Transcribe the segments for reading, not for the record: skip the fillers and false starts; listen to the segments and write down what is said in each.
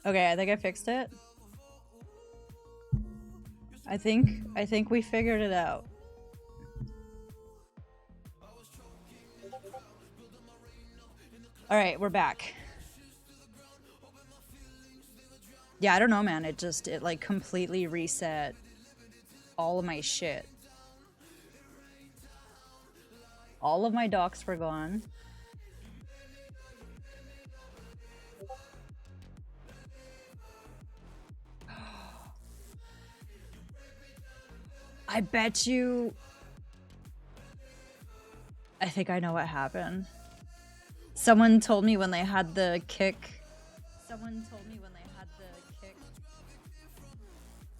Okay, I think I fixed it. I think we figured it out. All right, we're back. Yeah, I don't know, man. It like completely reset all of my shit. All of my docs were gone. I bet you. I think I know what happened. Someone told me when they had the kick.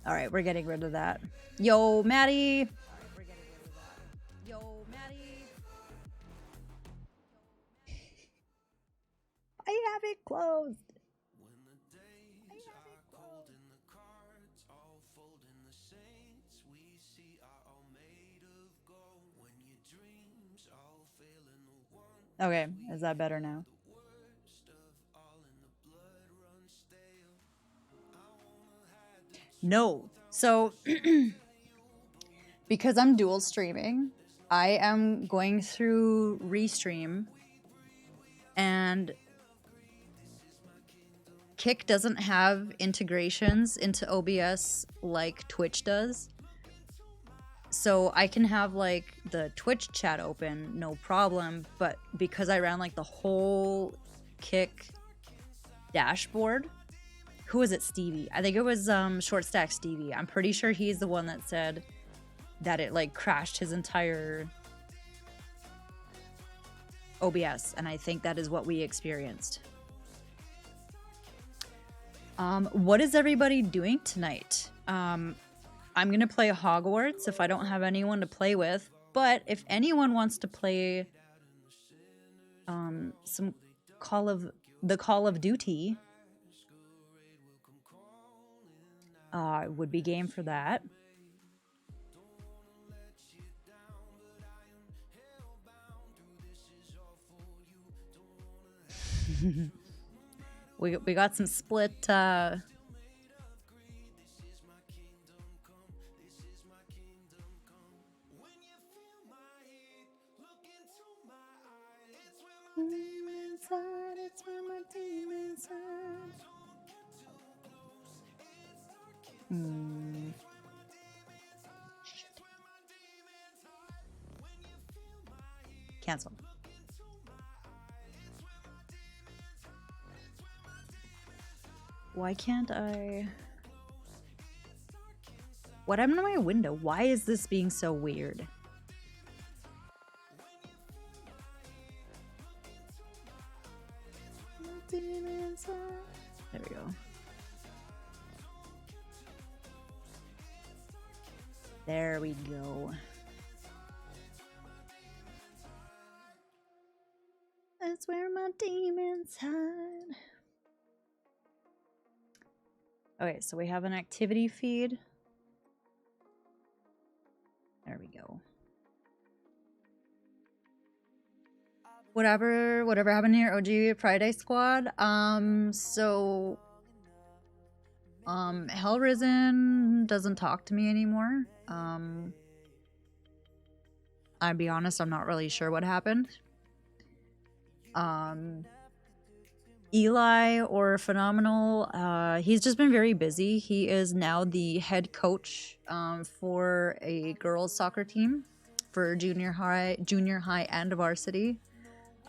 All right, we're getting rid of that. Yo, Maddie. I have it closed. Okay, is that better now? No. So, because I'm dual streaming, I am going through Restream, and Kick doesn't have integrations into OBS like Twitch does. So I can have like the Twitch chat open, no problem, but because I ran like the whole Kick dashboard, who was it, Stevie? I think it was Short Stack Stevie. I'm pretty sure he's the one that said that it like crashed his entire OBS, and I think that is what we experienced. What is everybody doing tonight? I'm gonna play Hogwarts if I don't have anyone to play with, but if anyone wants to play some Call of Duty, would be game for that. we got some split Cancel. Why can't I? What happened to my window? Why is this being so weird? There we go. There we go. That's where my demons hide. Okay, so we have an activity feed. There we go. Whatever happened to your OG Friday squad? Hellrisen doesn't talk to me anymore. I'll be honest, I'm not really sure what happened. Eli or Phenomenal, he's just been very busy. He is now the head coach for a girls soccer team for junior high and varsity.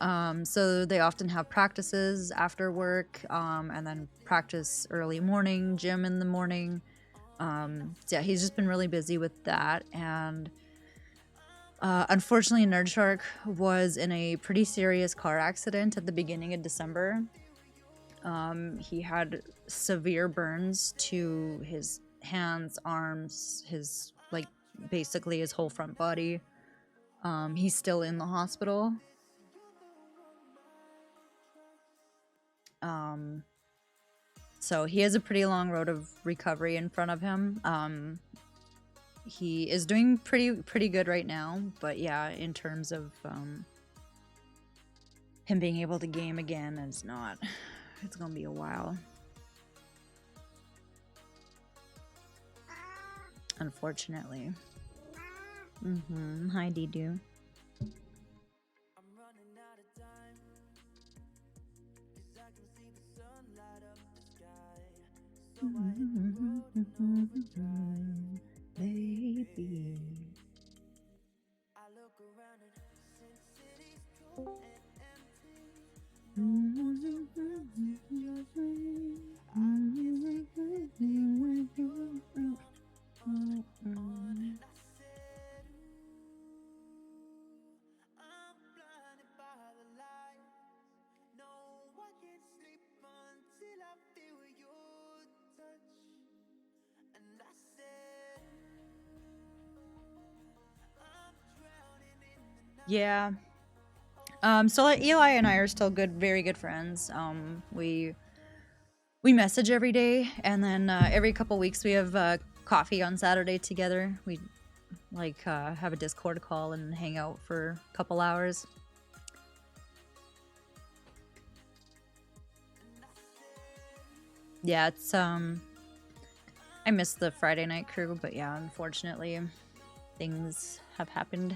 So they often have practices after work, and then practice early morning, gym in the morning. So yeah, he's just been really busy with that. And unfortunately, Nerdshark was in a pretty serious car accident at the beginning of December. He had severe burns to his hands, arms, his basically his whole front body. He's still in the hospital. So he has a pretty long road of recovery in front of him. He is doing pretty good right now, but yeah, in terms of him being able to game again is not. It's gonna be a while. Unfortunately. Hi, Didu. Baby. Yeah. So like Eli and I are still good, very good friends. We message every day, and then every couple weeks we have coffee on Saturday together. We like have a Discord call and hang out for a couple hours. Yeah, it's I miss the Friday night crew, but yeah, unfortunately, things have happened.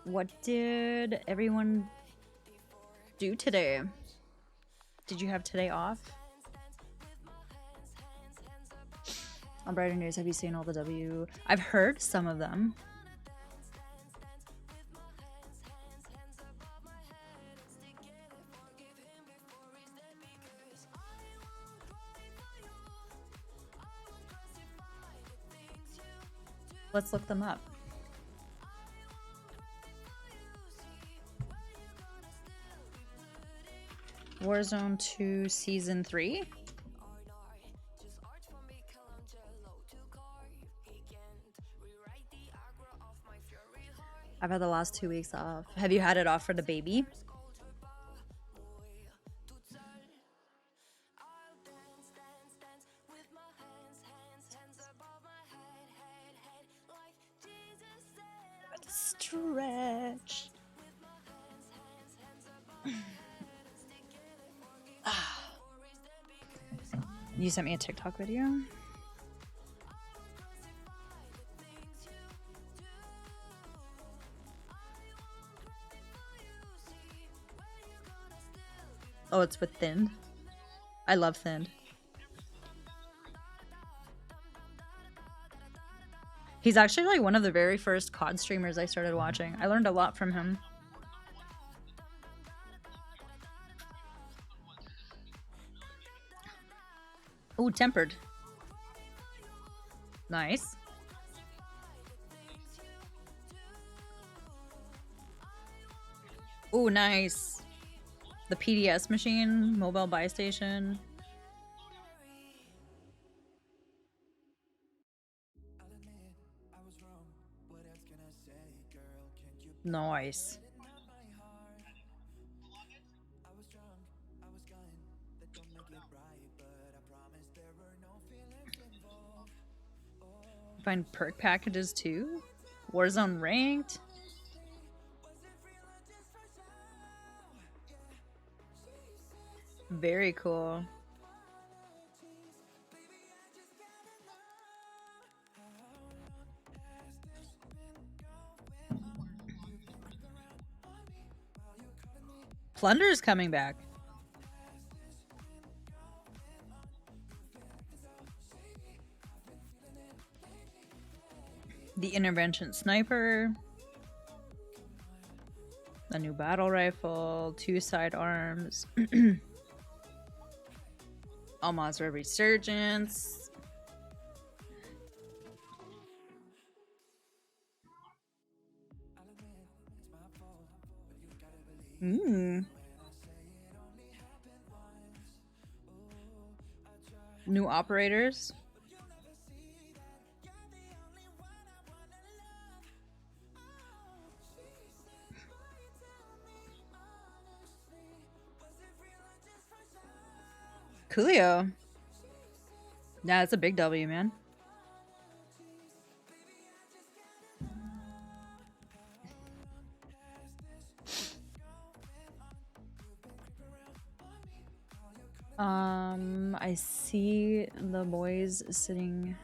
What did everyone do today? Did you have today off? On Brighter News, have you seen all the W? I've heard some of them. Let's look them up. Warzone 2 Season 3? I've had the last 2 weeks off. Have you had it off for the baby? Stretch. You sent me a TikTok video? Oh, it's with Thind. I love Thind. He's actually like one of the very first COD streamers I started watching. I learned a lot from him. Ooh, tempered. Nice. Ooh, nice. The PDS machine, mobile buy station. Nice. Find perk packages too. Warzone ranked. Very cool. Plunder's coming back. The intervention sniper. A new battle rifle. 2 sidearms. Almazra resurgence. New operators. Coolio. Yeah, it's a big W, man. I see the boys sitting.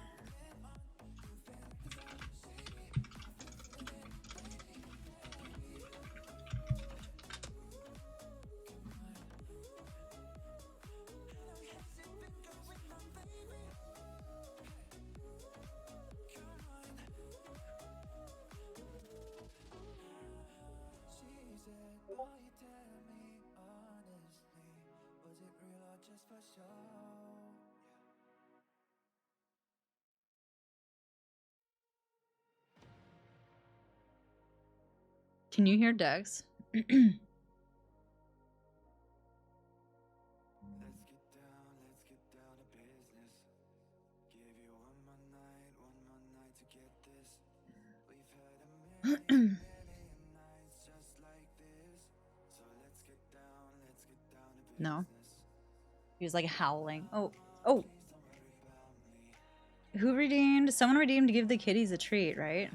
Can you hear Dex? No. He was like howling. Oh, oh. Who redeemed? Someone redeemed to give the kitties a treat, right?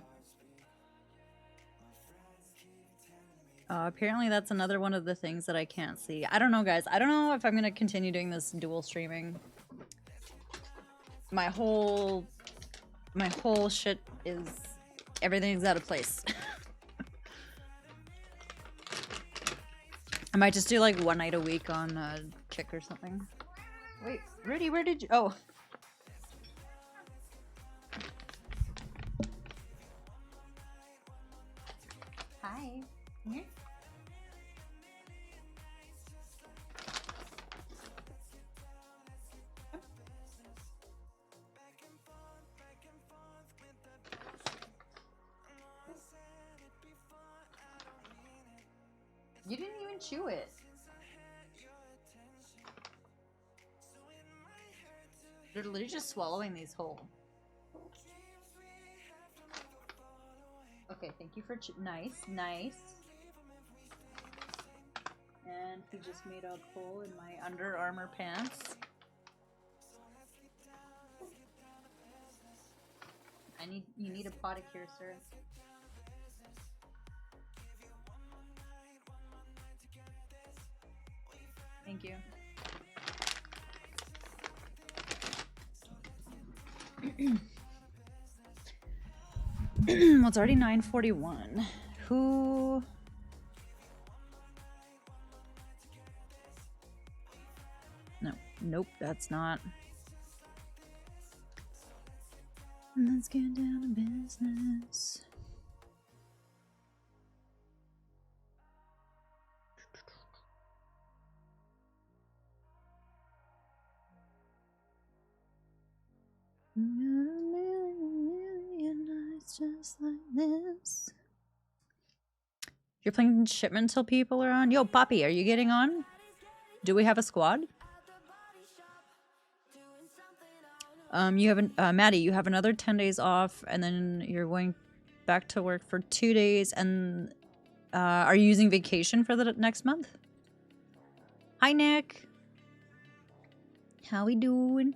Apparently that's another one of the things that I can't see. I don't know, guys. I don't know if I'm going to continue doing this dual streaming. My whole shit is... everything's out of place. I might just do like one night a week on Kick or something. Wait, Rudy, where did you... Oh. Hi. Come here. You didn't even chew it. They're literally just swallowing these whole. Okay, thank you for nice, nice. And he just made a hole in my Under Armour pants. You need a potty cure, sir. Thank you. Well, it's already 9:41. Who? No, nope, that's not. Let's get down to business. Just like this. You're playing shipment till people are on? Yo, Poppy, are you getting on? Do we have a squad? You have Maddie, you have another 10 days off, and then you're going back to work for 2 days, and are you using vacation for the next month? Hi, Nick. How we doing?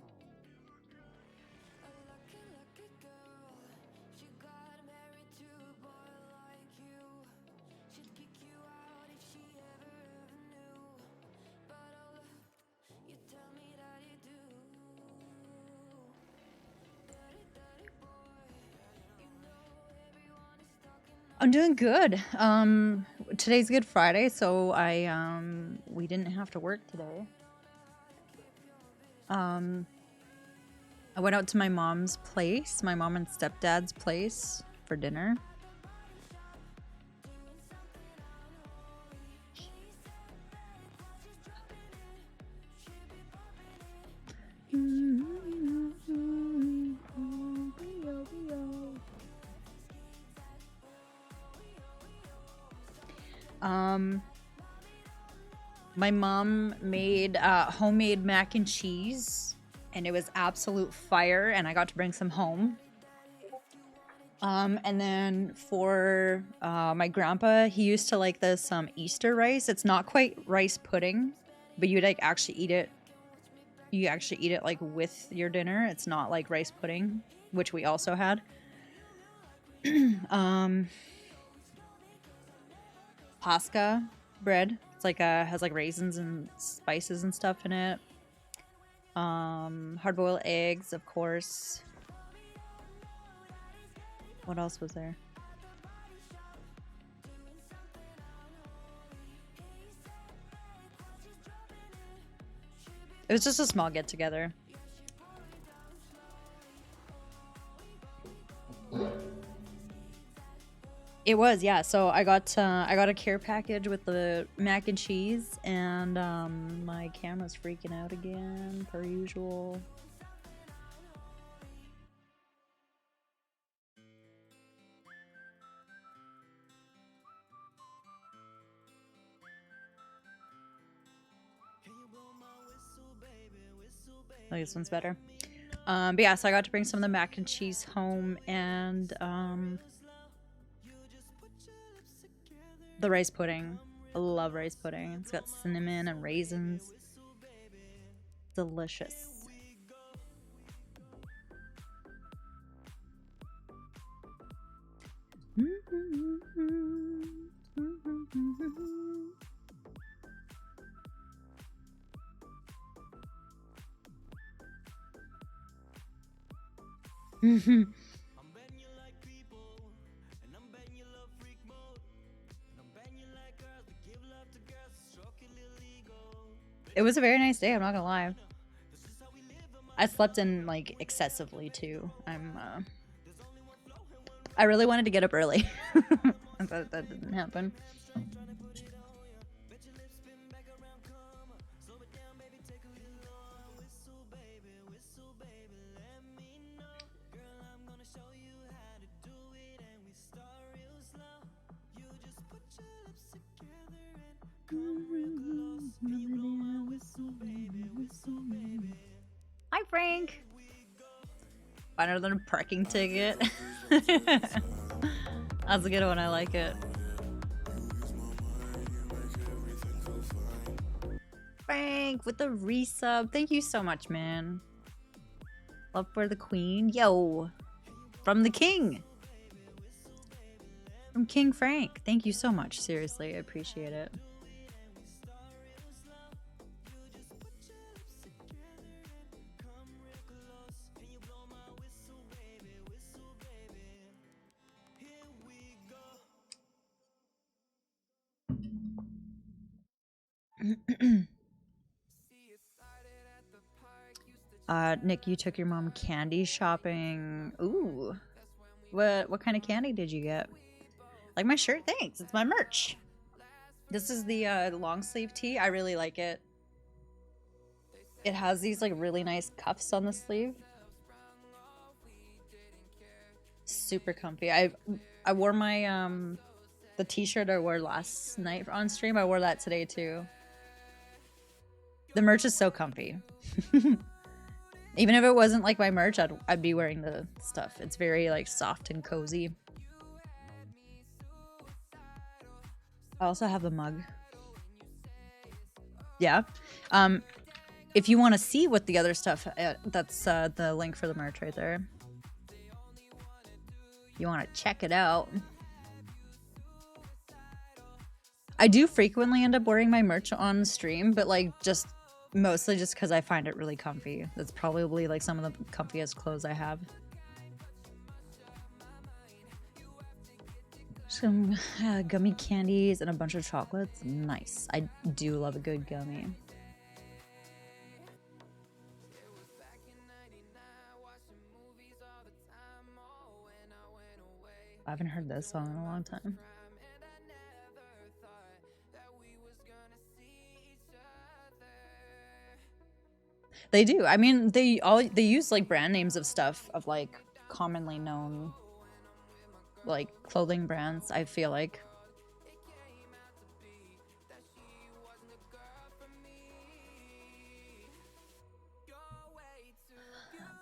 I'm doing good. Today's Good Friday, so we didn't have to work today. I went out to my mom's place, my mom and stepdad's place for dinner. My mom made homemade mac and cheese, and it was absolute fire, and I got to bring some home. And then for my grandpa, he used to like this Easter rice. It's not quite rice pudding, but you'd like actually eat it. you actually eat it like with your dinner. It's not like rice pudding, which we also had. Pasca bread. It's like has like raisins and spices and stuff in it. Hard boiled eggs, of course. What else was there? It was just a small get together. It was, yeah. So I got a care package with the mac and cheese, and my camera's freaking out again, per usual. Oh, this one's better. But yeah, so I got to bring some of the mac and cheese home, and the rice pudding. I love rice pudding. It's got cinnamon and raisins. Delicious. It was a very nice day, I'm not gonna lie. I slept in like excessively too. I really wanted to get up early. But that didn't happen. Hi, Frank. Better than a parking ticket. That's a good one. I like it. Frank with the resub. Thank you so much, man. Love for the queen. Yo. From the king. From King Frank. Thank you so much. Seriously, I appreciate it. Nick, you took your mom candy shopping. Ooh. What kind of candy did you get? Like my shirt? Thanks. It's my merch. This is the long sleeve tee. I really like it. It has these like really nice cuffs on the sleeve. Super comfy. I wore my the t-shirt I wore last night on stream. I wore that today too. The merch is so comfy. Even if it wasn't like my merch, I'd be wearing the stuff. It's very like soft and cozy. I also have the mug. Yeah. If you want to see what the other stuff, that's the link for the merch right there. You want to check it out. I do frequently end up wearing my merch on stream, but like just mostly just because I find it really comfy. That's probably like some of the comfiest clothes I have. Some gummy candies and a bunch of chocolates. Nice. I do love a good gummy. I haven't heard this song in a long time. They do. I mean, they use like brand names of stuff of like commonly known like clothing brands, I feel like.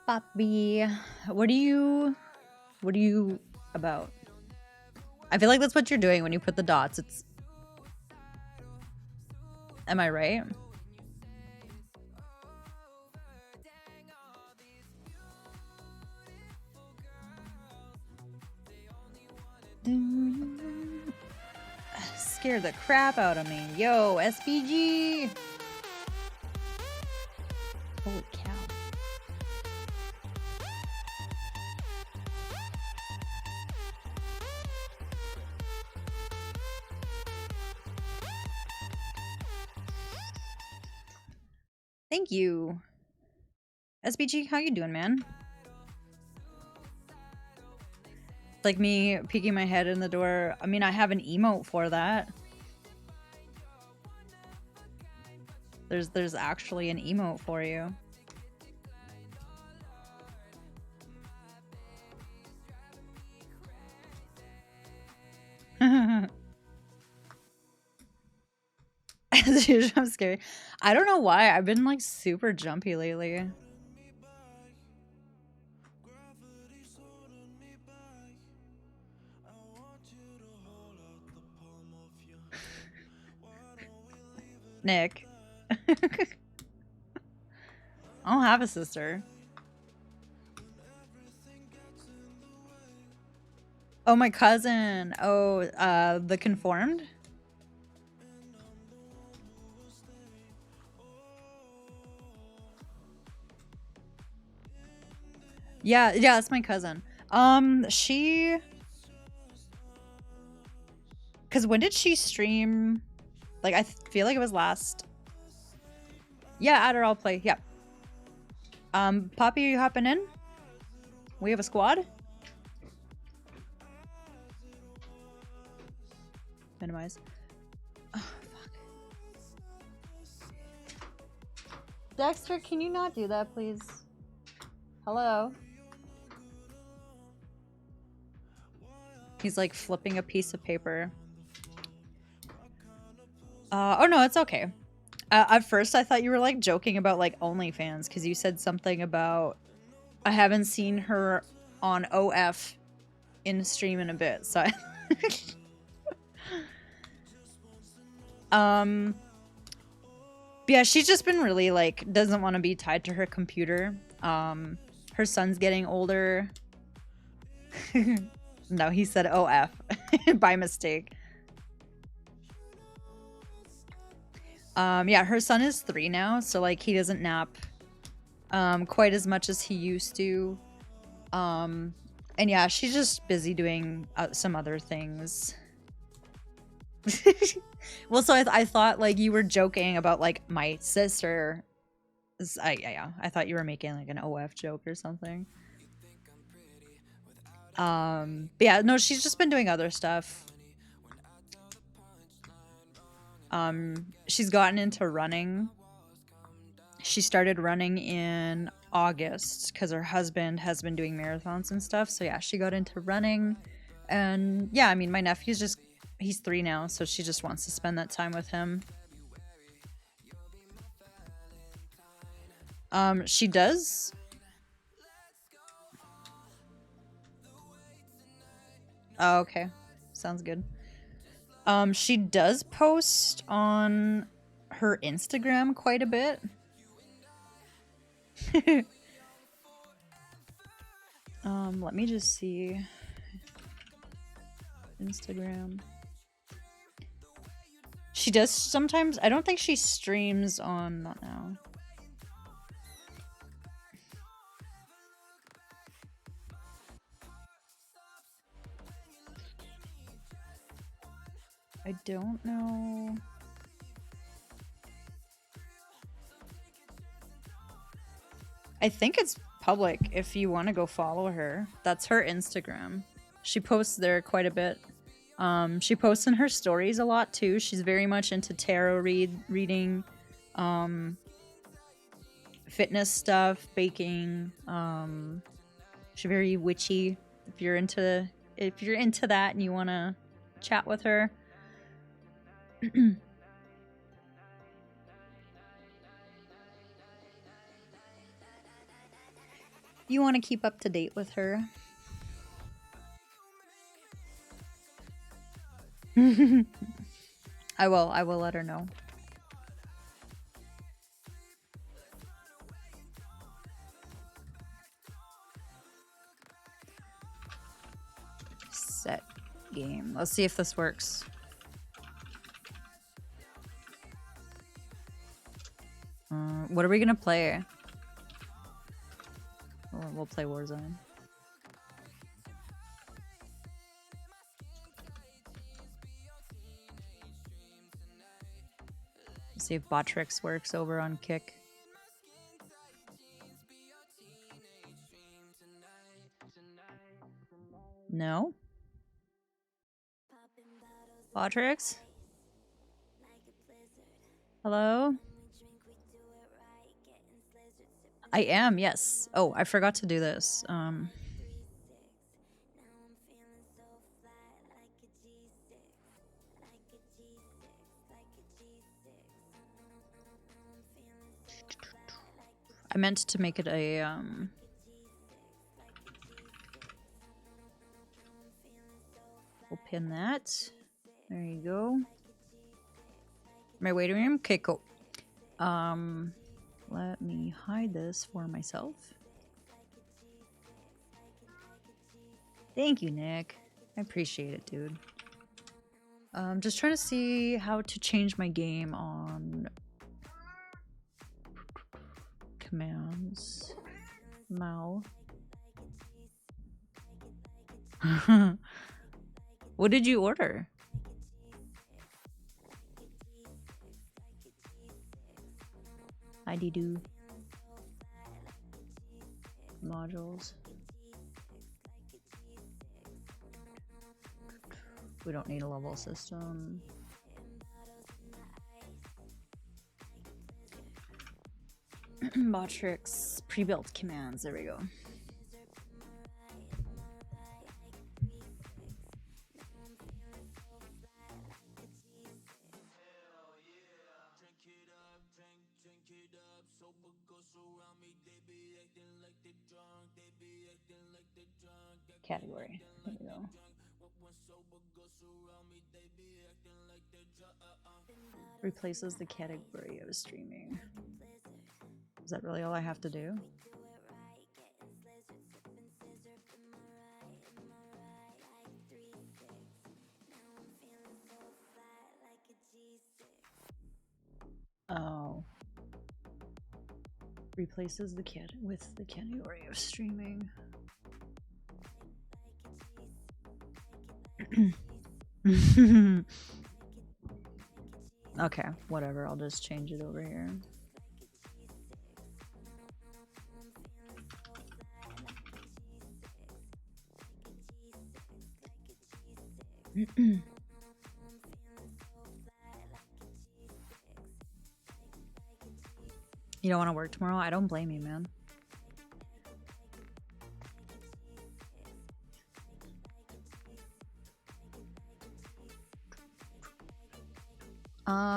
Papi, what are you about? I feel like that's what you're doing when you put the dots. It's, am I right? scared the crap out of me. Yo, SBG! Holy cow. Thank you. SBG, how you doing, man? Like me peeking my head in the door. I mean, I have an emote for that. There's actually an emote for you. As usual, I'm scary. I don't know why. I've been like super jumpy lately. Nick. I don't have a sister. Oh, my cousin. Oh, the conformed? Yeah, that's my cousin. She... Because when did she stream? Like, I feel like it was last... Yeah, Adderall play. Yeah. Poppy, are you hopping in? We have a squad? Minimize. Oh, fuck. Dexter, can you not do that, please? Hello? He's like flipping a piece of paper. Oh no, it's okay. At first I thought you were like joking about like OnlyFans because you said something about I haven't seen her on OF in stream in a bit, so yeah, she's just been really like doesn't want to be tied to her computer. Her son's getting older. No, he said OF by mistake. Yeah, her son is 3 now, so like he doesn't nap quite as much as he used to. And yeah, she's just busy doing some other things. Well, so I thought like you were joking about like my sister. I thought you were making like an OF joke or something. But yeah, no, she's just been doing other stuff. She's gotten into running. She started running in August because her husband has been doing marathons and stuff. So yeah, she got into running. And yeah, I mean, my nephew's just, he's 3 now, so she just wants to spend that time with him. She does. Oh, okay. Sounds good. She does post on her Instagram quite a bit. Let me just see. Instagram. She does sometimes. I don't think she streams on, not now. I don't know. I think it's public if you want to go follow her. That's her Instagram. She posts there quite a bit. She posts in her stories a lot too. She's very much into tarot reading, fitness stuff, baking. She's very witchy. If you're into that and you want to chat with her. You want to keep up to date with her. I will let her know. Set game. Let's see if this works. What are we gonna play? We'll play Warzone. See if Botrix works over on Kick. No? Botrix? Hello? I am, yes. Oh, I forgot to do this. I meant to make it a, we'll pin that. There you go. My waiting room? Okay, cool. Let me hide this for myself. Thank you, Nick. I appreciate it, dude. I'm just trying to see how to change my game on commands. Mao. What did you order? ID-do. Modules. We don't need a level system. Botrix pre-built commands. There we go. Category. There we go. Replaces the category of streaming. Is that really all I have to do? Oh. Replaces the with the category of streaming. Okay, whatever. I'll just change it over here. You don't want to work tomorrow? I don't blame you, man.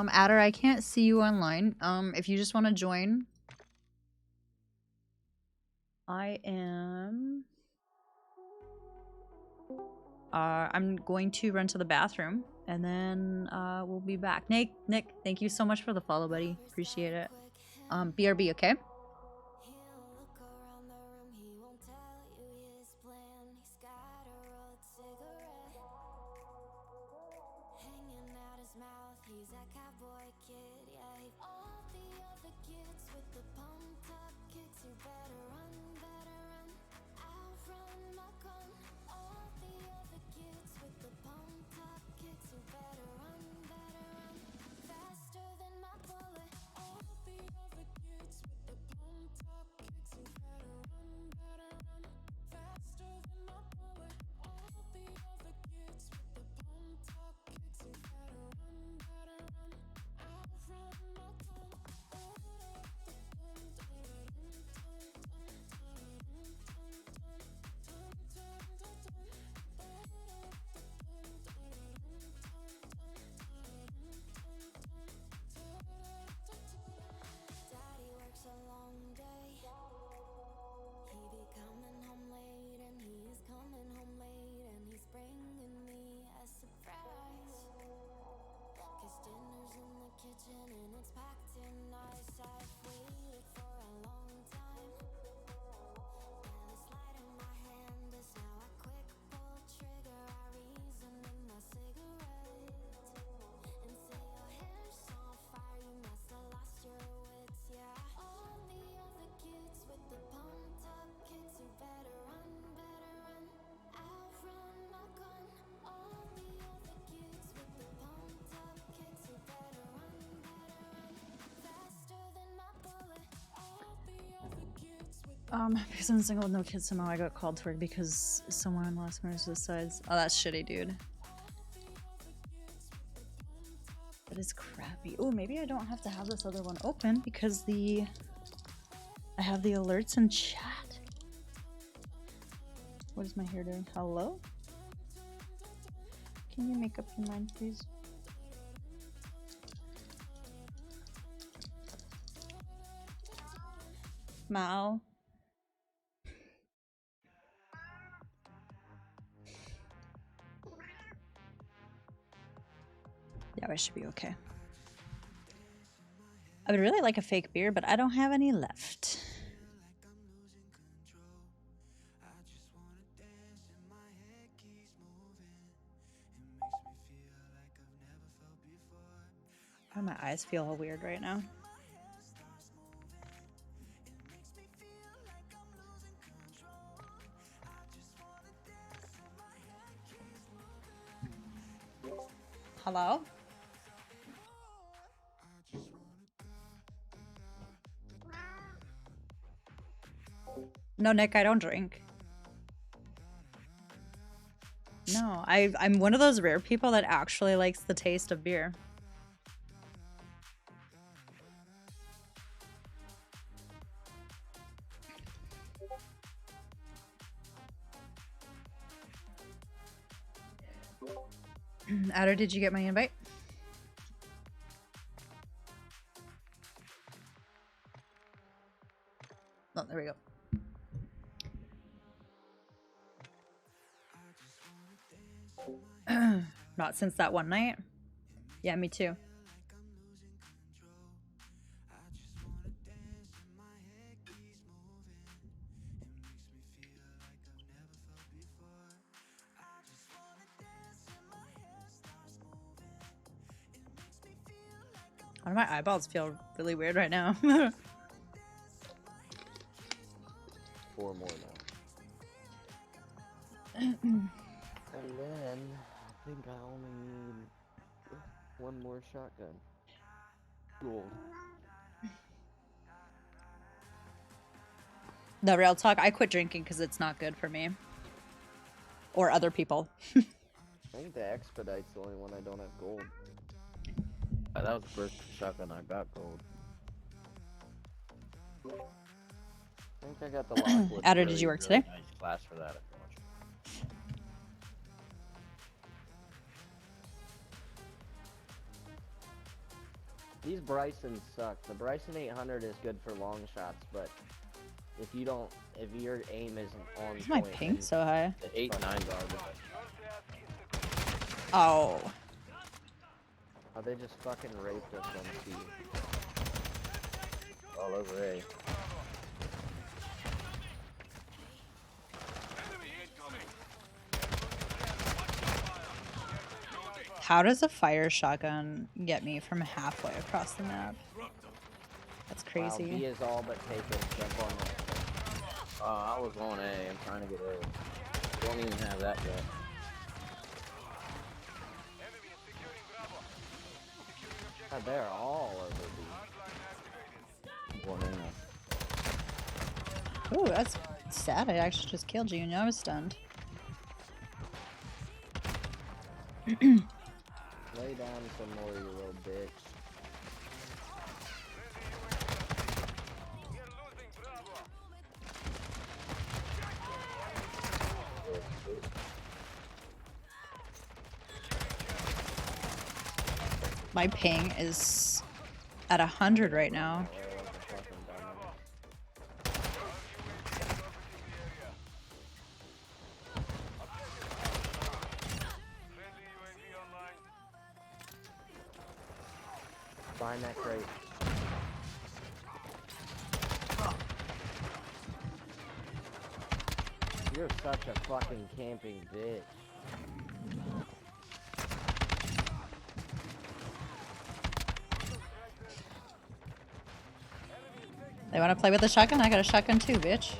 Adder, I can't see you online. If you just want to join, I am. I'm going to run to the bathroom, and then we'll be back. Nick, thank you so much for the follow, buddy. Appreciate it. BRB, okay? Because I'm single with no kids, somehow I got called to work because someone lost my suicides. Oh, that's shitty, dude. That is crappy. Oh, maybe I don't have to have this other one open because I have the alerts in chat. What is my hair doing? Hello? Can you make up your mind, please? Mal. Yeah, I should be okay. I would really like a fake beer, but I don't have any left. Oh, my eyes feel all weird right now. Hello? No, Nick, I don't drink. No, I'm one of those rare people that actually likes the taste of beer. Adder, did you get my invite? Oh, there we go. Not since that one night. Yeah, me too. One of my eyeballs feel really weird right now. 4 more now. And then I think I only need 1 more shotgun. Gold. The real talk, I quit drinking because it's not good for me. Or other people. I think the Expedite's the only one I don't have gold. That was the first shotgun I got gold. I think I got the Lockwood. Adder, did you work today? Nice class for that. These Brysons suck. The Bryson 800 is good for long shots, but if your aim isn't on Why is my ping so high? The 8.9's garbage. Oh. Oh, they just fucking raped us on C. All over A. How does a fire shotgun get me from halfway across the map? That's crazy. Wow, B is all but taken. Jump on that. I was on A. I'm trying to get A. Don't even have that yet. God, they're all over B. One in. Ooh, that's sad. I actually just killed you and I was stunned. Lay down some more, you little bitch. My ping is at 100 right now. Find that crate. You're such a fucking camping bitch. They want to play with a shotgun? I got a shotgun too, bitch.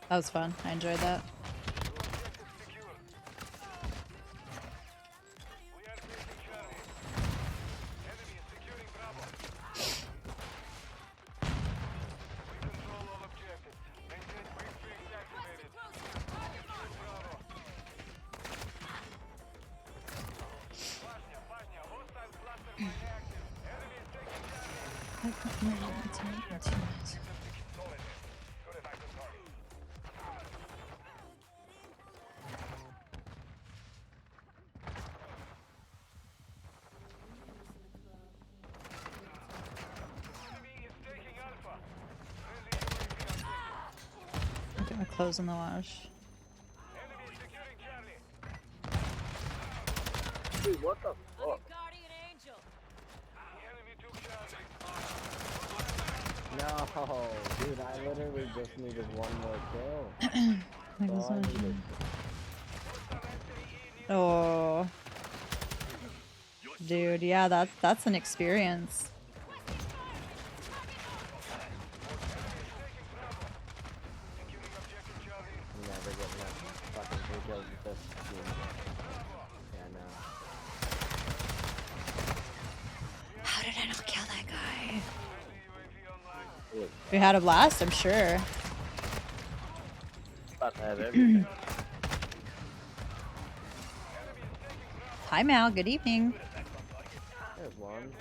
That was fun. I enjoyed that. Get my clothes in the wash. Dude, what the fuck? No, dude, I literally just needed one more kill. That's all I needed. Oh, dude, yeah, that's an experience. Never get enough fucking free kills with this team. Yeah, I know. How did I not kill that guy? Dude, We had a blast, I'm sure. about to have everything. Hi, Mal. Good evening. There's one.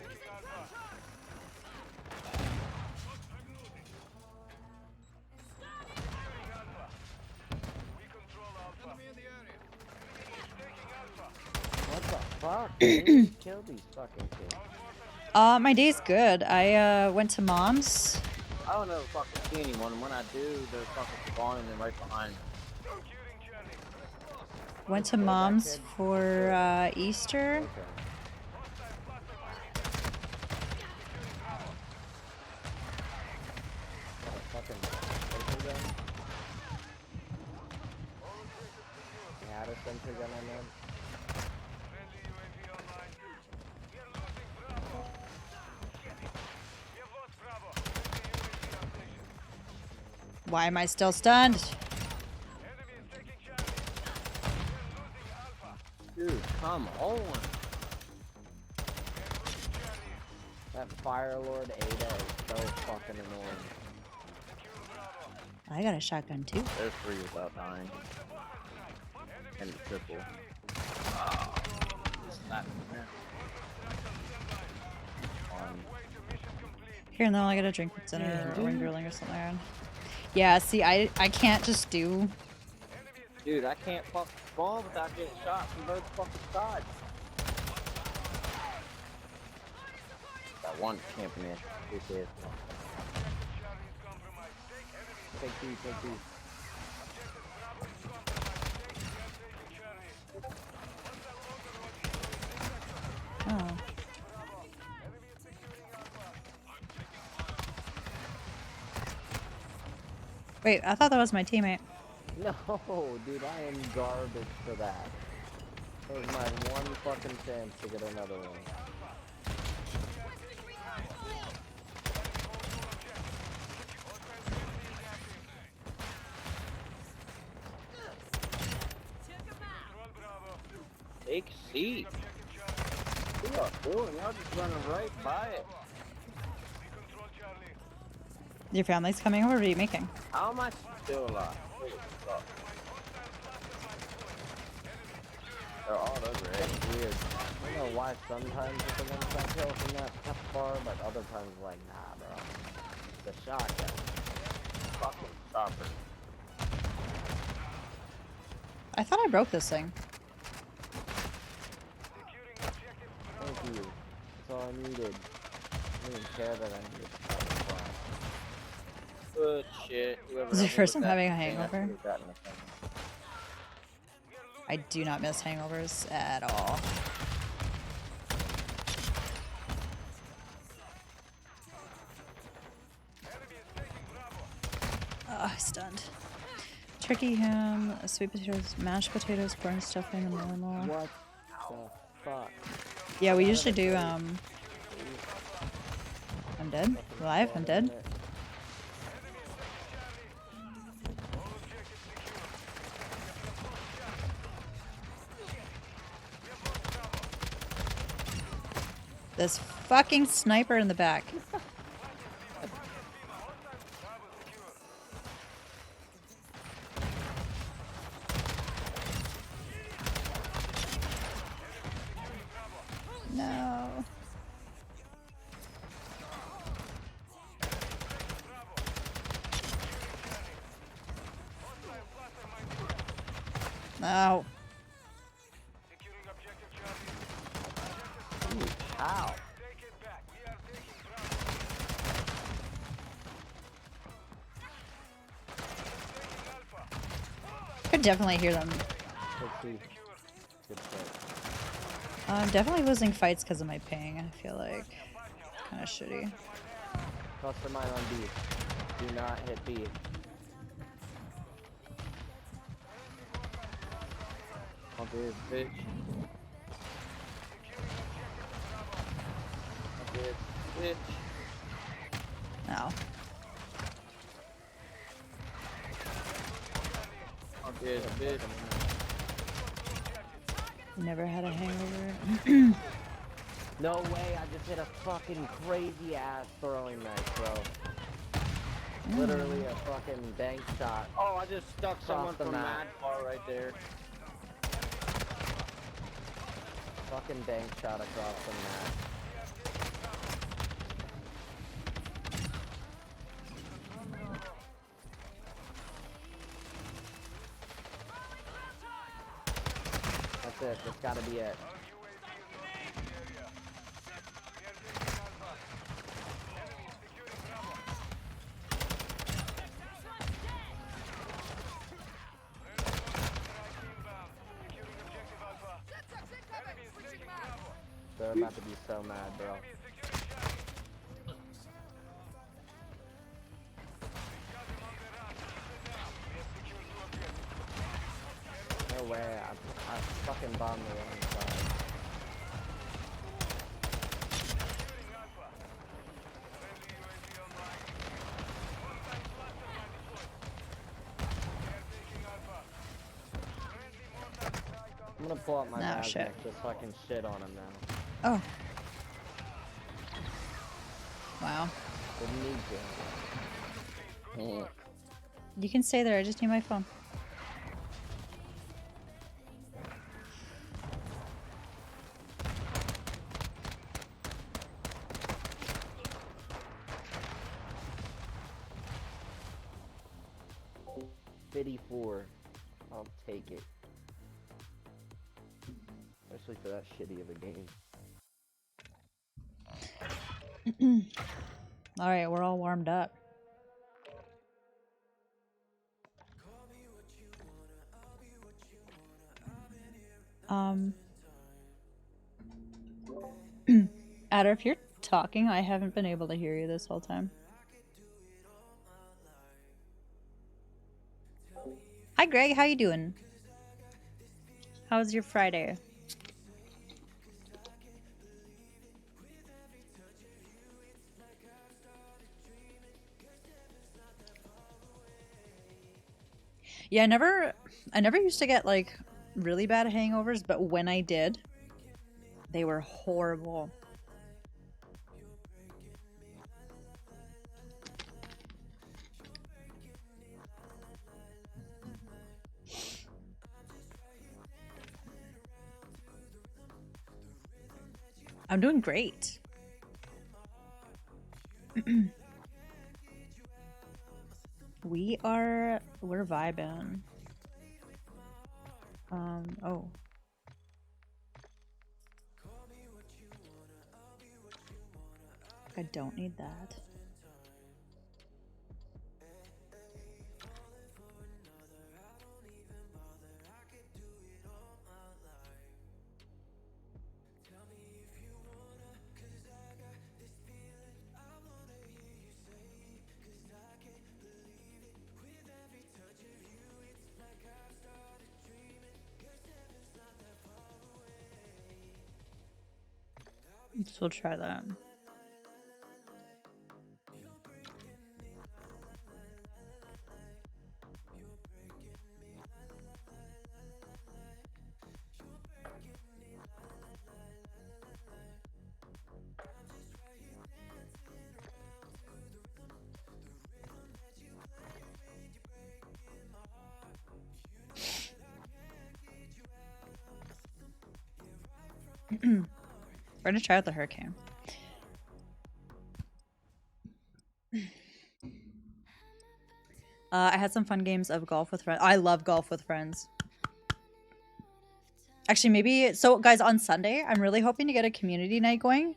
What the fuck? Dude? Kill these fucking kids. My day's good. I went to mom's. I don't ever fucking see anyone, and when I do, they're fucking spawning and right behind me. Went to mom's for Easter. Okay. Fucking sensor gun? You had a sensor gun on them? Why am I still stunned? Dude, come on! That Fire Lord Ada is so fucking annoying. I got a shotgun too. There's 3 without dying. And it's triple. Here and then I gotta drink with dinner or when grilling or something. Yeah, see, I can't just do. Dude, I can't fucking spawn without getting shot from both fucking sides. That one camping in. This is. Take these, take these. Oh. Wait, I thought that was my teammate. No, dude, I am garbage for that. That was my one fucking chance to get another one. Take a seat. What y'all doing? Y'all just running right by it. Your family's coming over. What are you making? How am I still alive? Holy fuck. They're all over it. It's weird. I don't know why sometimes it's a one-shot kill from that far, but other times like, nah, bro. The shotgun. Fucking stopper. I thought I broke this thing. Thank you. That's all I needed. I didn't care that I needed to stop the fly. Good shit. Whoever Is it helped me first with time that having a thing, I hangover? threw that in the thing. I do not miss hangovers at all. Stunned. Turkey ham, sweet potatoes, mashed potatoes, corn stuffing, and normal. What the fuck? Yeah, we usually do, I'm dead? Alive? I'm dead? This fucking sniper in the back. No. No. Ow. Could definitely hear them. Good see. Good shit. I'm definitely losing fights because of my ping. I feel like kind of shitty. Cluster mine on B. Do not hit B. On this bitch. On this bitch. No. On this bitch. Never had a hangover. No way, I just hit a fucking crazy ass throwing knife, bro. Literally a fucking bank shot. Oh, I just stuck someone the from map. mad far right there. Fucking bank shot across the map. That's it, that's gotta be it. They're about to be so mad, bro. No way, I fucking bombed the wrong side. I'm gonna pull up my No, shit. Maznek just so I can shit on him now. Oh. Wow. Didn't need to. You can stay there. I just need my phone. $54. I'll take it. Especially for that shitty of a game. Alright, we're all warmed up. Adder, if you're talking, I haven't been able to hear you this whole time. Hi Greg, how you doing? How's your Friday? Yeah, I never used to get like really bad hangovers, but when I did, they were horrible. I'm doing great. We're vibing. Oh. I don't need that. So we'll try that. We're gonna try out the hurricane. I had some fun games of golf with friends. I love golf with friends. Actually, maybe so guys, on Sunday, I'm really hoping to get a community night going.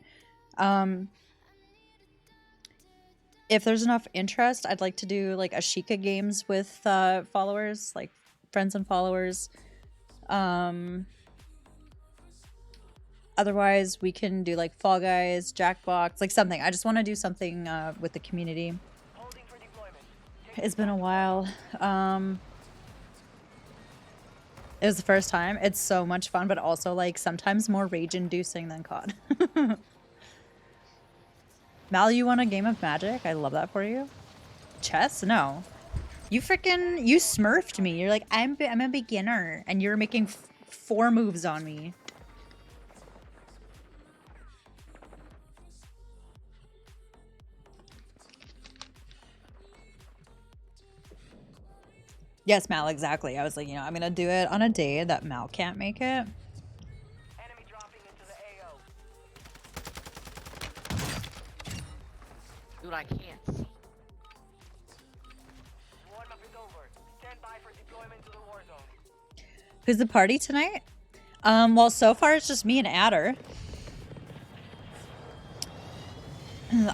If there's enough interest, I'd like to do like a Sheikah games with followers, like friends and followers. Otherwise, we can do like Fall Guys, Jackbox, like something. I just want to do something with the community. It's been a while. It was the first time. It's so much fun, but also like sometimes more rage-inducing than COD. Mal, you want a game of Magic? I love that for you. Chess? No. You smurfed me. You're like, I'm a beginner, and you're making 4 moves on me. Yes, Mal, exactly. I was like, I'm gonna do it on a day that Mal can't make it. Enemy dropping into the AO. Dude, I can't see. Warm-up is over. Stand by for deployment to the war zone. Who's the party tonight? Well, so far it's just me and Adder.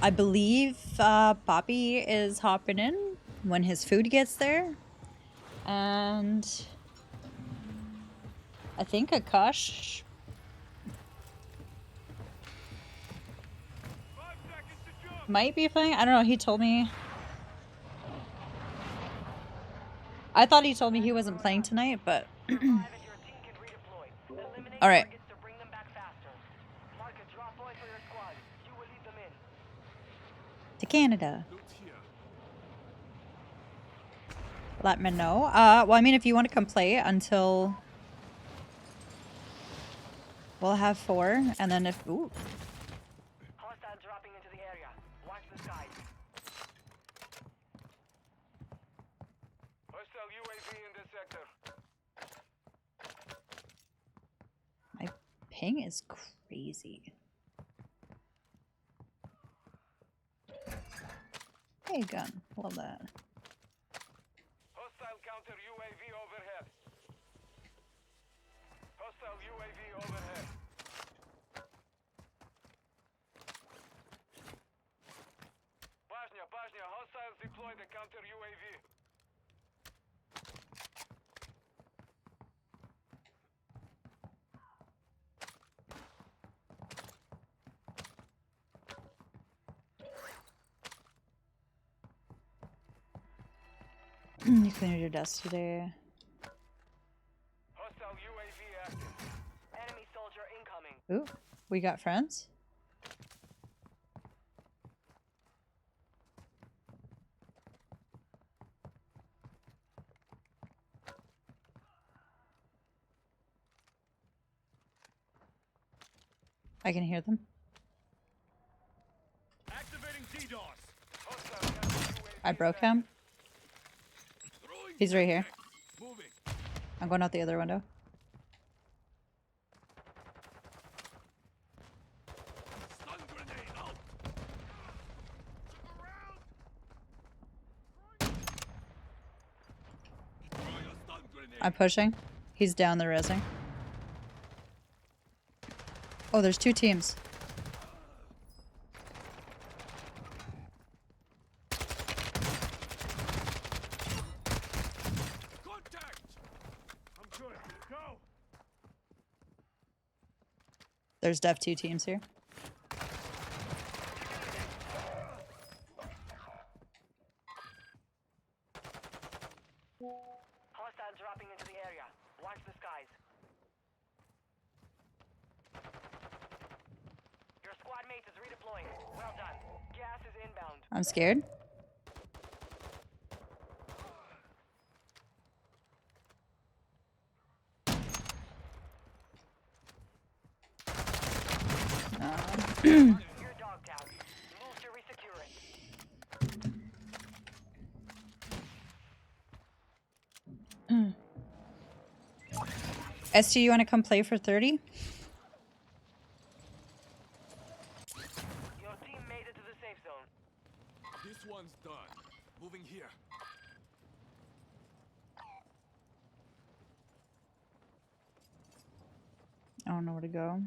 I believe Poppy is hopping in when his food gets there. And I think Akash might be playing. I don't know. He told me. I thought he told me he wasn't playing tonight, but. All right. To Canada. Let me know. Well, I mean, if you want to come play until we'll have 4, and then if ooh. Hostile dropping into the area. Watch the skies. Hostile UAV in this sector. My ping is crazy. Hey, gun. Love that. Hostile counter UAV overhead. Hostile UAV overhead. Bajnia, hostiles deploy the counter UAV. You cleared your desk today. Hostile UAV active. Enemy soldier incoming. Ooh, we got friends. I can hear them. Activating DDoS. Hostile counter UAV. I broke him. He's right here. Moving. I'm going out the other window. Stun grenade out. I'm pushing. He's down the resing. Oh, there's 2 teams. Contact. I'm good. Go. There's def 2 teams here. Hostile dropping into the area. Watch the skies. Your squad mate is redeploying. Well done. Gas is inbound. I'm scared. Your dog tag. Move to resecure it. ST, you want to come play for 30? Your team made it to the safe zone. This one's done. Moving here. I don't know where to go.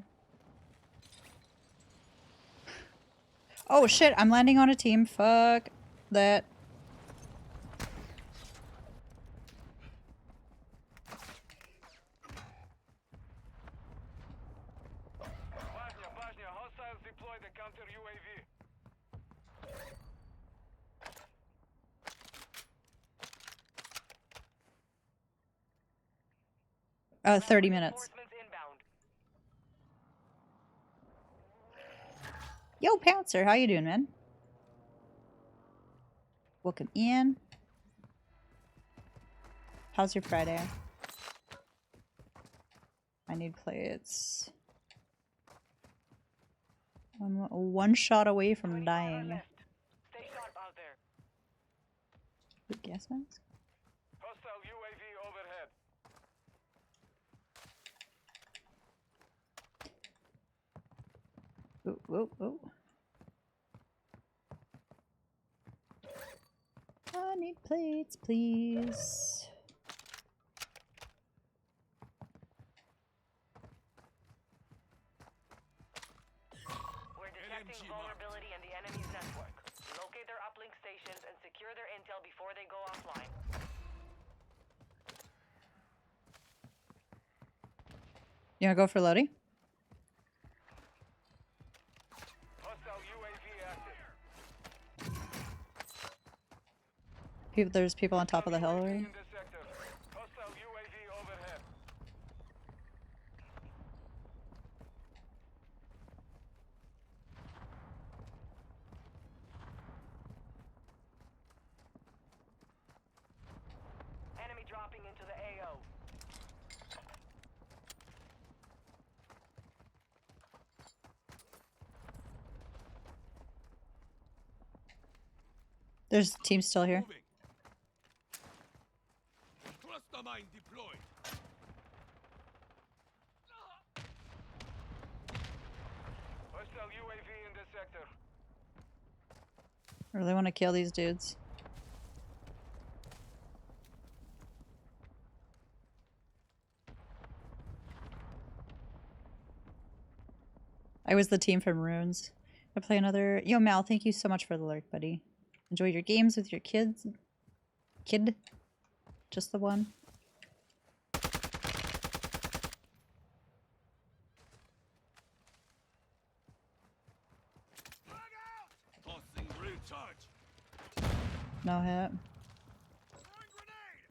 Oh shit, I'm landing on a team. Fuck that. Bosnia, hostiles deploy the counter UAV. 30 minutes. Reinforcements inbound. Yo, Pouncer, how you doing, man? Welcome in. How's your Friday? I need plates. I'm one shot away from 25 are dying. left. Stay sharp out there. Good gas mask? Hostile UAV overhead. Oh, oh, oh. I need plates, please. We're detecting vulnerability in the enemy's network. Locate their uplink stations and secure their intel before they go offline. You wanna go for Lodi? Hostile UAV active. There's people on top of the hill UAV already. in this sector. Hostile UAV overhead. Enemy dropping into the AO. There's a team still here. Moving. Cluster mine deployed. Hostile UAV in this sector. I really want to kill these dudes. I was the team from Runes. I play another. Yo, Mal, thank you so much for the lurk, buddy. Enjoy your games with your kids. Kid? Just the one? Tossing recharge. No hit. Throwing grenade.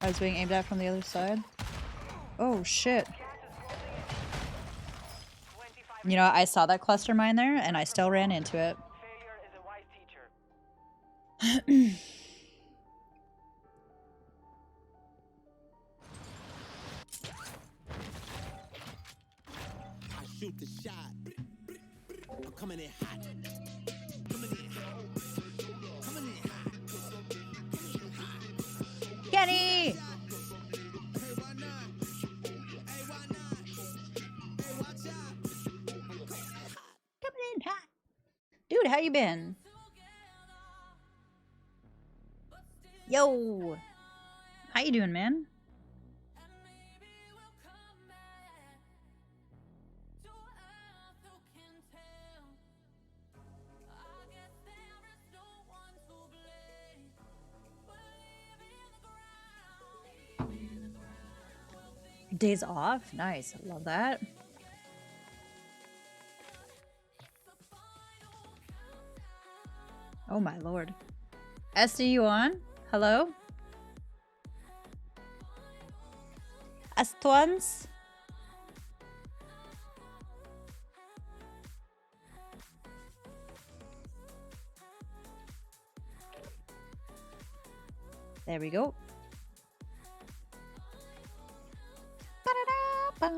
I was being aimed at from the other side. Oh, shit. Gas is closing in. 25. You know, I saw that cluster mine there, and I still ran into it. Failure is a wise teacher. I shoot the shot. I'm coming in hot. Coming in hot. Coming in hot. Kenny! Hey, why not? Hey, why not? Hey, watch out. Coming in hot. Dude, how you been? Yo! How you doing, man? Days off? Nice. I love that. Oh my lord. Esty, you on? Hello? Estuans? There we go. Ba-da-da-ba.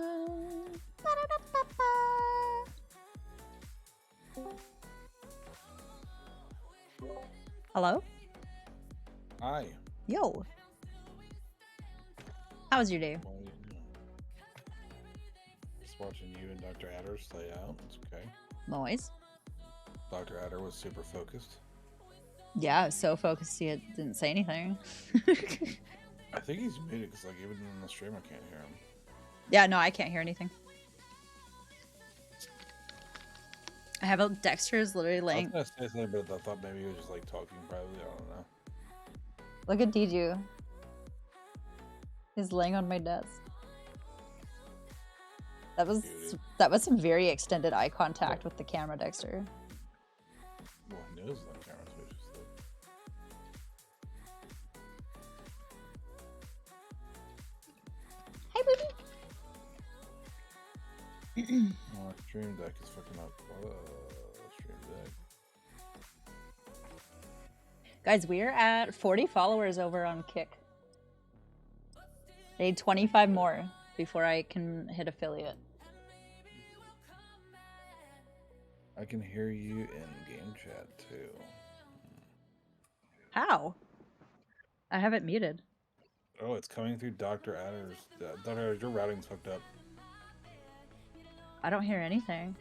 Ba-da-da-ba-ba. Hello? Hi. Yo. How was your day? What are you doing? Just watching you and Dr. Adder slay out. It's okay. Noise. Dr. Adder was super focused. Yeah, I was so focused he didn't say anything. I think he's muted because, like, even in the stream, I can't hear him. Yeah, no, I can't hear anything. I have a Dexter is literally I was laying. gonna say something, but I thought maybe he was just like talking privately. I don't know. Look at Diju. He's laying on my desk. Beauty. That was some very extended eye contact with the camera, Dexter. Well, he knows the camera switches. Hi, baby. Oh, stream deck is fucking up. Stream deck. Guys, we're at 40 followers over on Kick. I need 25 more before I can hit affiliate. I can hear you in game chat too. How? I have it muted. Oh, it's coming through Dr. Adder's. Dr. Adder's, your routing's fucked up. I don't hear anything.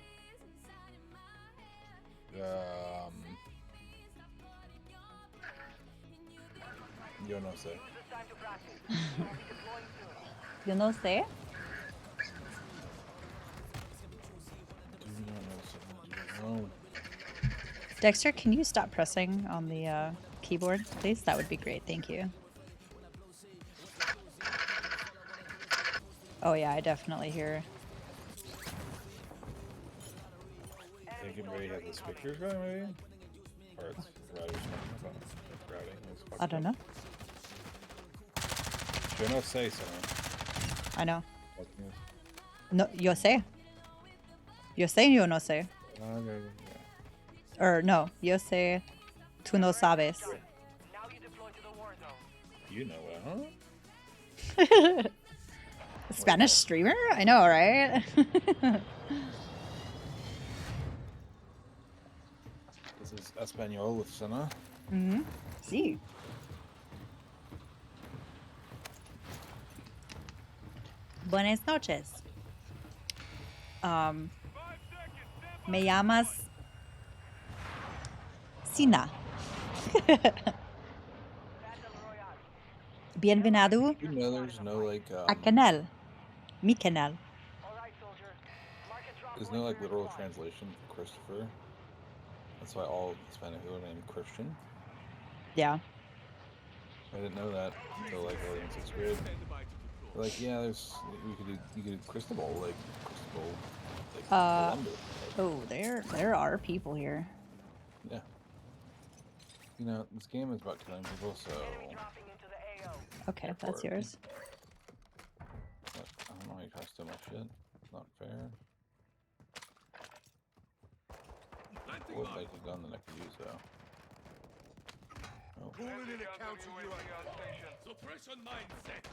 Yo no sé. Yo no sé. No. Dexter, can you stop pressing on the keyboard, please? That would be great. Thank you. Oh yeah, I definitely hear. I think it maybe has the speakers going, maybe? Or it's router's not routing. I don't know. Yo no sé, so. I know. No, yo sé. Yo sé, yo no sé. Okay, yeah. Or no, yo sé, tú no sabes. Now you deploy to the war zone. You know it, huh? Spanish streamer? I know, right? This is Espanol with Senna. Mm-hmm. Sí. Buenas noches. Me llamas Sina. Bienvenido You know there's no like a canal. Mi canal. Alright, soldier. Mark a drop there's point no like for your literal squad. translation for Christopher. That's why all Hispanic people are named Christian. Yeah. I didn't know that until like early in 6th grade. They're like, yeah, there's you could do Cristobal, like Columbus. Oh, there are people here. Yeah. You know, this game is about killing people, so Dropping into the AO. Okay, that's yours. but I don't know how you try to steal my shit. It's not fair. I would like a gun that I could use though. Oh. Calling in a counter UAV. Suppression mine set.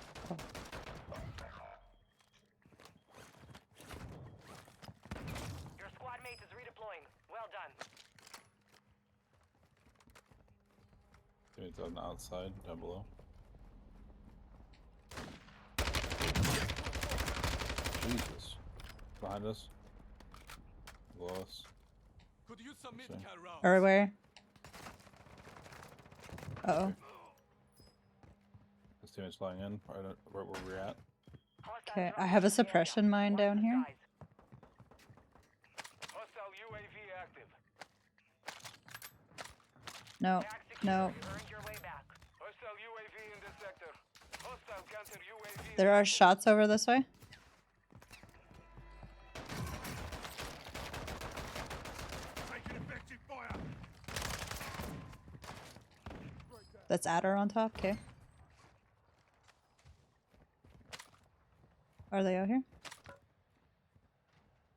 Your squad mate is redeploying. Well done. It's on the outside, down below. Jesus. Behind us. Below us. Could use some Okay. mid-cal rounds. Everywhere. Uh-oh. This team is flying in, right where we're at. Okay, I have a suppression mine down here. Hostile UAV active. No, no. Earned your way back. Hostile UAV in this sector. Hostile counter UAV. There are shots over this way. Taking effective fire. That's Adder on top. Okay. Are they out here?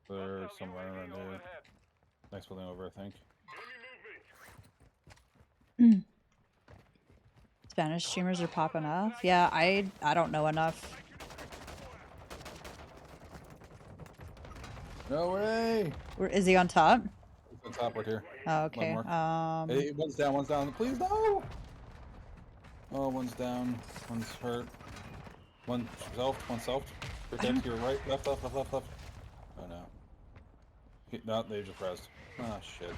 There's somewhere around there. Next building over, I think. Spanish streamers are popping off. Yeah, I don't know enough. No way! Where is he on top? It's on top right here. Oh, okay. more. Hey, one's down, one's down. Please no! Oh, one's down. One's hurt. One self. Right there to your right, left. Oh no. No, they just pressed. Ah, shit.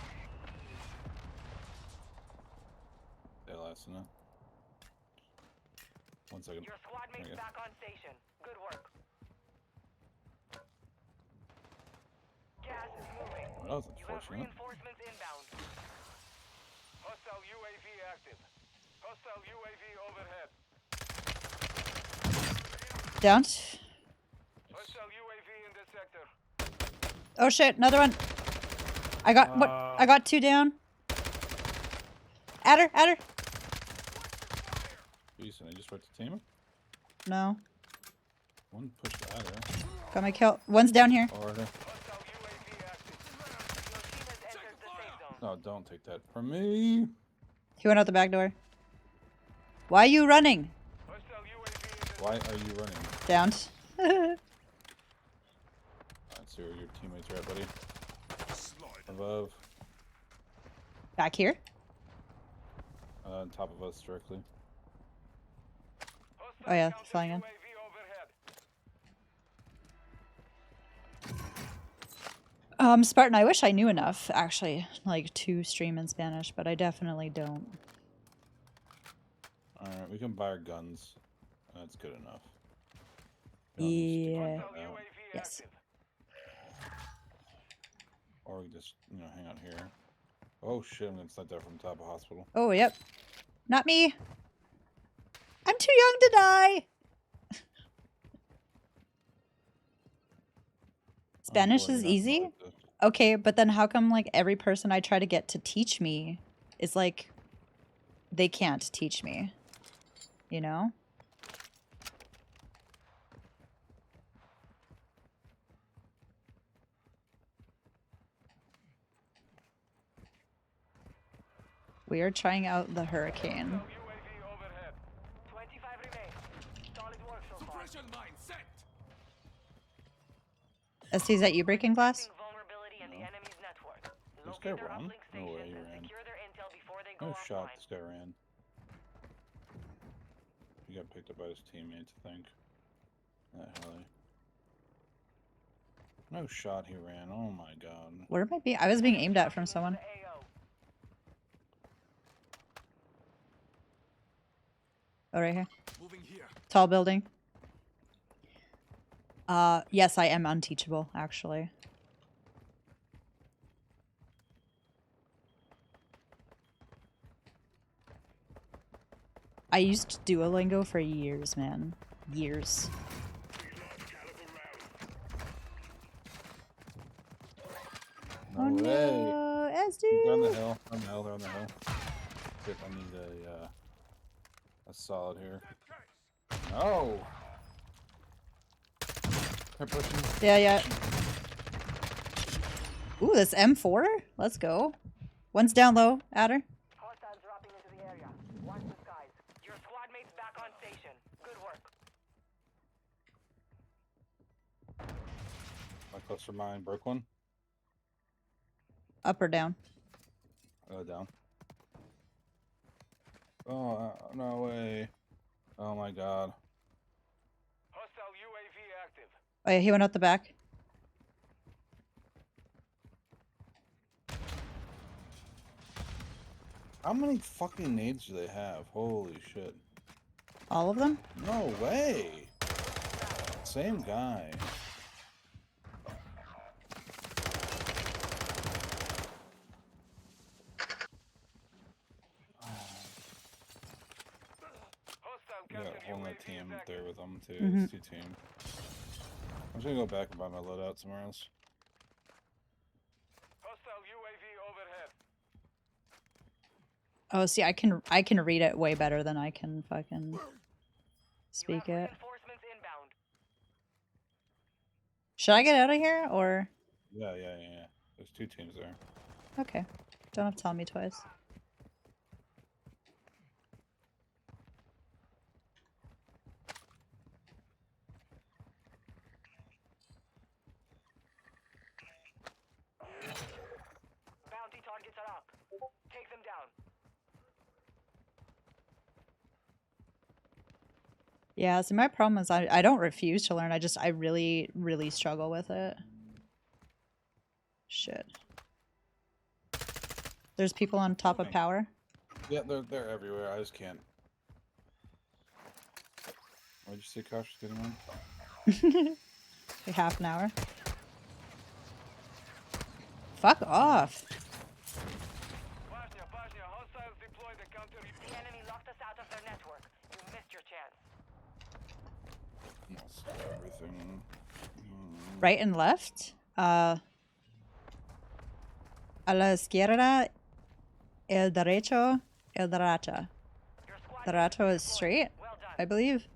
They last enough. 1 second. Your squad There mate's you go. back on station. Good work. Gas is moving. That was You have unfortunate. reinforcements inbound. Hostile UAV active. Hostile UAV overhead. Down. Hostile UAV in the sector. Oh shit, another one. I got what? I got 2 down. At her, at her. Decent. I just went to team. No. One pushed at her. Got my kill. One's down here. Or her. Hostile UAV active. Your team has entered the safe zone. No, don't take that from me. He went out the back door. Why are you running? Hostile UAV in the Why are you running? Down. Let's see where your teammates are at, buddy. Above. Back here. On top of us directly. hostile Oh yeah, counter flying in. UAV overhead. Spartan, I wish I knew enough, actually, like, to stream in Spanish, but I definitely don't. Alright, we can buy our guns. That's good enough. We don't need to stick Yeah. it Hostile out. UAV Yes. active. Or we just, hang out here. Oh shit, I'm gonna snipe that from the top of hospital. Oh, yep. Not me. I'm too young to die. Spanish boy, is you're not easy? like this. Okay, but then how come, like, every person I try to get to teach me is like, they can't teach me? You know? We are trying out the hurricane. Hostile UAV overhead. 25 remain. Solid work so far. Suppression mine set. SC, is that you breaking glass? Detecting vulnerability in the No. enemy's network. This guy Locate their ran? uplink No way, stations he and ran. secure their intel before they go No shot, offline. this guy ran. He got picked up by his teammates, I think. That heli. No shot, he ran. Oh my god. Where am I being? I was being aimed at from someone. The AO. Oh, right here. Moving here. Tall building. Yes, I am unteachable, actually. I used Duolingo for years, man. Years. No Oh way. no, They're on the SD. hill. On the hill, they're on the hill. Shit, I need a solid here. No! They're pushing. Yeah, yeah. Ooh, this M4? Let's go. One's down low, at her. Hostiles dropping into the area. Watch the skies. Your squad mates back on station. Good work. My cluster mine broke one. Up or down? Down. Oh, no way. Oh my god. Hostile UAV active. Oh yeah, he went out the back. How many fucking nades do they have? Holy shit. All of them? No way! Same guy. Hostile We got counter a whole nother UAV team is up there active. with them too. Mhm. It's 2 team. I'm just gonna go back and buy my loadout somewhere else. Hostile UAV overhead. Oh, see, I can read it way better than I can fucking You speak have it. reinforcements inbound. Should I get out of here or? Yeah. There's 2 teams there. Okay, don't have to tell me twice. Bounty targets are up. Take them down. Yeah, see, my problem is I don't refuse to learn. I really, really struggle with it. Shit. There's people on top of power. Yeah, they're everywhere. I just can't. Why'd you say cautious getting one? Like half an hour. Fuck off. Bosnia, Bosnia, hostiles deployed the counter. The enemy locked us out of their network. You missed your chance. That's everything. Right and left. A la izquierda, el derecho, el derecha. Your squad Derecho is is straight, well done. I believe.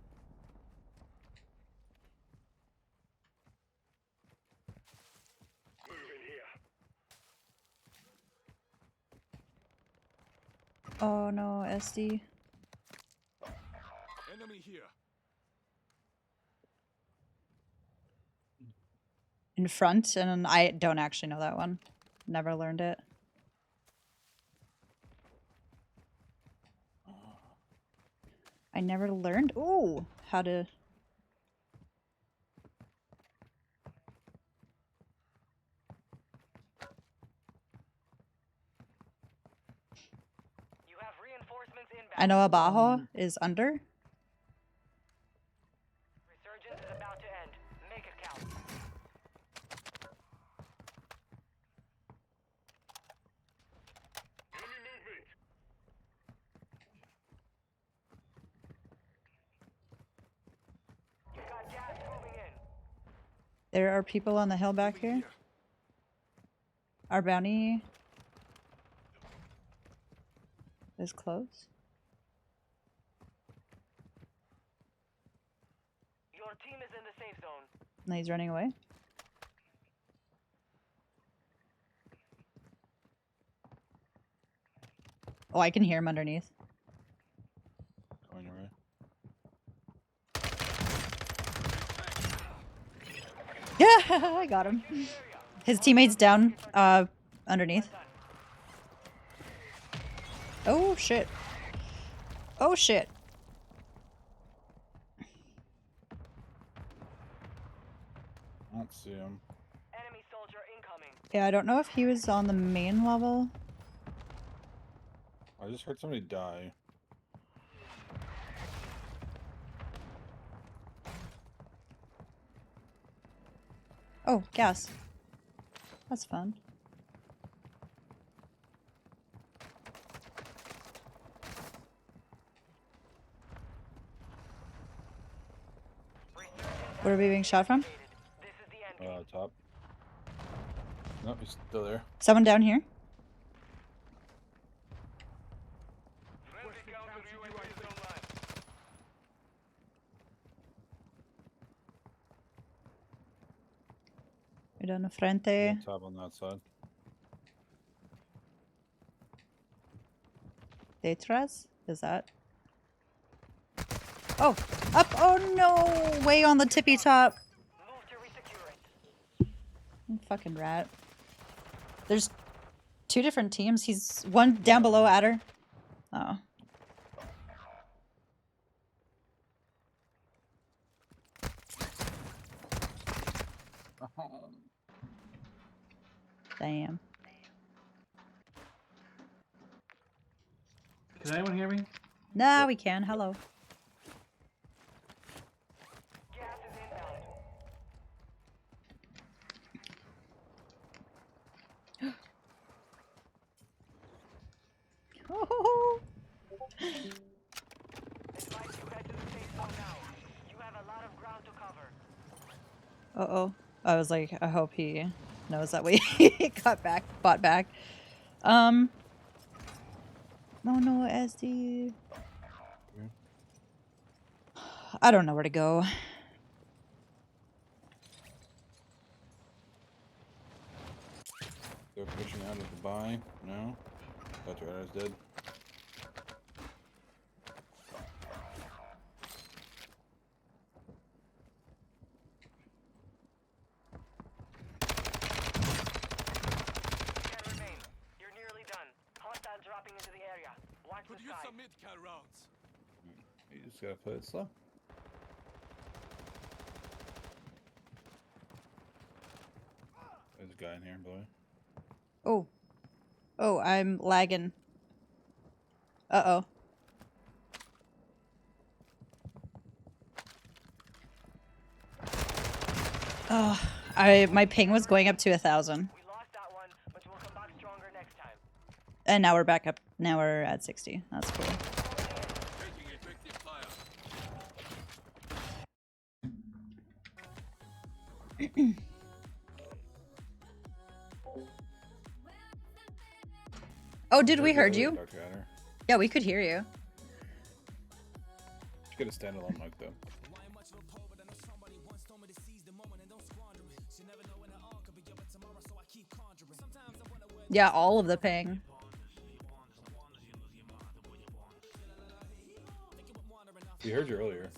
Oh no, SD. Enemy here. In front, and I don't actually know that one. Never learned it. I never learned. Ooh, how to. You have reinforcements inbound. I know Abajo is under. Resurgence is about to end. Make it count. Enemy movement. You've got gas moving in. There are people on the hill back here. Our bounty is close. Your team is in the safe zone. And he's running away. Oh, I can hear him underneath. Going away. Yeah, I got him. His teammate's down, underneath. Oh shit. Oh shit. I don't see him. Enemy soldier incoming. Yeah, I don't know if he was on the main level. I just heard somebody die. Oh, gas. That's fun. Where are we being shot from? This is the end game. Top. Nope, he's still there. Someone down here? Friendly counter UAV is online. Right on the frente. Top on that side. Detrás? Is that? Oh, up! Oh no! Way on the tippy top. Move to resecure it. Fucking rat. There's two different teams. He's one down below Adder. Oh. Damn. Can anyone hear me? Nah, we can. Hello. Gas is inbound. Advise you head to the safe zone now. You have a lot of ground to cover. Uh-oh. I was like, I hope he knows that we got back, bought back. No, no, SD. I don't know where to go. They're pushing out of the buy. No. That's right, I was dead. Can remain. You're nearly done. Hostiles dropping into the area. Watch Could the use sky. some mid-cal rounds. You just gotta play it slow. There's a guy in here, boy. Oh. Oh, I'm lagging. Uh-oh. Oh, my ping was going up to 1,000. We lost that one, but And now we're back up. Now we're at 60. That's cool. Oh, did we heard you? Dr. Adder. Yeah, we could hear you. Should get a standalone mic though. Yeah, all of the ping. We heard you earlier.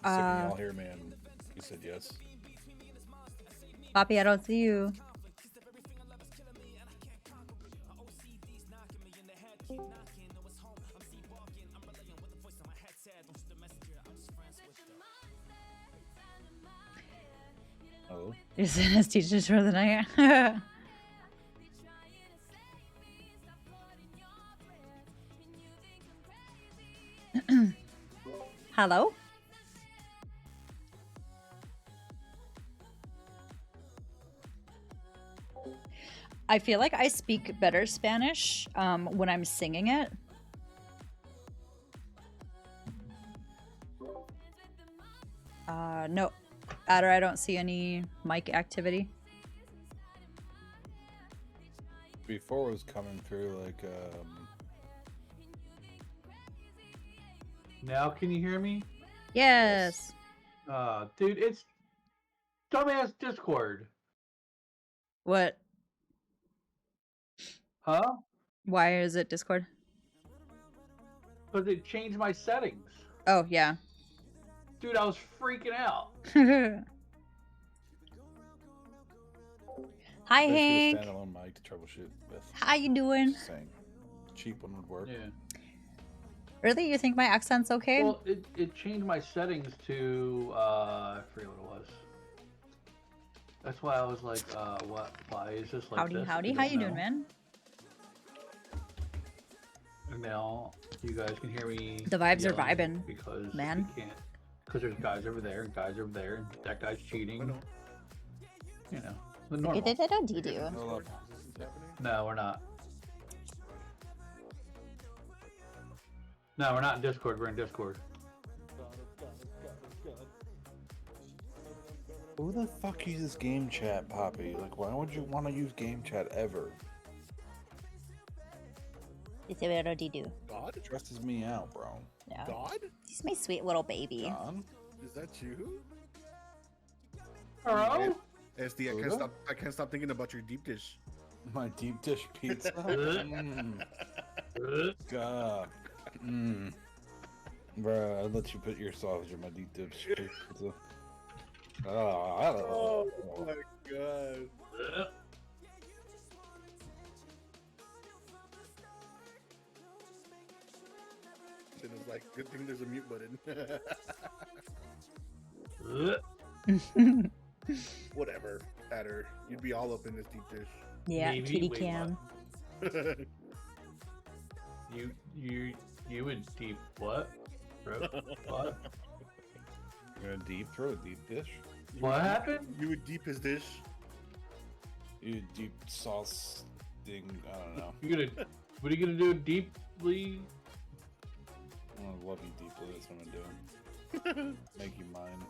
So can y'all hear me? And you said yes. Poppy, I don't see you. Oh. You sent us teachers for the night. Hello? I feel like I speak better Spanish when I'm singing it. No, Adder, I don't see any mic activity. Before it was coming through like Now can you hear me? Yes. Dude, it's dumbass Discord. What? Huh? Why is it Discord? Because it changed my settings. Oh, yeah. Dude, I was freaking out. Hi, They should Hank. have standalone mic to troubleshoot with. How you doing? Just saying. Cheap one would work. Yeah. Really? You think my accent's okay? Well, it changed my settings to I forget what it was. That's why I was like, what? Why is this like Howdy, this? howdy. I How don't you doing, know. man? And now you guys can hear me. The vibes are yelling vibing, because man. we can't. Because there's guys over there and guys over there, and that guy's cheating. You know, the normal. Hold up. No, we're not. No, we're not in Discord. We're in Discord. Who the fuck uses game chat, Poppy? Like, why would you want to use game chat ever? It's a little do. God? It stresses me out, bro. Yeah. God? He's my sweet little baby. Don? Is that you? Hello? SD, I can't stop thinking about your deep dish. My deep dish pizza? God. Bro, I'd let you put your sausage in my deep dish pizza. Oh my god. It was like, good thing there's a mute button. Whatever, Adder. You'd be all up in this deep dish. Yeah, Maybe. kitty Wait, cam. You would deep what? Bro, what? You're gonna deep throw a deep dish? What happened? You would deep his dish. You deep sauce thing, I don't know. What are you gonna do deeply? I'm gonna love you deeply, that's what I'm doing. Make you mine.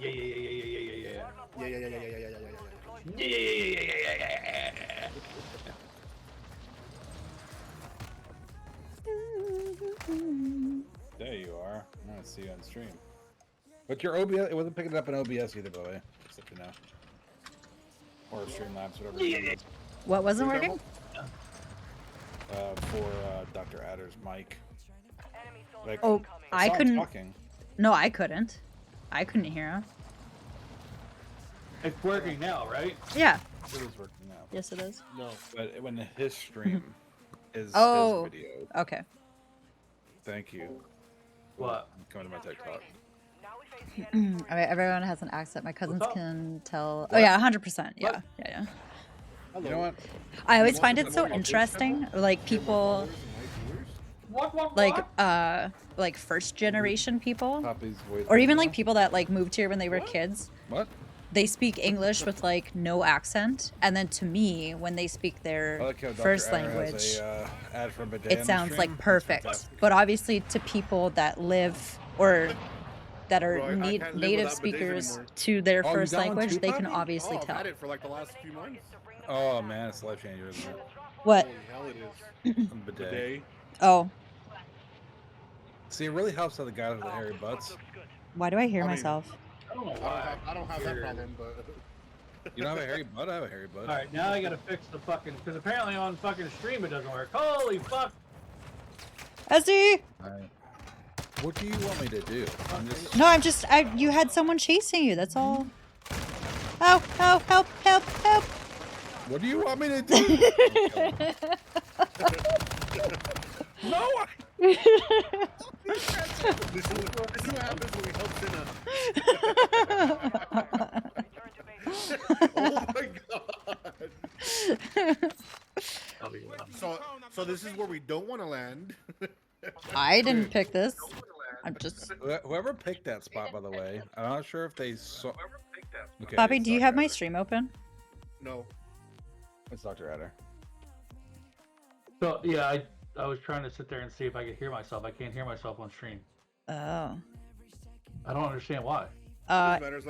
Yeah. There you are. I'm gonna see you on stream. But your OBS, it wasn't picking it up in OBS either, by the way. Just let you know. Or Streamlabs, whatever. It is. What wasn't working? For Dr. Adder's mic. Like, Oh, I saw him couldn't. talking. No, I couldn't. I couldn't hear him. It's working now, right? Yeah. It is working now. Yes, it is. No. But when his stream is Oh. his video. Okay. Thank you. What? Come to my TikTok. All right, everyone has an accent. My cousins up? can tell. What? Oh yeah, 100%. Yeah, What? yeah. You know what? I always You find want it to so know my interesting, like people, What? like first generation people, Poppy's way or even like people that like moved here when they were kids. What? they speak English with like no accent, and then to me, when they speak I their like how Dr. first Aaron language, has a, ad for a bidet it on sounds the like stream. That's perfect. fantastic. But obviously, to people that live or that are Bro, I can't live native without bidets speakers anymore. to their Oh, you first got one language, too, they can Poppy? obviously I've tell. had it for like the last few months. Oh man, it's life changer, isn't it? What? Holy hell, it is. A bidet. Bidet. Oh, See, it really helps out the guys with the hairy butts. why do I hear I mean- myself? I don't know I don't why. have, I don't have that problem, but You don't have a hairy butt? I have a hairy butt. All right, now I gotta fix the fucking because apparently on fucking stream it doesn't work. Holy fuck! Ezzy! Alright. What do you want me to do? I'm just... No, I'm just. You had someone chasing you. That's all. Oh, oh, help, help, help! What do you want me to do? No! this is what happens when we help Sinna. Oh my god. So this is where we don't want to land. I didn't pick this. I'm just. Whoever picked that spot, by the way, I'm not sure if they saw... Okay, Bobby, it's do you Dr. have my Adder. stream open? No. It's Dr. Adder. So yeah, I was trying to sit there and see if I could hear myself. I can't hear myself on stream. Oh. I don't understand why.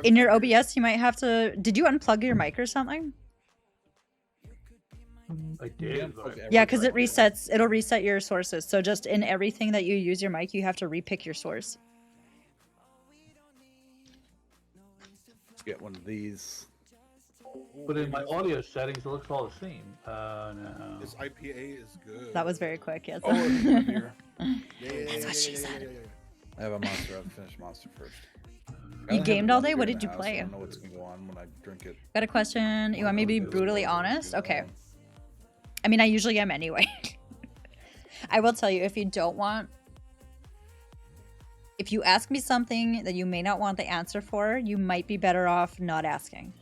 In your OBS, you might have to. Did you unplug your mic or something? I did. But... Yeah, because it resets. It'll reset your sources. So just in everything that you use your mic, you have to repick your source. Let's get one of these. But in my audio settings, it looks all the same. No. This IPA is good. That was very quick. Yes. Oh, it's one here. That's what she said. I have a monster. I'll finish monster first. You gamed all day? What did you play? I don't know what's gonna go on when I drink it. Got a question. You want me to be brutally honest? Okay. I mean, I usually am anyway. I will tell you, if you don't want... If you ask me something that you may not want the answer for, you might be better off not asking.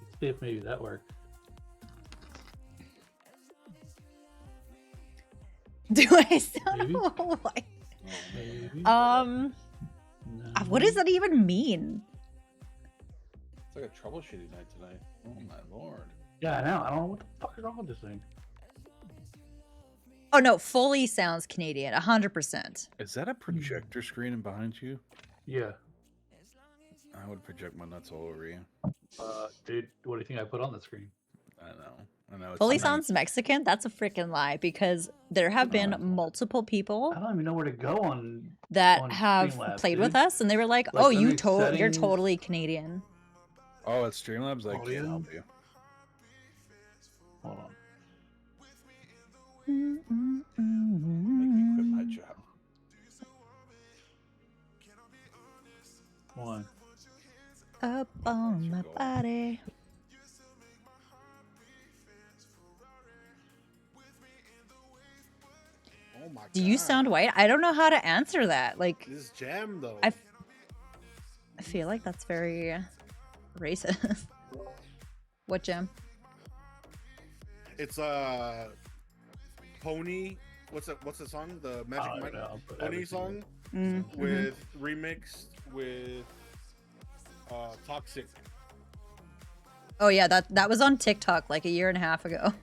Let's see if maybe that worked. Do I sound Maybe. like... Maybe. No. What does that even mean? It's like a troubleshooting night tonight. Oh my lord. Yeah, I know. I don't know what the fuck is wrong with this thing. Oh no, fully sounds Canadian, 100%. Is that a projector screen behind you? Yeah. I would project my nuts all over you. Dude, what do you think I put on the screen? I know. I know. It's Fully something- sounds Mexican? That's a freaking lie, because there have been multiple people I don't even know where to go on that on have Streamlabs, played dude. with us, and they were like, Like, "Oh, under you're settings- totally Canadian." Oh, it's Streamlabs. I Oh, can't yeah? help you. Hold on. Make me quit my job. One. Up on my go. body. Oh my Do you God. sound white? I don't know how to answer that. Like, This is jam though. I feel like that's very racist. What gem? It's Pony. What's the song? The Magic I Mike don't know, but Pony everything song Mm-hmm. with remixed with Toxic. Oh yeah, that was on TikTok like a year and a half ago.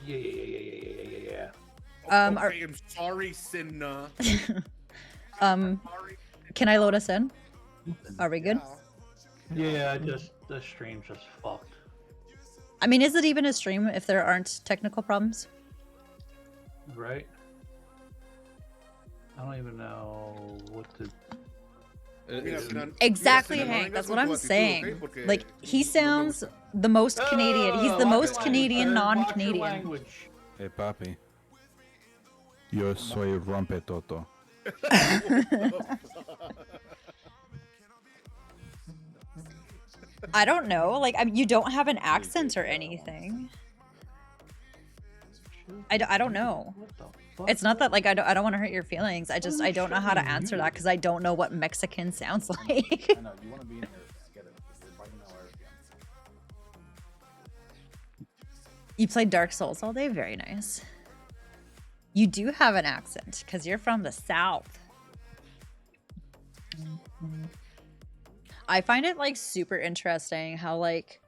Yeah. Okay, I'm sorry, Sinna. Can I load us in? Are we good? Yeah, just the stream's just fucked. I mean, is it even a stream if there aren't technical problems? Right? I don't even know what to. Exactly, Hank. That's what I'm saying. Like, he sounds the most Canadian. He's the most Canadian non-Canadian. Hey, papi. Yo soy rompetoto. I don't know. Like, you don't have an accent or anything. I don't know. What the fuck? It's not that, like, I don't want to hurt your feelings. I don't know how to answer that because I don't know what Mexican sounds like. I know. You want to be in here? Get it. You're biting our ears again. You played Dark Souls all day? Very nice. You do have an accent because you're from the South. I find it like super interesting how like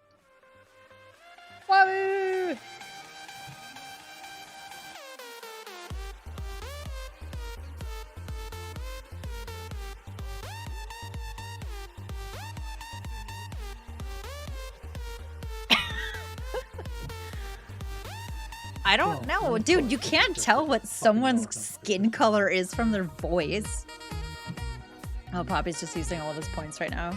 Wahoo! I don't know, dude. You can't tell what someone's skin color is from their voice. Oh, Poppy's just using all of his points right now.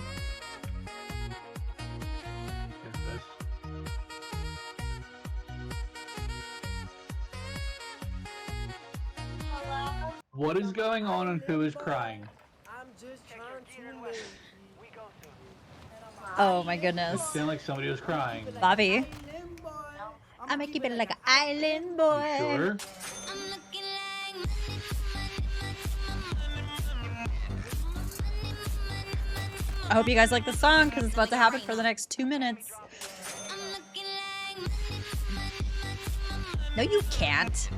What is going on and who is crying? I'm just trying to live. Oh my goodness. It sounded like somebody was crying. Bobby. I'ma keep it like an island boy. Sure. I hope you guys like the song because it's about to happen for the next 2 minutes. No, you can't.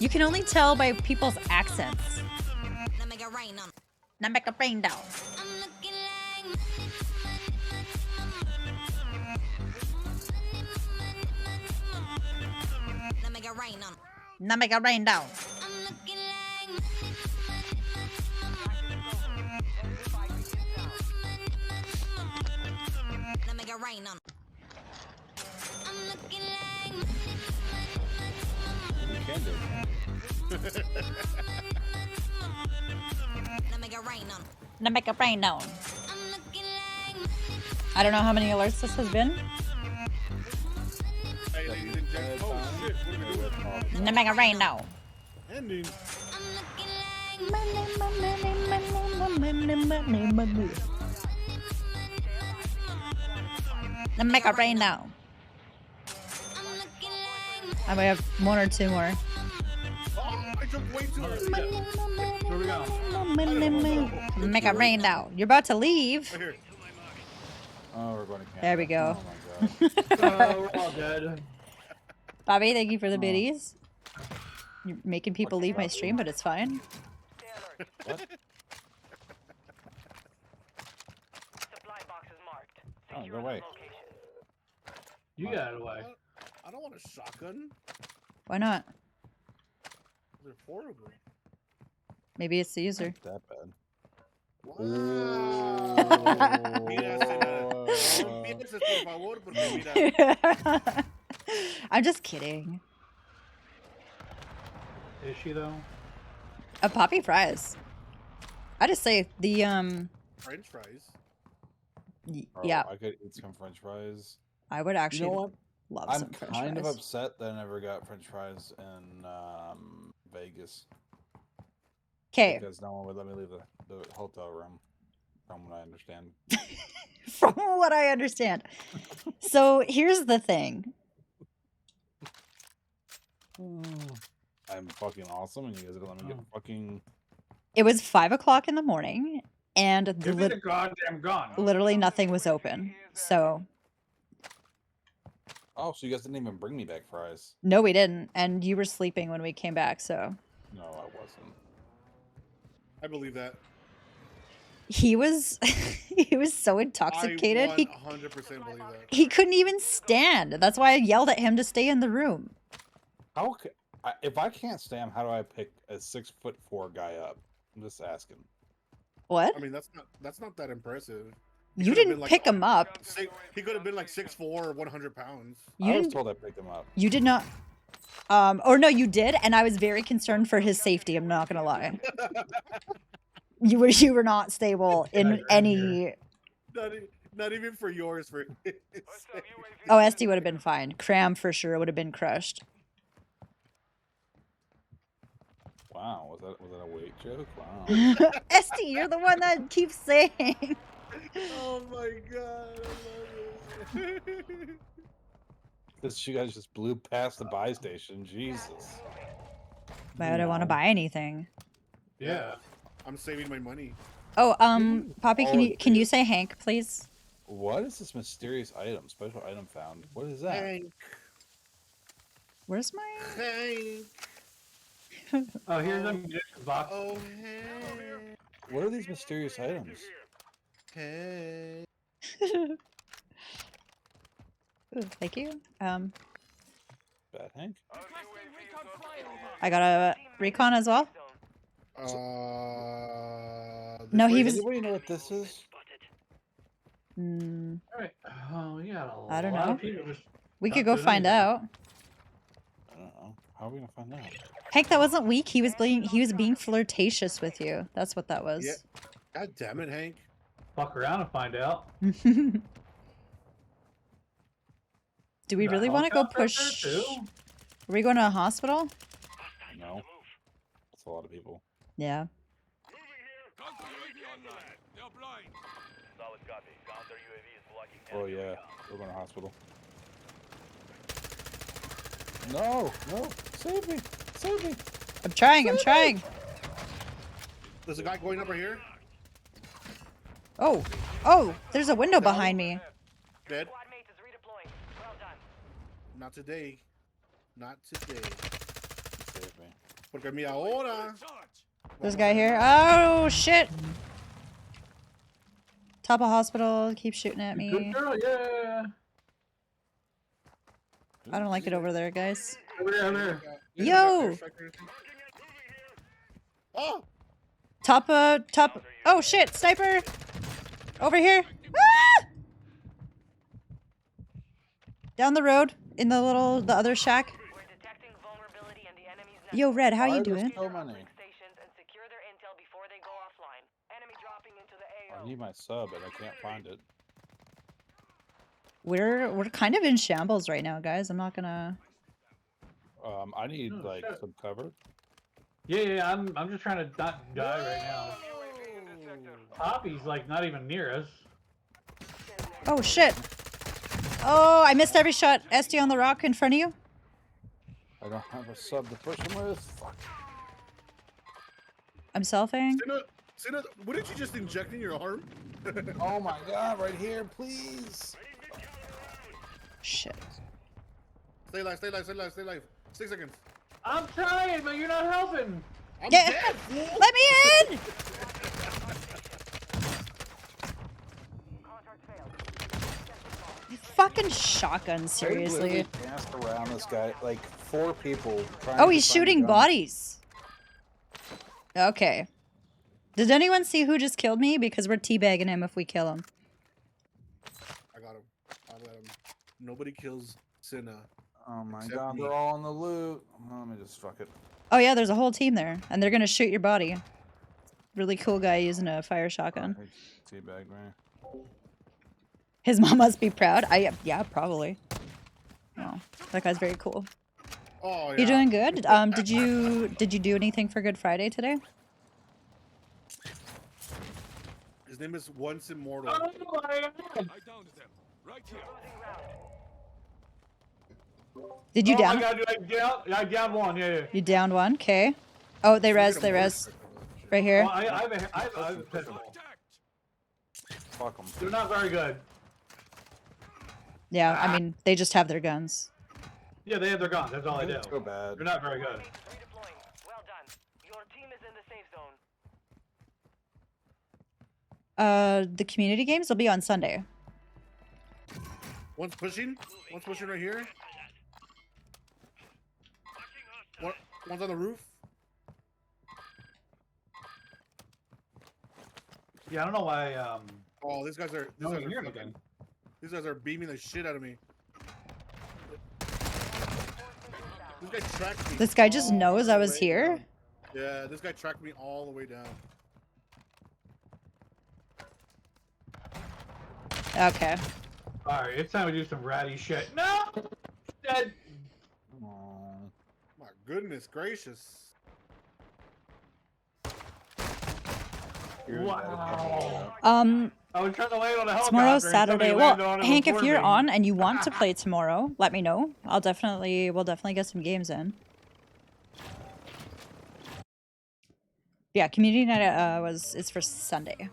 You can only tell by people's accents. Now make it rain down. Now make it rain down. You can do it. Now make it rain down. I don't know how many alerts this has been. Hey, ladies and gentlemen. Oh shit, what are we doing? Now make it rain down. Ending. Now make it rain down. I might have one or two more. Oh, I jumped way too early. Where we go? Make it rain down. You're about to leave. Right here. Oh, we're going to camp. There we go. Oh my god. We're all dead. Bobby, thank you for the biddies. You're making people leave my stream, but it's fine. What? Supply box is marked. Oh, Secure go away. the location. You got it away. I don't want a shotgun. Why not? They're horrible. Maybe it's the user. That bad. Wow. Mira, Senara. No empieces, por favor, porque mira. I'm just kidding. Is she though? A Poppy fries. I just say the French fries. Oh, yeah, I could eat some French fries. I would actually You know what? love I'm some French kind fries. of upset that I never got French fries in Vegas. Okay, Because no one would let me leave the hotel room, from what I understand. from what I understand. So here's the thing. I'm fucking awesome, and you guys are gonna let me get fucking. It was 5 o'clock in the morning, and Give me the goddamn gun. literally nothing was open. So Oh, so you guys didn't even bring me back fries? no, we didn't. And you were sleeping when we came back. So No, I wasn't. I believe that. he was he was so intoxicated. I He 100% believe that. he couldn't even stand. That's why I yelled at him to stay in the room. How? If I can't stand, how do I pick a 6'4" guy up? I'm just asking. What? I mean, that's not that impressive. You could've didn't been like- pick him up. He could have been like 6'4" or 100 pounds. You I was didn't. told I picked him up. You did not. Or no, you did, and I was very concerned for his safety. I'm not gonna lie. You were not stable in any. Not even for yours. For his. Oh, SD would have been fine. Cram for sure would have been crushed. Wow, was that a weight joke? Wow. SD, you're the one that keeps saying. Oh my god, I love it. This you guys just blew past the buy station. Jesus. Why would I want to buy anything? Yeah. I'm saving my money. Oh, Poppy, can Oh, you say Hank, please? What is this mysterious item? Special item found. What is that? Hank. Where's my? Hank. Oh, here's a munition box. Oh, Hank. What are these mysterious items? Hey. Ooh, thank you. Bad Hank? I got a recon as well. No, he was. Anybody know what this is? Alright. Oh, we got a I don't lot know. of people just We could not go doing find anything. out. I don't know. How are we gonna find out? Hank, that wasn't weak. He was being flirtatious with you. That's what that Yeah. was. God damn it, Hank. Fuck around and find out. Do we The really want to go helicopter there, push? too? Are we going to a hospital? No. That's a lot of people. Yeah. Oh yeah, we're going to hospital. No, no, save me, save me. I'm trying. I'm trying. There's a guy going over here. Oh, oh! There's a window behind me. Dead. Squad mate is redeploying. Well done. Not today. Not today. Save me. Porque mi ahora. There's a guy here. Oh shit! Top of hospital. Keep shooting at me. Good girl, yeah. I don't like it over there, guys. Over there, over there. Yo! Oh! Top. Oh shit! Sniper! Over here! Ah! Down the road, in the other shack. We're detecting vulnerability in the enemy's Yo, Red, how Why you are there doing? so many? stations and secure their intel before they go offline. Enemy dropping into the AO. I need my sub, and I can't find it. We're kind of in shambles right now, guys. I'm not gonna. I need Oh, like shit. some cover. Yeah, I'm just trying to not die right now. Poppy's like not even near us. Oh shit! Oh, I missed every shot. SD on the rock in front of you. I don't have a sub to push him with. Fuck. I'm selfing. Sina, what did you just inject in your arm? Oh my god, right here, please. Shit. Stay alive, stay alive, stay alive, stay alive. 6 seconds. I'm trying, but you're not helping. I'm Yeah. dead, fool! Let me in! You fucking shotgun, seriously. I literally danced around this guy, like 4 people. Trying Oh, to he's find shooting guns. bodies. Okay. Did anyone see who just killed me? Because we're teabagging him if we kill him. I got him. I got him. Nobody kills Sina. Oh my Except god, me. they're all on the loot. Let me just fuck it. Oh yeah, there's a whole team there, and they're gonna shoot your body. Really cool guy using a fire shotgun. Teabag me. His mom must be proud. Yeah, probably. Oh, that guy's very cool. Oh, yeah. You doing good? Did you do anything for Good Friday today? His name is Once Immortal. Oh my god! Did you Oh down? my god, dude, I down one, yeah. You downed one. Okay. Oh, they res. They res. Right here. Well, I have a pistol. Fuck them. They're not very good. Yeah, I mean, they just have their guns. Yeah, they have their guns. That's all they do. So bad. They're not very good. Redeploying. Well done. Your team is in the safe zone. The community games will be on Sunday. One's pushing. One's pushing right here. One's on the roof. Yeah, I don't know why. Oh, these guys are. No These one guys hear are anything. fucking. These guys are beaming the shit out of me. This guy tracked me. This guy just all knows the I was way here? down. Yeah, this guy tracked me all the way down. Okay. Alright, it's time to do some ratty shit. No! Dead. Aw. My goodness gracious. You're Wow. I was trying to land on a helicopter. Tomorrow's and Saturday. somebody Well, landed on it Hank, if before you're me. on and you want to play tomorrow, let me know. We'll definitely get some games in. Yeah, community night is for Sunday.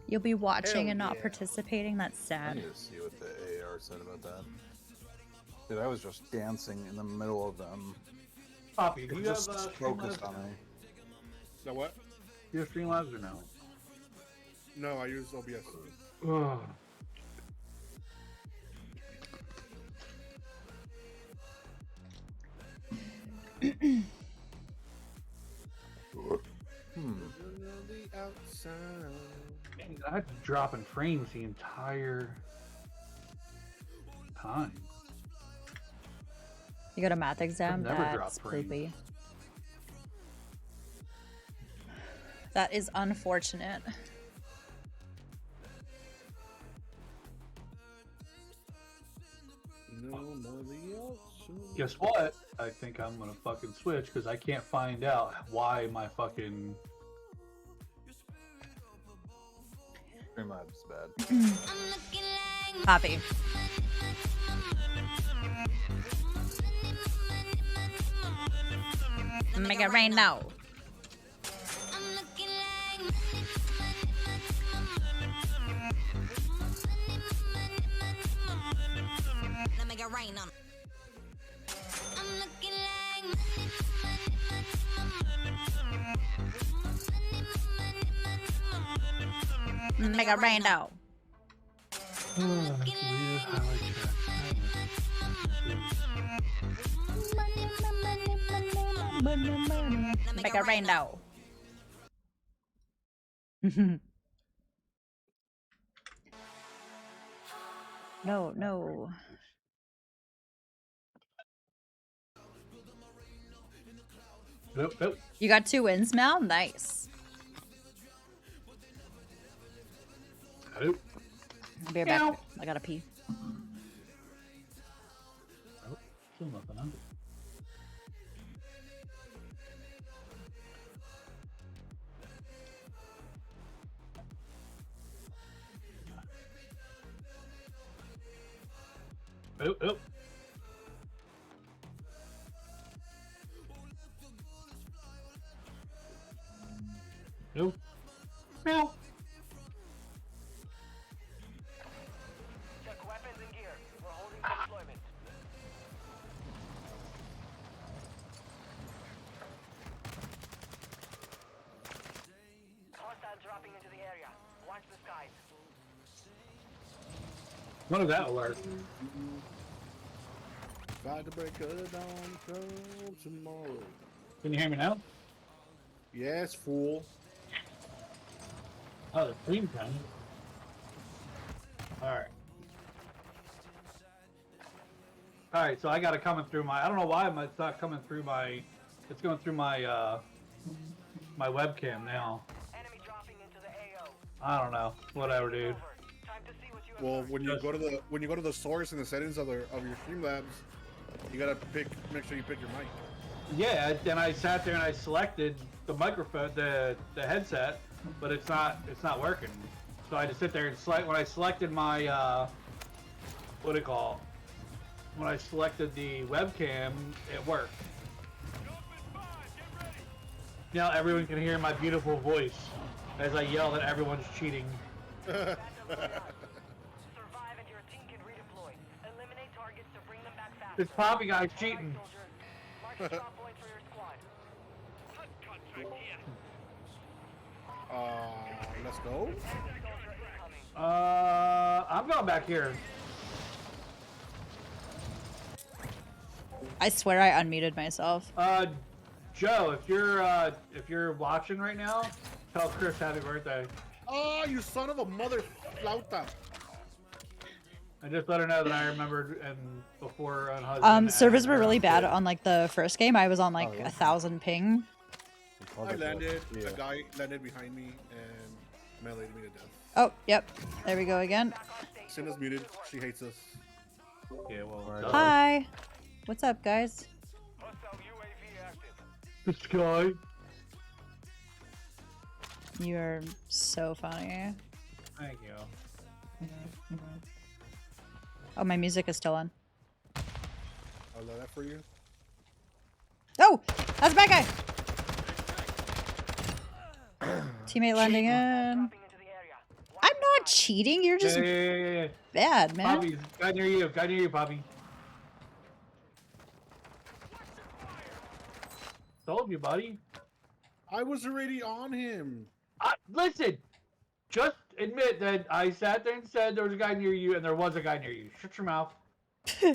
You'll be watching Hell and not yeah. participating. That's I sad. need to see what the AR said about that. Dude, I was just dancing in the middle of them. Poppy, do It you have just stream focused list? on me. The what? You have Streamlabs or no? No, I use OBS. Ugh. The outside. Man, I had to drop in frames the entire time. You got a math exam? never That's dropped frames. poopy. That is unfortunate. No, the outside. Guess what? I think I'm gonna fucking switch because I can't find out why my fucking Streamlabs bad. Happy. Make it rain now. Make it rain on. Make it rain now. Make it rain now. No, no. Nope, nope. You got 2 wins, Mal? Nice. Nope. I'll be right back. I gotta pee. Nope. Still nothing, huh? Nope, nope. Nope. Meow. Check weapons and gear. We're holding deployment. Hostiles dropping into the area. Watch the skies. None of that will work. Tried to break her down from tomorrow. Can you hear me now? Yes, fool. Oh, the stream time. Alright. Alright, so I got it coming through my... I don't know why it's not coming through my... It's going through my, my webcam now. Enemy dropping into the AO. I don't know. Whatever, dude. Time to see what you Well, have when you go to the source and the settings of your Streamlabs, you gotta make sure you pick your mic. Yeah, and I sat there and I selected the microphone, the headset, but it's not working. So I just sit there and select. When I selected my what do you call? When I selected the webcam, it worked. Now everyone can hear my beautiful voice as I yell that everyone's cheating. Survive and your team can redeploy. Eliminate targets to bring them back faster. This Poppy guy's cheating. Mark the drop point for your squad. Let's go. I'm going back here. I swear I unmuted myself. Joe, if you're watching right now, tell Chris happy birthday. Oh, you son of a mother flauta. I just let her know that I remembered and before on husband. Servers were really bad on like the first game. I was on like 1,000 ping. I landed. A guy landed behind me and meleeed me to death. Oh, yep. There we go again. Cinna's muted. She hates us. Yeah, well, Hi. What's up, guys? Hostile UAV active. This guy. You're so funny. Thank you. Oh, my music is still on. I love that for you. Oh, that's a bad guy. Teammate landing in. I'm not cheating. You're just Yeah. bad, man. Poppy, guy near you, Poppy. Told you, buddy. I was already on him. Listen, just admit that I sat there and said there was a guy near you, and there was a guy near you. Shut your mouth,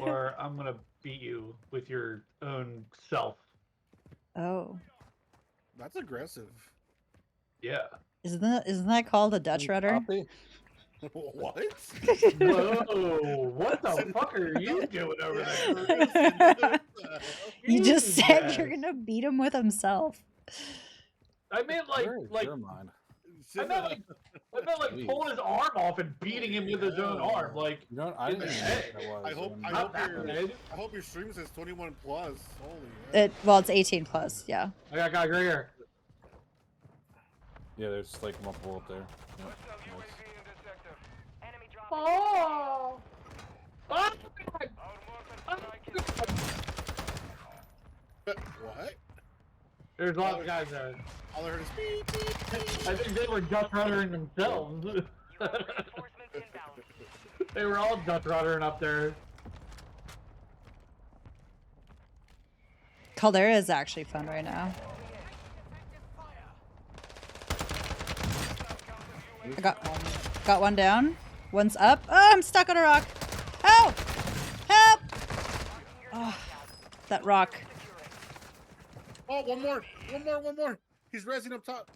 or I'm gonna beat you with your own self. Oh. That's aggressive. Yeah. Isn't that called a Dutch rudder? Copy. What? Whoa! What the fuck are you doing over there? You just said you're Jesus. gonna beat him with himself. I meant Where is your mind? I meant like Jeez. pulling his arm off and beating him with his own arm. Like You know, I in the didn't even head. know what I that hope was. I Not hope that your head. I hope your stream says 21 plus. Holy It well, it's 18 plus. Yeah. I got a guy right here. Yeah, there's like multiple up there. Yeah, Hostile nice. UAV in this sector. Enemy dropping. Oh! Oh! Our mortar strike is What? There's a lot of guys there. All I heard is beep, beep, beep. I think they were Dutch ruddering themselves. You have reinforcements inbound. They were all Dutch ruddering up there. Caldera is actually fun right now. I got one down. One's up. Oh, I'm stuck on a rock. Help! Help! Oh, that rock. Oh, one more. He's rezzing up top.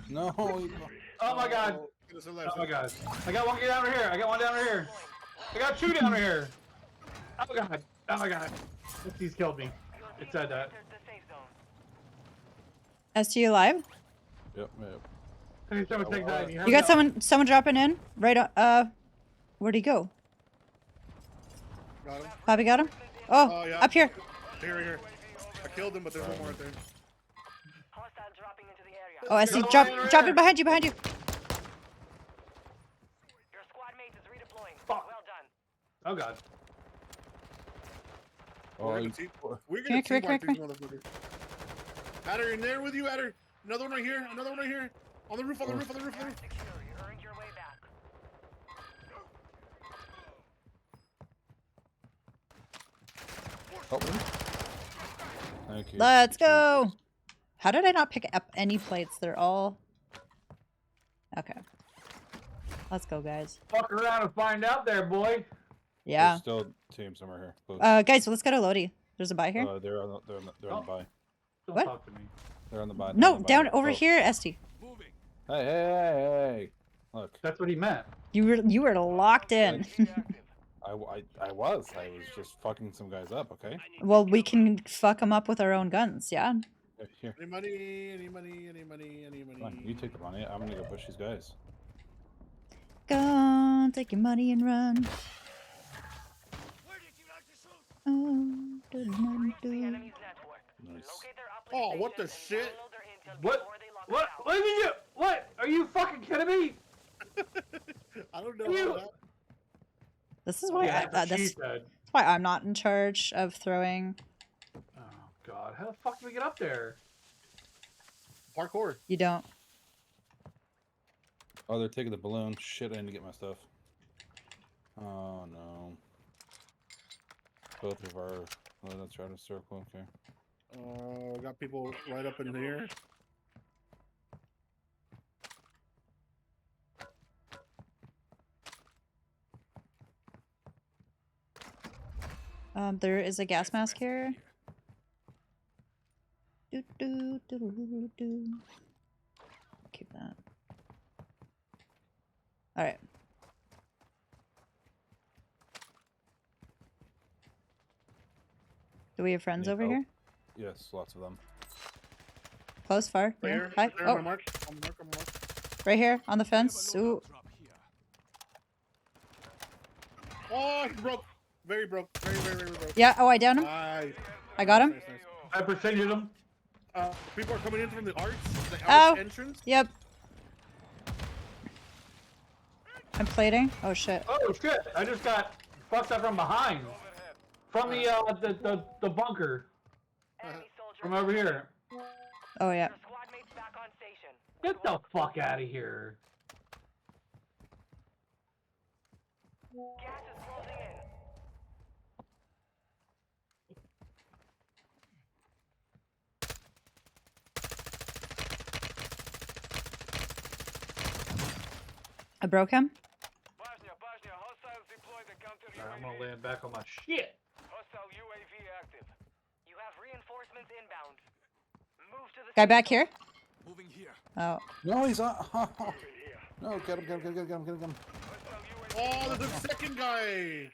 No. Oh my god. To the left. Oh my god. I got one down here. I got one down here. I got two down here. Oh god. Oh my god. He's killed me. It said that. ST, you alive? Yep, yep. Hey, someone take that. You got someone dropping in? Right where'd he go? Got him. Bobby got him? Oh, Oh, yeah. up here. Here. I killed him, but there's one more right there. Hostile dropping into the area. Oh, ST, drop it behind you, behind you. Your squad mate is redeploying. Fuck. Well done. Oh god. Oh, We're you- gonna Come team here, wipe come these motherfuckers. Adder, in there with you, Adder. Another one right here. On the roof. Secure. You earned your way back. Help me. Thank you. Let's go. How did I not pick up any plates? They're all... Okay. Let's go, guys. Fuck around and find out there, boy. Yeah. There's still teams somewhere here. Close. Guys, let's go to Lodi. There's a buy here. They're on the buy. Don't What? talk to me. They're on the buy. No, down over here, ST. Hey. Look, That's what he meant. You were locked in. I was just fucking some guys up, okay? Well, we can fuck them up with our own guns, yeah? Here, Any money? come on, you take the money. I'm gonna go push these guys. Go, take your money and run. Oh, The enemy's network. Nice. Locate their uplink Oh, what the stations and shit? download their intel What? before they lock What? us out. What did you? What? Are you fucking kidding me? I don't know. You- How that... this is why Yeah, that's what she that's said. why I'm not in charge of throwing. Oh god, how the fuck did we get up there? Parkour. You don't. Oh, they're taking the balloon. Shit, I need to get my stuff. Oh no. Both of our. Oh, that's right. A circle. Okay. Got people right up in here. There is a gas mask here. Do, do, do, do, do. Keep that. All right. Do we have friends Need over help? here? Yes, lots of them. Close, far? Right Yeah. here. Hi. There, Oh, on my mark. On the mark. right here on the fence. Ooh. Oh, he broke. Very broke. Very broke. Yeah. Oh, I downed him. Nice. I got him. Nice. I percented him. People are coming in from the arch Oh. entrance. Yep. I'm plating. Oh shit. Oh shit! I just got fucked up from behind. From the bunker. Enemy soldier From over here. Oh yeah. Your squad mate's back on station. Get the fuck out of here. Gas is closing in. I broke him. Bosnia, hostiles deploy the counter Alright, I'm gonna UAV. land back on my shit. Hostile UAV active. You have reinforcements inbound. Move to the Guy safe back zone. here. Moving here. Oh, No, he's on. No, get him. Oh, there's a second guy.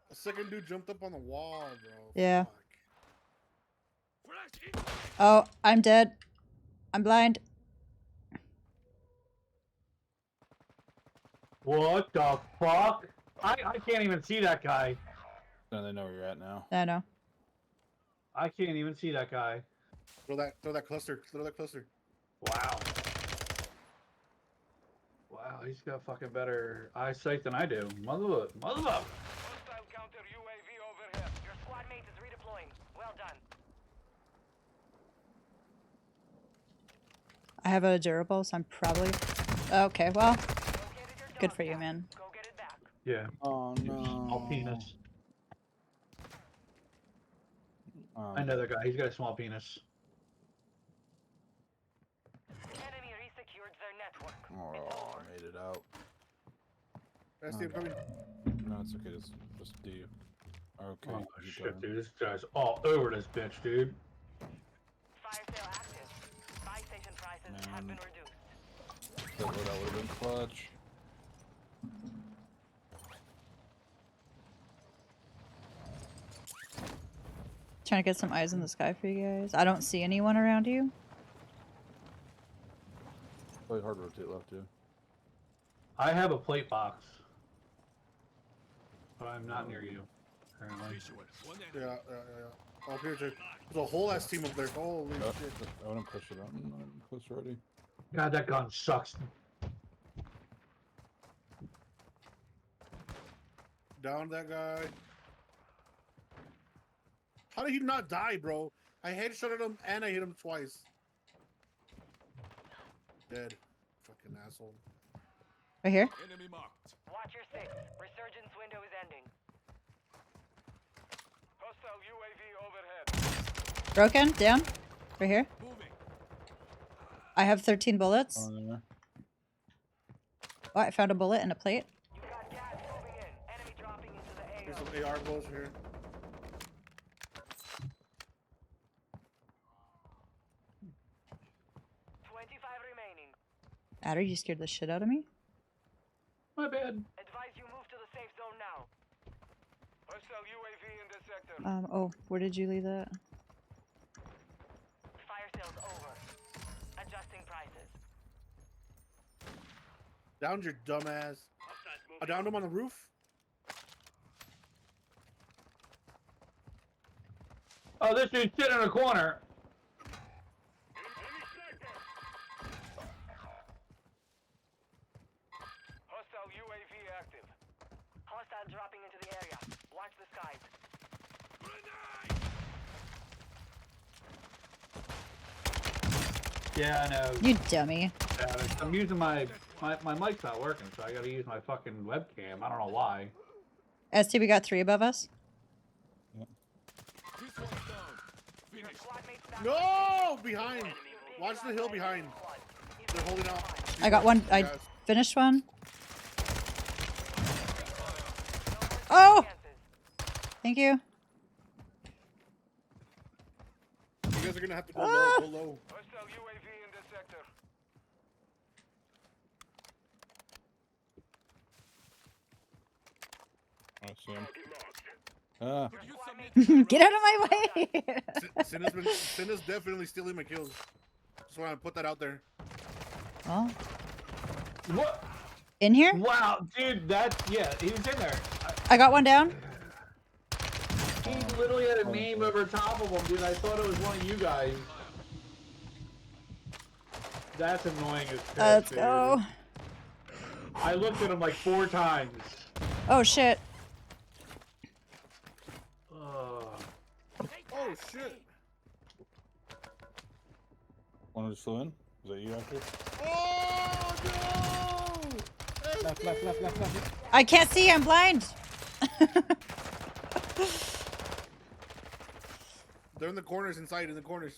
A second dude jumped up on the wall, bro. Yeah. Fuck. oh, I'm dead. I'm blind. What the fuck? I can't even see that guy. No, they know where you're at now. I know. I can't even see that guy. Throw that cluster. Throw that cluster. Wow. Wow, he's got fucking better eyesight than I do. Mother. Hostile counter UAV overhead. Your squad mate is redeploying. Well done. I have a durable, so I'm probably. Okay, well, Located your good dog for you, tag. man. Go get it back. Yeah. Oh no. Small penis. Um, Another guy. He's got a small penis. Enemy resecured their network. Oh, I made it out. Basti, I'm coming. No, it's okay. Just do you. Okay. Oh you shit, done. dude. This guy's all over this bitch, dude. Fire sale active. Buy station prices have been reduced. That would have been clutch. Trying to get some eyes in the sky for you guys. I don't see anyone around you. Probably hard to rotate left too. I have a plate box. But I'm not near you. Apparently. Yeah. Oh, here, there's a whole ass team up there. Holy Oh, shit. I want to push it out. I'm close already. God, that gun sucks. Down that guy. How did he not die, bro? I headshotted him and I hit him twice. Dead. Fucking asshole. Right here. Enemy marked. Watch your six. Resurgence window is ending. Hostile UAV overhead. Broken. Down. Right here. Moving. I have 13 bullets. Oh, there. Oh, I found a bullet and a plate. You got gas moving in. Enemy dropping into the There's AO. some AR bullets here. Remaining. Adder, you scared the shit out of me. My bad. Advise you move to the safe zone now. Hostile UAV in the sector. Oh, where did you leave that? Fire sales over. Adjusting prices. Downed your dumbass. I downed him on the roof. Oh, this dude's sitting in a corner. Hostile UAV active. Hostile dropping into the area. Watch the skies. Yeah, I know. You dummy. Yeah, I'm using my mic's not working, so I gotta use my fucking webcam. I don't know why. ST, we got 3 above us. This one's down. Finish. Squad mates back. No! Behind. Watch the hill behind. They're holding out. I got one. I Guys. finished one. Oh! Thank you. You guys are gonna have to go Ah! low. Go low. Hostile UAV in the sector. I see him. Ah, Use some Get out of my way! Cinna's definitely stealing my kills. Just want to put that out there. Oh, What? in here? Wow, dude, yeah, he was in there. I got one down. He literally had a name over top of him, dude. I thought it was one of you guys. That's annoying as shit, Let's dude. go. I looked at him like 4 times. Oh shit. Oh shit! one just flew in. Was that you after? Oh no! Left. I can't see. I'm blind. They're in the corners, inside in the corners.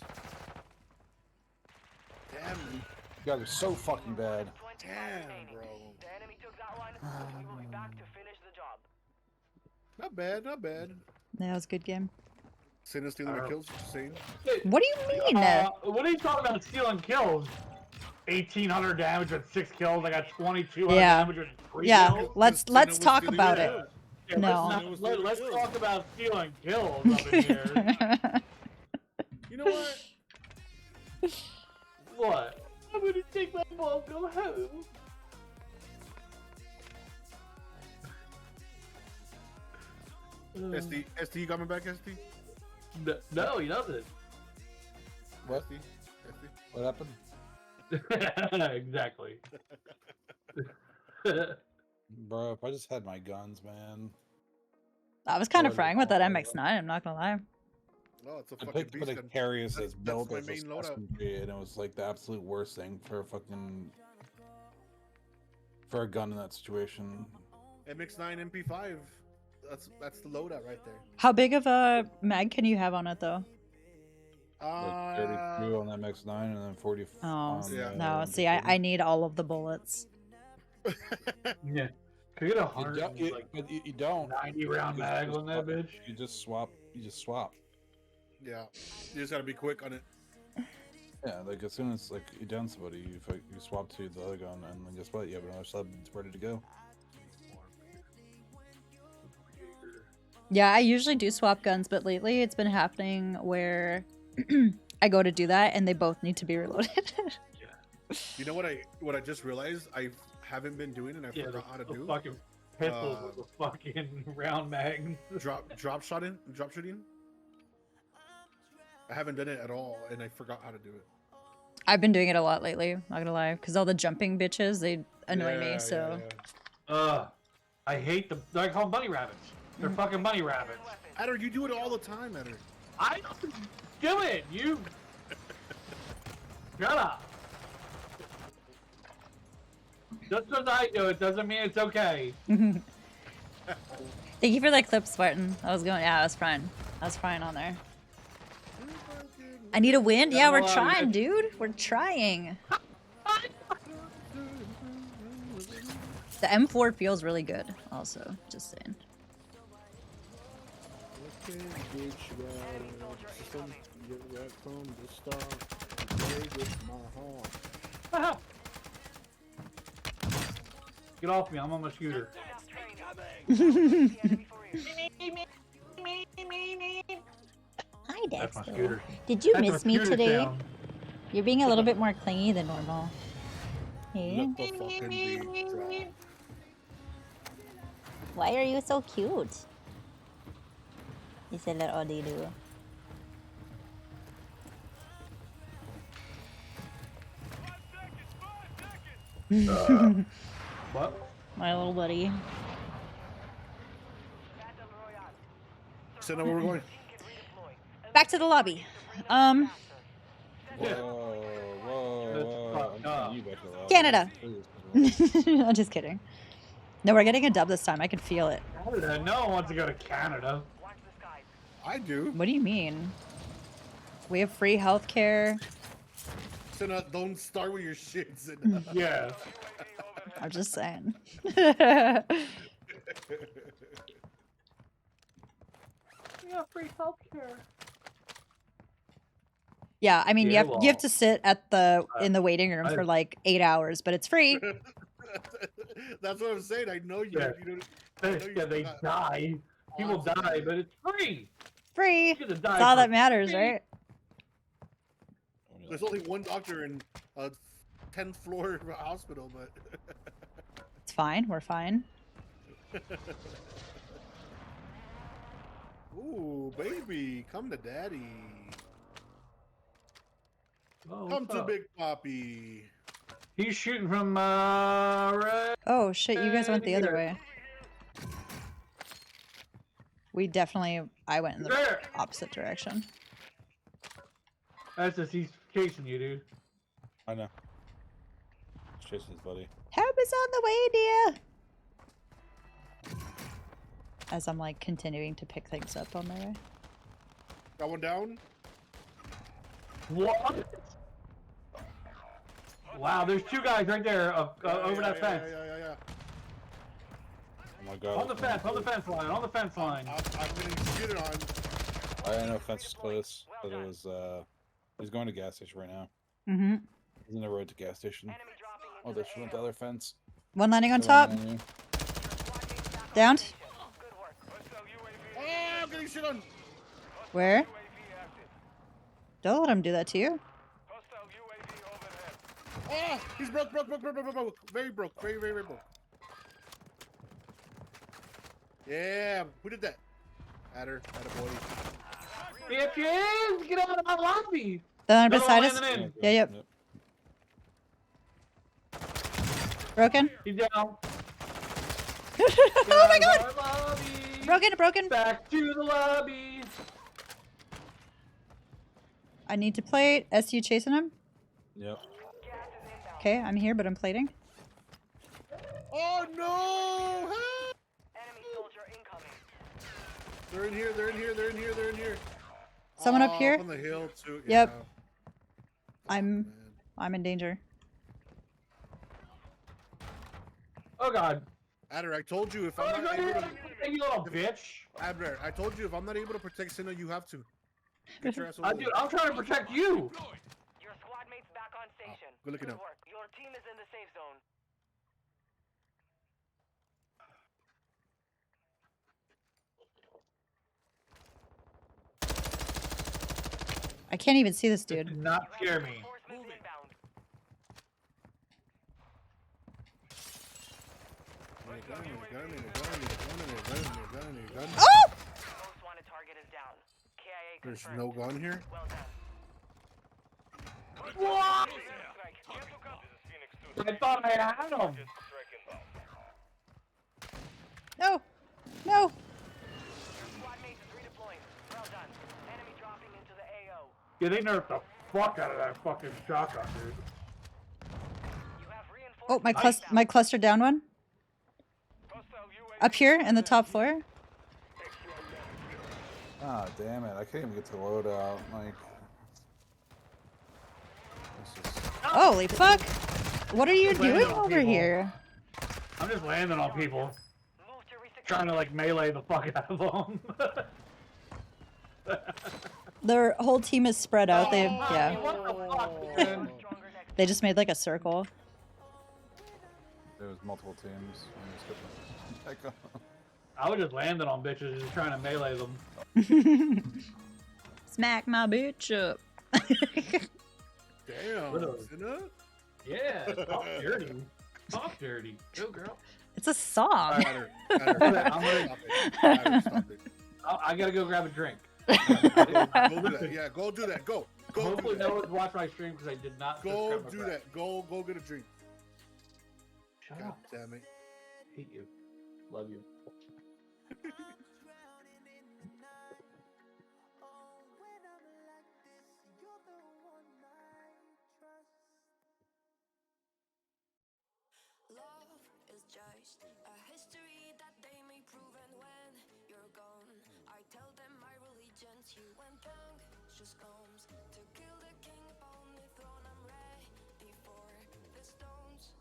Damn. You guys are so fucking bad. Damn, remaining. bro. The enemy took that one, but we will be back to finish the job. Not bad, not bad. That was a good game. Sina stealing my kills, just saying. What do you mean? What are you talking about stealing kills? 1,800 damage with 6 kills. I got 2,200 Yeah. damage with 3 Yeah, kills. let's Tina was talk stealing about my it. kills. Yeah, No. let's talk about stealing kills up in here. You know what? What? I'm gonna take my ball, go home. SD, you got me back, SD? No, he doesn't. What? SD? What happened? Exactly. Bro, if I just had my guns, man. I was kind of Or frying with that MX9, I'm not gonna lie. Oh, it's a I fucking picked beast the gun. Carius That's as built my as a main loadout. SMG, and it was like the absolute worst thing for a gun in that situation. MX9 MP5. That's the loadout right there. How big of a mag can you have on it though? Like 32 on MX9 and then 40 Oh, on yeah. no. the See, I need all of the bullets. Yeah. Can you get a You 100 don't, you, like but you don't. 90 round You mag just on that swap- bitch? You just swap. You just swap. Yeah. You just gotta be quick on it. Yeah, like as soon as like you down somebody, you swap to the other gun, and then guess what? You have another sub that's ready to go. Yeah, I usually do swap guns, but lately it's been happening where I go to do that and they both need to be reloaded. You know what I just realized I haven't been doing and I forgot how to do? Fucking pistols with the fucking round mag. drop shooting. I haven't done it at all and I forgot how to do it. I've been doing it a lot lately, not gonna lie, because all the jumping bitches, they annoy me, so... I hate them. I call them bunny rabbits. They're fucking bunny rabbits. Adder, you do it all the time, Adder. I don't do it. You shut up. Just because I do it doesn't mean it's okay. Thank you for that clip, Spartan. I was going, yeah, I was fine. I was fine on there. I need a win? Yeah, we're trying, dude. We're trying. The M4 feels really good, also, just saying. Get off me, I'm on my scooter. Hi, That's my Dexter. scooter. Did you That's miss my me scooter today? sound. You're being a little bit more clingy than normal. Hey? Let the fucking beat drop. Why are you so cute? You said let Odie do. What? My little buddy. So now where we're going? Back to the lobby. Whoa, Yeah. whoa. I'm sending you back to the lobby. Canada. Please. I'm just kidding. No, we're getting a dub this time. I can feel it. Canada? No one wants to go to Canada. I do. What do you mean? We have free healthcare. So now don't start with your shit. Sina. Yeah. I'm just saying. Yeah, free healthcare. Yeah, I mean Yeah, you have well, to sit at the in the waiting room for like 8 hours, but it's free. That's what I'm saying. I know you. Yeah. You don't, Yeah, they die. People die, but it's free. Free. You're gonna die That's all for that matters, free. right? There's only one doctor in a 10th floor hospital, but It's fine. We're fine. ooh, baby, come to daddy. Oh, Come what's to up? Big Poppy. He's shooting from right. Oh shit, you guys went the other here. way. We definitely I went in the There. opposite direction. That's just he's chasing you, dude. I know. He's chasing his buddy. Help is on the way, dear. As I'm like continuing to pick things up on my way. Got one down. What? Wow, there's two guys right there over that fence. Yeah. Oh my god. On the fence line, on the fence line. I'm gonna get it on. I know fence is close, but it was he's going to gas station right now. Mm-hmm. He's in the road to gas station. Oh, they went the other fence. One landing on They're top. landing on you. Downed. Oh, I'm getting shit on. Where? Don't let him do that to you. Oh, he's broke. Very broke. Very broke. Yeah, who did that? Adder boy. Bitches, get out of my lobby. The one Another beside one us. landing in. Yeah, yep. Broken. He's down. Oh my god! Broken. Back to the lobby. I need to plate. SU chasing him. Yep. Okay, I'm here, but I'm plating. Oh no! Enemy soldier incoming. They're in here. Someone up here. Up on the hill too. Yep. Yeah. I'm Man. in danger. Oh god. Adder, I told you if Oh, I'm not able to. you little bitch. Adder, I told you if I'm not able to protect Sinnoh, you have to. Get your ass over Dude, there. I'm trying to protect you. Your squad mates back on station. good looking out. work. Your team is in the safe zone. I can't even see this Did dude. not scare me. Reinforcements inbound. Gun. Oh! Most wanted target is down. KIA There's confirmed. no gun here. Well done. What? I thought I had him. No! No! Your squad mates is redeploying. Well done. Enemy dropping into the AO. Yeah, they nerfed the fuck out of that fucking shotgun, dude. You have Oh, reinforcements. my cluster down one. Up here in the top floor. Ah, damn it! I can't even get to loadout. Like, this is... Holy fuck! What are you doing over people. here? I'm just landing on people. Trying to like melee the fuck out of them. Their whole team is spread out. They yeah. What the fuck, man? They just made like a circle. There was multiple teams. I'm just getting back on. I was just landing on bitches, just trying to melee them. Smack my bitch up. Damn. Little- Sinnoh? Yeah, talk dirty. Talk dirty. Go, girl. It's a song. Adder, I'm gonna- stop it. Adder, stop it. I gotta go grab a drink. Go do that. Yeah, go do that. Go do Hopefully no that. one's watched my stream because I did not. Go subscribe my do friend. that. Go get a drink. Shut God up. damn it. Hate you. Love you. Love is just a history that they may prove, and when you're gone, I tell them my allegiance. You and gang just comes to kill the king upon the throne. I'm ready for the stones.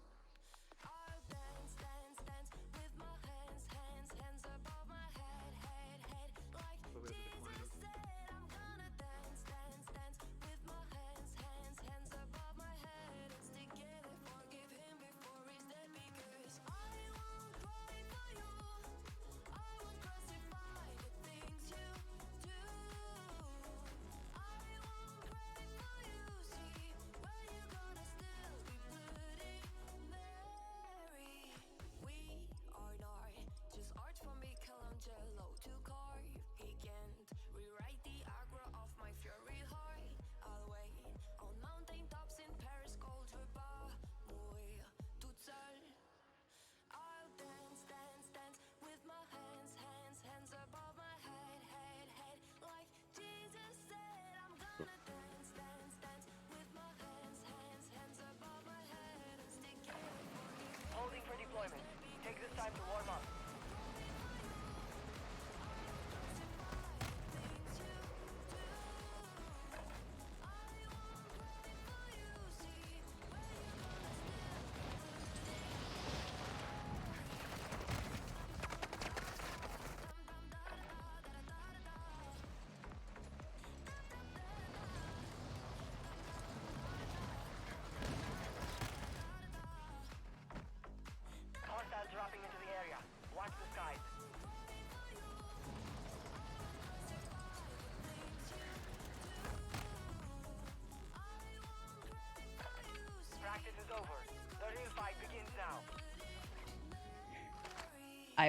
I'll dance, dance, dance with my hands above my head, head. Like Jesus said, I'm gonna dance, dance, dance with my hands above my head. It's together, forgive him before he's dead, because I won't cry for you. I won't crucify the things you do. I won't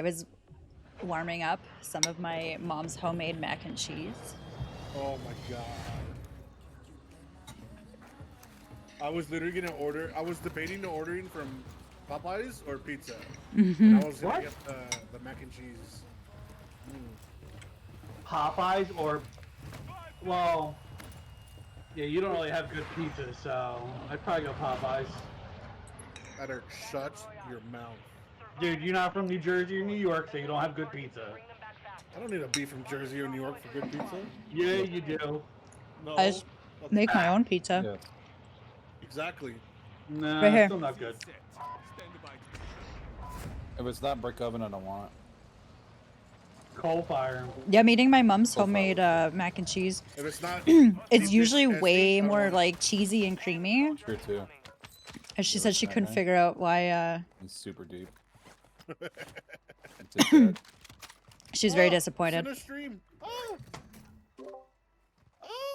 I was warming up some of my mom's homemade mac and cheese. Oh my god. I was literally gonna order. I was debating ordering from Popeyes or pizza. And I was gonna What? get the mac and cheese. Popeyes or, well, yeah, you don't really have good pizza, so I'd probably go Popeyes. Better shut your mouth. Dude, you're not from New Jersey or New York, so you don't have good pizza. I don't need to be from Jersey or New York for good pizza. Yeah, you do. No. I just make my own pizza. Yeah. Exactly. Nah, Right here. still not good. If it's not brick oven, I don't want it. Coal fire. Yeah, I'm eating my mom's homemade mac and cheese. If it's not, It's usually SD, I way don't more want it. like cheesy and creamy. True too. And she said she couldn't figure out why It's super deep. It's good. she's very Oh, disappointed. it's in a stream. Oh.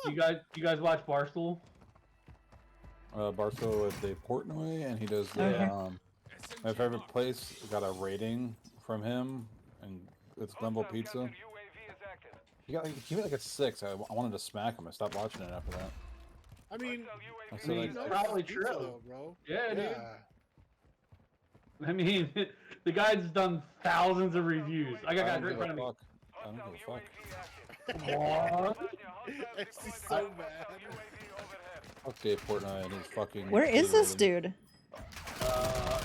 You guys watch Barstool? Barstow is Dave Portnoy, and he does the Okay. my favorite place. Got a rating from him, and it's Gumbo Pizza. He gave it like a 6. I wanted to smack him. I stopped watching it after that. I mean, I I said, mean, like, it's probably pizza true. though, bro. Yeah, dude. Yeah. I mean, the guy's done thousands of reviews. I got I guys don't right in give front a of me. fuck. I don't give a fuck. What? It's so bad. Fuck Dave Portnoy and his fucking. Where is this rating. dude?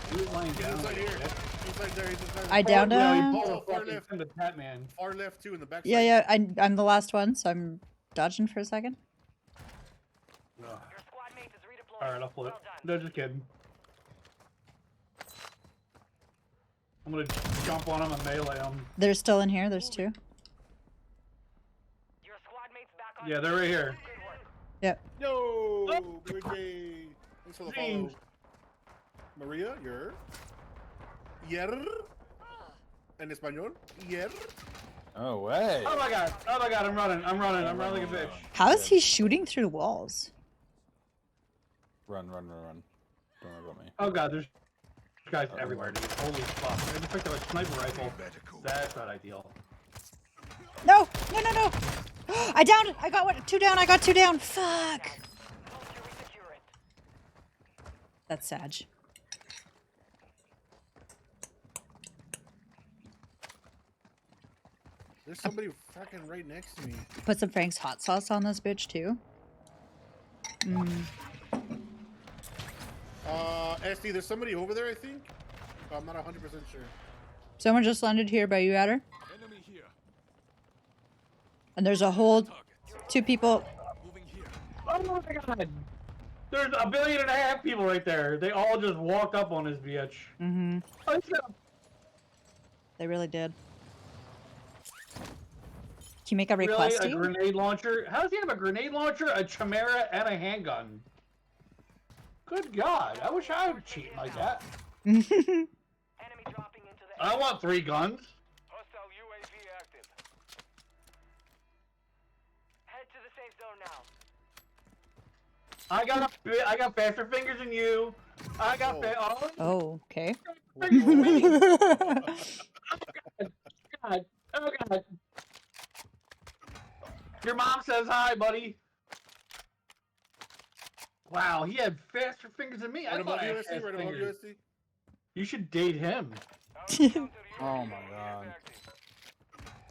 He was lying down. He's right here. He's right there. He's just right I there. downed Yeah, him. he pulled a Far fucking left. Simba Batman. Far left too in the back. Yeah, yeah, I'm the last one, so I'm dodging for a second. Alright, I'll flip. No, just kidding. I'm gonna jump on him and melee him. They're still in here. There's 2. Yeah, they're right here. Yep. Yo, Luigi. Thanks for the follow. James. Maria, you're. Yer. En español. Yer. Oh way. Oh my god, I'm running like a bitch. How is he shooting through walls? Run. Don't worry about me. Oh god, there's guys everywhere, dude. Holy fuck. I just picked up a sniper rifle. That's not ideal. No! No! I downed it! I got 2 down! I got 2 down! Fuck! That's sad. There's somebody fucking right next to me. Put some Frank's hot sauce on this bitch too. SD, there's somebody over there, I think. But I'm not 100% sure. Someone just landed here by you, Adder. And there's a whole 2 people. Oh my god! There's 1.5 billion people right there. They all just walked up on this bitch. Mm-hmm. Oh, he's got They really did. Can you make a really request? a grenade launcher? How does he have a grenade launcher, a chimera, and a handgun? Good god, I wish I would cheat like that. I want 3 guns. Hostile UAV active. Head to the safe zone now. I got faster fingers than you. I got Oh, okay. God. Oh god. Your mom says hi, buddy. Wow, he had faster fingers than me. I Right thought above I had USC, fast right above fingers. USC. You should date him. Oh my god.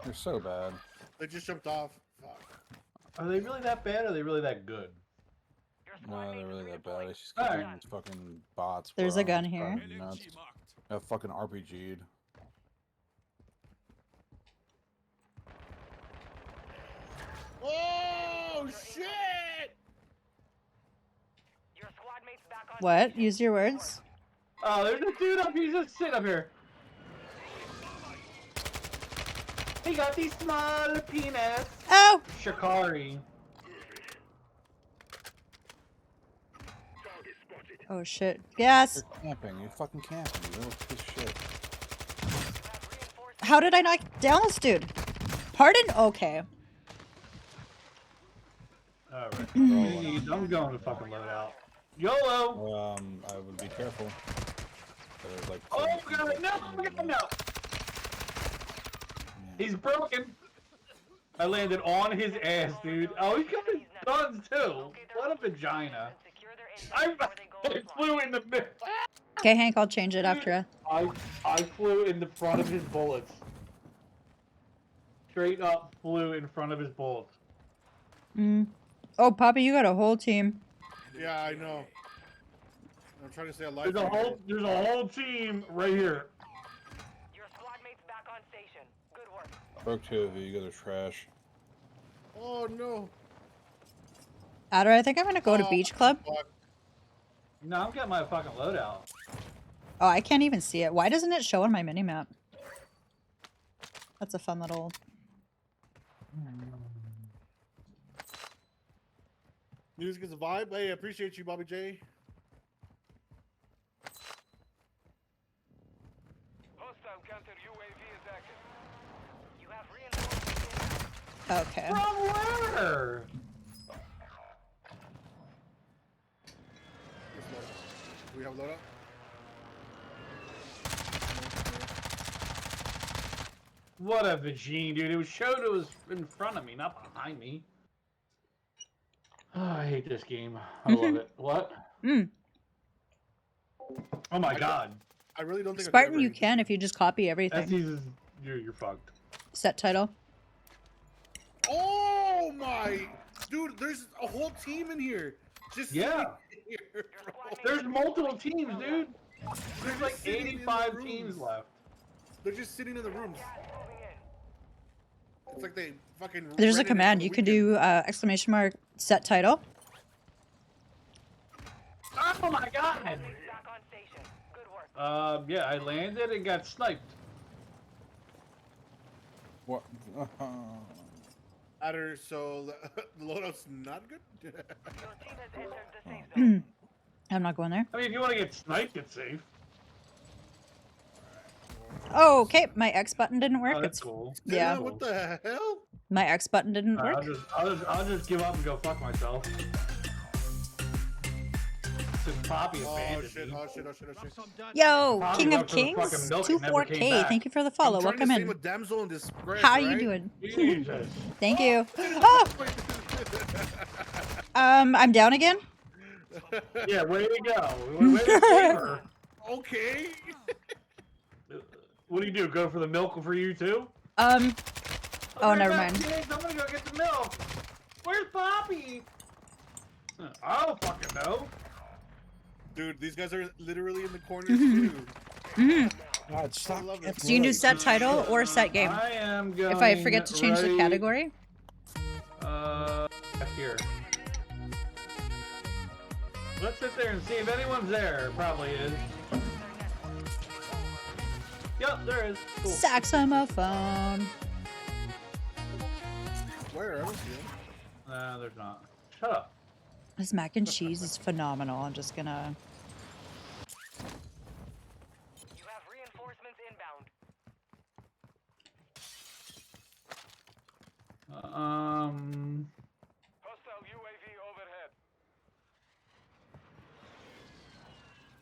You're so bad. They just jumped off. Fuck. Are they really that bad, or are they really that good? No, they're really that bad. It's just Alright. these fucking bots. There's bro. a gun It's here. driving me nuts. I fucking RPG'd. Oh shit! Your squad mates back on. What? Use your words. Oh, there's a dude up here. He's just sitting up here. He got these small penis. Oh! Shikari. Oh shit. Yes! You're camping. You're fucking camping. You little piece of shit. How did I knock down this dude? Pardon? Okay. Alright. I'm going to fucking load out. YOLO! I would be careful. There's like. Oh god, no! Oh god, no! He's broken. I landed on his ass, dude. Oh, he's got his guns too. What a vagina. I flew in the middle. Okay, Hank, I'll change it after. I flew in the front of his bullets. Straight up flew in front of his bullets. Oh, Poppy, you got a whole team. Yeah, I know. I'm trying to stay alive. There's a whole team right here. Your squad mates back on station. Good work. Broke 2 of you. You guys are trash. Oh no. Adder, I think I'm gonna go to Beach Club. Fuck. No, I'm getting my fucking loadout. Oh, I can't even see it. Why doesn't it show on my minimap? That's a fun little... Music is a vibe. Hey, I appreciate you, Bobby J. Hostile counter UAV is active. You have reinforcements. Okay. From where? Do we have loadout? What a vagine, dude. It was showed it was in front of me, not behind me. Oh, I hate this game. I love it. What? Oh my god. I really don't think Spartan, you can if you just copy That's everything. easy. You're fucked. Set title. Oh my, dude! There's a whole team in here. Just Yeah. here, bro. There's multiple teams, dude. There's like sitting in the 85 rooms. teams left. They're just sitting in the rooms. It's like they fucking. There's a rented it command. for You the could weekend. do exclamation mark set title. Oh my god. Back on station. Good work. Yeah, I landed and got sniped. What? Adder, so the loadout's not good. Your team has entered the safe zone. I'm not going there. I mean, if you want to get sniped, it's safe. Oh, okay. My X button didn't work. Oh, that's It's cool. yeah. What the hell? My X button didn't Alright, work. I'll just give up and go fuck myself. Since Poppy Oh abandoned shit! me. Oh shit! Oh shit! Oh shit! Yo, Poppy King of went for the fucking Kings, milk and never came 24K. back. Thank you for the follow. I'm trying Welcome to save in. a damsel in distress. How you right? doing? Jesus. Thank you. Oh, I'm down again. Yeah, way to go. Way to save her. Okay. What do you do? Go for the milk for you too? Oh, Right never back, mind. kids. I'm gonna go get the milk. Where's Poppy? I don't fucking know. Dude, these guys are literally in the corners too. God, stop. I love it. So you can do set title or set game. I am going. If I forget to change the right, category. Here. Let's sit there and see if anyone's there. Probably is. Yep, there is. Cool. Saxophone. Where? I don't see them. Nah, there's not. Shut up. This mac and cheese is phenomenal. I'm just gonna. You have reinforcements inbound. Hostile UAV overhead.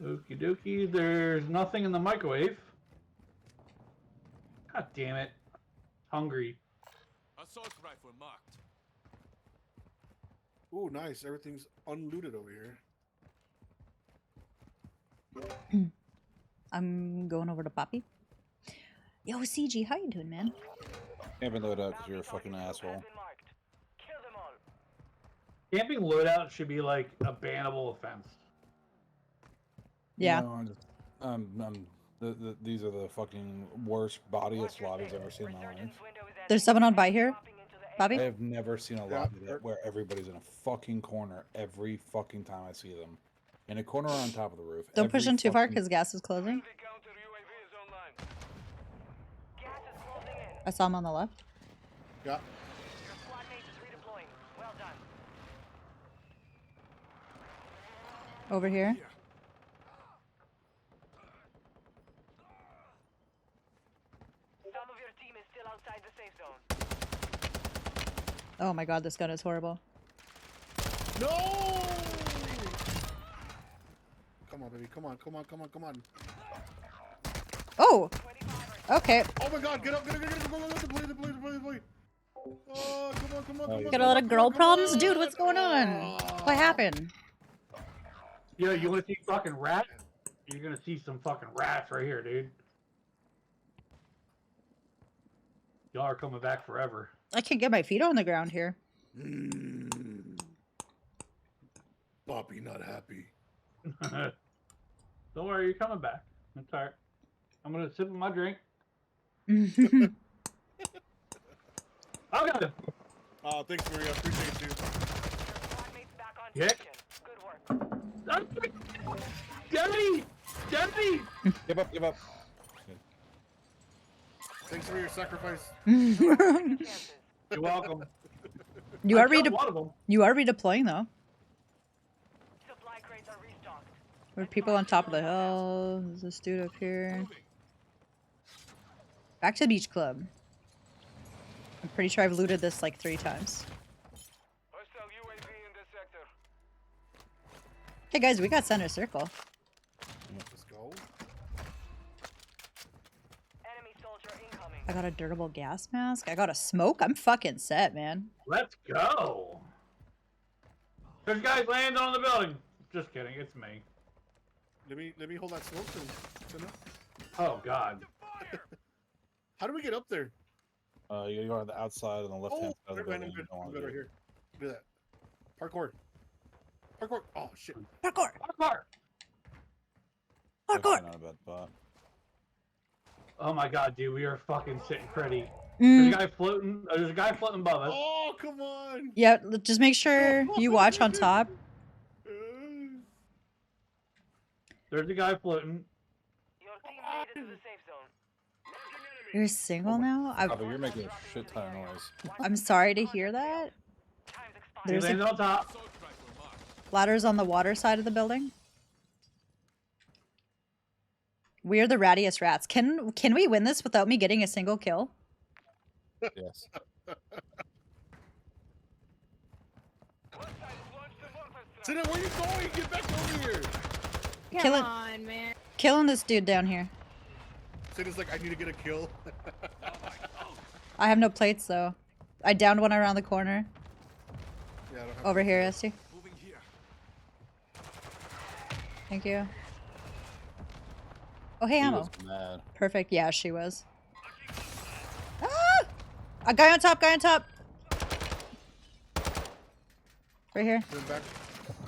Okie dokie. There's nothing in the microwave. God damn it. Hungry. Assault rifle marked. Ooh, nice. Everything's unlooted over here. I'm going over to Poppy. Yo, CG, how you doing, man? Can't load up because you're a fucking asshole. Has been marked. Kill them all. Camping loadout should be like a bannable offense. Yeah. No, these are the fucking worst, bodiest lobbies I've ever seen in my life. There's someone on by here, Bobby. I have never seen a lobby where everybody's in a fucking corner every fucking time I see them. In a corner or on top of the roof. Don't push every in too far fucking- because gas is closing. Friendly counter UAV is online. Gas is closing in. I saw him on the left. Yeah. Your squad mate is redeploying. Well done. Over here. Some of your team is still outside the safe zone. Oh my god, this gun is horrible. No! Come on, baby. Come on. Come on. Come on. Come on. Oh! 25 are Okay. Oh my god, get up, get up, get up, get up, the play. Oh, come on. Got a lot of girl problems? Dude, what's going on? What happened? Yo, you want to see fucking rats? You're gonna see some fucking rats right here, dude. Y'all are coming back forever. I can't get my feet on the ground here. Poppy not happy. Don't worry, you're coming back. It's alright. I'm gonna sip my drink. Mhm. Okay. Oh, thanks, Maria. I appreciate you. Squad mates back on Yeah. station. Good work. Daddy! Daddy! Give up. Thanks for your sacrifice. Chances. You're welcome. You I are killed one of them. you are redeploying though. Supply crates are restocked. There are people on top of the hill. There's this dude up here. Back to the beach club. I'm pretty sure I've looted this like 3 times. Hostile UAV in this sector. Hey guys, we got center circle. Let's go. Enemy soldier incoming. I got a durable gas mask. I got a smoke. I'm fucking set, man. Let's go. There's guys landing on the building. Just kidding, it's me. Let me hold that smoke to Oh god. How do we get up there? You go on the outside on the left hand side of the never mind, building. I'm good. You don't I'm wanna good do right it. here. Do that. Parkour. Oh shit. Parkour! Parkour. Actually Parkour! not a bad spot. Oh my god, dude, we are fucking sitting pretty. Mm, There's a guy floating. There's a guy floating above us. Oh, come on. yeah, just make sure you watch on top. There's a guy floating. Your team made it to the safe zone. You're single now? Oh, but you're making a shit ton of noise. I'm sorry to hear that. Time's expired. He There's landed a on top. ladders on the water side of the building. We are the rattiest rats. Can we win this without me getting a single kill? Yes. Tina, where you going? Get back over here. Killing, killing this dude down here. Tina's like, I need to get a kill. I have no plates though. I downed one around the corner. Yeah, I don't have Over here, Esty. Moving here. Thank you. Oh, hey, He ammo. was mad. Perfect. Yeah, she was. Ah! A guy on top, Right here. Turn back.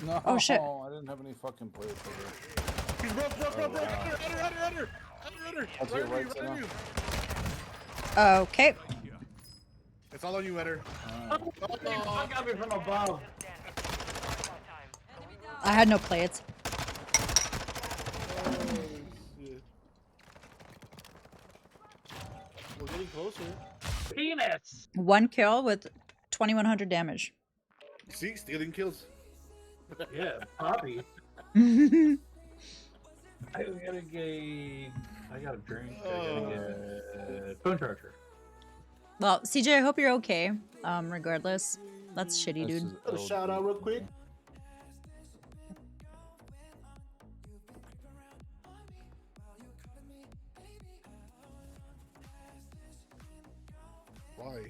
No, Oh, shit. I didn't have any fucking plates over there. He's broke. wow. Under. That's Right your on right, you, right on Tina. you. Okay. It's all on you, Eder. Oh, I got me from above. I had no plates. Oh, shit. We're getting closer. Penis. 1 kill with 2100 damage. See, stealing kills. Yeah, Poppy. I gotta get. I got a drink. I gotta get phone charger. Well, CJ, I hope you're okay. Regardless. That's shitty, This dude. is Shout out real quick. Why?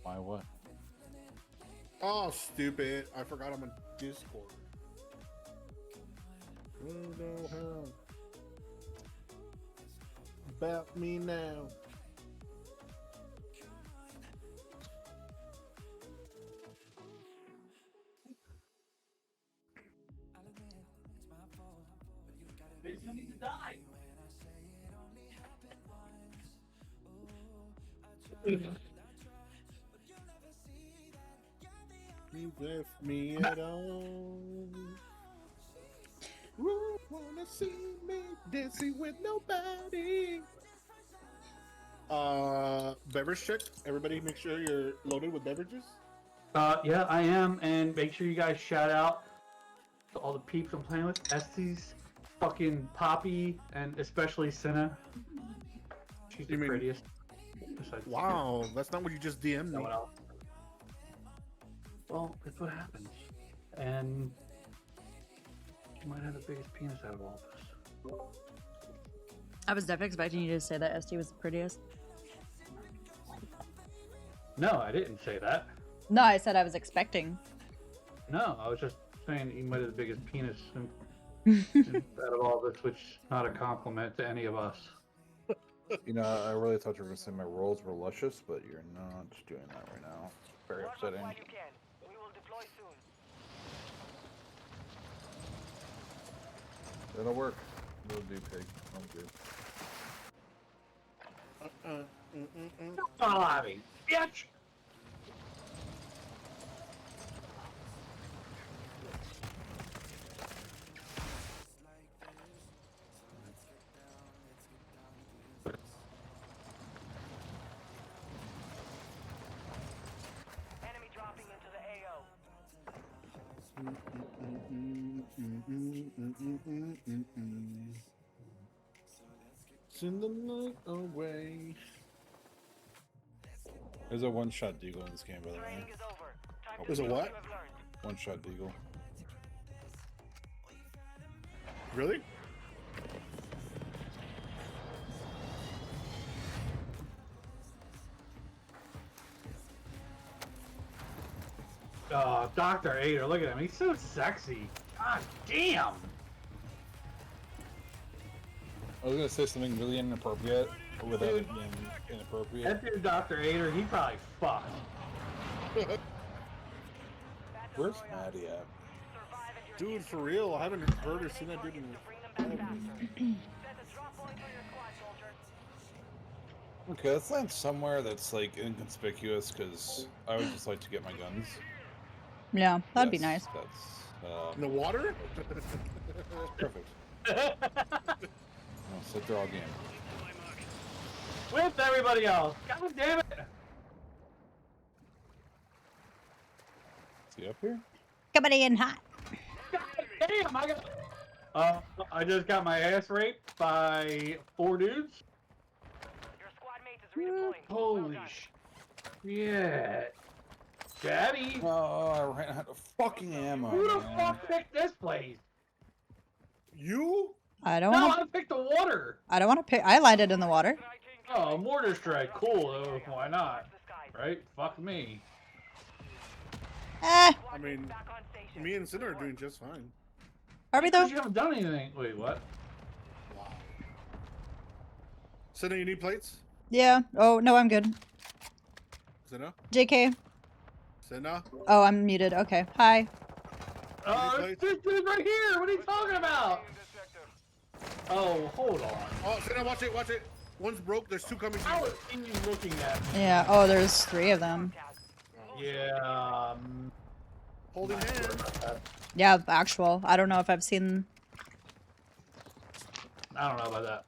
Why what? Oh, stupid. I forgot I'm on Discord. Oh, no, how? About me now. You need to die. You left me at all. Who wanna see me dancing with nobody? Beverage check. Everybody make sure you're loaded with beverages. Yeah, I am, and make sure you guys shout out to all the peeps I'm playing with. Estes, fucking Poppy, and especially Senna. She's the You mean- prettiest. Besides Wow, that's not what you just DM'd no me. one else. Well, that's what happens. And she might have the biggest penis out of all of us. I was definitely expecting you to say that SD was the prettiest. No, I didn't say that. No, I said I was expecting. No, I was just saying you might have the biggest penis out of all this, which is not a compliment to any of us. You know, I really thought you were going to say my rolls were luscious, but you're not doing that right now. It's very Work us upsetting. while you can. We will deploy soon. It'll work. It'll do, pig. It'll do. Follow me, bitch! Enemy dropping into the AO. Send the night away. There's a one-shot deagle in this game, by the way. Training is over. Time to There's a see what? you have learned. One-shot deagle. Really? Oh, Dr. Ader, look at him. He's so sexy. God damn! I was gonna say something really inappropriate without it being inappropriate. That dude, Dr. Ader, he probably fucked. Where's Maddie at? Dude, for real, I haven't heard or seen that dude in Set a drop point for your squad, soldier. Okay, let's land somewhere that's like inconspicuous, because I would just like to get my guns. Yeah, that'd be Yes, nice. That's in the water. perfect. I'll sit there all game. With everybody else. God damn it! Is he up here? Coming in hot. God damn! I just got my ass raped by 4 dudes. Your squad mate is redeploying. Holy shit. Daddy! Oh, I ran out of fucking ammo. Who the man. fuck picked this place? You? I don't No, want to. I picked the water! I don't want to pick. I landed in the water. Oh, a mortar strike. Cool, though. Why not? Right? Fuck me. Eh, I mean, me and Sinner are doing just fine. are we though? You haven't done anything. Wait, what? Wow. Sinner, you need plates? Yeah. Oh no, I'm good. Sinner? JK. Sinner? Oh, I'm muted. Okay. Hi. Oh, plates? this dude's right here! What are you talking about? Oh, hold on. Oh, Sinner, watch it, watch it. One's broke, there's 2 coming to How you. are you looking at me? Yeah. Oh, there's 3 of them. Yeah, Holding hands. Yeah, actual. I don't know if I've seen. I don't know about that.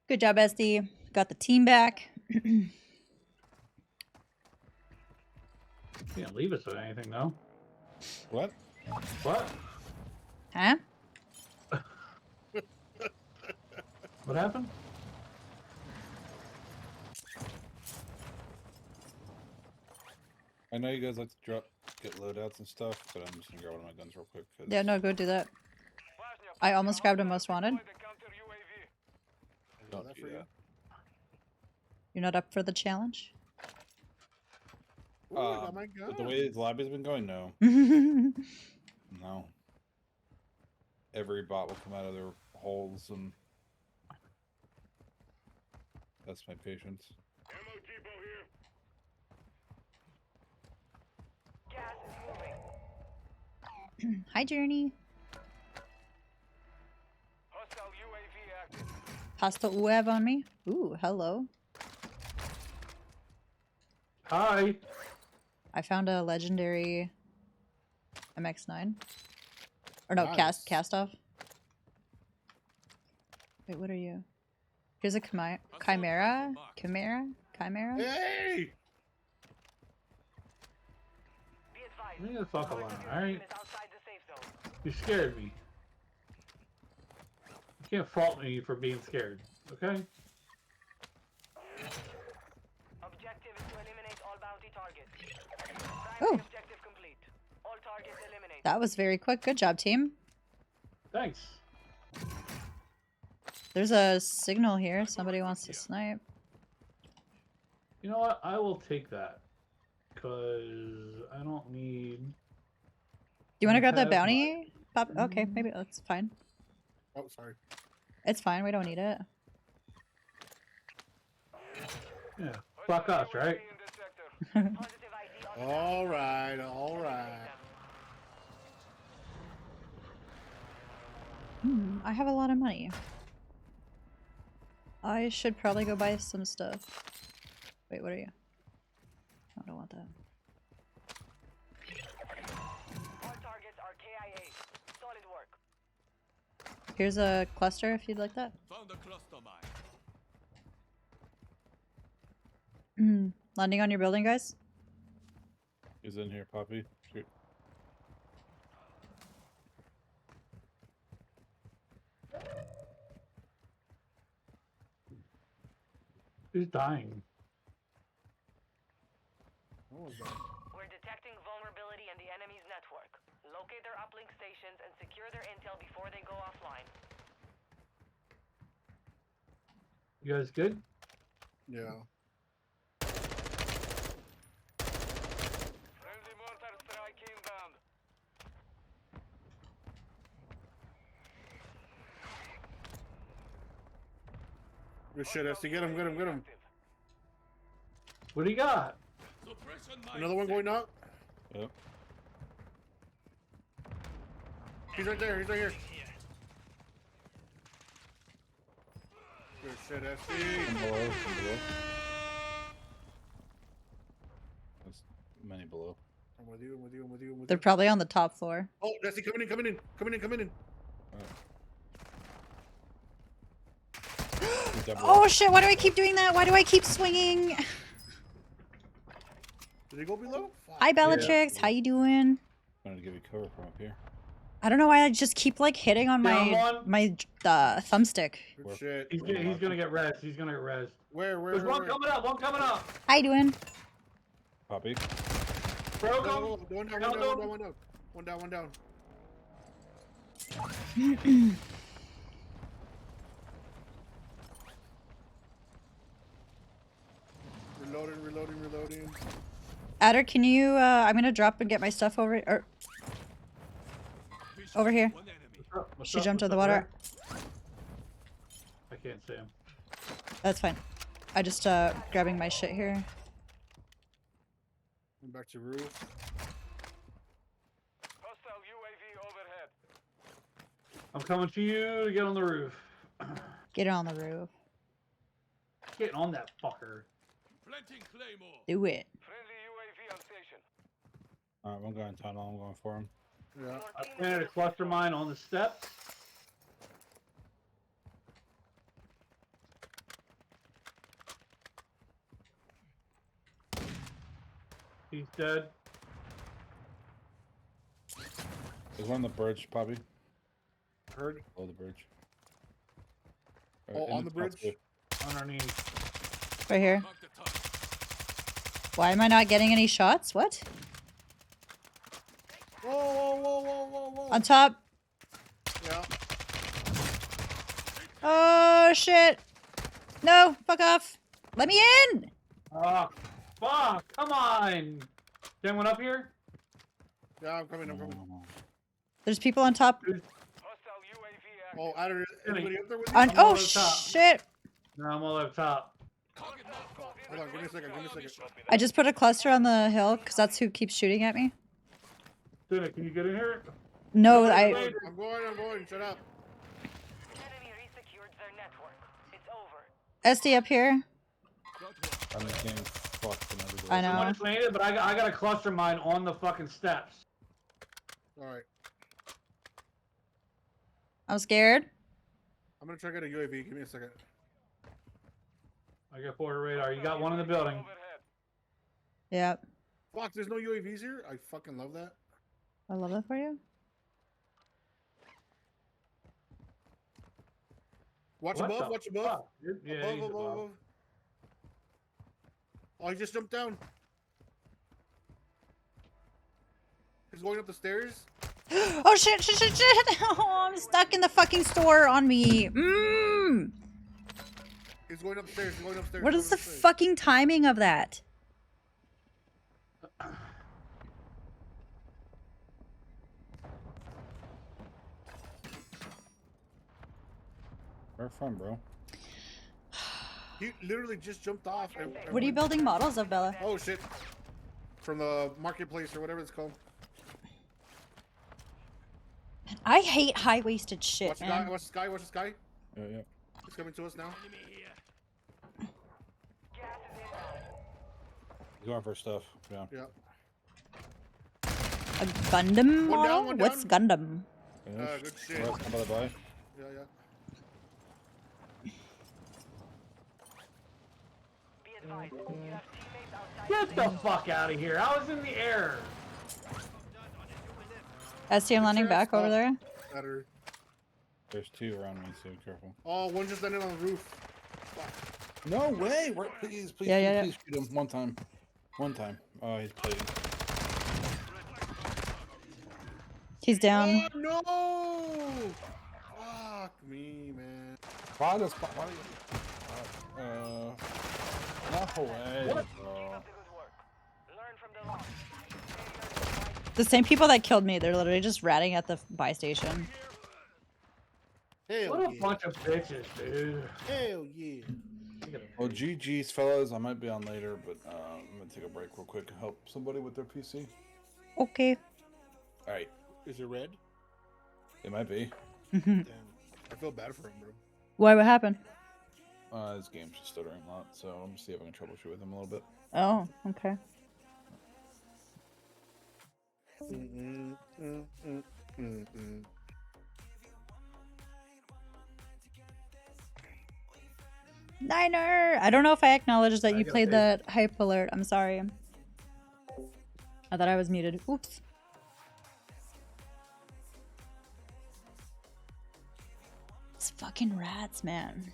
Good job, SD. Got the team back. You can't leave us with anything, though. What? What? Huh? What happened? I know you guys like to get loadouts and stuff, but I'm just gonna grab one of my guns real quick. 'Cause Yeah, no, go do that. I almost grabbed a most wanted. don't that do for you? that. You're not up for the challenge? Ooh, I got my With the gun. way the lobby's been going, no. No. Every bot will come out of their holes, and that's my patience. Ammo depot here. Gas is moving. Hi, Journey. Hostile UAV active. Pasta UAV on me. Ooh, hello. Hi. I found a legendary MX9. Or no, Nice. cast off. Wait, what are you? Here's a chimera. Chimera? Hey! Be advised. Leave me the fuck alone, Target alright? is outside the safe zone. You scared me. You can't fault me for being scared, okay? Objective is to eliminate all bounty targets. targets. Primary Oh, objective complete. All targets eliminated. that was very quick. Good job, team. Thanks. There's a signal here. Somebody wants to snipe. You know what? I will take that. Because I don't need... Do you want to I grab that have bounty? Pop. Okay, maybe that's fine. Oh, sorry. It's fine. We don't need it. Yeah. Fuck us, right? UAV in this sector. Positive ID on the All right, all right. I have a lot of money. I should probably go buy some stuff. Wait, what are you? I don't want that. All targets are KIA. Solid work. Here's a cluster if you'd like that. Found a cluster mine. Landing on your building, guys. He's in here, Poppy. Shoot. Who's dying? What was that? We're detecting vulnerability in the enemy's network. Locate their uplink stations and secure their intel before they go offline. You guys good? Yeah. Friendly mortar strike inbound. Good shit, Esty. Get him, get him, get him. What do you got? Suppression mine. Another one going up. Yep. He's right there, he's right here. Good shit, Esty. From below, from below. There's many below. I'm with you, I'm with you, I'm with you, I'm with They're you. probably on the top floor. Oh, Esty, coming in, coming in, coming in, coming in. He's down below. Oh shit, why do I keep doing that? Why do I keep swinging? Did he go below? Fuck. Hi Bellatrix, how you doing? Trying to give you cover from up here. I don't know why I just keep like hitting on Down my one. my thumbstick. Good shit. He's gonna get rezzed. He's gonna get rezzed. Where, There's one where? coming up. One coming up. How you doing? Poppy. Broke him. Go, go, one down, one down, one down, one down. One down, one down. Reloading, reloading, reloading. Adder, can you I'm gonna drop and get my stuff over here. One enemy. What's She up? jumped in What's the up water. there? I can't see him. That's fine. I just grabbing my shit here. I'm back to roof. Hostile UAV overhead. I'm coming to you to get on the roof. Get on the roof. Getting on that fucker. Planting claymore. Do it. Friendly UAV on station. Alright, one guy in tunnel, I'm going for him. Yeah. I planted a cluster mine on the steps. He's dead. There's one on the bridge, Poppy. Heard. Below the bridge. Oh, in on the bridge? top Underneath. Right here. Mark the target. Why am I not getting any shots? What? Whoa, whoa, whoa, whoa, whoa, whoa. On top. Yeah. Oh shit. No, fuck off. Let me in. Oh, fuck! Come on! Is anyone up here? Yeah, I'm coming, I'm coming. There's people on top. Hostile UAV active. Oh, Adder, anybody up there with you? On I'm oh over the top. shit. No, I'm all up top. Target marked. Hold on, give me a second, give me a second. I just put a cluster on the hill because that's who keeps shooting at me. Tuna, can you get in here? No, Wait, I. wait. I'm going, shut up. Enemy resecured their network. It's over. SD up here. I'm getting fucked from everywhere. I know. Someone planted, but I got a cluster mine on the fucking steps. Alright. I'm scared. I'm gonna try to get a UAV, give me a second. I got forward radar. You got one in the building. Overhead. Yep. Fuck, there's no UAVs here? I fucking love that. I love that for you. Watch What above, the watch above. fuck, dude? Yeah, above, he's above, above. above. Oh, he just jumped down. He's going up the stairs. Oh shit, shit, shit, shit! Oh, I'm stuck in the fucking store on me. Mmm. He's going upstairs. He's going upstairs. What he's is going the upstairs. fucking timing of that? Where from, bro? He literally just jumped off. And What are you went- building models of, Bella? Oh shit! From the marketplace or whatever it's called. I hate high-waisted shit, Watch the guy. man. Watch the sky. Watch the sky. Yeah, yeah. He's coming to us now. He's going for stuff. Yeah. Yeah. A Gundam One down, model? one What's Gundam? Good shit. Well, come by the by. Yeah, yeah. Be advised, you have teammates outside. Get the fuck out of here! I was in the air. STM landing back over there. Better. There's two around me, so careful. Oh, one just landed on the roof. Fuck. No way! Please, please, Yeah, yeah, please shoot him one time. One time. Oh, he's playing. He's down. Oh no! Fuck me, man. Why does? Why do you? No way, bro. Learn from the loss. The same people that killed me, they're literally just ratting at the buy station. Hell What a yeah. bunch of bitches, dude. Hell yeah. Well, GG's, fellas. I might be on later, but I'm gonna take a break real quick to help somebody with their PC. Okay. All right. Is it red? It might be. Damn. I feel bad for him, bro. Why? What happened? This game's just stuttering a lot, so I'm gonna see if I can troubleshoot with him a little bit. Oh, okay. Niner! I don't know if I acknowledged that you played that hype alert. I'm sorry. I thought I was muted. Oops. It's fucking rats, man.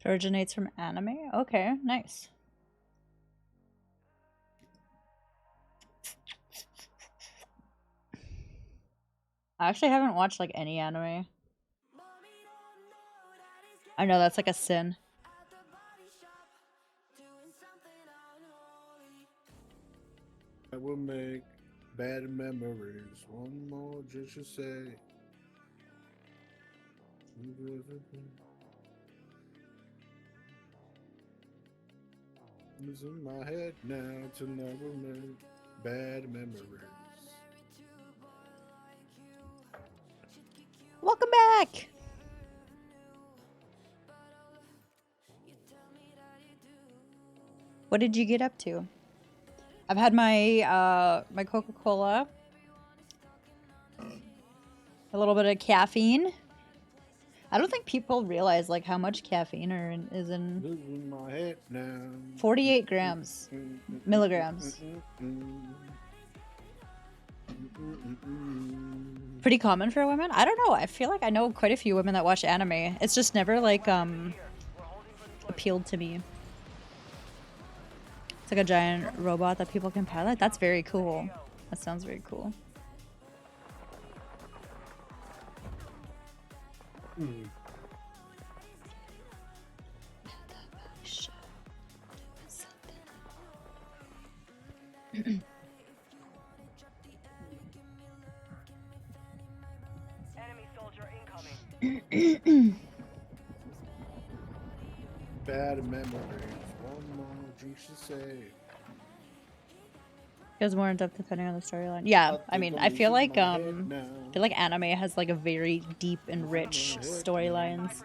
It originates from anime? Okay, nice. I actually haven't watched like any anime. I know that's like a sin. I will make bad memories. One more just to say. It's in my head now to never make bad memories. Welcome back! What did you get up to? I've had my my Coca-Cola, a little bit of caffeine. I don't think people realize like how much caffeine is in It's in my head now. 48 grams, milligrams. Pretty common for women. I don't know. I feel like I know quite a few women that watch anime. It's just never like appealed to me. It's like a giant robot that people can pilot. That's very cool. That sounds very cool. Enemy soldier incoming. Bad memories. One more just to say. Goes more in depth depending on the storyline. Yeah, I mean, I feel like anime has like a very deep and rich storylines.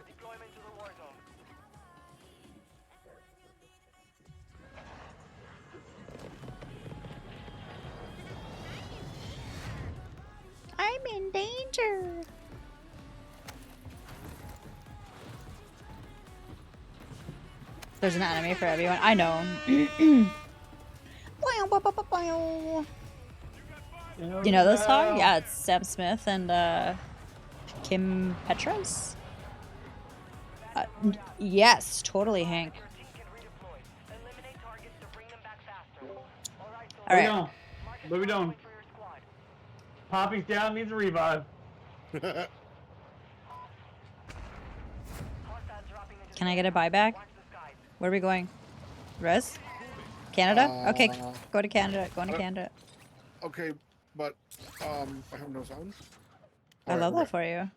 I'm in danger. There's an anime for everyone. I know. You know this song? Yeah, it's Sam Smith and Kim Petras. Yes, totally, Hank. Your team can redeploy. Eliminate targets to bring them back faster. All right, All right. What are we doing? for your squad. Poppy's down, needs a revive. Hostiles dropping into Can I get a buyback? Watch the skies. Where are we going? Res? Canada? Okay, go to Canada. Going to Canada. Okay, but I have no sound. I love that for you.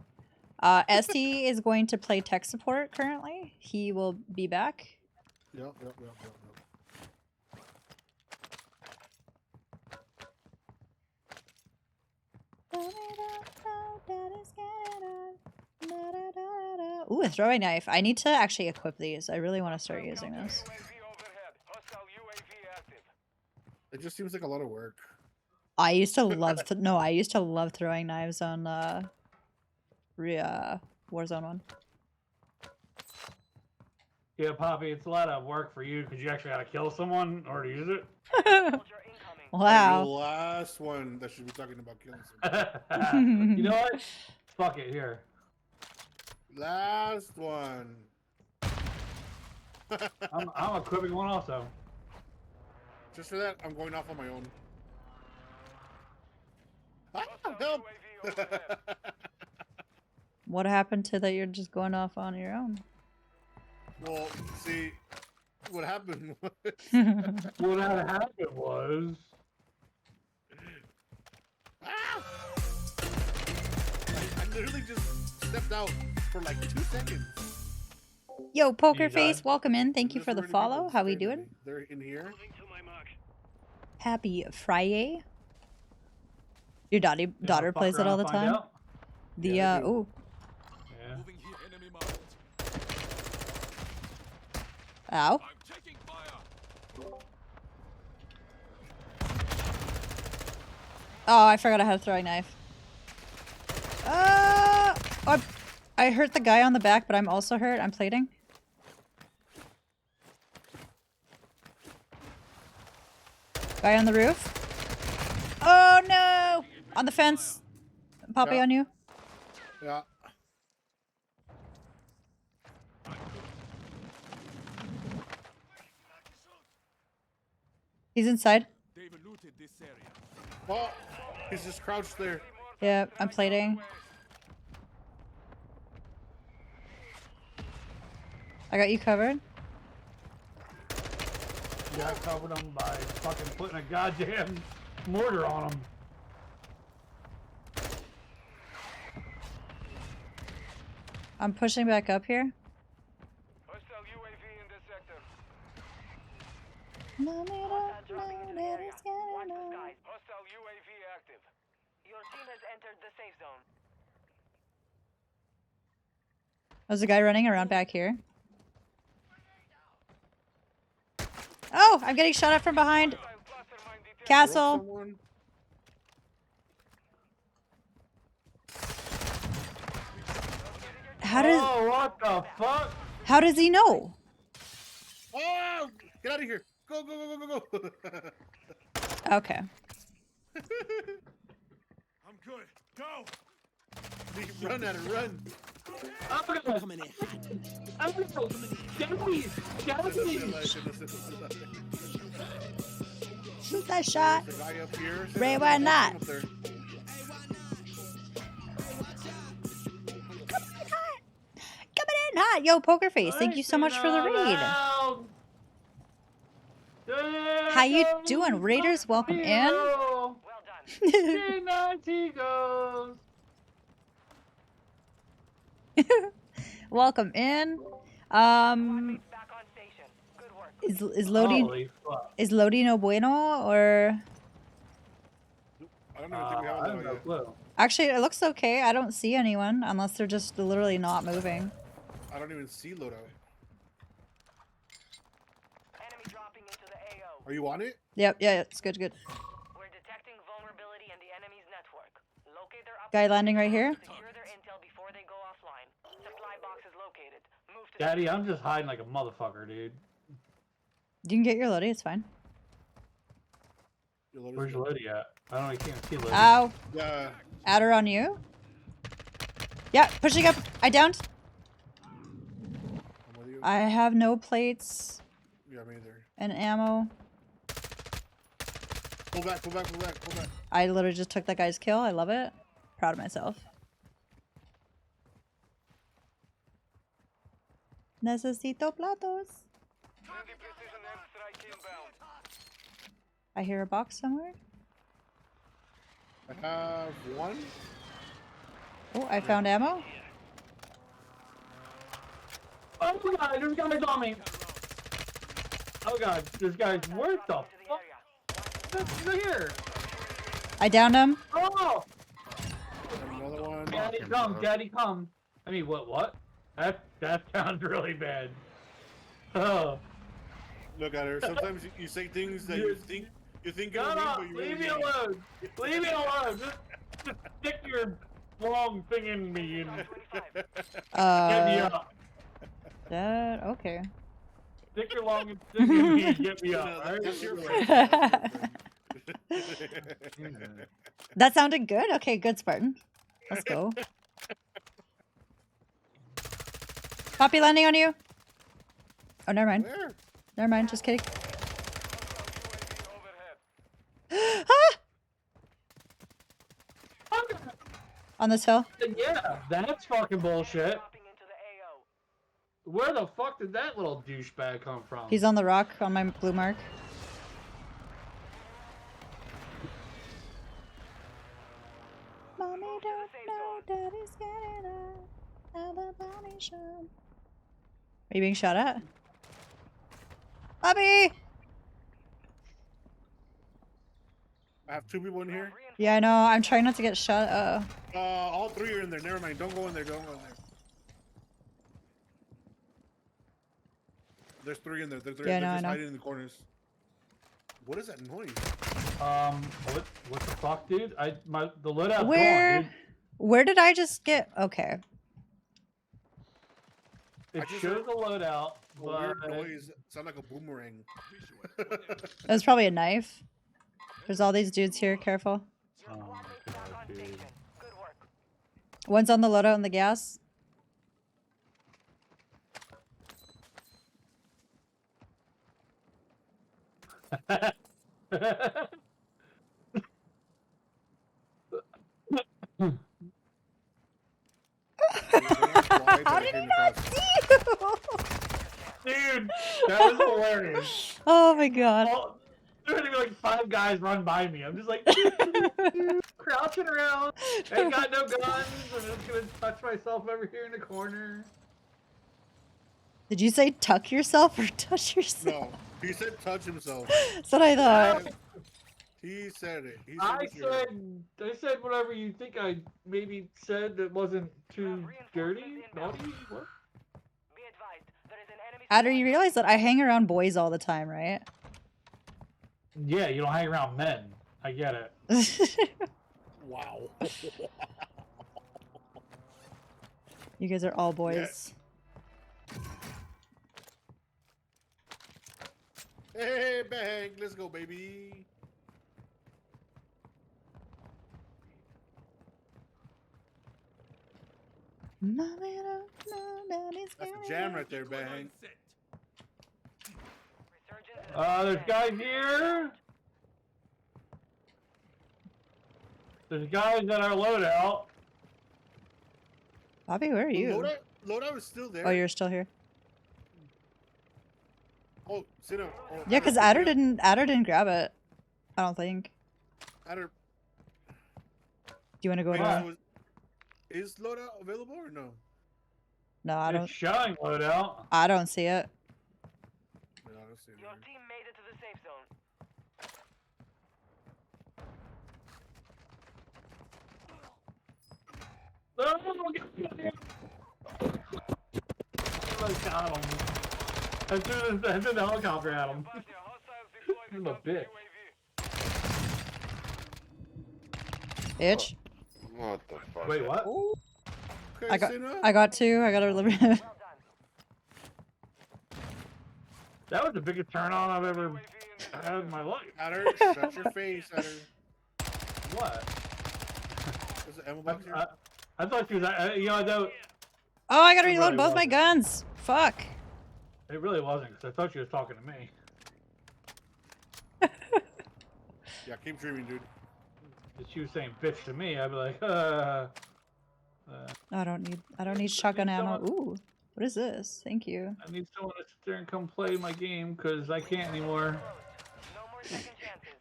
ST is going to play tech support currently. He will be back. Yep. Ooh, a throwing knife. I need to actually equip these. I really want to start using this. UAV overhead. Hostile UAV active. It just seems like a lot of work. I used to love I used to love throwing knives on Warzone 1. Yeah, Poppy, it's a lot of work for you because you actually got to kill someone or to use it. Soldier incoming. The Wow. last one that should be talking about killing someone. You know what? Fuck it, here. Last one. I'm equipping one also. Just for that, I'm going off on my own. Ah, Hostile help! UAV overhead. What happened to that you're just going off on your own? Well, see, what happened was... What had happened was... Ah! I literally just stepped out for like 2 seconds. Yo, Poker You Face, done? welcome in. Thank you There's for the already people follow. How we staring at doing? me. They're in here. Moving to my mark. Happy Friday. Your daughter fuck plays it around all the and find time. out? The Yeah, they do. ooh. Yeah. Moving here, enemy marked. Ow. I'm taking fire. Oh, I forgot I had a throwing knife. Oh, I hurt the guy on the back, but I'm also hurt. I'm plating. Guy on the roof. Oh no! On the fence. Poppy Yeah. on you. Yeah. He's inside. They've looted this area. Oh, he's just crouched there. Yeah, I'm plating. I got you covered. Yeah, I covered him by fucking putting a goddamn mortar on him. I'm pushing back up here. Hostile UAV in this sector. Hostiles dropping into the area. Watch the skies. Hostile UAV active. Your team has entered the safe zone. There's a guy running around back here. Oh, I'm getting shot at from behind. Hostile cluster mine detected. Castle. Someone. Oh, what the fuck? How does he know? Oh, get out of here. Go, go, go, go, go, go. Okay. I'm good. Go. Run at it, run. I'm gonna... Coming in hot. I'm gonna... Shoot that shot. The guy up here. Ray, why not? Up there. Coming in hot. Yo, Poker Face, thank you so much for the raid. How you doing, Raiders? Welcome in. Well done. Welcome in. Back on station. Good work. Is loading Holy fuck. is loading no bueno or I don't even think we have I that don't know yet. clue. actually it looks okay. I don't see anyone unless they're just literally not moving. I don't even see loadout. Enemy dropping into the AO. Are you on it? Yep, yeah, it's good, good. We're detecting vulnerability in the enemy's network. Locate their Guy landing right here. Secure their intel before they go offline. Supply box is located. Move to Daddy, I'm just hiding like a motherfucker, dude. You can get your loading, it's fine. Your loader's Where's good. Lydia at? I don't know, I can't see Lily. Ow. Yeah. Adder on you? Yeah, pushing up. I downed. I'm with you. I have no plates Yeah, me either. and ammo. Pull back, pull back, pull back, pull back. I literally just took that guy's kill. I love it. Proud of myself. Necesito platos. Friendly precision airstrike inbound. I hear a box somewhere. I have one. Oh, I found ammo. Oh my god, this guy's on me! Oh god, this guy's where the fuck? This here! I downed him. Oh! Another one. Daddy come, daddy come. I mean, what? That sounds really bad. Oh. Look at her. Sometimes you say things that you think No, are mean, no, but you leave really me mean. alone. Leave me alone. Just stick your long thing in me and get me up. That okay. Stick your long thing in me and get me up. Alright? That's your friend. That's your friend. That sounded good. Okay, good, Spartan. Let's go. Poppy landing on you. Oh, never mind. Where? Never mind. Just kidding. Overhead. Ah! On this hill. Yeah, that's fucking bullshit. Dropping into the AO. Where the fuck did that little douchebag come from? He's on the rock on my blue mark. Mommy don't know daddy's getting out of the mommy shop. Are you being shot at? Bobby! I have two people in here. Yeah, I know. I'm trying not to get shot. All three are in there. Never mind. Don't go in there. Don't go in there. There's three in there. They're Yeah, no, I just know. hiding in the corners. What is that noise? What the fuck, dude? The loadout's Where? gone, dude. Where did I just get? Okay. It I just shows the loadout, A weird but noise. Sound like a boomerang. It was probably a knife. There's all these dudes here. Careful. oh my god, dude. Good work. One's on the loadout and the gas. How did he not see you? Dude, that was hilarious. Oh my god. Oh, there were like 5 guys run by me. I'm just like crouching around. Ain't got no guns. I'm just gonna touch myself over here in the corner. Did you say tuck yourself or touch yourself? No, he said touch himself. That's what I thought. He said it. He I it was said whatever you think I maybe said that wasn't too dirty, naughty. What? Be advised, there is an enemy. Adder, you realize that I hang around boys all the time, right? Yeah, you don't hang around men. I get it. Wow. You guys are all boys. Hey, bang! Let's go, baby. Mommy don't know daddy's That's getting a jam out. right there, bang. There's guys here. There's guys at our loadout. Bobby, where are you? Loadout is still there. Oh, you're still here. Oh, sit down. Oh, Yeah, because Adder didn't grab it. I don't think. Adder. Do you want to go Wait, to? so is loadout available or no? No, I don't. It's showing loadout. I don't see it. No, I don't see it. Your team made it to the safe zone. I got him. I threw the helicopter at him. I'm a bitch. Bitch. What the fuck? Wait, what? Okay, I got. Sina. I got two. I got to liberate. Well done. That was the biggest turn on I've ever had in my life. Adder, shut your face, Adder. what? There's an ammo box here. I thought she was. You know, though. Oh, I gotta It reload really both my wasn't. guns. Fuck. It really wasn't, because I thought she was talking to me. Yeah, keep dreaming, dude. If she was saying bitch to me, I'd be like, I don't need shotgun need ammo. someone- Ooh, what is this? Thank you. I need someone to sit there and come play my game, because I can't anymore. No more second chances.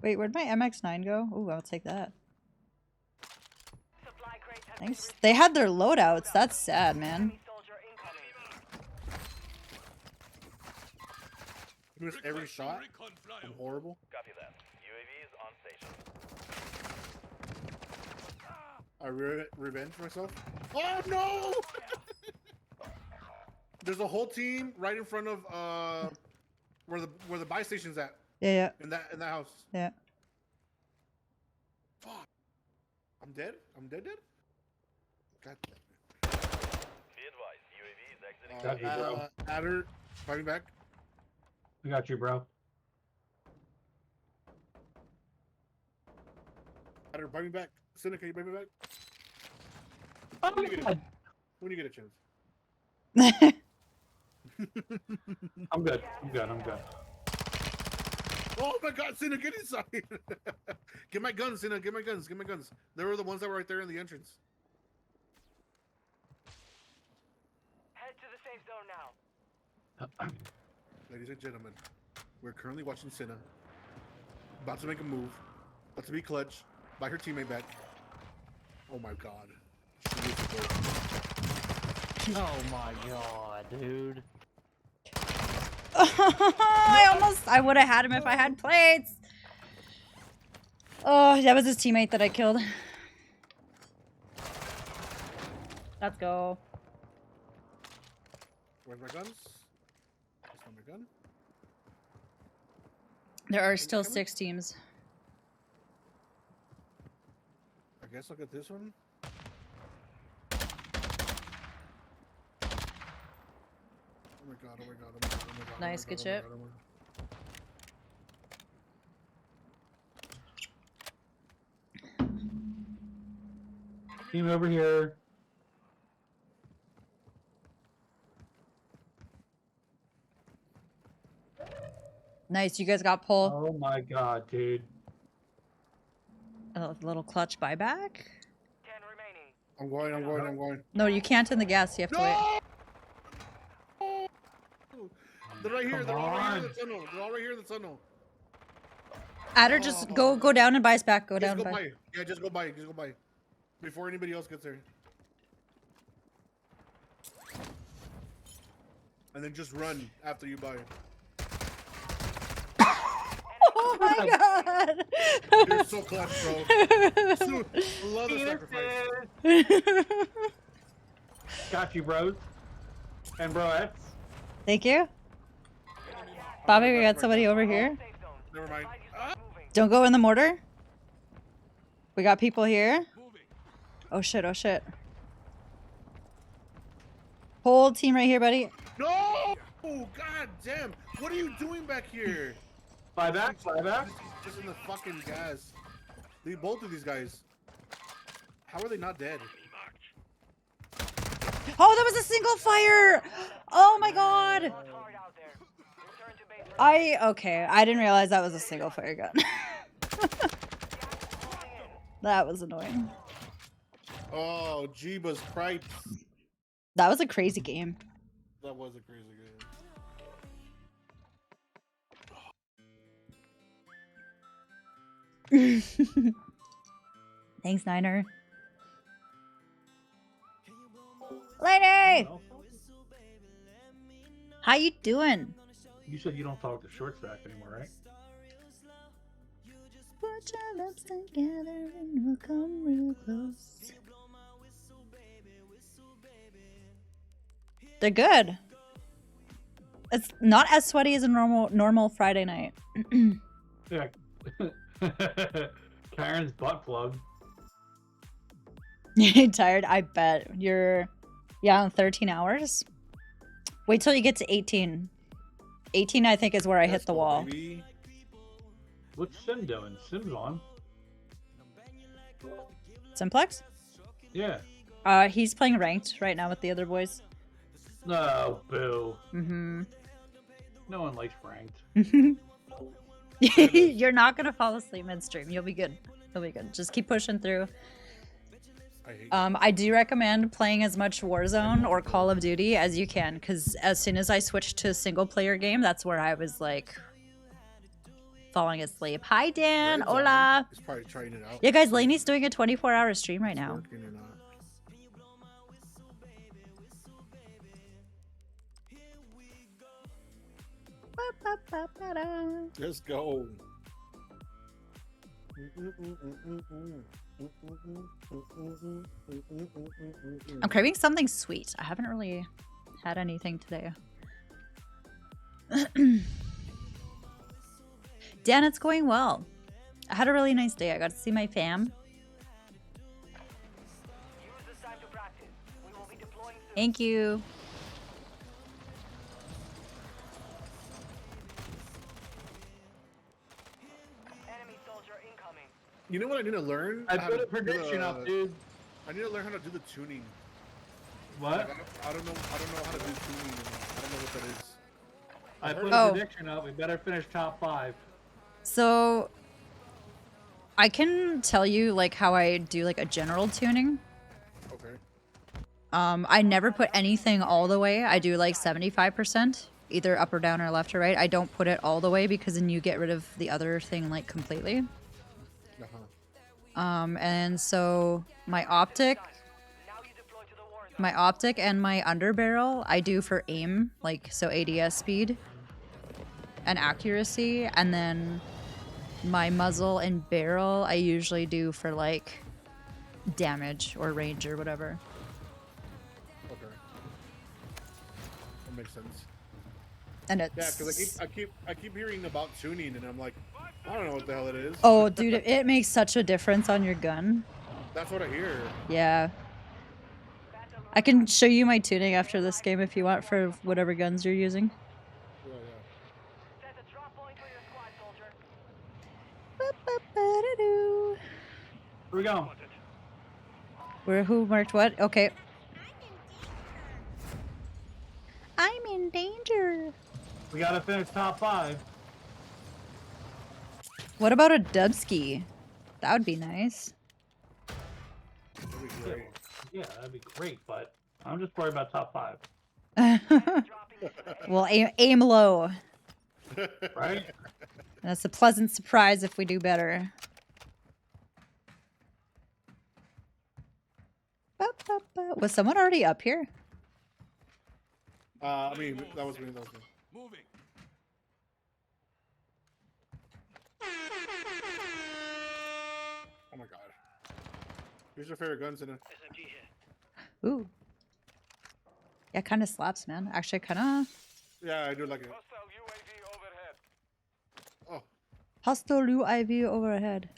Wait, where'd my MX9 go? Ooh, I'll take that. Supply crates have been Thanks. They had their loadouts. That's sad, man. enemy soldier incoming. You missed every shot. I'm horrible. Copy that. UAV is on station. I revenge myself. Oh no! There's a whole team right in front of where the buy station's at. Yeah, In that house. yeah. Fuck. I'm dead. I'm dead. God damn Be advised, UAV is exiting. Got you, bro. it. Adder, fighting back. I got you, bro. Adder, fighting back. Cynic, can you bring me back? Oh, When you get a- God. when you get a chance. I'm good. I'm good. I'm good. Oh my God, Cynic, get inside! Get my guns, Cynic. Get my guns. Get my guns. They were the ones that were right there in the entrance. Head to the safe zone now. Ladies and gentlemen, we're currently watching Cinna. About to make a move. About to be clutch. Buy her teammate back. Oh my God. She is the goat. Oh my god, dude. I would have had him if I had plates. Oh, that was his teammate that I killed. Let's go. Where's my guns? That's not my gun. There are still 6 teams. I guess I'll get this one. Oh my God, oh my God, oh my God, oh my God. Nice, good shit. Team over here. Nice, you guys got pull. Oh my god, dude. A little clutch buyback? 10 remaining. I'm going. No, you can't in the gas. You have to wait. No! They're right here. Come They're all right here in on. the tunnel. They're all right here in the tunnel. Adder, just go down and buy us back. Go down Just and go buy. by. Yeah, just go by. Just go by. Before anybody else gets there. And then just run after you buy. Oh my god! You're so clutch, bro. So, love the sacrifice. Got you, bros. And broettes. Thank you. Bobby, we got somebody over here. Safe zone. Never mind. Moving. Don't go in the mortar. We got people here. Oh shit, oh shit. Whole team right here, buddy. No! Oh, God damn. What are you doing back here? Fly back, fly back. Just in the fucking gas. Leave both of these guys. How are they not dead? Oh, that was a single fire! Oh my god! Hard out there. Return to base for Okay, I didn't realize that was a single fire gun. That was annoying. Oh, Jeebus Cripes. That was a crazy game. That was a crazy game. Thanks, Niner. Lady! How you doing? You said you don't talk to short stack anymore, right? Put your lips together and we'll come real close. They're good. It's not as sweaty as a normal Friday night. Yeah. Karen's butt plug. You're tired? I bet. You're, yeah, on 13 hours? Wait till you get to 18. 18, I think, is where I hit the wall. Baby. What's Sim doing? Sim's on. Simplex? Yeah. He's playing ranked right now with the other boys. No, boo. Mm-hmm. No one likes ranked. You're not gonna fall asleep midstream. You'll be good. You'll be good. Just keep pushing through. I do recommend playing as much Warzone or Call of Duty as you can, because as soon as I switched to a single player game, that's where I was like falling asleep. Hi Dan, Red Zone hola. is probably trying it out. Yeah guys, Laney's doing a 24-hour stream right now. Working or not. Let's go. I'm craving something sweet. I haven't really had anything today. Dan, it's going well. I had a really nice day. I got to see my fam. Thank you. You know what I need to learn? I How put to a prediction up, dude. I need to learn how to do the tuning. What? Like, I don't know how to do tuning. I don't know what that is. I put a prediction up. We better finish top 5. So I can tell you like how I do like a general tuning. Okay. I never put anything all the way. I do like 75%, either up or down or left or right. I don't put it all the way because then you get rid of the other thing like completely. And so my optic and my underbarrel I do for aim, like so ADS speed and accuracy, and then my muzzle and barrel I usually do for like damage or range or whatever. Okay. That makes sense. And it's yeah, because I keep hearing about tuning, and I'm like, I don't know what the hell it is. Oh, dude, it makes such a difference on your gun. That's what I hear. Yeah. I can show you my tuning after this game if you want for whatever guns you're using. Yeah, Where we going? Who marked what? Okay. I'm in danger. We gotta finish top 5. What about a dubski? That would be nice. That'd be great. Yeah, that'd be great, but I'm just worried about top 5. Well, aim low. Right? That's a pleasant surprise if we do better. Was someone already up here? I mean, that was me. Moving. Oh my god. Here's your favorite guns in it. Ooh. Yeah, kind of slaps, man. Actually, kind of. Yeah, I do like it. Hostile UAV overhead. Oh. Hostile UAV overhead.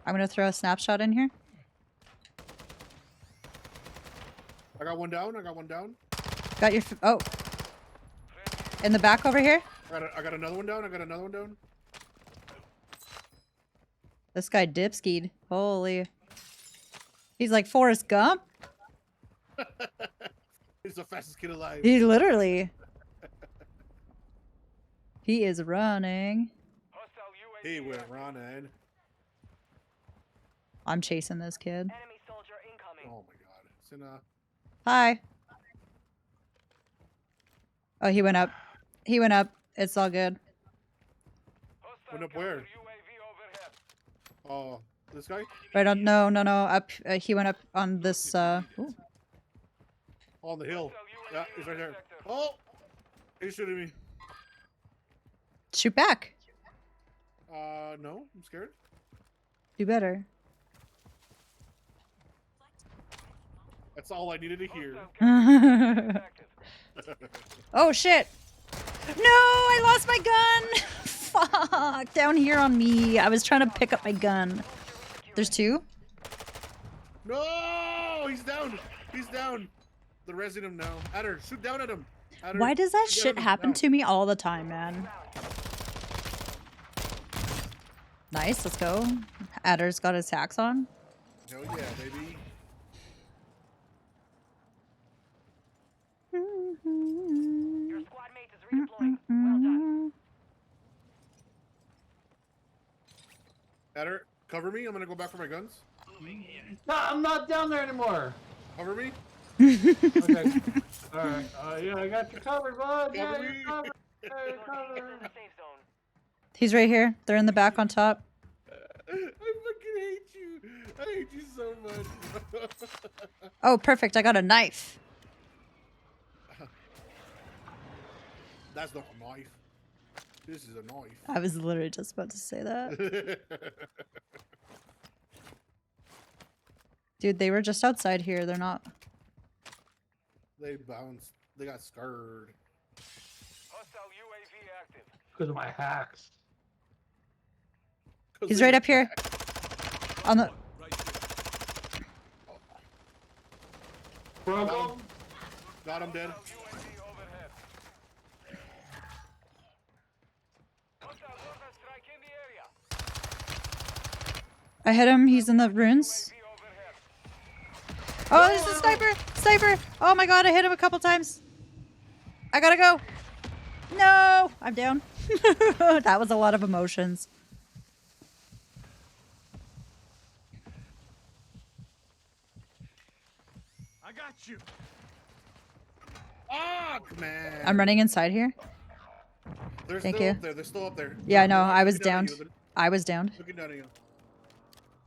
I'm gonna throw a snapshot in here. I got one down. Got your. Oh. In the back over here. I got another one down. This guy dipskied. Holy. He's like Forrest Gump. He's the fastest kid alive. He literally. He is running. He went running. I'm chasing this kid. Oh my god. Cinna. Hi. Oh, he went up. He went up. It's all good. Went up where? Oh, this guy? Right on. No. Up. He went up on this. Ooh. On the hill. Yeah, he's right there. Oh! He's shooting me. Shoot back. No. I'm scared. Do better. That's all I needed to hear. Oh shit! No, I lost my gun. Fuck! Down here on me. I was trying to pick up my gun. There's 2. No! He's down. He's down. They're rezzing him now. Adder, shoot down at him. Adder, Why does that shoot down shit at him happen now. to me all the time, man? Nice, let's go. Adder's got his hacks on. Hell yeah, baby. Your squad mate is redeploying. Well done. Adder, cover me. I'm gonna go back for my guns. No, I'm not down there anymore. Cover me. Okay. All right. Yeah, I got you covered, bud. Yeah, Cover you're me. covered. Yeah, you're Your team is covered. in the safe zone. He's right here. They're in the back on top. I fucking hate you. I hate you so much. Oh, perfect. I got a knife. That's not a knife. This is a knife. I was literally just about to say that. Dude, they were just outside here. They're not. They bounced. They got scared. Hostile UAV active. Because of my hacks. He's right up here. On the. Broke him. Got him dead. UAV overhead. Hostile mortar strike in the area. I hit him. He's in the ruins. UAV overhead. Oh, there's a sniper! Sniper! Oh my god, I hit him a couple times. I gotta go. No! I'm down. That was a lot of emotions. I got you. Fuck, man. I'm running inside here. They're Thank still you. up there. They're still up there. Yeah, I know. They're I was looking down at downed. you. I was downed. They're looking down at you.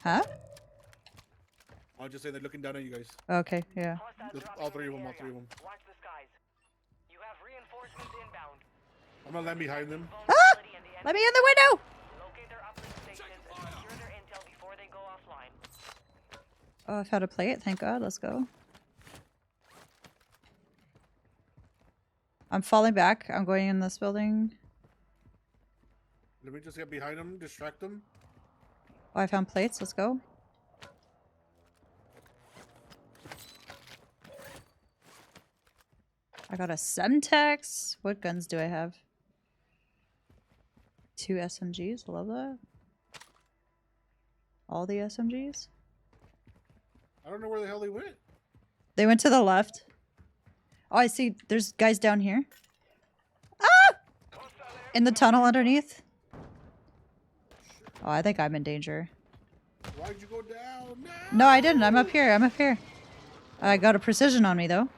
Huh? I'll just say they're looking down at you guys. Okay, yeah. Hostiles Just dropping all three in of them, the all three of area. them. Watch the skies. You have reinforcements inbound. I'm gonna land behind them. Vulnerability in the Let me enemy. in the window! Locate their uplink stations and secure their intel before they go offline. Oh, I've had to play it. Thank God. Let's go. I'm falling back. I'm going in this building. Let me just get behind them, distract them. Oh, I found plates. Let's go. I got a Semtex. What guns do I have? 2 SMGs. I love that. All the SMGs. I don't know where the hell they went. They went to the left. Oh, I see. There's guys down here. Ah! In the tunnel underneath. Oh, I think I'm in danger. Why'd you go down? No, I didn't. I'm up here. I'm up here. I got a precision on me though.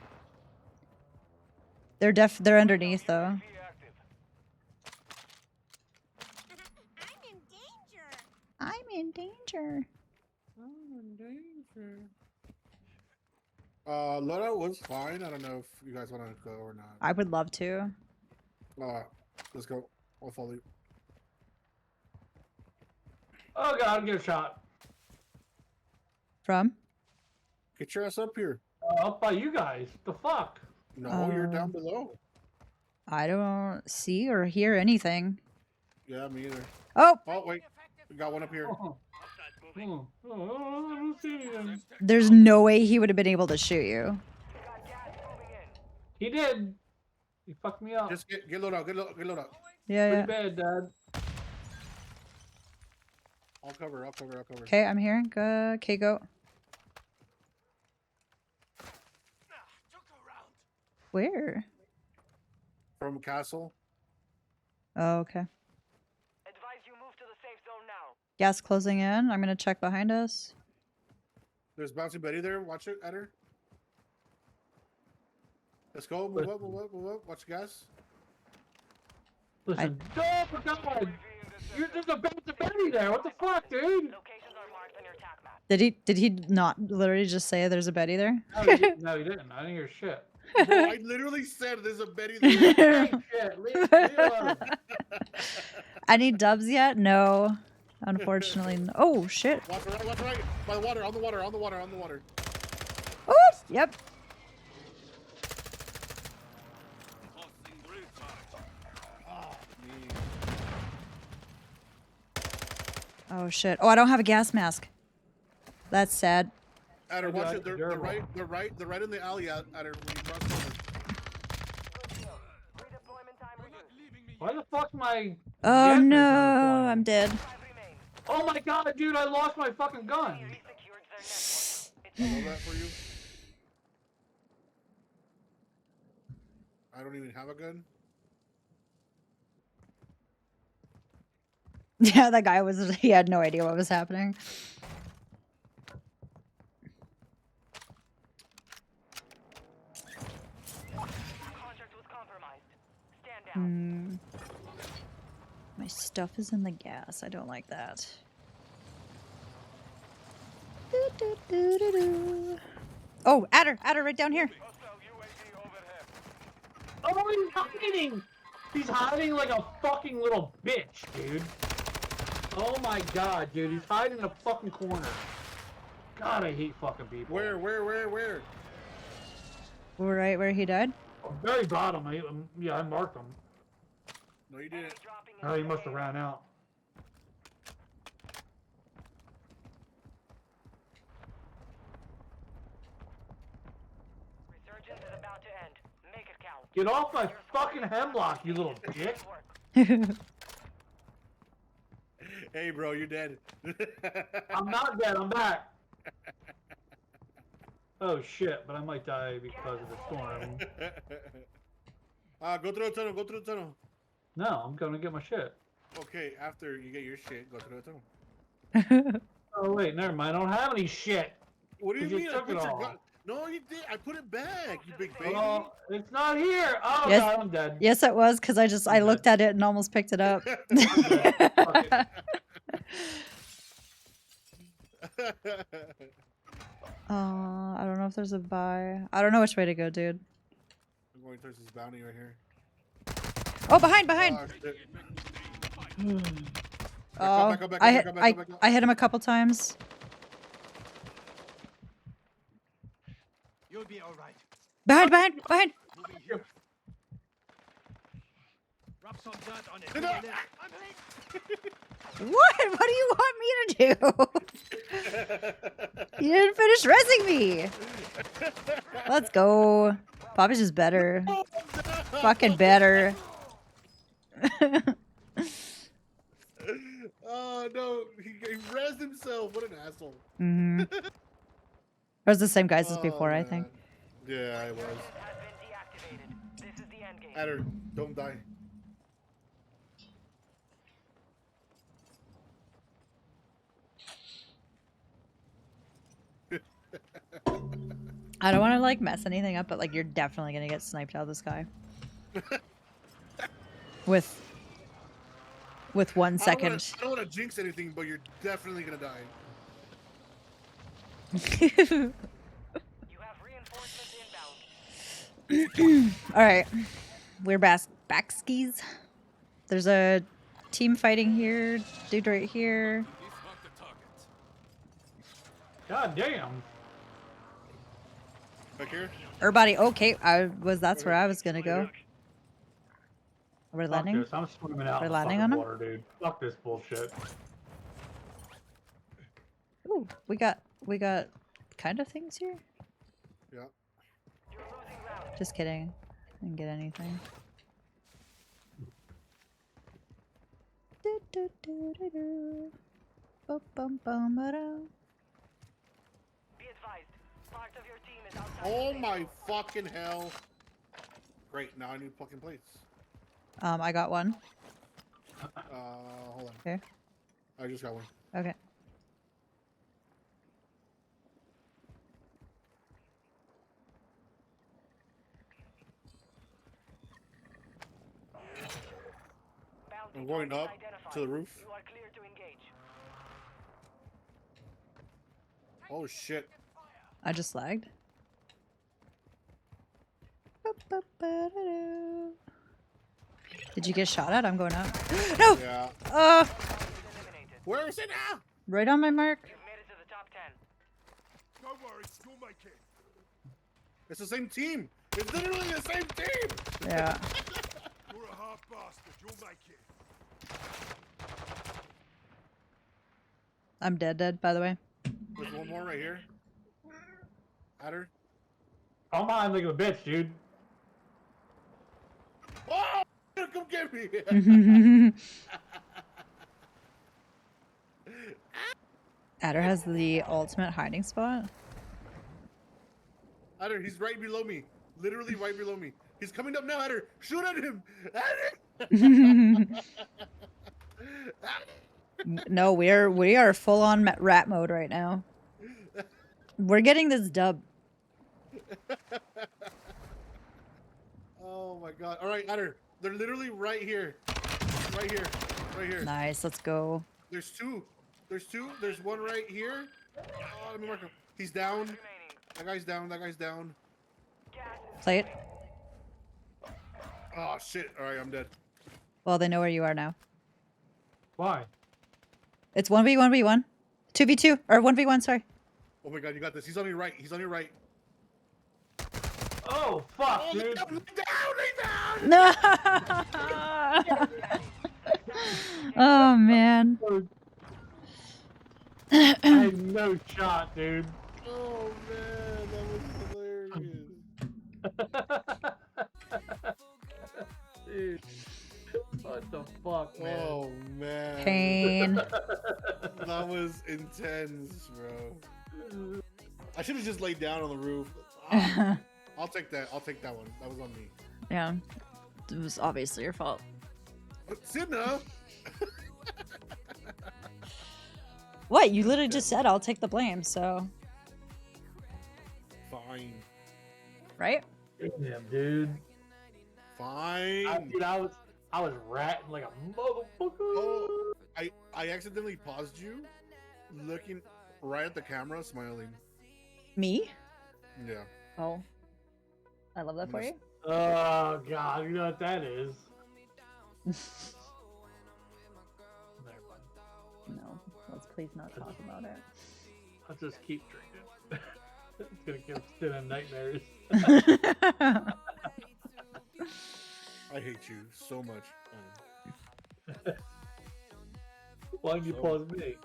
They're underneath though. UAV active. I'm in danger. Loda was fine. I don't know if you guys want to go or not. I would love to. Let's go. I'll follow you. Oh god, I'm getting shot. From? Get your ass up here. Up by you guys. The fuck? No, you're down below. I don't see or hear anything. Yeah, me either. Oh, Oh, wait. We got one up here. Oh. Oh, I don't see him. there's no way he would have been able to shoot you. Got gas moving in. He did. He fucked me up. Just get load out. Get load out. Yeah, Pretty yeah. bad, Dad. I'll cover. Okay, I'm here. Go. Okay, go. Where? From castle. Oh, okay. Advise you move to the safe zone now. Gas closing in. I'm gonna check behind us. There's bouncing Betty there. Watch it at her. Let's go. Move up. Watch the gas. Listen, oh my god! You're just a bad Betty there. What the fuck, dude? Locations are marked on your tac map. Did he not literally just say there's a Betty there? No, he didn't. No, he didn't. I didn't hear shit. Bro, I literally said there's a Betty there. Shit, leave me alone. Any dubs yet? No. Unfortunately. Oh shit. Watch right. By the water, on the water. Oh, yep. Oh shit. Oh, I don't have a gas mask. That's sad. At her, Maybe watch I it. They're deserve right in the alley at her when you cross over. Redeployment time reduced. Why the fuck my... Oh gas no, mask not deploying? I'm dead. 5 remain. Oh my god, dude, I lost my fucking gun. Enemy resecured their network. I know that for you. I don't even have a gun. Yeah, that guy he had no idea what was happening. Contract was compromised. Stand down. My stuff is in the gas. I don't like that. Doo-doo-doo-doo-doo. Oh, Adder right down here. Hostile UAV overhead. Oh, he's hiding! He's hiding like a fucking little bitch, dude. Oh my god, dude, he's hiding in a fucking corner. God, I hate fucking people. Where? Right where he died. Very bottom. Yeah, I marked him. No, you didn't. Dropping Oh, he must have ran out. Resurgence is about to end. Make it count. Get off my fucking hemlock, you little bitch. Hey, bro, you're dead. I'm not dead, I'm back. Oh shit, but I might die because of the storm. Go through the tunnel. No, I'm gonna get my shit. Okay, after you get your shit, go through the tunnel. Oh wait, never mind. I don't have any shit. What do you 'Cause you mean? I took put it your all. gun. No, you did. I put it back. You big baby. Oh, it's not here. Oh Yes. god, I'm dead. Yes, it was because I looked at it and almost picked it up. I don't know if there's a buy. I don't know which way to go, dude. I'm going towards this bounty right here. Oh, behind! Oh, shit. Oh, back up, I hit him a couple times. You'll be all right. Behind! Moving here. Rub some dirt on it. No, no. I'm hit. What? What do you want me to do? You didn't finish resing me. Let's go. Poppy's just better. Fucking better. Oh no, he rezzed himself. What an asshole. Mm-hmm. It was the same guys as before, I think. Yeah, it was. Has been deactivated. This is the end game. Adder, don't die. I don't want to like mess anything up, but like you're definitely gonna get sniped out of the sky. With 1 second. I don't want to jinx anything, but you're definitely gonna die. You have reinforcements inbound. All right, we're back skis. There's a team fighting here, dude right here. God damn. Back here? Everybody, okay, that's where I was gonna go. We're Fuck landing. this. I'm swimming out We're in landing fucking on him? water, dude. Fuck this bullshit. Ooh, we got kind of things here. Yeah. You're losing ground. Just kidding. I didn't get anything. Be advised. Part of your team is outside. Oh my fucking hell. Great, now I need fucking plates. I got one. Hold on. Here. I just got one. Okay. Bounty I'm going target up identified. to the roof. You are clear to engage. Oh shit. I just lagged. Did you get shot at? I'm going up. No! Yeah. Eliminated. Where is it now? Right on my mark. You've made it to the top 10. Don't worry, you'll make it. It's the same team. It's literally the same team. Yeah. You're a hard bastard, you'll make it. I'm dead, by the way. There's one more right here. Adder. I'm behind like a bitch, dude. Oh! Come get me! Adder has the ultimate hiding spot. Adder, he's right below me. Literally right below me. He's coming up now, Adder. Shoot at him. Adder. No, we are full on rat mode right now. We're getting this dub. Oh my god. All right, Adder. They're literally right here. Right here. Right here. Nice, let's go. There's two. There's two. There's one right here. Oh, let me mark him. He's down. That guy's down. That guy's down. Play it. Oh shit. All right, I'm dead. Well, they know where you are now. Why? It's 1v1v1. 2v2 or 1v1, sorry. Oh my god, you got this. He's on your right. He's on your right. Oh fuck, Oh, dude! down. No. Oh man. I had no shot, dude. Oh man, that was hilarious. Dude, what the fuck, man? Oh man. Pain. That was intense, bro. I should have just laid down on the roof. Ah, I'll take that. I'll take that one. That was on me. Yeah. It was obviously your fault. Sidna. What? You literally just said I'll take the blame, so. Fine. Right? Damn, dude. Fine. Dude, I was ratting like a motherfucker. Oh, I accidentally paused you, looking right at the camera, smiling. Me? Yeah. Oh. I love that for you. Oh god, you know what that is. No, let's please not talk about it. I'll just keep drinking. It's gonna give Stin nightmares. I hate you so much. Why did you pause me?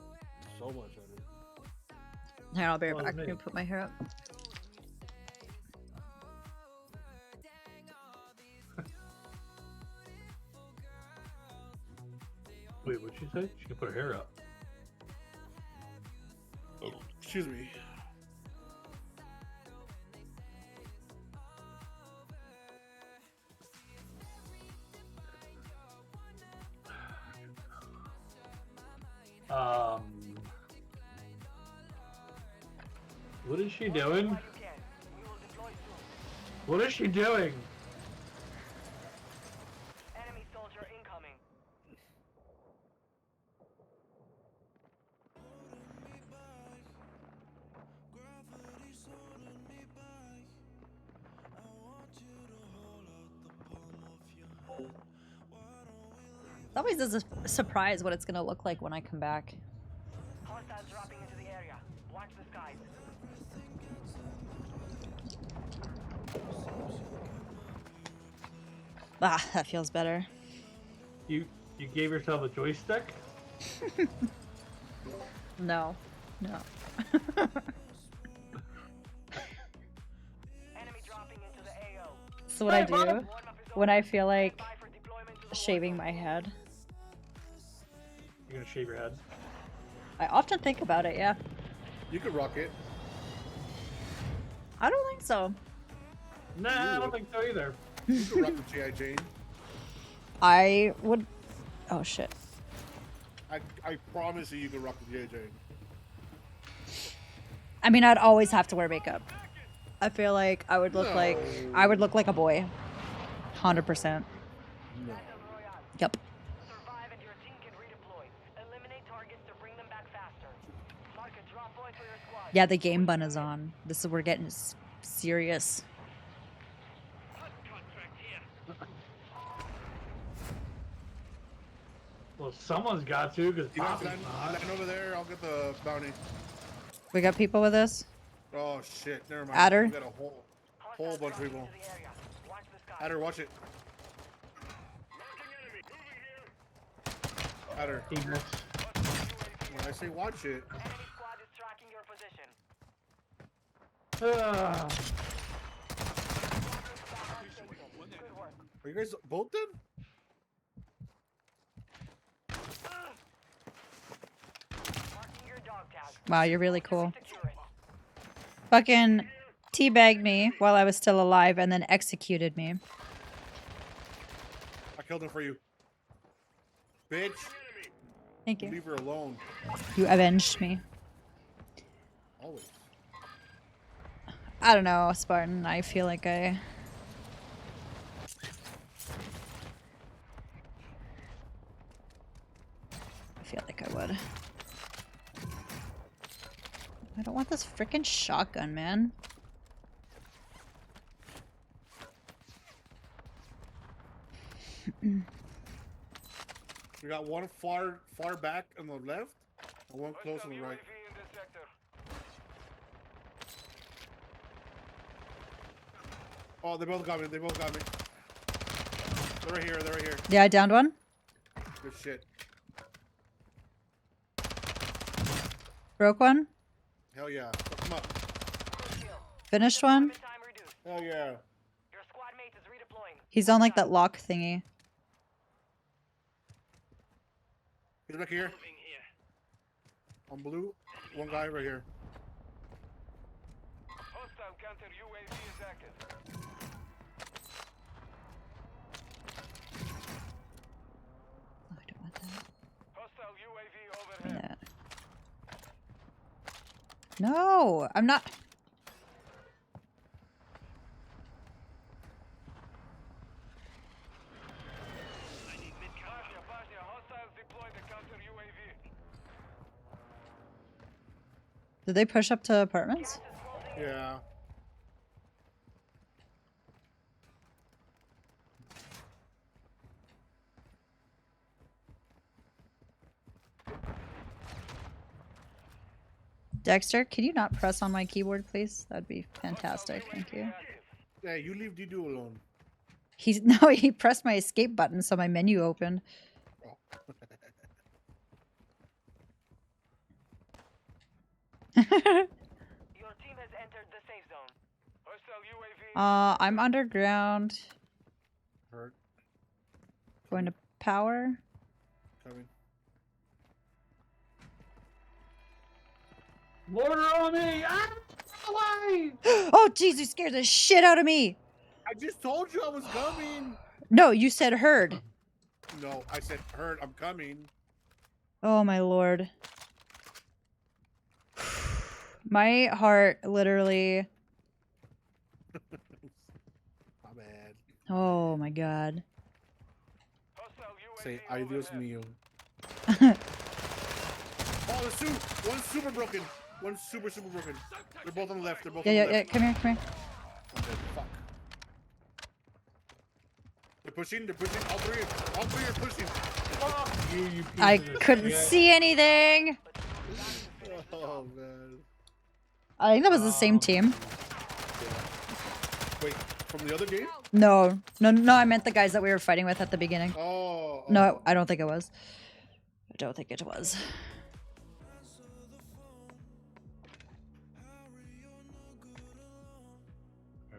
So much, Andrew. Here, I'll be right Well, back. me. I'm gonna put my hair up. Wait, what'd she say? She can put her hair up. Oh, excuse me. What is she doing? What is she doing? Enemy soldier incoming. It always is a surprise what it's gonna look like when I come back. Hostiles dropping into the area. Watch the skies. Ah, that feels better. You gave yourself a joystick? No. No. Enemy dropping into the AO. So what I do when I feel like shaving my head, You're gonna shave your head? I often think about it, yeah. You could rock it. I don't think so. Nah, I don't think so either. You could rock the G.I. Jane. I would... Oh, shit. I promise you could rock the G.I. Jane. I mean, I'd always have to wear makeup. I feel like I would look like... I would look like a boy. 100%. No. Yep. Survive and your team can redeploy. Eliminate targets to bring them back faster. Mark a drop point for your squad. Yeah, the game bun is on. This is... We're getting serious. Well, someone's got to, because You guys Poppy's land, not. land over there. I'll get the bounty. We got people with us? Oh shit! Never mind. Adder? We got a whole bunch of people. Adder, watch it. Adder. He missed. When I say watch it, Enemy squad is tracking your position. Ah. Good work. are you guys both dead? Marking your dog tag. Wow, you're really cool. Secure it. Fucking teabagged me while I was still alive and then executed me. I killed him for you. Bitch. Thank you. Leave her alone. You avenged me. Always. I don't know, Spartan. I feel like I feel like I would. I don't want this freaking shotgun, man. We got one far back on the left and one close on the right. UAV in this sector. Oh, they both got me. They both got me. They're right here. They're right here. Yeah, I downed one. Good shit. Broke one. Hell yeah. Fuck 'em up. Finished one. Time reduced. Hell yeah. Your squad mate is redeploying. He's on like that lock thingy. He's back here. On blue. One guy right here. Hostile counter UAV is active. Oh, I don't want that. Hostile UAV Give me overhead. that. No, I'm not. Bosnia, hostiles deploy the counter UAV. Did they push up to apartments? Yeah. Dexter, can you not press on my keyboard, please? That'd be fantastic. Thank you. Hey, you leave Didu alone. He's no, he pressed my escape button, so my menu opened. Your team has entered the safe zone. Hostile UAV. I'm underground. Hurt. Going to power. Coming. Mortar on me! Ah! Away! Oh, jeez, you scared the shit out of me. I just told you I was coming. No, you said heard. No, I said hurt. I'm coming. Oh, my lord. My heart literally. My bad. Oh, my god. Hostile UAV Say adios overhead. mio. Oh, there's two. One's super broken. One's super broken. They're both on the left. They're both Yeah, on yeah, the yeah. left. Come here, come here. I'm dead. Fuck. They're pushing. They're pushing. All three are pushing. Fuck you, you piece I of couldn't shit. see anything. Oh man. I think that was the same team. Wait, from the other game? No, no, no. I meant the guys that we were fighting with at the beginning. Oh. No, I don't think it was. I don't think it was.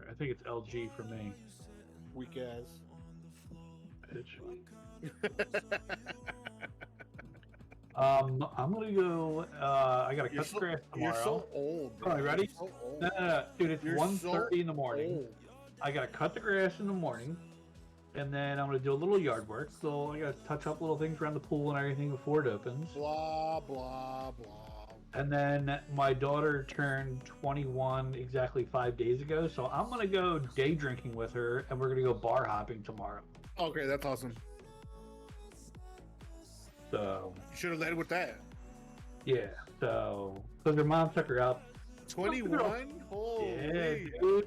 I think it's LG for me. Weak ass. Bitch. I'm gonna go. I gotta cut the grass You're tomorrow. so old. Bro. Oh, you ready? You're so old. No, dude, it's You're 1:30 in the morning. old. I gotta cut the grass in the morning, and then I'm gonna do a little yard work. So I gotta touch up little things around the pool and everything before it opens. Blah blah blah. And then my daughter turned 21 exactly 5 days ago, so I'm gonna go day drinking with her, and we're gonna go bar hopping tomorrow. Okay, that's awesome. So You should have led with that. yeah, so because her mom took her out. 21? Yeah, Holy.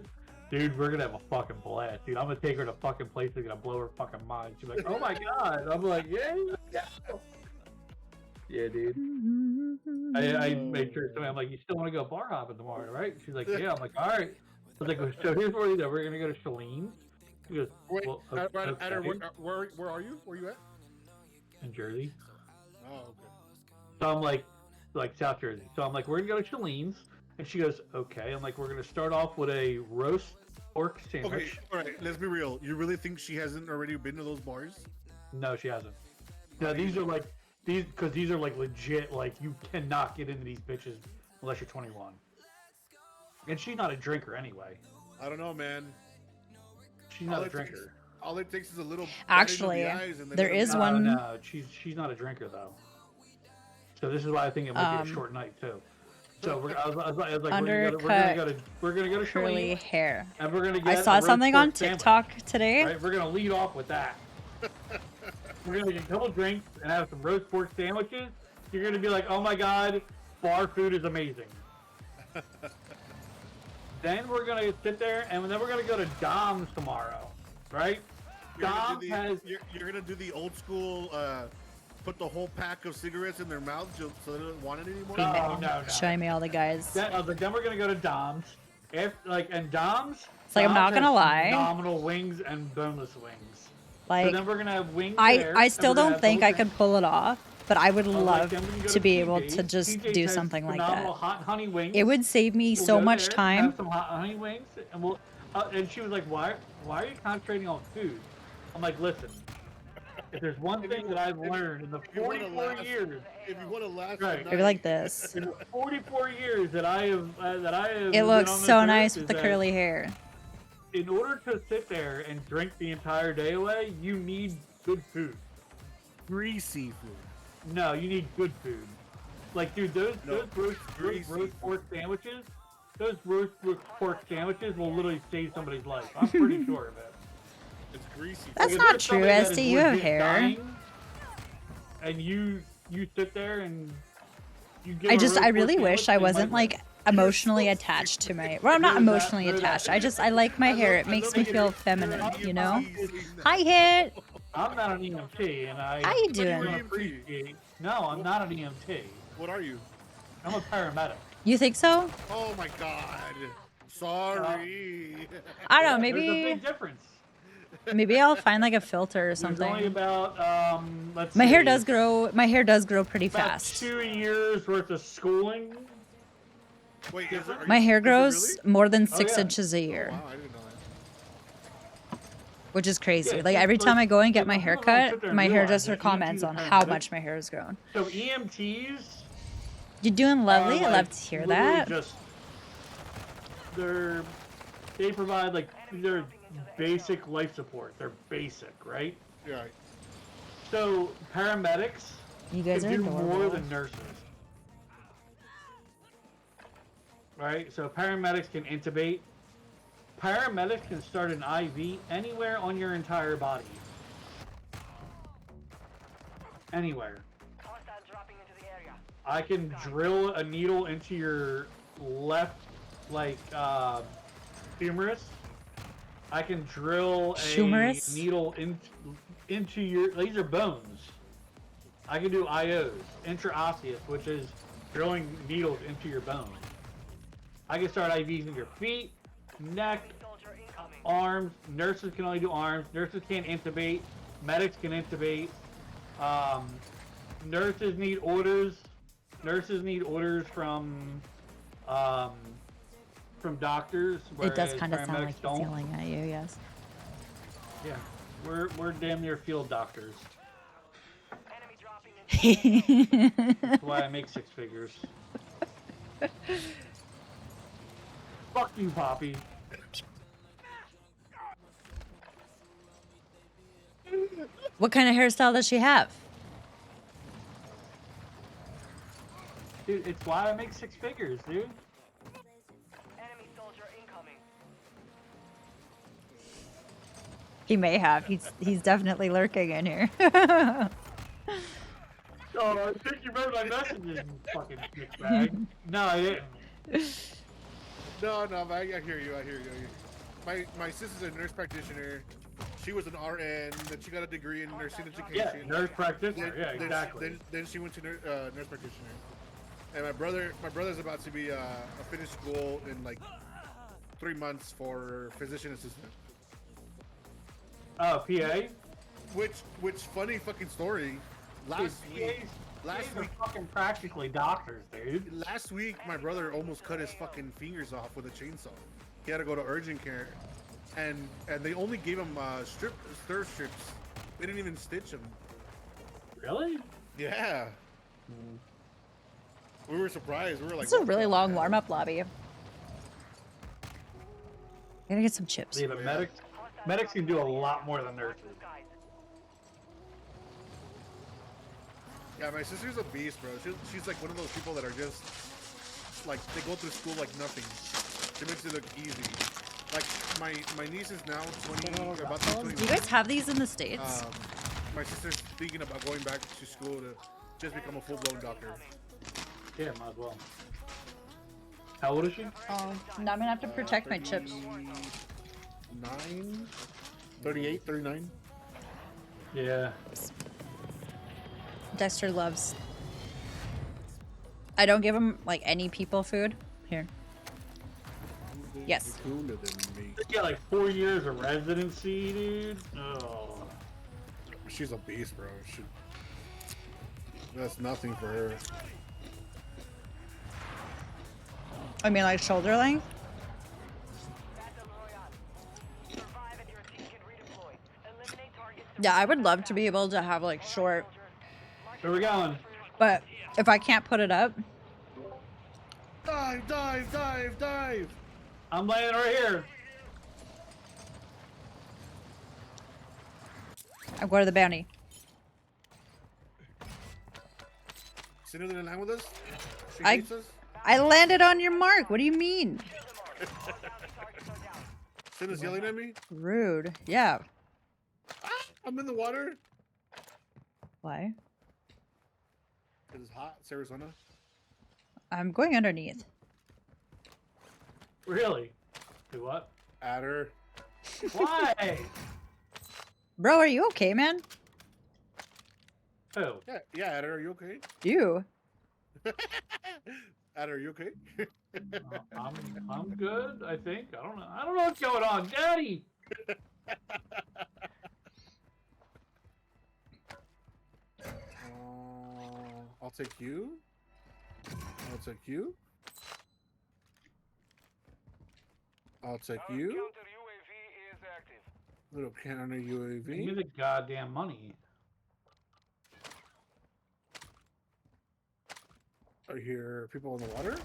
dude, we're gonna have a fucking blast, dude. I'm gonna take her to fucking place that's gonna blow her fucking mind. She's like, oh my god. I'm like, yeah, dude. I made sure. So I'm like, you still want to go bar hopping tomorrow, right? She's like, yeah. I'm like, all right. I was like, so here's what we do. We're gonna go to Shalene's. She goes, Wait, well, at her, okay. where are you? Where you at? In Jersey. Oh, okay. So I'm like South Jersey. So I'm like, we're gonna go to Shalene's, and she goes, okay. I'm like, we're gonna start off with a roast pork Okay, sandwich. alright, let's be real. You really think she hasn't already been to those bars? No, she hasn't. No, these are like these are like legit. Like you cannot get into these bitches unless you're 21. And she's not a drinker anyway. I don't know, man. She's not a drinker. All it takes is a little. Actually, there is one. No, she's not a drinker though. So this is why I think it might be a short night too. So I was like, we're gonna go to curly Shalene, hair. and we're gonna get. I saw a something roast on pork sandwich, TikTok today. right? We're gonna lead off with that. We're gonna get a couple drinks and have some roast pork sandwiches. You're gonna be like, oh my god, bar food is amazing. Then we're gonna sit there, and then we're gonna go to Dom's tomorrow, right? Dom has. You're gonna do the old school. Put the whole pack of cigarettes in their mouth so they don't want it anymore. No. Showing me all the guys. Then we're gonna go to Dom's. And Dom's. It's like, I'm not gonna lie. Phenomenal wings and boneless wings. Like, so then we're gonna have wings there, I still and we're gonna don't think have I could pull it off, but I would love then we can go to be able TJ's. to just TJ's do has something like that. phenomenal hot honey wings. It would save me We'll so go much there, time. Have some hot honey wings, and we'll. And she was like, "Why are you concentrating on food?" I'm like, "Listen, if there's one thing that I've learned in the 44 years, if you want to last, right, Maybe like this. in the 44 years that I have It been looks on this so earth nice is with the that curly hair. In order to sit there and drink the entire day away, you need good food. greasy food. No, you need good food. Like, dude, those roast pork sandwiches, those roast pork sandwiches will literally save somebody's life. I'm pretty sure of it. It's greasy. That's Like, if not there's true, somebody that SD. is You have legit hair. dying, and you sit there and you give a roast I pork really sandwich, wish I they wasn't might like emotionally attached to my. Well, I'm not emotionally attached. I like my hair. It makes me feel feminine, you know. Hi, Hit. I'm not an EMT, and I. How you don't doing? appreciate- No, I'm not an EMT. What are you? I'm a paramedic. You think so? Oh my god. Sorry. I don't know. There's a Maybe big difference. maybe I'll find like a filter or There's only something. about let's My hair see, does grow. My hair does grow pretty about fast. 2 years worth of schooling. Wait, My hair grows Really? more than 6 yeah. inches a Oh, year, wow, I didn't know that. which is crazy. Yeah, Like it's every time I go and get my like, hair people don't sit cut, there and my realize hairdresser that comments EMTs on are how paramedics. much my hair has grown. So EMTs. You're doing lovely. I are, love like, to hear literally that. Just they provide like their basic life support. They're basic, right? You're right. So paramedics You guys can are do more adorable. than nurses. Right? So paramedics can intubate. Paramedics can start an IV anywhere on your entire body. Anywhere. Hostile dropping into the area. I can drill a needle into your left, like, humerus. I can drill a Humerus? needle into your. These are bones. I can do IOs, intraosseous, which is drilling needles into your bones. I can start IVs in your feet, neck, Soldier incoming. arms. Nurses can only do arms. Nurses can't intubate. Medics can intubate. Nurses need orders. Nurses need orders from doctors. It does whereas kind of sound paramedics like he's don't. yelling at you. Yes. Yeah, we're damn near field doctors. Enemy dropping into That's why I make 6 figures. Fuck you, Poppy. What kind of hairstyle does she have? Dude, it's why I make 6 figures, dude. enemy soldier incoming. He may have. He's definitely lurking in here. Oh, I think you read my messages, you fucking dickbag. No, I didn't. No, I hear you. I hear you. My sister's a nurse practitioner. She was an RN. Then she got a degree in nursing Yeah, education. nurse practitioner. Yeah, Then- exactly. Then she went to nurse practitioner. And my brother's about to be finish school in like 3 months for physician assistant. Oh, PA? Which funny fucking story. Last week, PAs are fucking practically doctors, dude. last week, my brother almost cut his fucking fingers off with a chainsaw. He had to go to urgent care, and they only gave him stir strips. They didn't even stitch him. Really? Yeah. We were surprised. We were like, It's a what really the long hell? warm-up lobby. Gotta get some chips. Yeah, but medics can do a lot more than nurses. Yeah, my sister's a beast, bro. She's like one of those people that are just like they go through school like nothing. She makes it look easy. Like my niece is now 20, about to be 21. Do you guys have these in the States? My sister's thinking about going back to school to just become a full-blown doctor. Yeah, might as well. How old is she? Oh, now I'm gonna have to protect my chips. 9, 38, 39. Yeah. Dexter loves. I don't give him like any people food. Here. Yes. Cooler than me. She got like 4 years of residency, dude. Oh. She's a beast, bro. That's nothing for her. I mean, like shoulder length. Yeah, I would love to be able to have like short. Where we going? But if I can't put it up, Dive, dive, dive, dive! I'm laying right here. I go to the bounty. Cinna didn't land with us? She I- hates us? I landed on your mark. What do you mean? Cinna's yelling at me? Rude. Yeah. Ah, I'm in the water. Why? It's hot. It's Arizona. I'm going underneath. Really? Do what? At her. Why? Bro, are you okay, man? Who? Yeah, at her. Are you okay? You. At her, are you okay? I'm good. I think. I don't know. I don't know what's going on, Daddy. I'll take you. I'll take you. I'll take you. Counter UAV is active. Little counter Give me UAV. the goddamn money. Are here people in the water?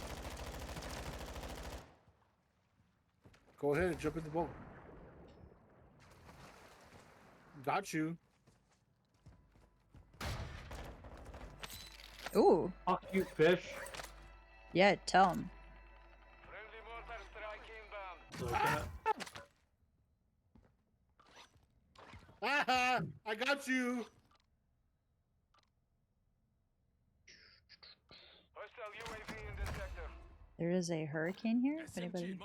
Go ahead and jump in the boat. Got you. Ooh. Fuck you, fish. Yeah, tell him. Friendly mortar strike inbound. So Ah, I got you. Hostile UAV in this sector. There is a hurricane here. If anybody.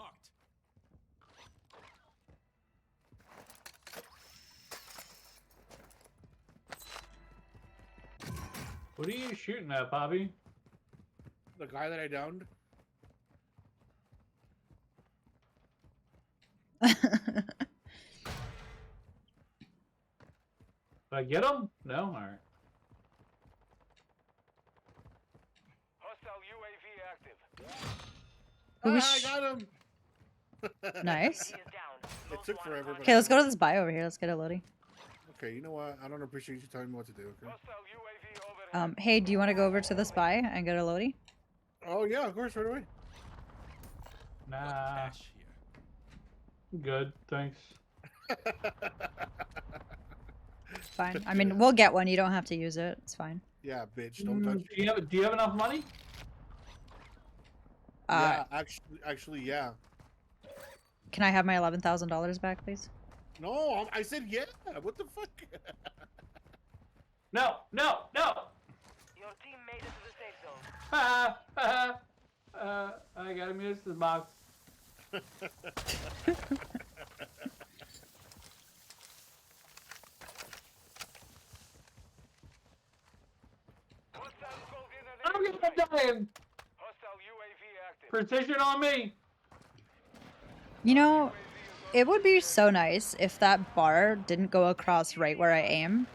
what are you shooting at, Bobby? The guy that I downed. Did I get him? No? Alright. Hostile UAV active. Who was I sh- got him. Nice. It took forever. But Okay, let's go to this buy over here. Let's get a loading. Okay, you know what? I don't appreciate you telling me what to do. Okay. Hostile UAV overhead. Hey, do you want to go over to this buy and get a loading? Oh yeah, of course, right away. Nah. Good, thanks. Fine. I mean, we'll get one. You don't have to use it. It's fine. Yeah, bitch, don't touch. Do you have enough money? Yeah, actually, yeah. Can I have my $11,000 back, please? No, I said yeah. What the fuck? No, no, no! Your team made it to the safe zone. I gotta miss the box. Hostile called in an I'm enemy gonna strike. die! Hostile UAV active. Precision on me! You know, it would be so nice if that bar didn't go across right where I aim.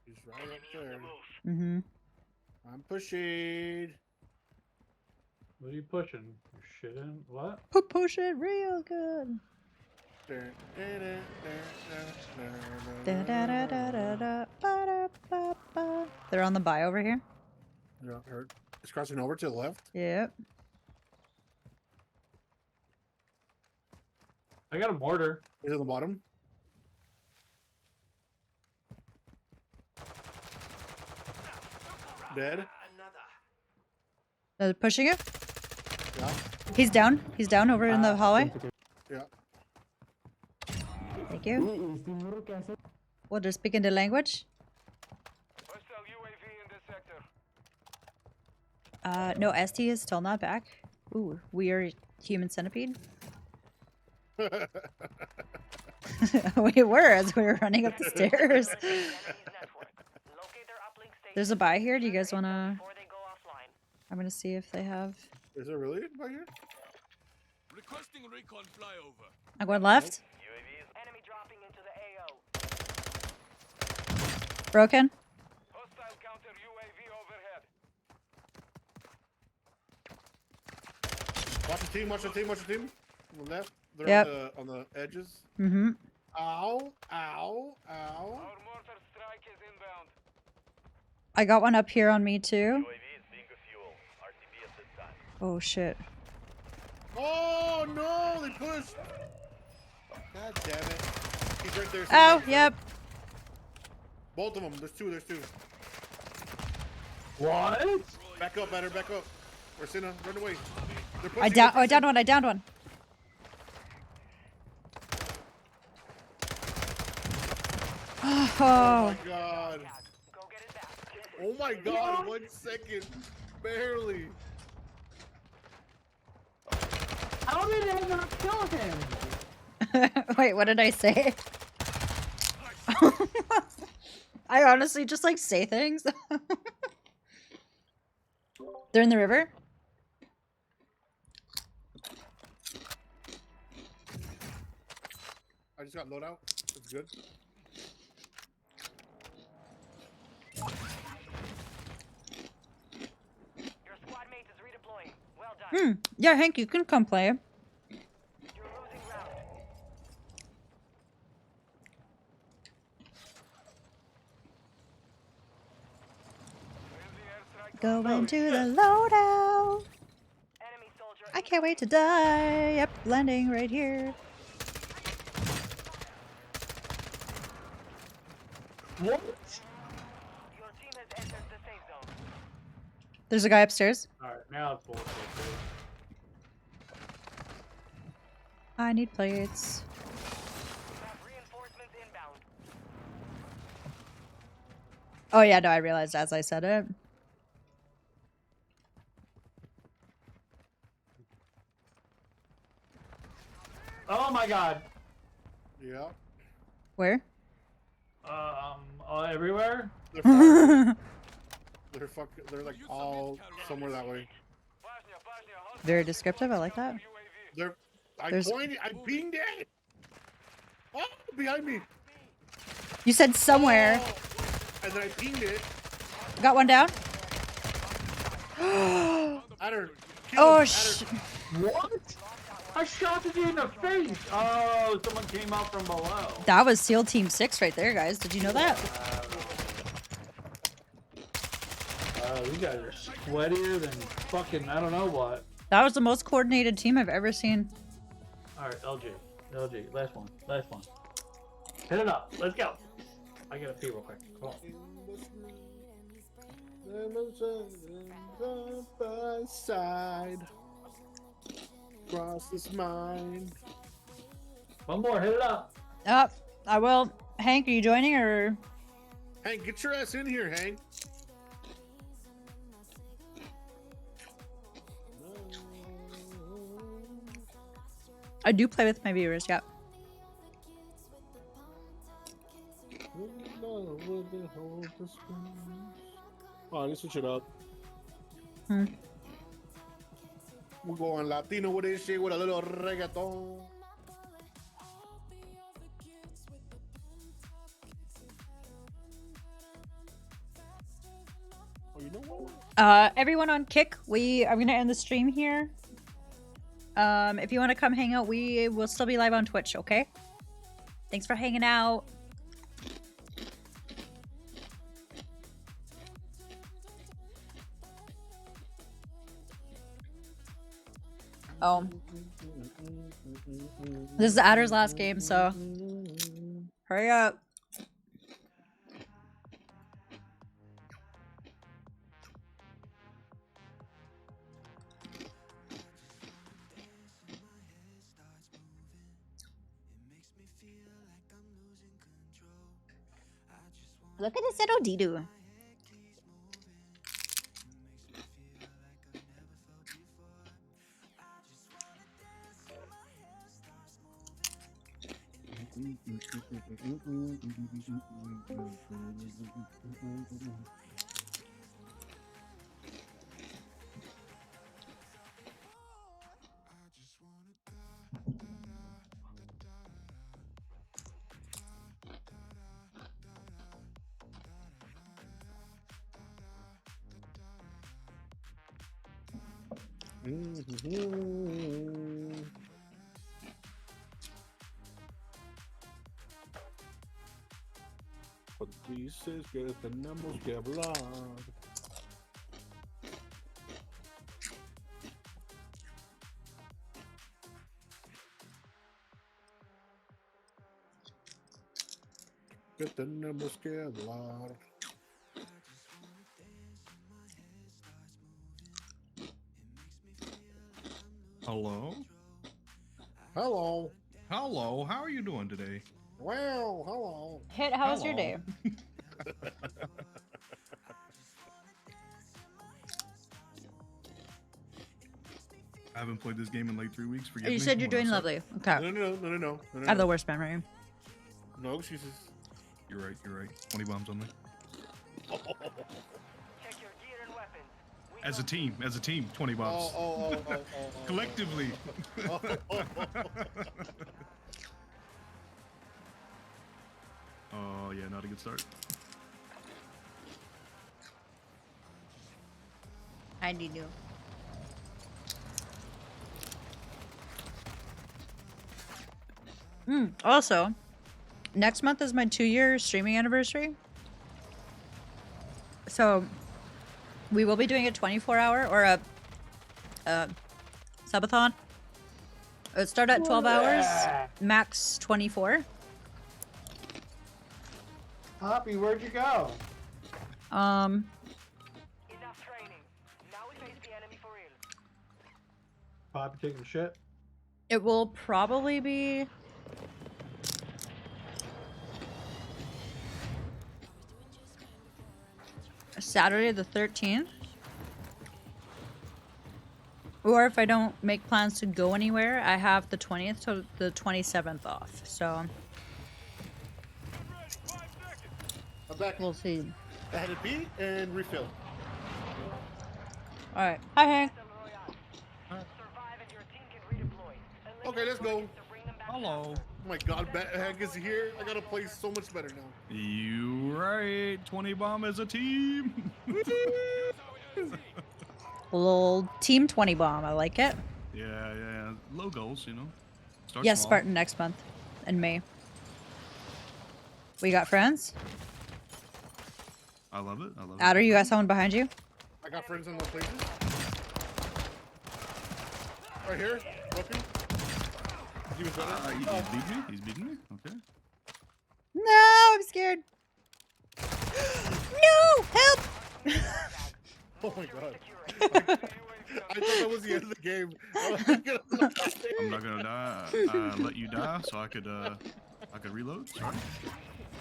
He's right up there. Mm-hmm. I'm pushing. What are you pushing? You're shitting? What? Push it real good. Da-da-da-da-da-da-ba-da-ba-ba. They're on the buy over here. Yeah, heard. It's crossing over to the left. Yep. I got a mortar. He's on the bottom. Dead. Pushing it. Yeah. He's down. He's down over in the hallway. Yeah. Thank you. What, they're speaking the language? Hostile UAV in this sector. No, ST is still not back. Ooh, weird human centipede. We were as we were running up the stairs. There's a buy here. Do you guys wanna? I'm gonna see if they have. Is there really by here? Requesting recon flyover. I'm going left. Enemy dropping into the AO. Broken. Hostile counter UAV overhead. Watch the team. Watch the team. Watch the team. On the left. They're Yep. on the edges. Mm-hmm. Ow! Ow! Ow! Our mortar strike is inbound. I got one up here on me too. UAV is being fuel. RTB at this time. Oh shit. Oh no! They pushed. God damn it! He's right there. Oh, yep. Both of them. There's two. There's two. What? Back up, batter. Back up. Orsina, run away. They're pushing, I they're downed pushing. one. I downed one. Oh Oh. my god. Oh my god, 1 second. Barely. How did I not kill him? Wait, what did I say? I honestly just like say things. They're in the river. I just got loadout. That's good. Your squad mate is redeploying. Well done. Yeah, Hank, you can come play. You're losing ground. Go into the loadout. Enemy soldier. I can't wait to die. Yep, landing right here. What? Your team has entered the safe zone. There's a guy upstairs. Alright, now it's bullshit, dude. I need plates. You have reinforcements inbound. Oh yeah, no, I realized as I said it. Oh my god. Yeah. Where? Everywhere? They're far. They're like all somewhere that way. Very descriptive. I like that. I There's- pointed. I pinged it. Oh, behind me. You said somewhere. Oh, and then I pinged it. Got one down. Adder. Oh sh! What? I shot it in the face! Oh, someone came out from below. That was SEAL Team 6 right there, guys. Did you know that? You guys are sweatier than fucking I don't know what. That was the most coordinated team I've ever seen. Alright, LG, last one. Hit it up, let's go. I gotta pee real quick. Come on. Side. Cross is mine. One more, hit it up. Up. I will. Hank, are you joining or? Hank, get your ass in here, Hank. I do play with my viewers. Yeah. Oh, let's switch it up. Hmm. We're going Latino with this shit with a little reggaeton. Oh, you know what? Everyone on Kick, I'm gonna end the stream here. If you want to come hang out, we will still be live on Twitch, okay? Thanks for hanging out. Oh. This is Adder's last game, so hurry up. Look at this little Dido. Pues dices que tenemos que hablar. Que tenemos que hablar. Hello? Hello. Hello, how are you doing today? Well, hello. Hit, how was your day? I haven't played this game in like 3 weeks. Forgive me. You said you're What doing else? lovely. Okay. No. I have the worst memory. No excuses. You're right, you're right. 20 bombs on me. Check your gear and weapons. As a team, 20 bombs. Collectively. Oh, yeah, not a good start. I need you. Also, next month is my 2-year streaming anniversary. So, we will be doing a 24-hour or a subathon. It would start at 12 hours, max 24. Poppy, where'd you go? Enough training. Now we face the enemy for real. Poppy taking shit? It will probably be Saturday the 13th. Or if I don't make plans to go anywhere, I have the 20th to the 27th off. So I'm back. we'll see. I had a beat and refill. Alright. Hi, Hank. Okay, let's go. Hello. Oh my god, Hank is here. I gotta play so much better now. You right. 20 bomb as a team. A little Team 20 bomb. I like it. Yeah. Low goals, you know. Start Yes, small. Spartan next month in May. We got friends? I love it. Adder, you got someone behind you? I got friends in those places. Right here, looking. He was better. He's beating me. He's beating me. Okay. No, I'm scared. No, help! Oh my god. I thought that was the end of the game. I'm not gonna die. Let you die so I could reload. Sorry.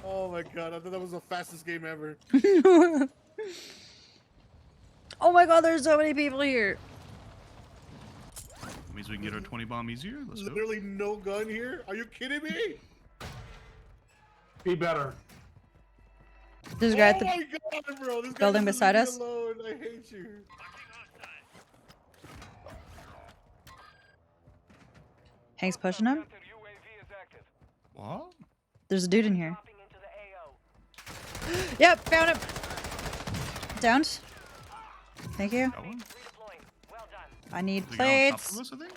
Oh my god, I thought that was the fastest game ever. Oh my god, there's so many people here. Means we can get our 20 bomb easier. Let's go. Literally no gun here? Are you kidding me? Be better. There's a guy at Oh the my god, bro. This guy building doesn't beside leave me us. alone. I hate you. Hank's pushing him. What? There's a dude in here. Yep, found him. Downed. Thank you. Got one? I need Is he on top plates. of us, I think?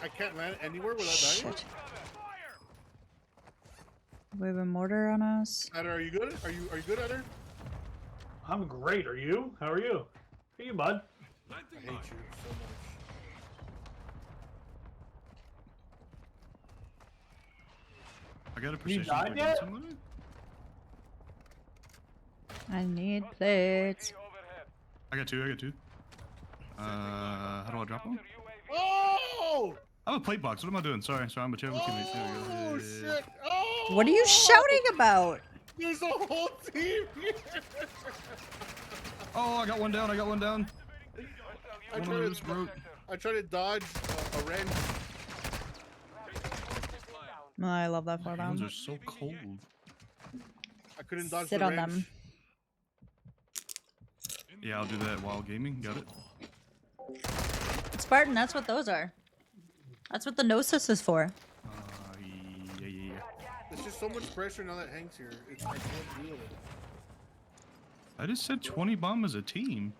I can't land anywhere without dying. Shit. We have a mortar on us. Adder, are you good? Are you good, Adder? I'm great. Are you? How are you? How are you, bud? I hate you so much. I got a You precision. died yet? I need plates. I got two. How do I drop them? Oh! I have a plate box. What am I doing? Sorry, I'm a terrible teammate. There we go. Oh Yeah. shit! Oh! What are you shouting about? There's a whole team here. Oh, I got one down. I One of tried those to, broke. I tried to dodge a wrench. I love that for Hands them. are so cold. I couldn't dodge Sit the on wrench. them. Yeah, I'll do that while gaming. Got it. Spartan, that's what those are. That's what the Gnosis is for. Yeah. There's just so much pressure now that Hank's here. I can't deal with it. I just said 20 bomb as a team.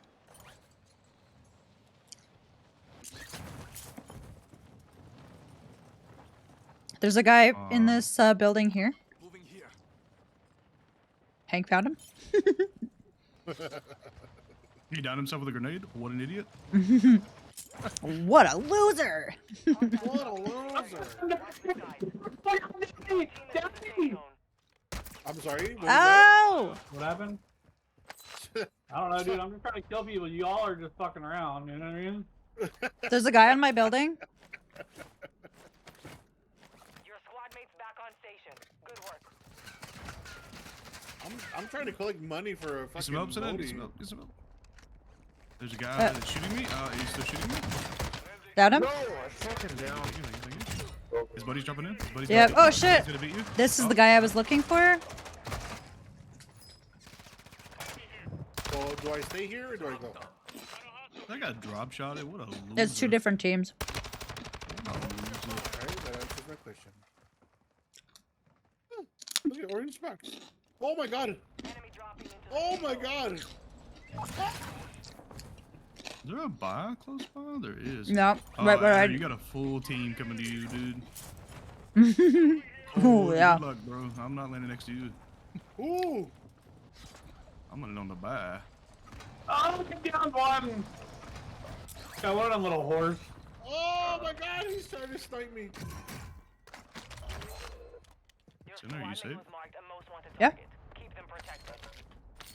There's a guy in this building here. Hank found him. He downed himself with a grenade. What an idiot. What a loser! What a loser! I'm sorry. What was that? Oh! What happened? I don't know, dude. I'm just trying to kill people. Y'all are just fucking around. You know what I mean? There's a guy on my building. Your squad mates back on station. Good work. I'm trying to collect money for a Get some help, fucking Get some Modi. help. Get some help. There's a guy that's shooting me. He's still shooting me. Down him? No, I fucking down. His buddy's jumping in. His buddy's Yep. about to- Oh shit! He's gonna beat you. This is the guy I was looking for. Well, do I stay here or do I go? I got drop shotted. What a loser. It's two different teams. What a loser. Alright, that answers my question. Look at orange box. Oh my god! Oh my god! Is there a bar close by? There is. No, Oh, right where Aaron, I. you got a full team coming to you, dude. Oh yeah. Good luck, bro. I'm not landing next to you. Ooh! I'm landing on the bar. Oh, get down one! Got one of them little whores. Oh my god, he's trying to snipe me. Sinner, are you safe? Yeah. Keep them protected.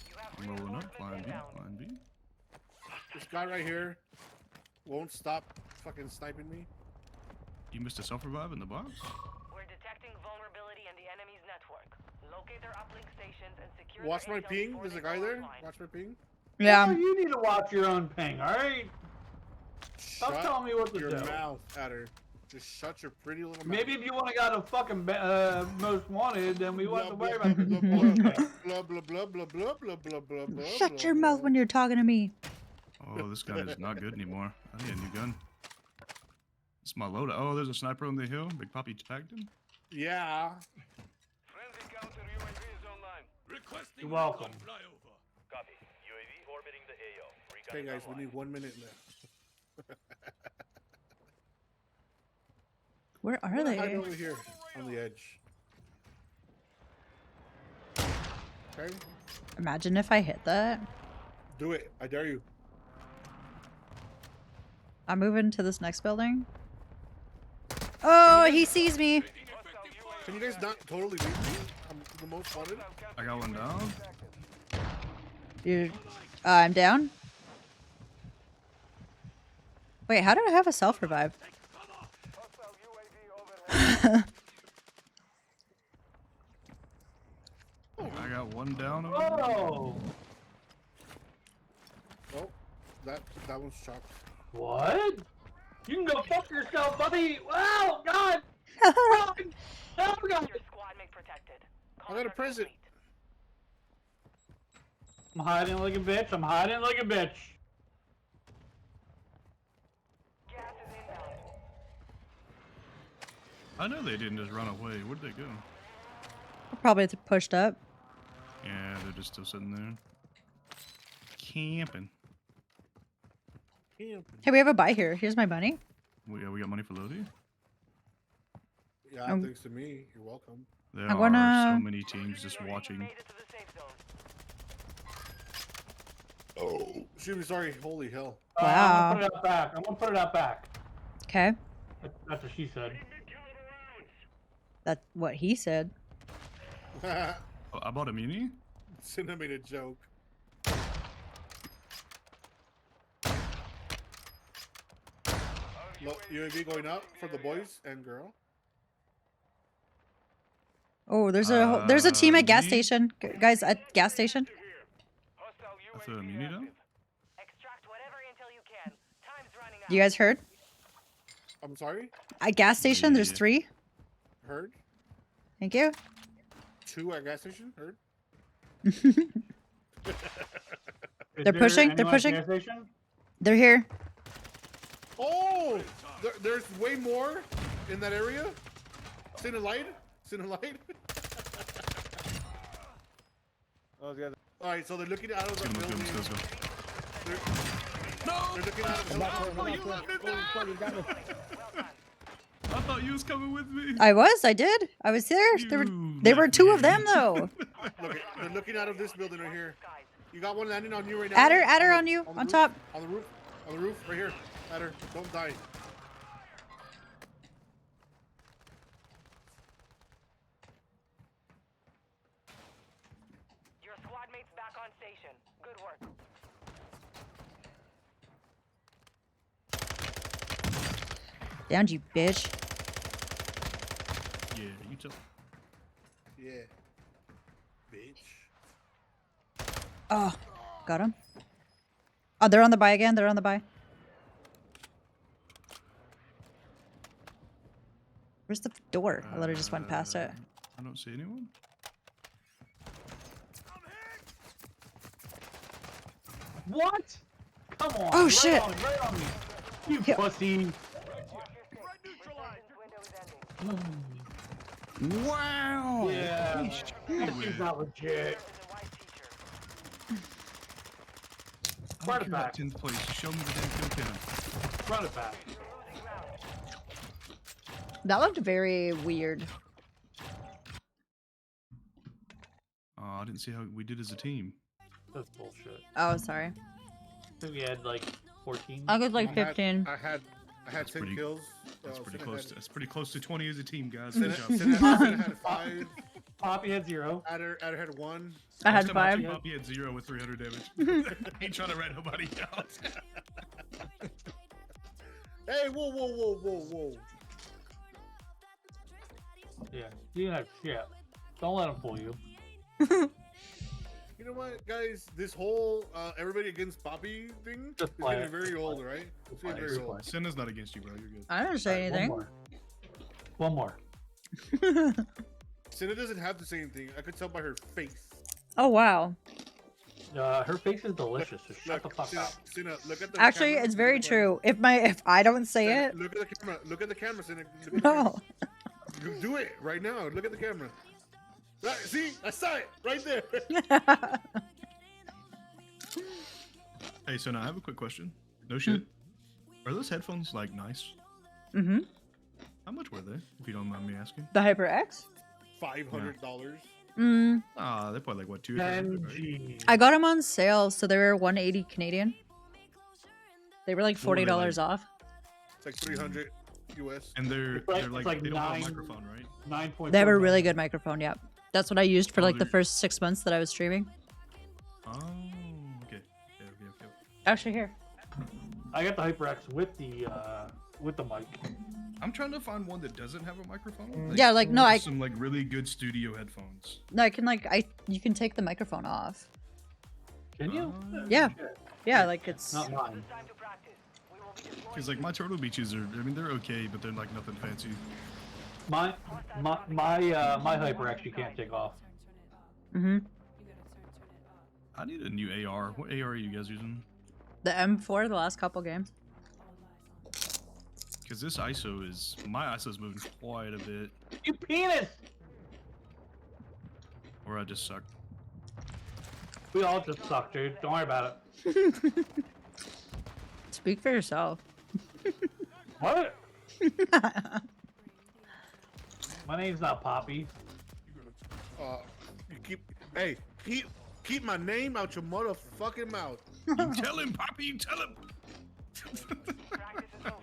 You have I'm rolling up. Flying B. Flying B. This guy right here won't stop fucking sniping me. You missed a self-revive in the box? We're detecting vulnerability in the enemy's network. Locate their uplink stations and secure Watch their my intel ping. before There's a they guy go there. online. Watch my ping. Yeah. Oh, you need to watch your own ping, alright? Stop telling me what to your do. mouth, Adder. Just shut your pretty little mouth. Maybe if you want to got a fucking most wanted, then we won't have to worry about blah, the blah, blah, blah, blah, blah, blah, blah, blah, blah. Shut your mouth when you're talking to me. Oh, this gun is not good anymore. I need a new gun. It's my loadout. Oh, there's a sniper on the hill. Big Poppy tagged him. Yeah. Friendly counter UAV is online. You're welcome. Copy. UAV orbiting the AO. Okay, guys, we need 1 minute left. Where are Hide they? over here on the edge. Okay, Imagine if I hit that. do it. I dare you. I'm moving to this next building. Oh, he sees me. Can you guys not totally leave me? I'm the most wanted. I got one down. You, I'm down. Wait, how did I have a self-revive? I got one down over Oh! Oh, that one's chopped. What? You can go fuck yourself, buddy! Wow, God! Oh, God! Your squad mate protected. I got a present. I'm hiding like a bitch. I'm hiding like a bitch. Gas is inbound. I know they didn't just run away. Where'd they go? Probably pushed up. Yeah, they're just still sitting there. Camping. Hey, we have a buy here. Here's my money. We got money for Lodi. Yeah, thanks to me. You're welcome. There I'm are so gonna- many teams just watching. Made it to the safe zone. Oh, shoot me, sorry. Holy hell. I'm Wow. gonna put it out back. I'm gonna put it out back. Okay. That's what she said. That's what he said. Oh, I bought a mini. Cinna made a joke. UAV going up for the boys and girl. Oh, there's a team at gas me? station. Guys at gas station. Hostile That's a mini though. Extract whatever intel you can. Time's running out. You guys heard? I'm sorry? At gas station, there's Yeah. 3. Heard? Thank you. 2 at gas station? Heard? Is They're there pushing, they're anyone at pushing. gas station? They're here. Oh! There's way more in that area. Cinna light? Cinna light? Those guys. Alright, so they're looking out of the Let's go, building. let's go. They're looking out of the building. I thought you was coming with me. I did. I was there. There were 2 of them though. Look, they're looking out of this building right here. You got one landing on you right now. Add her the- on you, the on roof, top. On the roof. On the roof, right here. Add her. Don't die. Your squad mates back on station. Good work. Down you, bitch. Yeah, you tell. Yeah. Bitch. Oh, got him. Oh, they're on the buy again. They're on the buy. Where's the door? I literally just went past it. I don't see anyone. What? Come on. Oh, right shit. Right on me. You Yeah. pussy. Wow. Yeah. She's She's not legit. Run it back. 10th place. Show me the damn kill cam. Run it back. That looked very weird. Oh, I didn't see how we did as a team. That's bullshit. Oh, sorry. I think we had like 14. I was like 15. I had 10 pretty- kills. That's so pretty Cinna close. had- That's pretty close to 20 as a team, guys. Cinna, Good job. Cinna had 5. Poppy had 0. Adder had 1. I had Last time 5. checked, Poppy had 0 with 300 damage. Ain't trying to rat nobody out. Hey, whoa. Yeah. You have shit. Don't let him fool you. You know what, guys? This whole everybody against Poppy thing Just is play getting it. very old, right? It's getting very old. Senna's not against you, bro. You're good. I didn't say anything. One more. Cinna doesn't have to say anything. I could tell by her face. Oh, wow. Her face is delicious, so shut the fuck Cinna, up. Cinna, look at the Actually, camera. it's Look very at the camera. true. If I don't say Cinna, it, Look at the camera. Look at the camera, Cinna. Look at the no. camera. You do it right now. Look at the camera. Right, see? I saw it right there. Hey, so now I have a quick question. No shit. Are those headphones like nice? Mm-hmm. How much were they, if you don't mind me asking? The HyperX? $500. Ah, they're probably like what, 200, right? 10G. I got them on sale, so they were 180 Canadian. They were like What were they $40 like? off. It's like 300 US. And they're It's like- they're like, it's like they don't have a 9 microphone, right? 9.4. They have a really good microphone, yeah. That's what I used for Oh, like the they're- first 6 months that I was streaming. Oh, okay. Okay. Actually, here. I got the HyperX with the mic. I'm trying to find one that doesn't have a microphone. Yeah, like, no, I- some like really good studio headphones. No, I can you can take the microphone off. Can you? Yeah. Yeah, like it's Not mine. Because like my Turtle Beaches are, I mean, they're okay, but they're like nothing fancy. My HyperX you can't take off. Mm-hmm. I need a new AR. What AR are you guys using? The M4 the last couple games. Because this ISO is, my ISO is moving quite a bit, You penis! or I just suck. We all just suck, dude. Don't worry about it. Speak for yourself. What? My name's not Poppy. You keep my name out your motherfucking mouth. You tell him, Poppy. You tell him. Practice is over.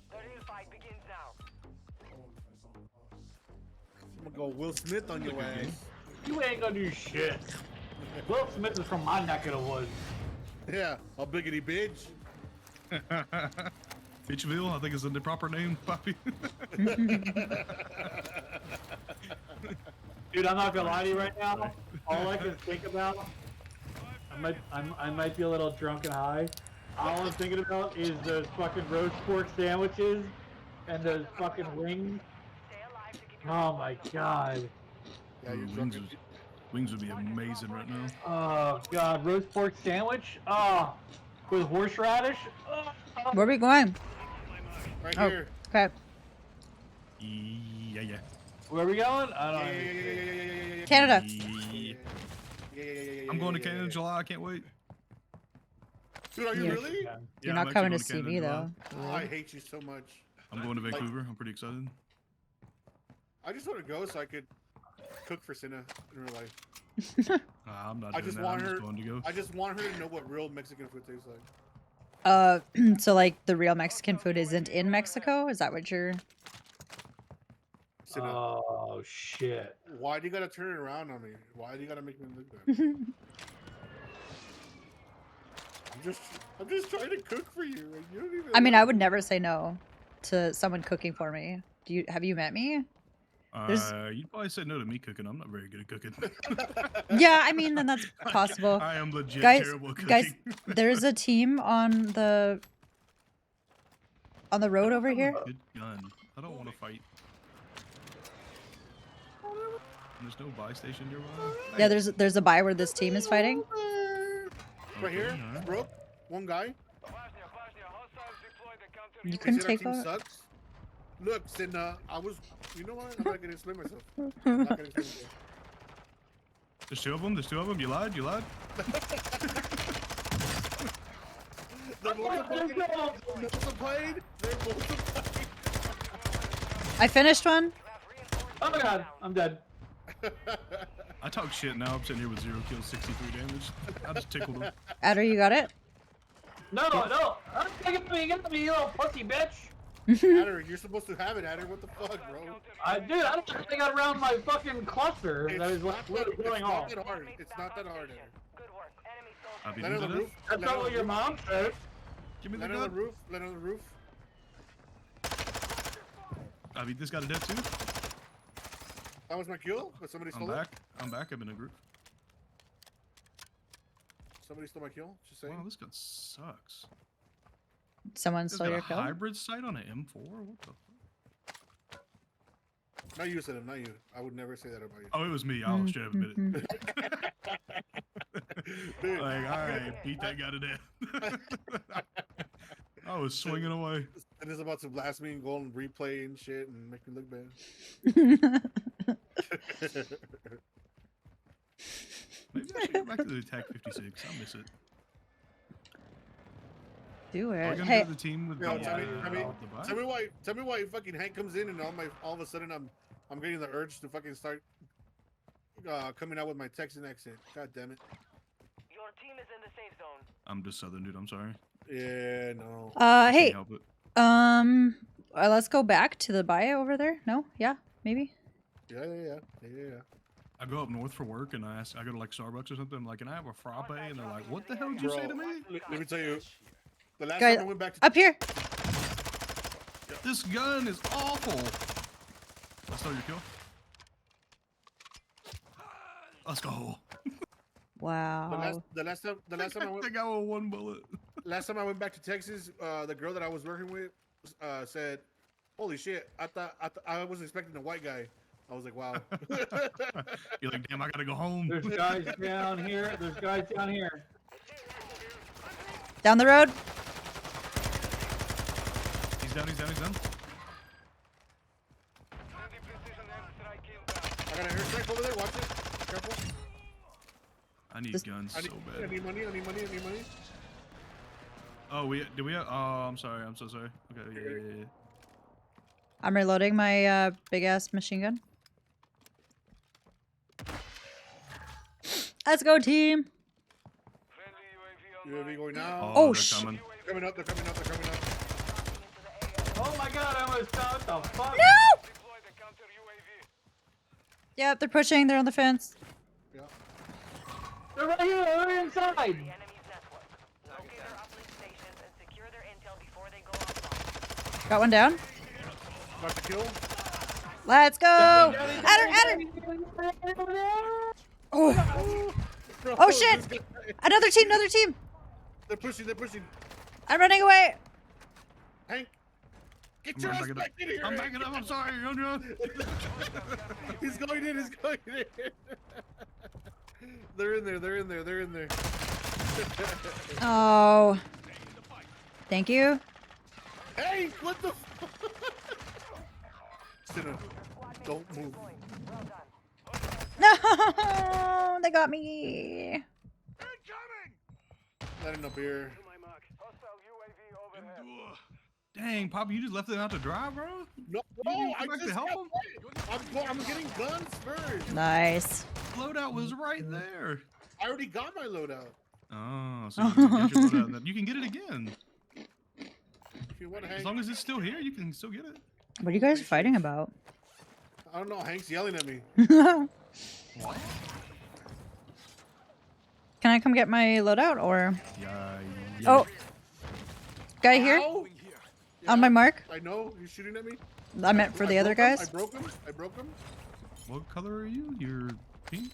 The real fight begins now. I'm gonna go Will Smith on your ass. You ain't gonna do shit. Will Smith is from my neck of the woods. Yeah, a biggity bitch. Bitchville, I think is the proper name, Poppy. Dude, I'm not gonna lie to you right now. All I can think about, I might be a little drunk and high. All I'm thinking about is those fucking roast pork sandwiches and those fucking wings. Oh my god. Yeah, you're wings, drunk. wings would be amazing right now. Oh god, roast pork sandwich? Oh, with horseradish? Oh. Where are we going? Right Oh, here. okay. Yeah. Where are we going? I don't know. Canada. I'm going to Canada in July. I can't wait. Dude, are you Yeah. really? Yeah, You're I'm not actually coming going to see Canada in me, July. though. Oh, I hate you so much. I'm going to Vancouver. I'm pretty excited. I just want to go so I could cook for Cinna in real life. I'm not I doing just that. want I'm her. just going to go. I just want her to know what real Mexican food tastes like. So like the real Mexican food isn't in Mexico? Is that what you're... Cinna, Oh shit. why do you gotta turn it around on me? Why do you gotta make me look bad? I'm just trying to cook for you. And you don't even. I mean, I would never say no to someone cooking for me. Have you met me? You'd probably say no to me cooking. I'm not very good at cooking. Yeah, I mean, then that's possible. I am legit Guys, terrible at cooking. guys, there's a team on the road over here. Good gun. I don't want to fight. There's no buy station nearby. Yeah, there's a buy where this team is fighting. Right here, alright. broke. One guy. You They couldn't said our take team a... sucks. Look, Cinna, I was. You know what? I'm not gonna explain myself. I'm not gonna explain myself. There's two of them. There's two of them. You lied. You lied. They're multiplied. They're multiplied. I finished one. Oh my god, I'm dead. I talk shit now. I'm sitting here with 0 kills, 63 damage. I just tickled them. Adder, you got it? No. Take it from me, get to me, you little pussy bitch. Adder, you're supposed to have it, Adder. What the fuck, bro? Dude, I don't think I got around my fucking cluster. That is what's literally going on. It's not that hard. It's not that hard, Adder. Good work. Enemy soldier. I'll be Land on the doing roof. That's not what your mom said. Give me the Land on the gun. roof. Land on the roof. I mean, this got a dead too. That was my kill, but somebody I'm stole it. back. I'm back. I'm in a group. Somebody stole my kill. Just saying. Wow, this gun sucks. Someone This stole got your a kill? hybrid sight on an M4. What the? Not you, Cinna. Not you. I would never say that about you. Oh, it was me. I'll straight up admit it. Dude, Like, alright, beat that guy to death. I was swinging away. And is about to blast me and go and replay and shit and make me look bad. Maybe I should go back to the Attack 56. I miss it. Do Are we it. gonna Hey, go to the team with Yo, the, tell me buy? tell me why fucking Hank comes in and all of a sudden I'm getting the urge to fucking start coming out with my Texan accent. God damn it. Your team is in the safe zone. I'm just Southern, dude. I'm sorry. Yeah, no. hey, Can't help it. let's go back to the buy over there. No? Yeah, maybe. Yeah. I go up north for work and I go to like Starbucks or something. I'm like, can I have a frappe? And they're like, what the hell did you say to me? Let me tell you, the last Guys, time I went back to up here. This gun is awful. I stole your kill. Let's go. Wow. the last time I went I got one bullet. last time I went back to Texas, the girl that I was working with said, "Holy shit! I was expecting a white guy." I was like, "Wow." You're like, damn, I gotta go home. There's guys down here. There's guys down here. Down the road. He's down. I got an airstrike over there. Watch it. Careful. I need guns I so need bad. money. I need money. Oh, do we have? Oh, I'm sorry. I'm so sorry. Okay, yeah. I'm reloading my big ass machine gun. Let's go, team. UAV going now. Oh, they're sh- coming. Coming up, they're coming up, they're coming up. Oh my god, I almost shot. What the fuck? No! Yep, they're pushing. They're on the fence. Yeah. They're right here. They're inside. The enemy's network. Locate their uplink stations and secure their intel before they go offline. Got one down. About to kill. Let's go. At her. Oh. Bro, Oh shit! this guy- Another team. Another team. They're pushing, they're pushing. I'm running away. Hank, get I'm your ass backing up. back in here. I'm Hank. backing up. I'm sorry. He's going in, he's going in. They're in there, they're in there, they're in there. Oh. Thank you. Hey, what the Sinner, don't move. No, they got me. Not enough beer. Dang, Poppy, you just left them out to dry, bro? No, You I come back just to help got- I'm getting guns first. Nice. Loadout was right there. I already got my loadout. Oh, so you can get your loadout. Then you can get it again. If you want, As Hank. long as it's still here, you can still get it. What are you guys fighting about? I don't know, Hank's yelling at me. Can I come get my loadout or? Yeah. Oh, guy here Ow! on my mark. I know, he's shooting at me. I meant for the other broke him, guys. I broke him, I broke him. What color are you? You're pink?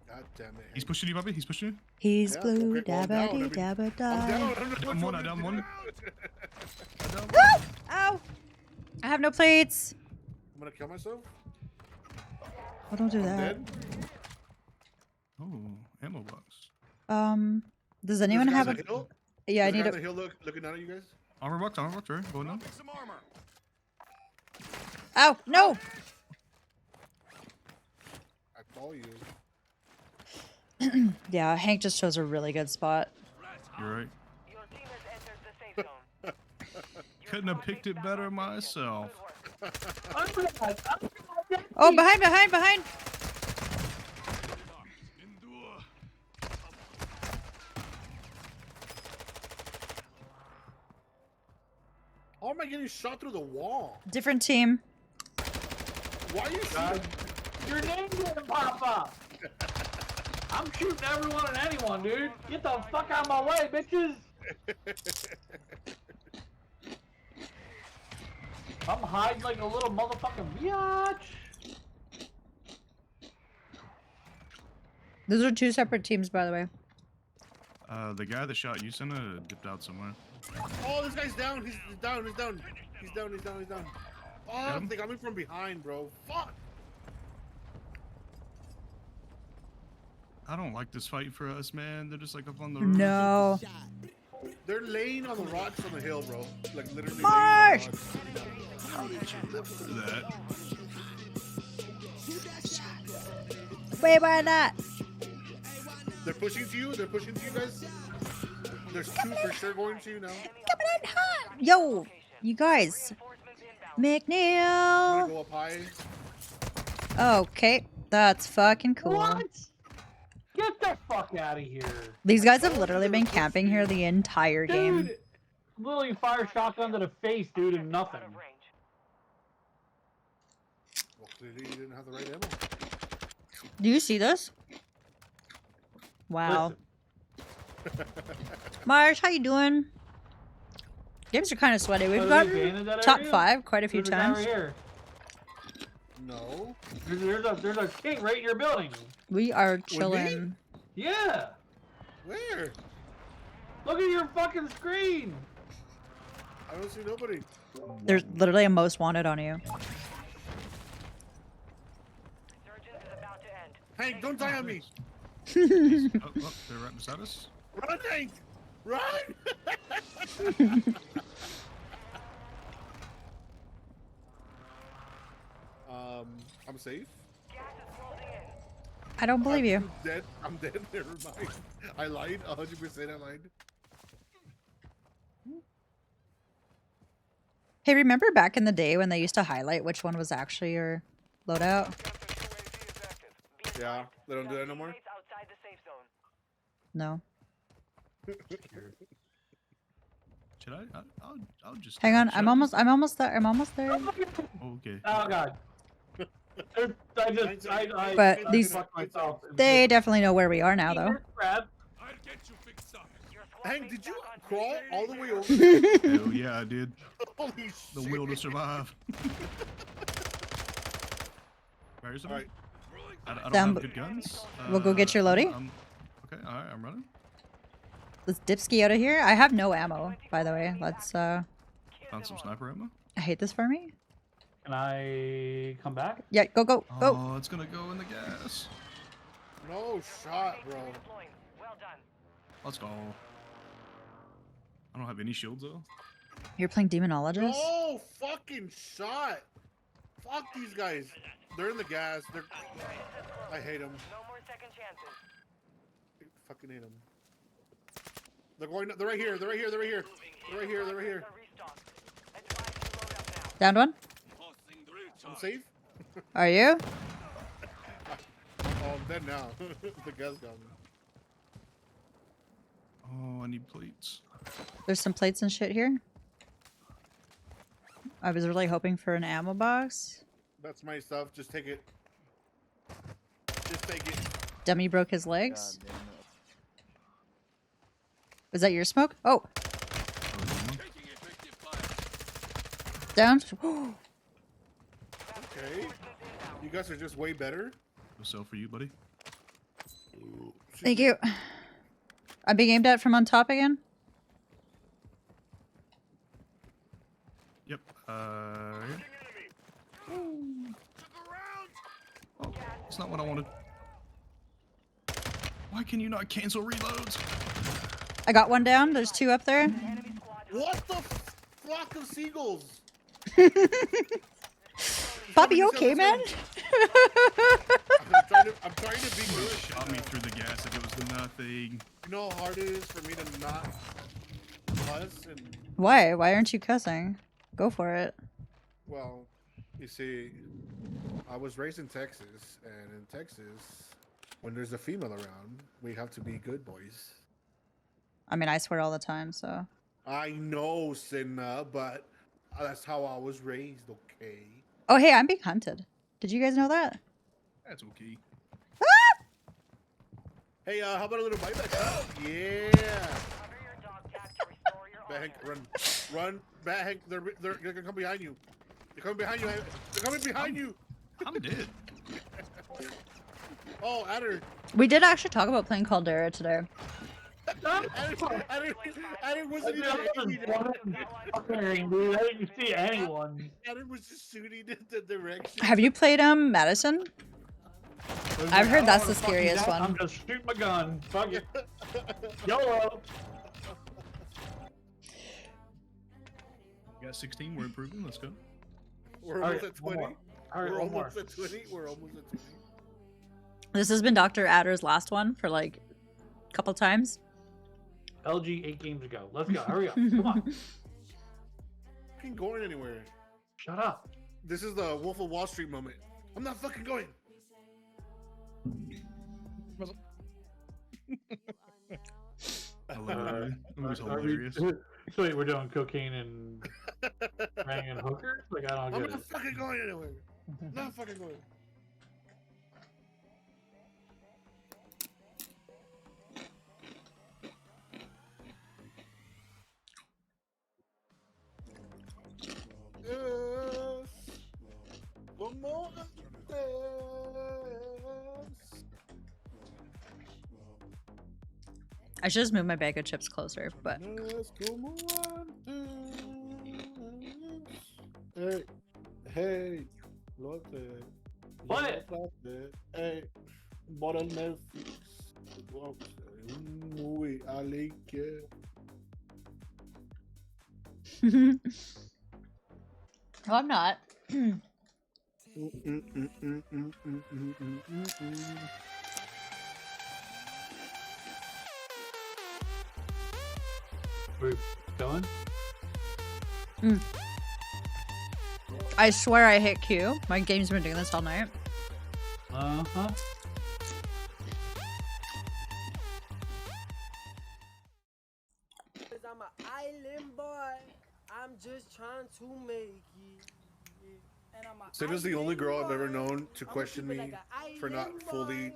God damn it. He's pushing you, Poppy. He's pushing you. He's Yeah, blue, okay, well, I'm down. I dabba mean, dee dabba I'm da. down, I don't know Down which one, one down to one. do. Ow! I have no plates. I'm gonna kill myself. Oh, don't do I'm that. dead. Oh, ammo box. Does anyone There's have guys a? on the hill. Yeah, I There's need guys a. on the hill looking down at you guys. Armor box, right? Going on. Ow! No! I call you. Yeah, Hank just chose a really good spot. You're right. Your team has entered the safe zone. Couldn't have picked it better myself. Oh, behind! How am I getting shot through the wall? Different team. Why are you shooting? Your name didn't pop up. I'm shooting everyone and anyone, dude. Get the fuck out of my way, bitches. I'm hiding like a little motherfucking biatch. Those are two separate teams, by the way. The guy that shot you, Senna, dipped out somewhere. Oh, this guy's down. He's down. He's down. He's down. He's down. He's down. Oh, they got me from behind, bro. Fuck. I don't like this fight for us, man. They're just like up on the roof. No. They're laying on the rocks on the hill, bro. Like literally. Marsh! That. Wait, why not? They're pushing to you. They're pushing to you guys. There's two for sure going to you now. Coming in hot. Yo, you guys. I'm gonna McNeil. go up high. Okay, that's fucking cool. What? Get the fuck out of here. These guys have literally been camping here the entire game. Dude, literally fire shotgun to the face, dude, and nothing. Well, clearly you didn't have the right ammo. Do you see this? Wow. Marsh, how you doing? Games are kind of sweaty. We've Oh, got there's a van in that top area? 5 quite a few There's a guy times. right here. No. There's a king right in your building. We are me? chilling. Yeah. Where? Look at your fucking screen. I don't see nobody. There's literally a most wanted on you. Hank, don't die on me. Oh, they're right beside us. Run, Hank. Run. I'm safe. I don't believe you. I'm dead. I'm dead. Never mind. I lied. 100% I lied. Hey, remember back in the day when they used to highlight which one was actually your loadout? Yeah, they don't do that no more. Outside the safe zone. No. Should I? I'll just. Hang on, should I'm I almost just- I'm almost there. Okay. Oh god. I But I these- fucked myself. They definitely know where we are now, though. Brad. Hank, did you crawl all the way over there? Hell yeah, I did. Holy The shit. will to survive. Where is it? Alright. I don't Down have b- good guns. We'll go get your loadie. Okay, alright, I'm running. Let's dipski out of here. I have no ammo, by the way. Let's Found some sniper ammo. I hate this for me. Can I come back? Yeah, go, go, go. Oh, it's gonna go in the gas. No shot, bro. Well done. Let's go. I don't have any shields though. You're playing Demonologist? No fucking shot. Fuck these guys. They're in the gas. I hate them. No more second chances. I fucking hate them. They're going. They're right here. They're right here. They're right here. They're right here. They're right here. Downed one? I'm safe. Are you? Oh, I'm dead now. The gas got me. Oh, I need plates. There's some plates and shit here. I was really hoping for an ammo box. That's my stuff. Just take it. Just take it. Dummy broke his legs. God damn it. Was that your smoke? Oh. Down. Okay. You guys are just way better. We'll sell for you, buddy. Thank you. I'm being aimed at from on top again. Yep. Here. Oh, it's not what I wanted. Why can you not cancel reloads? I got one down. There's two up there. What the flock of seagulls? Poppy, you okay, man? I'm trying to be good. Shot me through the gas if it was nothing. You know how hard it is for me to not cuss and Why? Why aren't you cussing? Go for it. well, you see, I was raised in Texas, and in Texas, when there's a female around, we have to be good boys. I mean, I swear all the time, so. I know, Cinna, but that's how I was raised, okay? Oh, hey, I'm being hunted. Did you guys know that? That's okay. Hey, how about a little buyback? Yeah. Bad Hank, run. Run. Bad Hank, they're gonna come behind you. They're coming behind you. They're coming behind you. I'm dead. Oh, Adder. We did actually talk about playing Caldera today. Adder wasn't even Dude, I didn't see anyone. Adder was just shooting in the direction. Have you played Madison? I've heard that's the scariest one. I'm just shooting my gun. Fuck it. YOLO. We got 16. We're improving. Let's go. We're All almost right, at one 20. more. All right, We're one more. almost at 20. We're almost at 20. This has been Dr. Adder's last one for like a couple times. LG 8 games ago. Let's go. Hurry up. Come on. Fucking going anywhere. Shut up. This is the Wolf of Wall Street moment. I'm not fucking going. I love it. It was Are we- hilarious. So wait, we're doing cocaine and banging hookers? Like, I don't I'm get not it. fucking going anywhere. Not fucking going. Yes. Como antes. I should just move my bag of chips closer, but Yes, como antes. Hey, hey, lote. What? Hey, bought on Netflix. Un movie, I like it. no, I'm not. We're going? I swear I hit Q. My game's been doing this all night. Uh-huh. I'm an island boy. I'm just trying to make it. And I'm a Sina's the only girl I've ever island boy. known to question me for not fully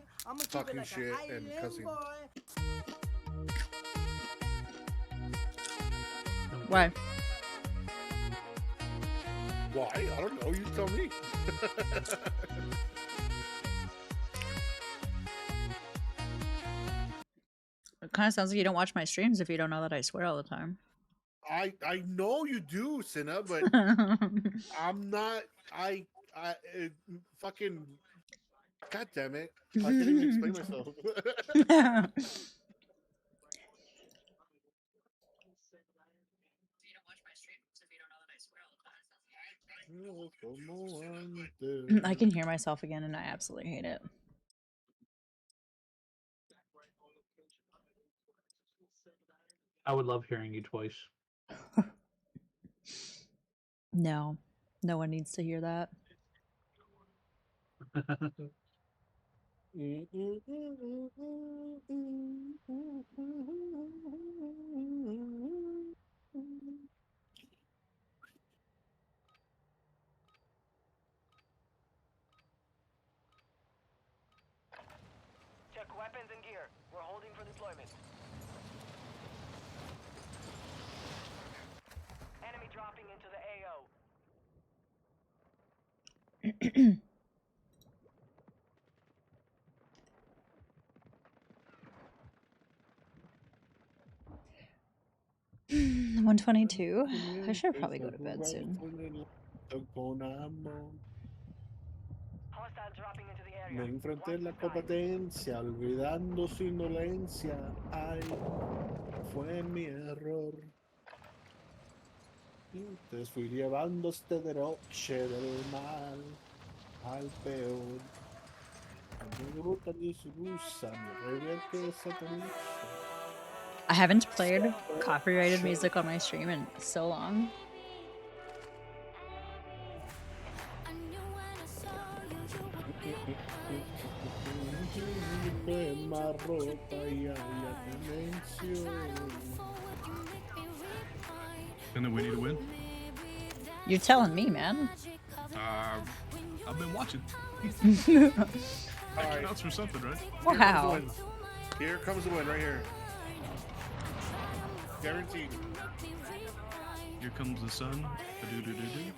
talking shit and cussing. Why? Why? I don't know. You tell me. It kind of sounds like you don't watch my streams if you don't know that I swear all the time. I know you do, Sina, but I'm not. I fucking. God damn it! I can't even explain myself. I can hear myself again, and I absolutely hate it. I would love hearing you twice. No, no one needs to hear that. Check weapons and gear. We're holding for deployment. Enemy dropping into the AO. Mm, 122. I should probably go to bed soon. Hostile dropping into the area. Me enfrenté en la competencia, olvidando su indolencia. Ay, fue mi error. Y te fui llevando este deroche del mal al peor. Mi ruta ni su rusa, mi revierte sataniza. I haven't played copyrighted music on my stream in so long. And then we need to win. You're telling me, man. I've been watching. Alright. Counts for something, right? Wow. Here comes the win right here. Guaranteed. Here comes the sun. Do-do-do-do.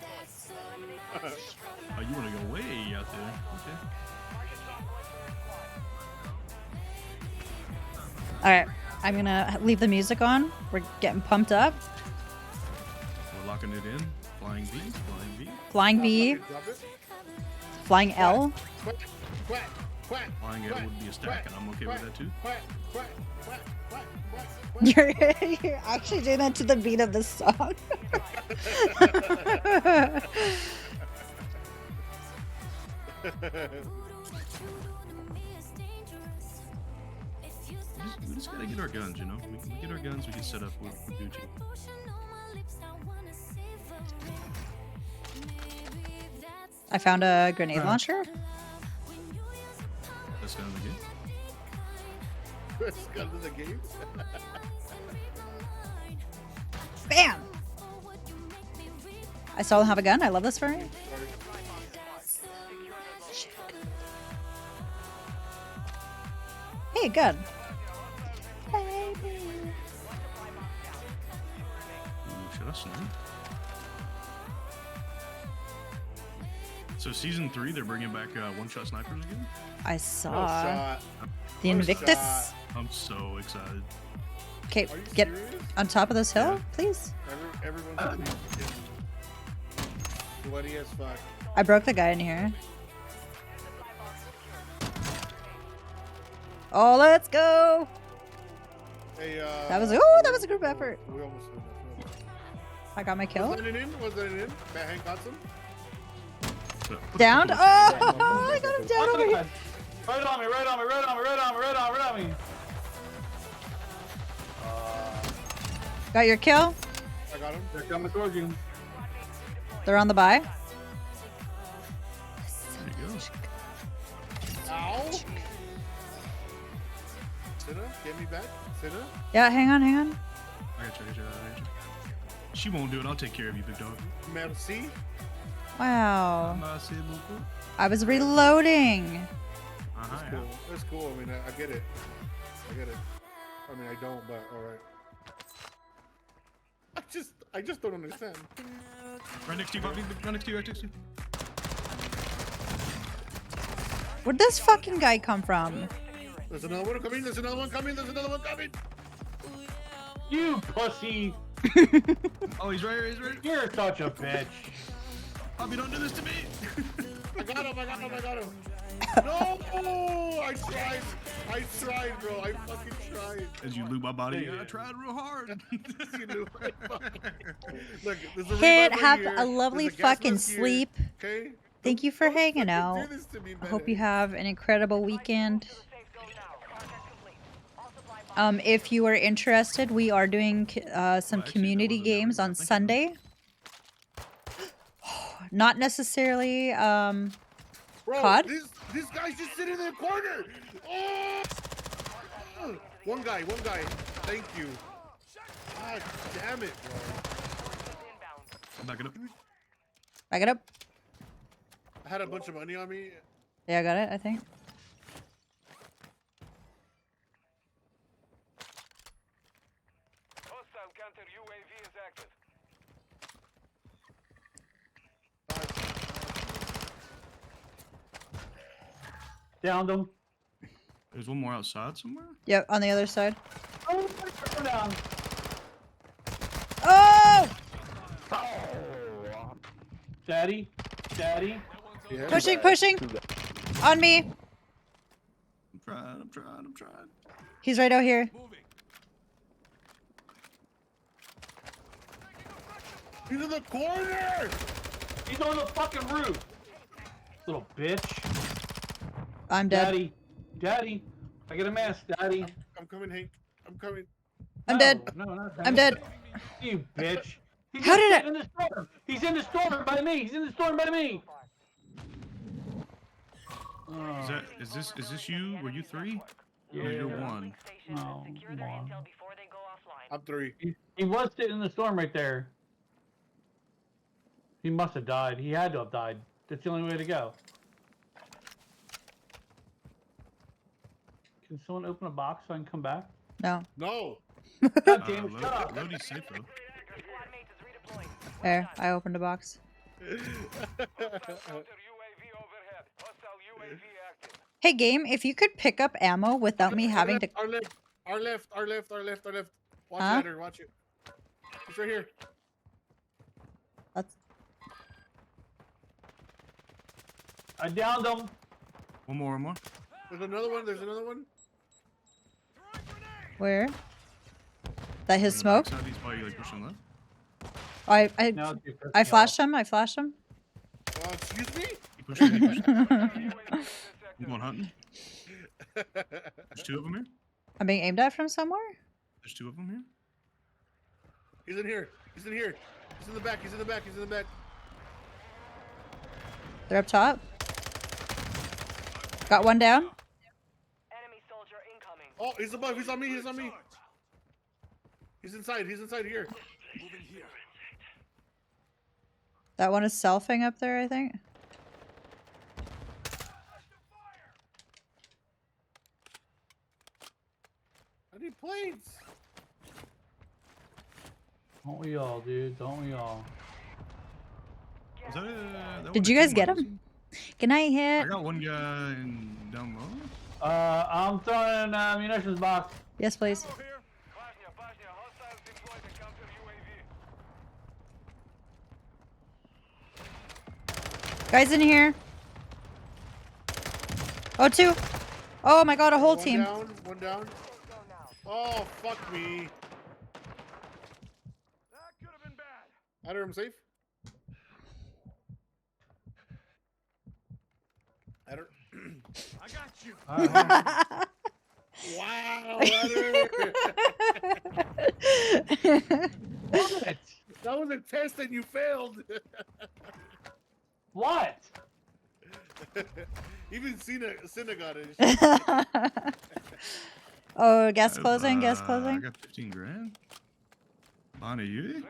Oh, you want to go way out there? Okay. All right, I'm gonna leave the music on. We're getting pumped up. We're locking it in. Flying V. Flying V. Flying V. Flying L. Flying L would be a stack, and I'm okay with that too. You're actually doing that to the beat of the song. We just gotta get our guns, you know? We get our guns, we get set up with Gucci. I found a grenade launcher. That's kind of the game. That's kind of the game. Bam! I still don't have a gun. I love this variant. Hey, good. Ooh, should I snipe? So season 3, they're bringing back one-shot snipers again? I saw shot. the What a Invictus. shot. I'm so excited. Okay, Are you get serious? on top of this hill, Yeah. please. Everyone's bloody as fuck. I broke the guy in here. Oh, let's go! Hey, That was that was a group effort. We almost did that. I got my kill. Was that an in? Was that an in? Bad Hank got some? Downed. Oh, I got him down over here. Right on me, right on me, right on me, right on me, right on me, right on me. Got your kill. I got him. They're coming towards you. They're on the buy. Ow! Cinna, get me back. Cinna. Yeah, hang on. I got you, I got you. She won't do it. I'll take care of you, big dog. Merci. Wow. Merci beaucoup. I was reloading. That's cool. That's cool. I mean, I get it. I get it. I mean, I don't, but all right. I just don't understand. Right next to you, Bobby. Right next to you, right next to you. Where'd this fucking guy come from? There's another one coming. There's another one coming. There's another one coming. You pussy! Oh, he's right here. He's right here. You're such a bitch. Bobby, don't do this to me. I got him. I got him. I got him. No! I tried, bro. I fucking tried. As you loot my body, I tried real hard. You knew I fucking... Look, there's a Kid, revive have right a here. lovely There's a gas fucking mask here, sleep. Okay? Thank you for hanging Do out. this to me, I hope man. you have an incredible weekend. If you are interested, we are doing some community games on Sunday. Not necessarily Bro, COD. this guy's just sitting in the corner. Oh! One guy. Thank you. God damn it, bro. Back it up. Back it up. I had a bunch of money on me. Yeah, I got it, I think. Hostile counter UAV is active. Downed him. There's one more outside somewhere. Yep, on the other side. Oh, down. Oh! Daddy. Yeah. Pushing! On me! I'm trying. He's right out here. He's in the corner. He's on the fucking roof. Little bitch. I'm dead. Daddy. I get a mask, Daddy. I'm coming, Hank. I'm coming. I'm dead. No, not I'm dead. You bitch. He's How did in the storm. He's in the storm by me. Is this you? Were you 3? Yeah. No, you're 1. No, I'm 3. He was sitting in the storm right there. He must have died. He had to have died. That's the only way to go. Can someone open a box so I can come back? No. No. God damn it, shut up. Lodi's safe though. There, I opened a box. Hey, game, if you could pick up ammo without me having to... Our left. Watch Huh? ladder, watch it. It's right here. That's... I downed him. One more. There's another one. Where? That his smoke? He's probably like pushing left. I flashed him. Excuse me? He pushing. You going hunting? There's 2 of them here. I'm being aimed at from somewhere? There's 2 of them here. He's in here. He's in the back. They're up top. Got one down. Enemy soldier incoming. Oh, he's above. He's on me. He's inside here. That one is selfing up there, I think. I need planes. Don't we all, dude? Don't we all? Is that Did you guys get him? Can I hit? I got one guy down low. I'm throwing an munitions box. Yes, please. Guys in here. Oh, 2. Oh my god, a whole team. One down. Oh, fuck me. That could have been bad. Adder, I'm safe. Adder. I got you. Wow, Adder. What? That was a test and you failed. What? Even Cena got it. Oh, gas closing, gas I closing. got 15 grand. Bonnie, you? Recon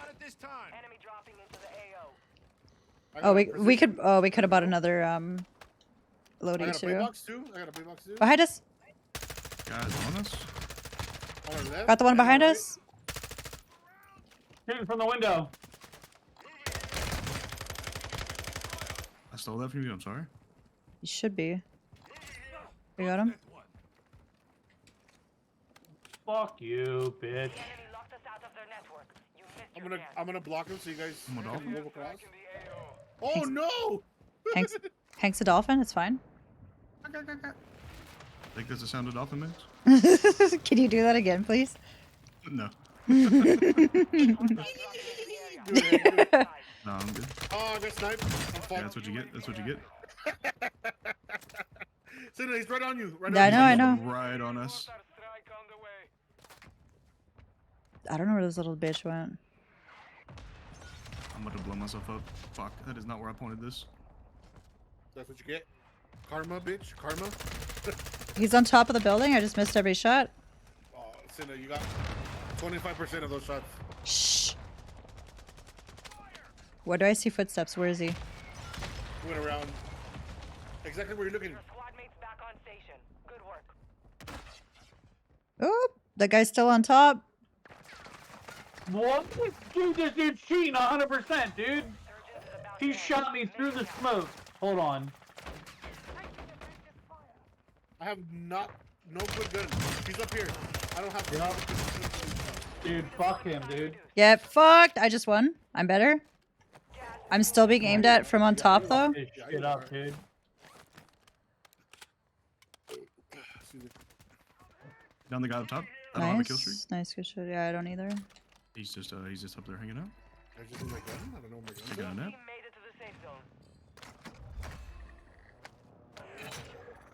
at this time. Enemy dropping into the AO. Oh, we could have bought another I loadie got a play too. box too. I got a play box too. Behind us. Guys on us? On our left, Got the one and on behind our us. Shooting from the window. I stole that from you, I'm sorry. You should be. You got him? Fuck you, bitch. The enemy locked us out of their network. You missed your chance. I'm gonna block him so you guys I'm a can dolphin. move across. Oh no! Hank's a dolphin, it's fine. Think that's the sound a dolphin makes? Can you do that again, please? No. Do it. No, I'm good. Oh, I got sniped. I'm Yeah, fucked. that's what you get. That's what you get. Cena, he's right on you. Right Yeah, on I you. know. Right on us. Strike on the way. I don't know where this little bitch went. I'm about to blow myself up. Fuck, that is not where I pointed this. That's what you get. Karma, bitch. Karma. He's on top of the building. I just missed every shot. Oh, Cena, you got 25% of those shots. Shh. Where do I see footsteps? Where is he? He went around. Exactly where you're looking. Your squad mates back on station. Good work. Oh, that guy's still on top. What? Dude, this dude's cheating 100%, dude. He shot me through the smoke. Hold on. I have no good gun. He's up here. I don't have. Dude, fuck him, dude. Yeah, fucked. I just won. I'm better. I'm still being aimed at from on top, though. This shit up, dude. Down the guy up top. I don't have a kill streak. Nice, good shot. Yeah, I don't either. He's just up there hanging out. I just need my gun. I don't know my gun. Taking a nap. Team made it to the safe zone.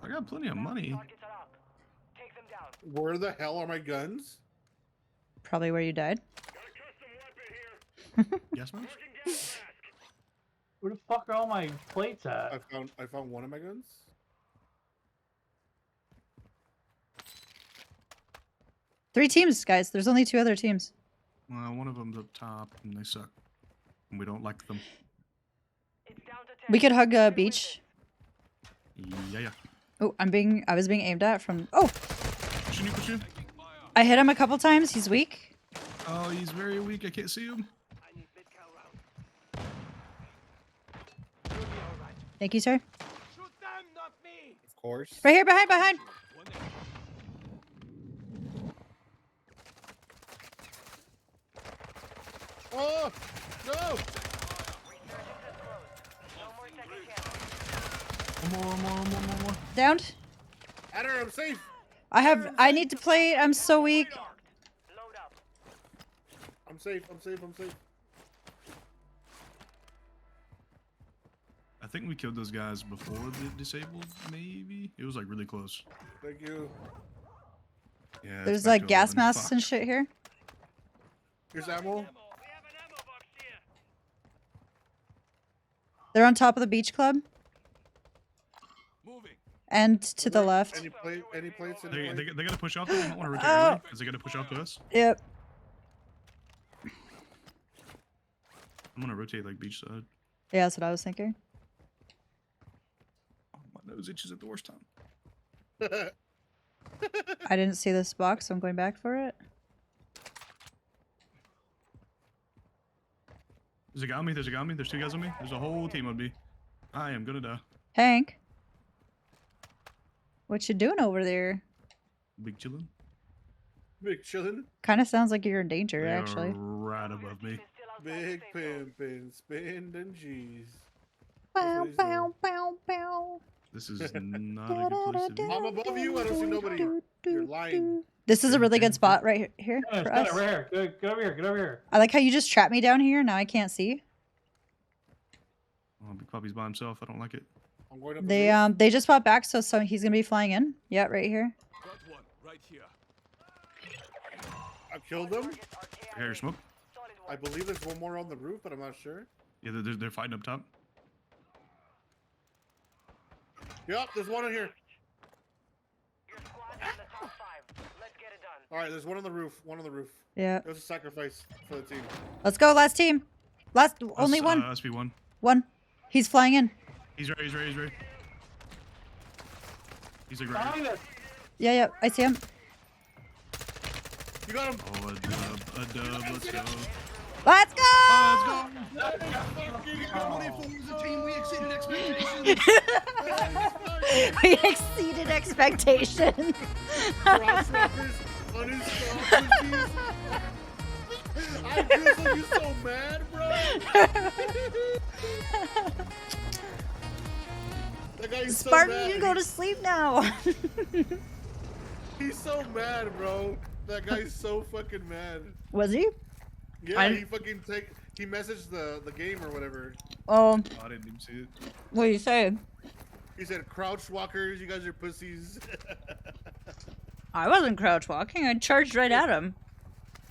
I got plenty of money. Targets are up. Take them down. Where the hell are my guns? Probably where you died. Gas mask? Where the fuck are all my plates at? I found one of my guns. Three teams, guys. There's only two other teams. Well, one of them's up top, and they suck. And we don't like them. It's down to 10. We could hug beach. Yeah. Oh, I was being aimed at from. Oh, Pushing you. I hit him a couple times. He's weak. Oh, he's very weak. I can't see him. Thank you, sir. Of course. Right here, behind. Oh no! Resurgence is closed. No more second chances. One more. Downed. Adder, I'm safe. I need to play. I'm so weak. Load up. I'm safe. I think we killed those guys before the disabled, maybe? It was like really close. Thank you. Yeah. it's There's back like to gas 11. masks Fuck. and shit here. Here's ammo. They're on top of the beach club. And to the left. Any plates? They gotta push off though. I don't want to rotate Oh. early because they gotta push off to us. Yep. I'm gonna rotate like beach side. Yeah, that's what I was thinking. Oh, my nose itches at the worst time. I didn't see this box, so I'm going back for it. There's a guy on me. There's two guys on me. There's a whole team on me. I am gonna die. Hank, what you doing over there? Big chillin'. Big chillin'. Kind of sounds like you're in danger, They are actually. right above me. Big pimpin', spendin' G's. Bow, bow, bow, bow. This is not a good place to be. I'm above you. I don't see nobody. You're lying. This is a really good spot right here Yeah, for it's us. right here. Get over here. I like how you just trapped me down here. Now I can't see. Oh, Big Poppy's by himself. I don't like it. I'm going up the roof. They just bought back, so he's gonna be flying in. Yeah, right here. Got one right here. I killed them. I got your smoke. I believe there's one more on the roof, but I'm not sure. Yeah, they're fighting up top. Yep, there's one in here. Your squad's in the top 5. Let's get it done. All right, there's one on the roof. One on the roof. Yeah. It was a sacrifice for the team. Let's go, last team. Only one. SB1. One. He's flying in. He's ready, he's ready, he's ready. He's like right here. Yeah, yeah, I see him. You got him. Oh, a dub, let's go. Let's go! We exceeded expectations. Crosswalkers on his phone. I feel like you're so mad, bro. That guy's Spartan, so mad. you can go to sleep now. He's so mad, bro. That guy's so fucking mad. Was he? Yeah, he fucking he messaged the game or whatever. Oh. I didn't even see it. What are you saying? He said, "Crouch walkers, you guys are pussies." I wasn't crouch walking. I charged right at him.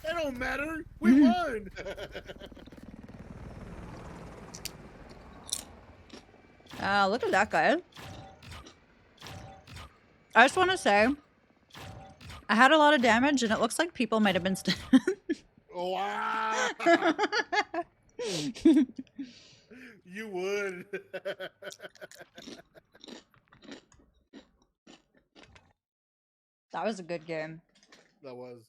It don't matter. We won. Look at that guy. I just want to say, I had a lot of damage, and it looks like people might have been. Wow. You would. That was a good game. That was.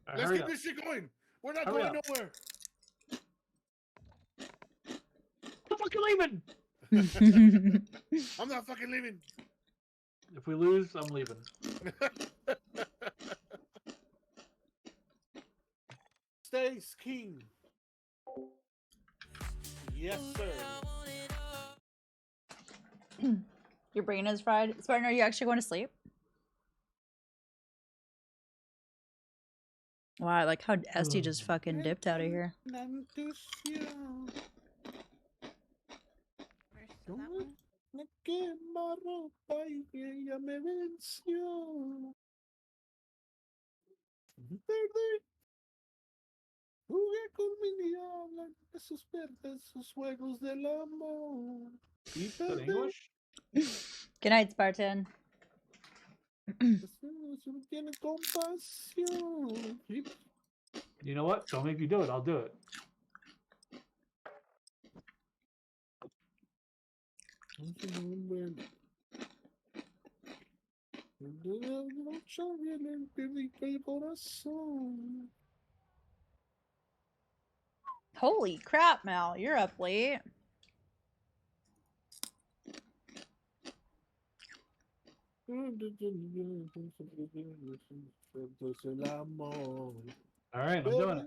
Right, Let's hurry get up. this shit going. We're not Hurry going up. nowhere. I'm fucking leaving. I'm not fucking leaving. If we lose, I'm leaving. Stays king. Yes, sir. Your brain is fried. Spartan, are you actually going to sleep? Wow, I like how Esty just fucking dipped out of here. Jugué con mi diabla de sus verdes, sus juegos del amor. Y Is that perdí. English? Good night, Spartan. Tiene compasión. You know what? Don't make me do it. I'll do it. Holy crap, Mal, you're up late. Alright, I'm doing it.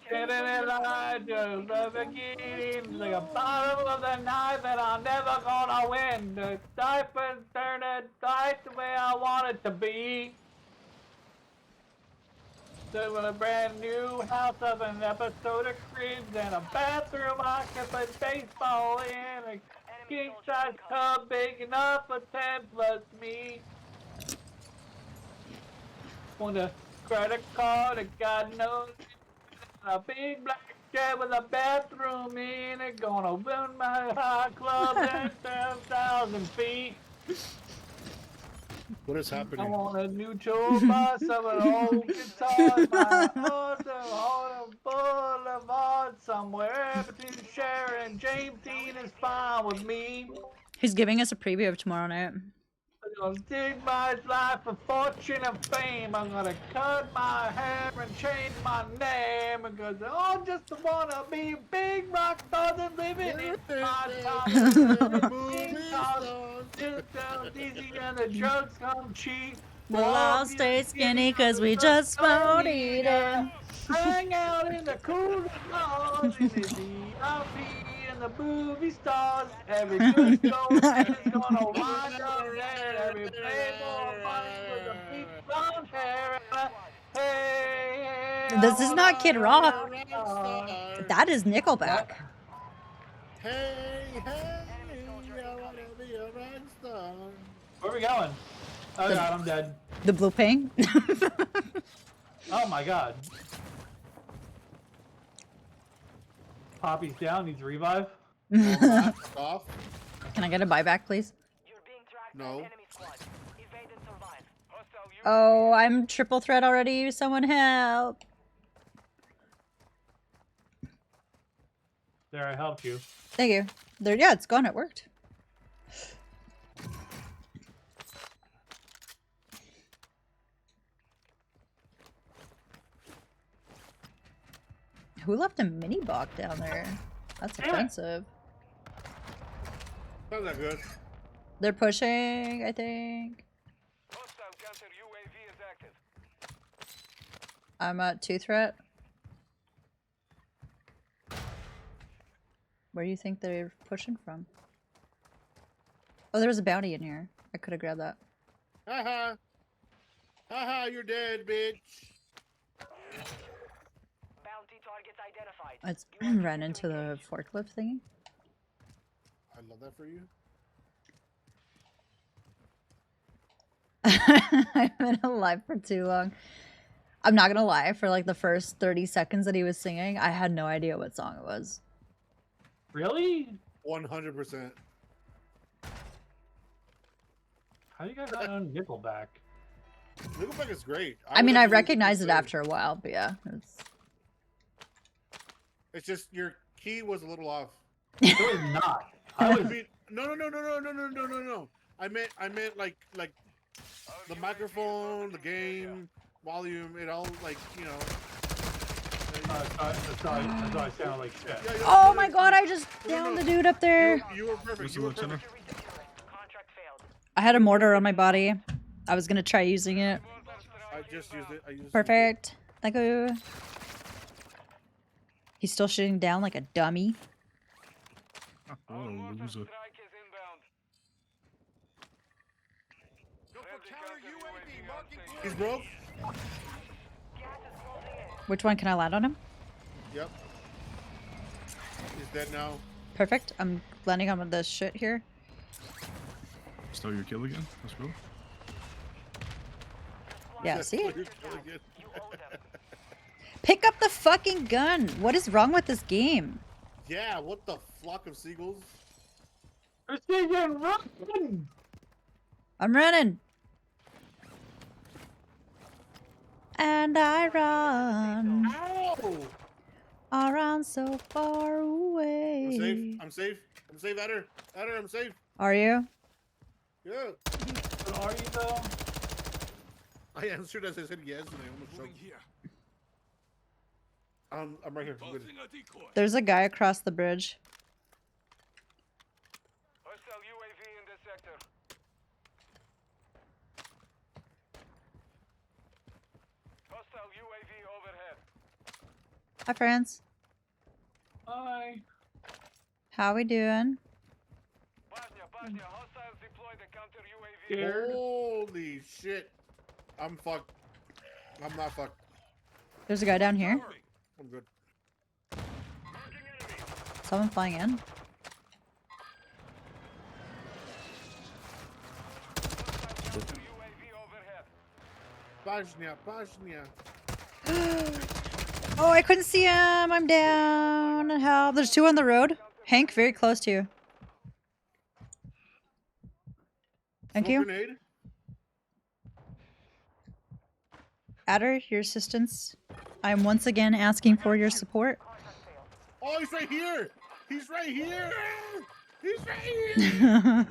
Getting it like the beginning, like a bottle of the night that I'm never gonna win. The type and turn it right the way I want it to be. Living a brand new house of an episode of Cribs and a bathroom I can put baseball in. A king size tub big enough for 10 plus me. Want a credit card, and God knows, a big black jet with a bathroom in it. Gonna win my hot club at 10,000 feet. What is I happening? want a new tour bus of an old guitar. My auto boulevard somewhere between Sharon and James Dean is fine with me. He's giving us a preview of tomorrow night. I'm gonna dig my life for fortune and fame. I'm gonna cut my hair and change my name because I just wanna be big rock stars and living in my time. Easy and the drugs come cheap. We'll all stay skinny cause we just won't eat it. Hang out in the cool bars in the VIP and the movie stars. Every good gold is gonna wind up there. Every playboy money with a big blonde hair. Hey, This is not Kid Rock. That is Nickelback. Hey, hey, I wanna be a rock star. Where are we going? Oh god, I'm dead. The blue ping. Oh my god. Poppy's down, needs a revive. Off. Can I get a buyback, please? You're being tracked No. by an enemy squad. Evade and survive. Hostile UAV. Oh, I'm triple threat already. Someone help. There, I helped you. Thank you. There, yeah, it's gone. It worked. Who left a mini bot down there? That's offensive. Not that good. They're pushing, I think. Hostile counter UAV is active. I'm at 2 threat. Where do you think they're pushing from? Oh, there was a bounty in here. I could have grabbed that. Haha. Haha, you're dead, bitch. Bounty targets identified. It's ran into the forklift thingy. I love that for you. I've been alive for too long. I'm not gonna lie, for like the first 30 seconds that he was singing, I had no idea what song it was. Really? 100%. How do you guys not know Nickelback? Nickelback is great. I mean, would I actually recognized it say- after a while, but yeah. It's just your key was a little off. It was not. I was. No. I meant like the microphone, the game, volume, it all like, you know. That's why I sound like shit. Oh my god, I just downed the dude up there. You were perfect. You were perfect. I had a mortar on my body. I was gonna try using it. I just used it. I used Perfect. Thank you. He's still shooting down like a dummy. Oh, loser. He's broke. Which one can I land on him? Yep. He's dead now. Perfect. I'm landing on this shit here. Stole your kill again? Let's go. Yeah, see? Really good. Pick up the fucking gun. What is wrong with this game? Yeah, what the flock of seagulls? Precision, run! I'm running. And I run. Ow! I run so far away. I'm safe. I'm safe. I'm safe. At her, I'm safe. Are you? Yeah. But are you though? I answered as I said yes, and I almost choked. I'm right here. I'm good. There's a guy across the bridge. Hostile UAV in this sector. Hostile UAV overhead. Hi, friends. Hi. How we doing? Bosnia, hostiles deploy the counter UAV. Scared? Holy shit. I'm fucked. I'm not fucked. There's a guy down here. I'm good. Someone flying in. UAV overhead. Bosnia. Oh, I couldn't see him. I'm down. Help. There's 2 on the road. Hank, very close to you. Thank Smoke you. Grenade. Adder, your assistance. I am once again asking for your support. Oh, he's right here. He's right here. He's right here.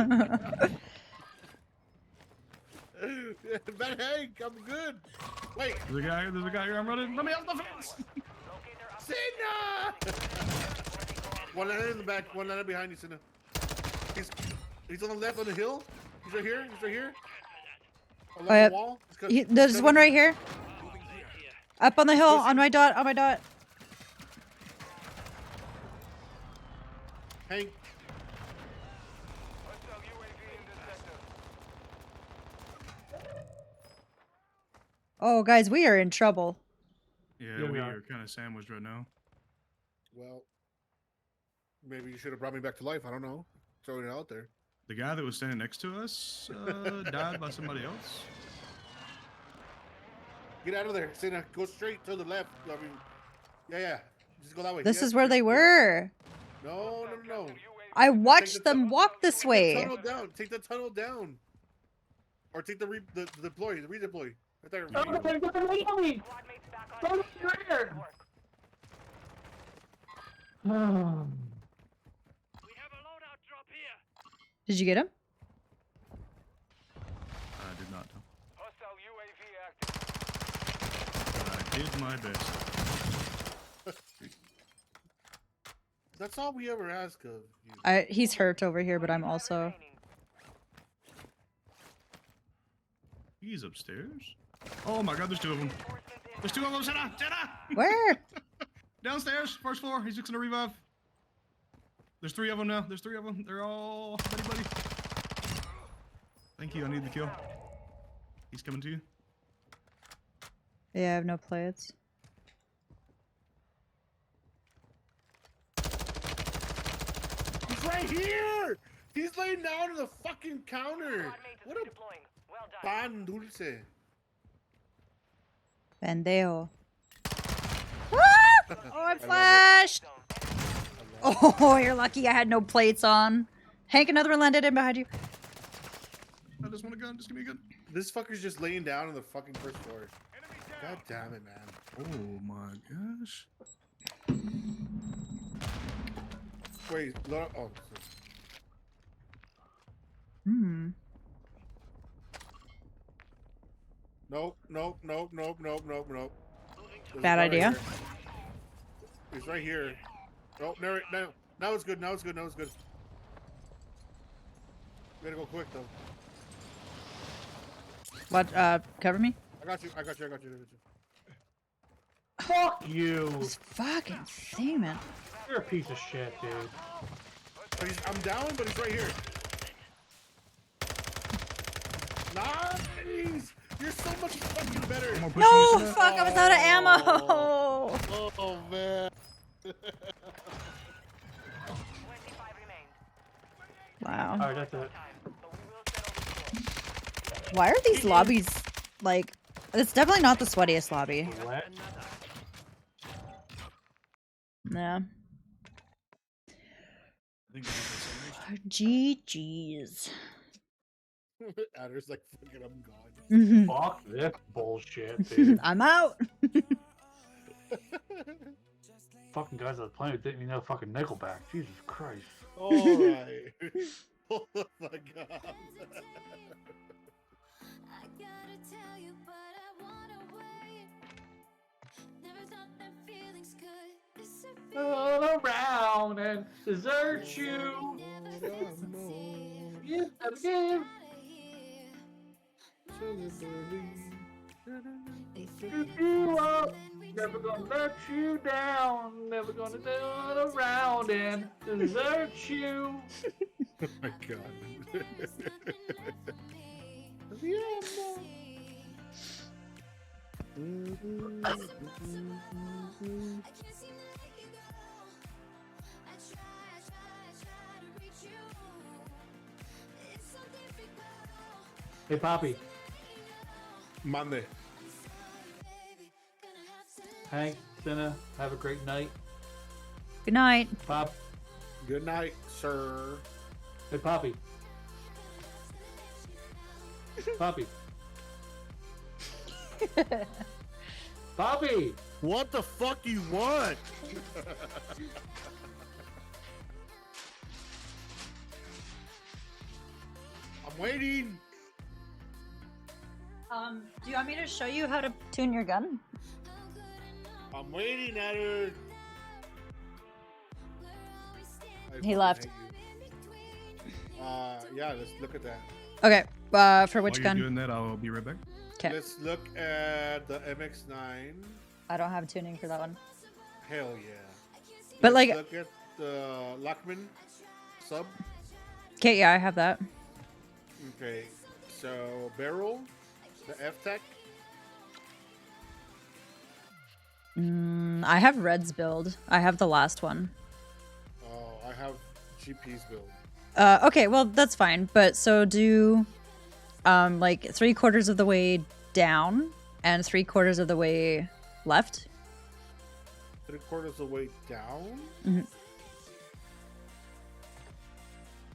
Bad Hank, I'm good. Wait. There's a guy here. I'm running. Let me off the fence. Cinna! One landed in the back, one landed behind you, Cinna. He's on the left on the hill. He's right here. He's right here. Along the wall. There's one right here. Up on the hill, on my dot, on my dot. Hank. Hostile UAV in this sector. Oh, guys, we are in trouble. Yeah, we are kind of sandwiched right now. Well, maybe you should have brought me back to life. I don't know. Throwing it out there. The guy that was standing next to us died by somebody else. Get out of there, Cinna. Go straight to the left. I mean, yeah. Just go that way. This Yeah, is where they were. No. I Take watched the them walk this Take the way. tunnel down. Take the tunnel down. Or take the redeploy. Right there. Oh, they're gonna leave me! Don't here! Did you get him? I did not. Hostile UAV active. But I did my best. That's all we ever ask of you. He's hurt over here, but I'm also. He's upstairs. Oh my god, there's two of them. There's two of them, Jenna! Where? Downstairs, first floor. He's fixing to revive. There's three of them now. There's three of them. They're all buddy. Thank you. I need the kill. He's coming to you. Yeah, I have no plates. He's right here! He's laying down on the fucking counter! What a pan dulce. Pendejo. Ah! Oh, I flashed! Oh, you're lucky I had no plates on. Hank, another one landed in behind you. I just want a gun. Just give me a gun. This fucker's just laying down on the fucking first floor. God damn it, man. Oh my gosh. Wait, oh. Nope. Bad idea. He's right here. Oh, no. Now it's good. Now it's good. We gotta go quick though. What? Cover me? I got you. Fuck you! This fucking thing, man. You're a piece of shit, dude. I'm down, but he's right here. Nice! You're so much fucking better. No, fuck! I was out of ammo. Oh man. Wow. Alright, that's it. Why are these lobbies like? It's definitely not the sweatiest lobby. What? Yeah. I think GG's. Adder's like, fucking, I'm gone. Fuck this bullshit, dude. I'm out. Fucking guys on the planet didn't even know fucking Nickelback. Jesus Christ. Alright. Oh my god. All around and desert you. You again. You up. Never gonna let you down. Never gonna turn around and desert you. Oh my god. Hey, Poppy. Monday. Hank, Cinna, have a great night. Good night. Pop. Good night, sir. Hey, Poppy. Poppy. Poppy! What the fuck you want? I'm waiting. Do you want me to show you how to tune your gun? I'm waiting at her. He left. Yeah, let's look at that. Okay, for which While gun? you're doing that, I'll be right back. Okay. Let's look at the MX-9. I don't have tuning for that one. Hell yeah. But Let's like, look at the Lockman sub. okay, yeah, I have that. Okay, so barrel, the F-Tech. I have Red's build. I have the last one. Oh, I have GP's build. Okay, well that's fine. But so do, like 3/4 of the way down and 3/4 of the way left. 3/4 of the way down. Mhm.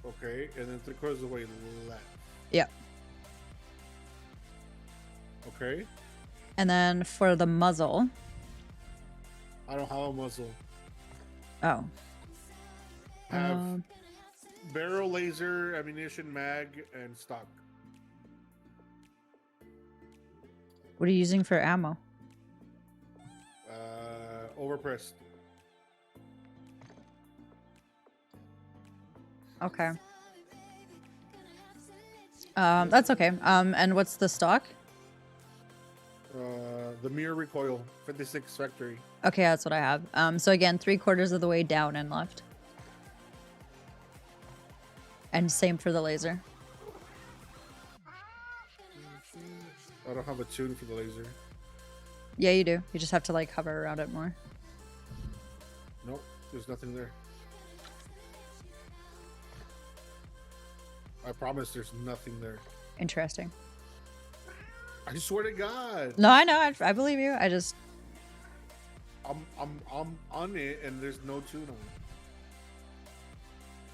Okay, and then 3/4 of the way left. Yep. Okay. And then for the muzzle. I don't have a muzzle. Oh. I have barrel, laser, ammunition, mag, and stock. What are you using for ammo? Overpressed. Okay. That's okay. And what's the stock? The mirror recoil, 56 factory. Okay, that's what I have. So again, 3/4 of the way down and left. And same for the laser. I don't have a tune for the laser. Yeah, you do. You just have to like hover around it more. Nope, there's nothing there. I promise there's nothing there. Interesting. I swear to God. No, I know. I believe you. I just. I'm on it and there's no tune on it.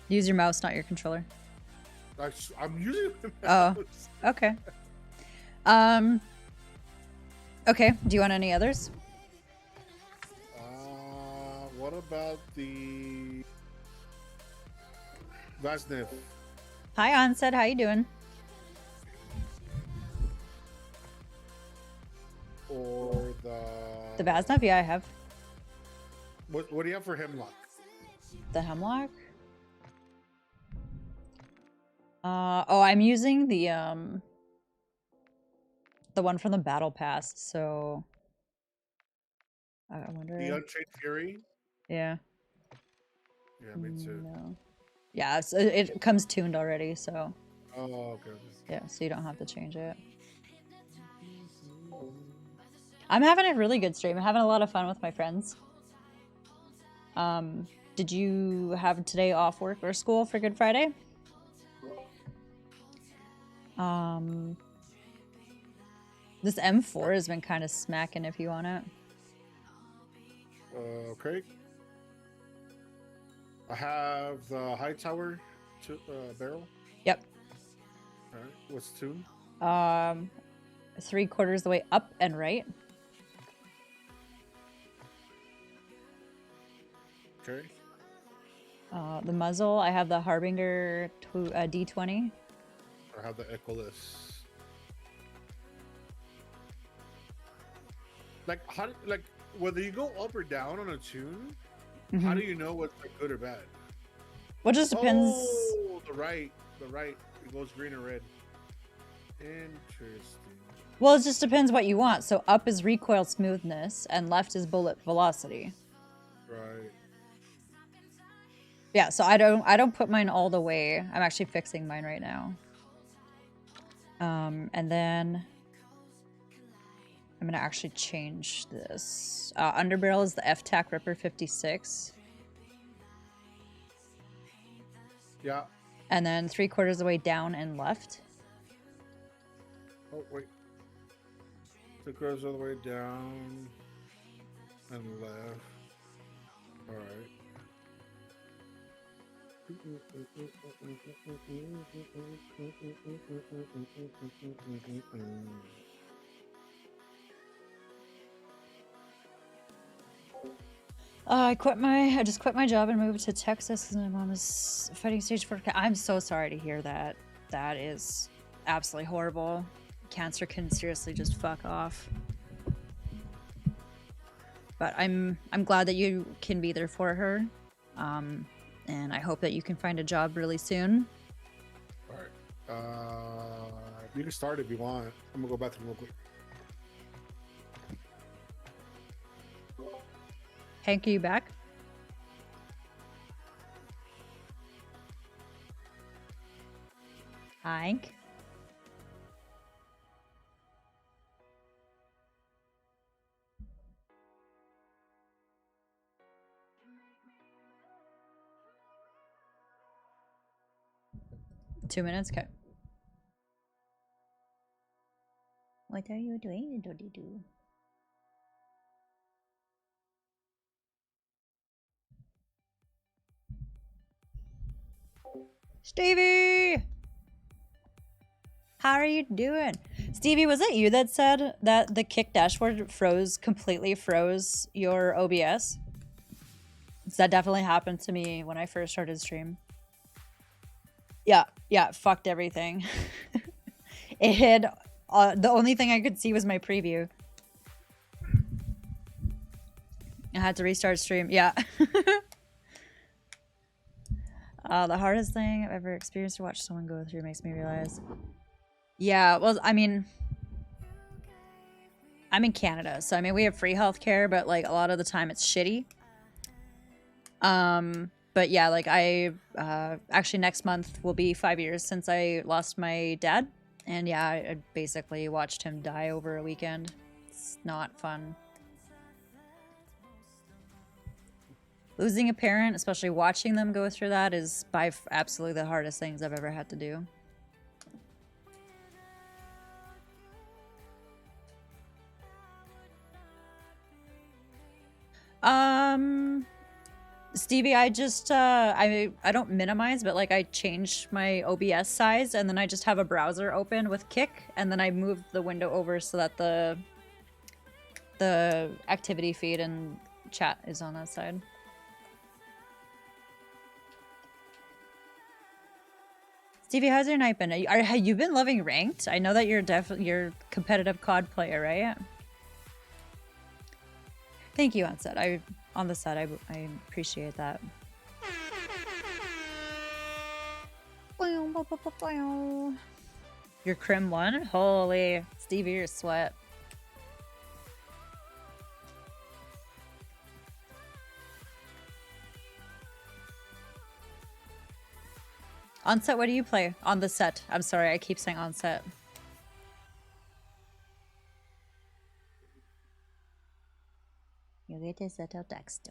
Use your mouse, not your controller. I'm using my mouse. Oh, okay. Okay. Do you want any others? What about the Vasnev? Hi, Onset. How you doing? Or The Vaznov? Yeah, I have. What do you have for Hemlock? The Hemlock? Oh, I'm using the one from the Battle Pass, so I wonder. The Unchained Fury? Yeah. Yeah, me too. No. Yeah, so it comes tuned already, so. Oh, okay. Yeah, so you don't have to change it. I'm having a really good stream. I'm having a lot of fun with my friends. Did you have today off work or school for Good Friday? This M4 has been kind of smacking if you want it. Okay. I have the high tower barrel. Yep. All right. What's tune? 3/4 the way up and right. Okay. The muzzle, I have the Harbinger D20. I have the Echoless. Like whether you go up or down on a tune, how do you know what's like good or bad? Well, it just depends. Oh, the right. It goes green or red. Interesting. Well, it just depends what you want. So up is recoil smoothness, and left is bullet velocity. Right. Yeah, so I don't put mine all the way. I'm actually fixing mine right now. And then I'm gonna actually change this. Underbarrel is the F-Tac Ripper 56. Yeah. And then 3/4 of the way down and left. Oh wait. 3/4 all the way down and left. All right. I just quit my job and moved to Texas because my mom is fighting stage 4. I'm so sorry to hear that. That is absolutely horrible. Cancer can seriously just fuck off. But I'm glad that you can be there for her. And I hope that you can find a job really soon. All right. You can start if you want. I'm gonna go bathroom real quick. Hank, are you back? Hank? Two minutes? Okay. What are you doing, Doddy-doo? Stevie! How are you doing? Stevie, was it you that said that the kick dashboard completely froze your OBS? That definitely happened to me when I first started stream. Yeah, it fucked everything. It hid, the only thing I could see was my preview. I had to restart stream, yeah. The hardest thing I've ever experienced to watch someone go through makes me realize. Yeah, well, I mean, I'm in Canada, so I mean, we have free healthcare, but like a lot of the time it's shitty. But yeah, like I, actually next month will be 5 years since I lost my dad. And yeah, I basically watched him die over a weekend. It's not fun. Losing a parent, especially watching them go through that, is by absolutely the hardest things I've ever had to do. Stevie, I just, I don't minimize, but like I change my OBS size and then I just have a browser open with Kick and then I move the window over so that the activity feed and chat is on that side. Stevie, how's your night been? Have you been loving ranked? I know that you're competitive COD player, right? Thank you, on set. On the set, I appreciate that. Your Crim won? Holy, Stevie, you're sweat. On set, what do you play? On the set. I'm sorry, I keep saying on set. You get to set out text.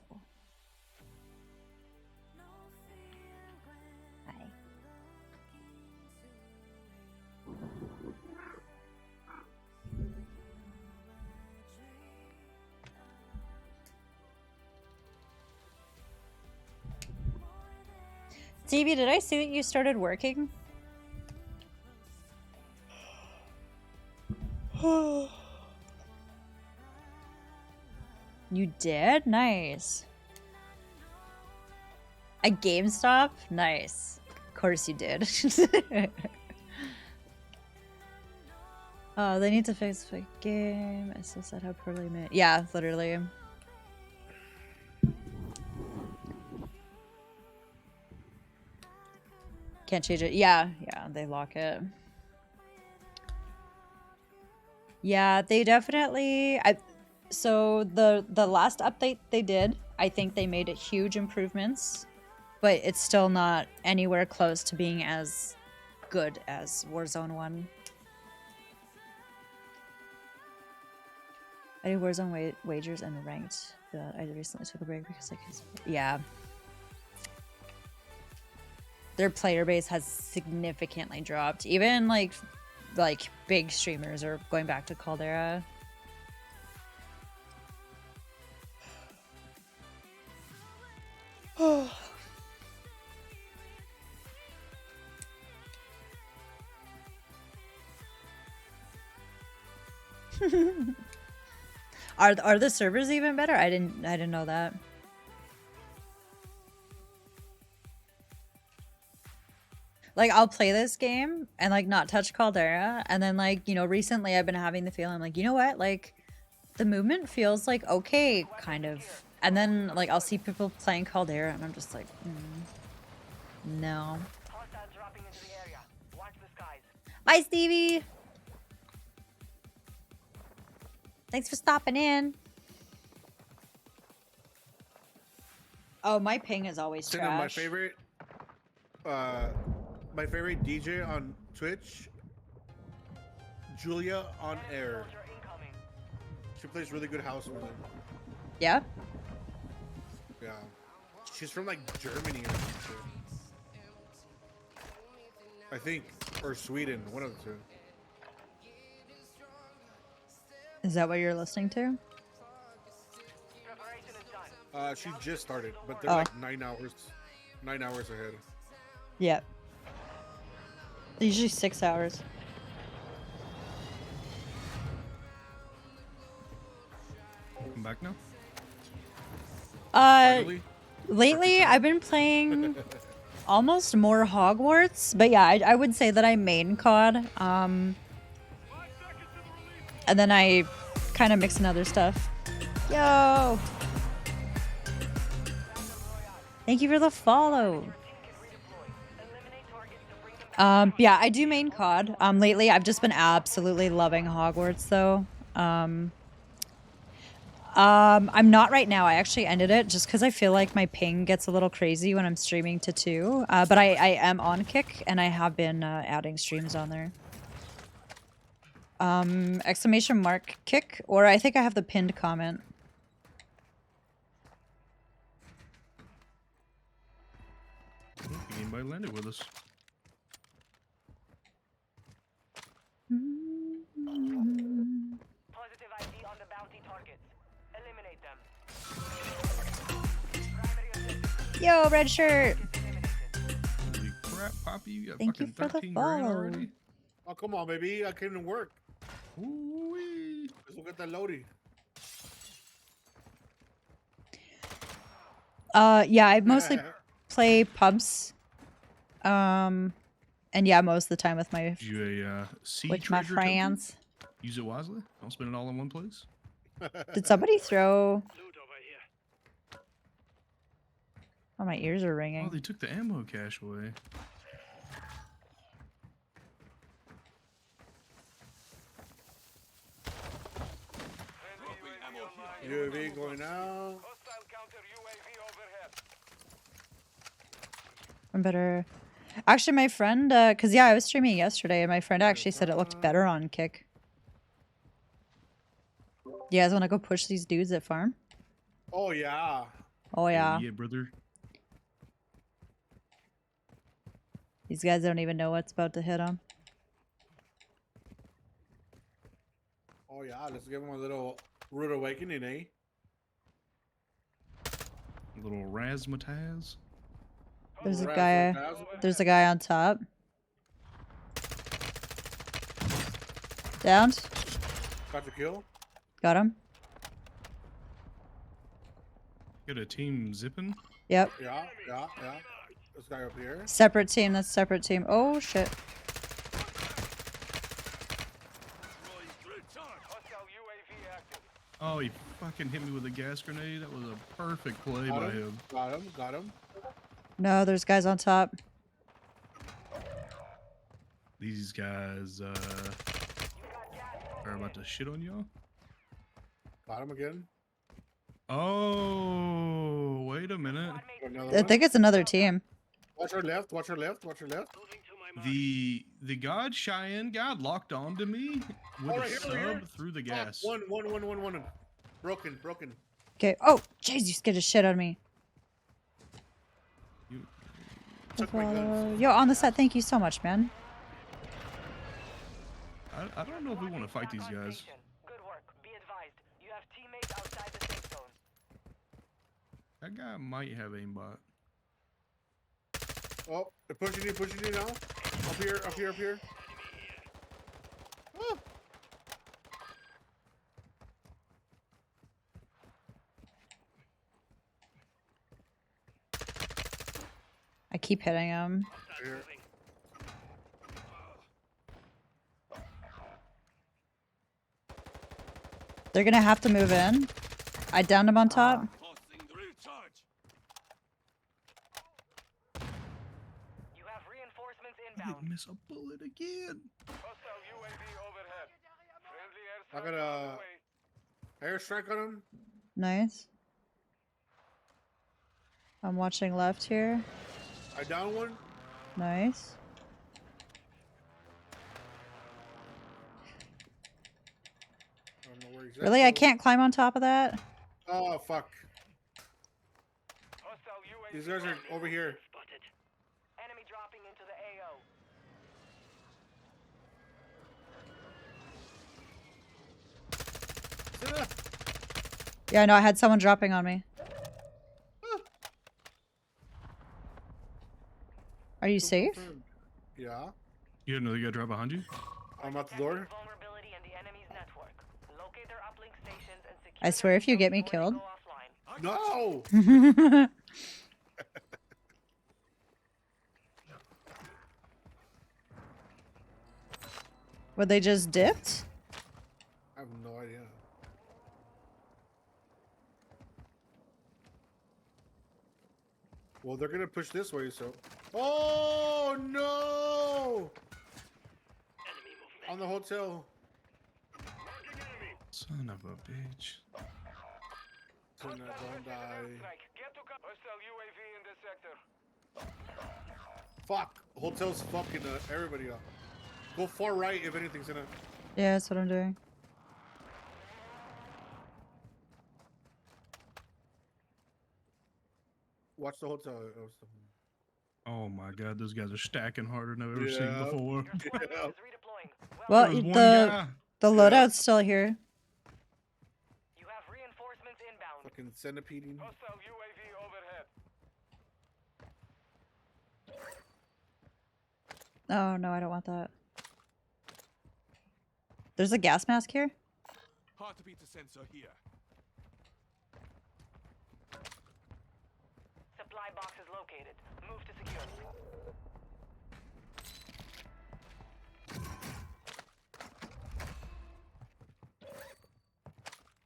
Hi. Stevie, did I see that you started working? You did? Nice. At GameStop? Nice. Of course you did. Oh, they need to fix the game. I still said how poorly made. Yeah, literally. Can't change it. Yeah, they lock it. Yeah, they definitely. So the last update they did, I think they made it huge improvements, but it's still not anywhere close to being as good as Warzone 1. I do Warzone wagers and ranked, but I recently took a break because yeah. Their player base has significantly dropped. Even like big streamers are going back to Caldera. Are the servers even better? I didn't know that. Like, I'll play this game and like not touch Caldera, and then like, you know, recently I've been having the feeling like, you know what, like the movement feels like okay, kind of. And then like I'll see people playing Caldera and I'm just like, no. Bye, Stevie. Thanks for stopping in. Oh, my ping is always trash. My favorite DJ on Twitch, Julia on Air. She plays really good house music. Yeah? Yeah. She's from like Germany or something. I think, or Sweden, one of the two. Is that what you're listening to? She just started, but they're like 9 hours ahead. Yep. Usually 6 hours. Come back now. Finally? Lately I've been playing almost more Hogwarts, but yeah, I would say that I main COD. And then I kind of mix in other stuff. Yo! Thank you for the follow. Yeah, I do main COD. Lately I've just been absolutely loving Hogwarts though. I'm not right now. I actually ended it just because I feel like my ping gets a little crazy when I'm streaming to 2. But I am on Kick, and I have been adding streams on there. Exclamation mark Kick, or I think I have the pinned comment. Anybody landed with us? Positive ID on the bounty targets. Eliminate them. Yo, red shirt. Holy crap, Poppy, you got Thank you fucking for the 13 grand follow. already? Oh, come on, baby. I came to work. Ooh-wee. Let's look at that loadie. Yeah, I mostly play pubs. And yeah, most of the time with my You a sea with my treasure friends. token? Use it wisely. Don't spend it all in one place. Did somebody throw? Oh, my ears are ringing. Oh, they took the ammo cache away. UAV going out. Hostile counter UAV overhead. I'm better. Actually, my friend, cause yeah, I was streaming yesterday, and my friend actually said it looked better on Kick. You guys want to go push these dudes at farm? Oh, yeah. Oh yeah. Yeah, brother. These guys don't even know what's about to hit them. Oh, yeah. Let's give him a little rude awakening, eh? A little razzmatazz. There's a guy. There's a guy on top. Downed. Got the kill. Got him. Got a team zipping. Yep. Yeah. This guy up here. Separate team. That's separate team. Oh shit. Hostile UAV active. Oh, he fucking hit me with a gas grenade. That was a perfect play Got by him. him. Got him. No, there's guys on top. These guys are about to shit on y'all. Got him again. Oh, wait a minute. Another I one. think it's another team. Watch your left. Watch your left. Watch your left. The God Cheyenne God locked onto me with right a here, right here. sub through the gas. One. Broken. Okay. Oh, jeez, you scared the shit out of me. You- Took my guns. Yo, on the set, thank you so much, man. I don't know if we want to fight these guys. Good work. Be advised. You have teammates outside the safe zone. That guy might have aimbot. Oh, they're pushing you now. Up here. Ah. I keep hitting him. Here. They're gonna have to move in. I downed him on top. You have reinforcements I inbound. didn't miss a bullet again. Hostile UAV overhead. Friendly I airstrike got on a the way. airstrike on him. Nice. I'm watching left here. I down one. Nice. I don't know where he's at, Really? I though. can't climb on top of that? Oh fuck. Hostile UAV These guys are over here. Spotted. Enemy dropping into the AO. Yeah, no, I had someone dropping on me. Are you safe? Yeah. You had another guy drive behind you? I'm at the door. Vulnerability in the enemy's network. Locate their uplink stations and secure I swear if you get me before they killed. go offline. No! Were they just dipped? I have no idea. Well, they're gonna push this way, so. Oh no! On the hotel. Son of a bitch. Don't die. Get to hostile UAV in this sector. Fuck. Hotel's fucking everybody up. Go far right if anything's in it. Yeah, that's what I'm doing. Watch the hotel. Oh my god, those guys are stacking harder than I've ever seen Yeah. before. Yeah. Well, There was one the guy. loadout's still here. You have reinforcements inbound. Fucking centipede. Hostile UAV overhead. Oh no, I don't want that. There's a gas mask here. Heartbeat sensor here. Supply box is located. Move to secure.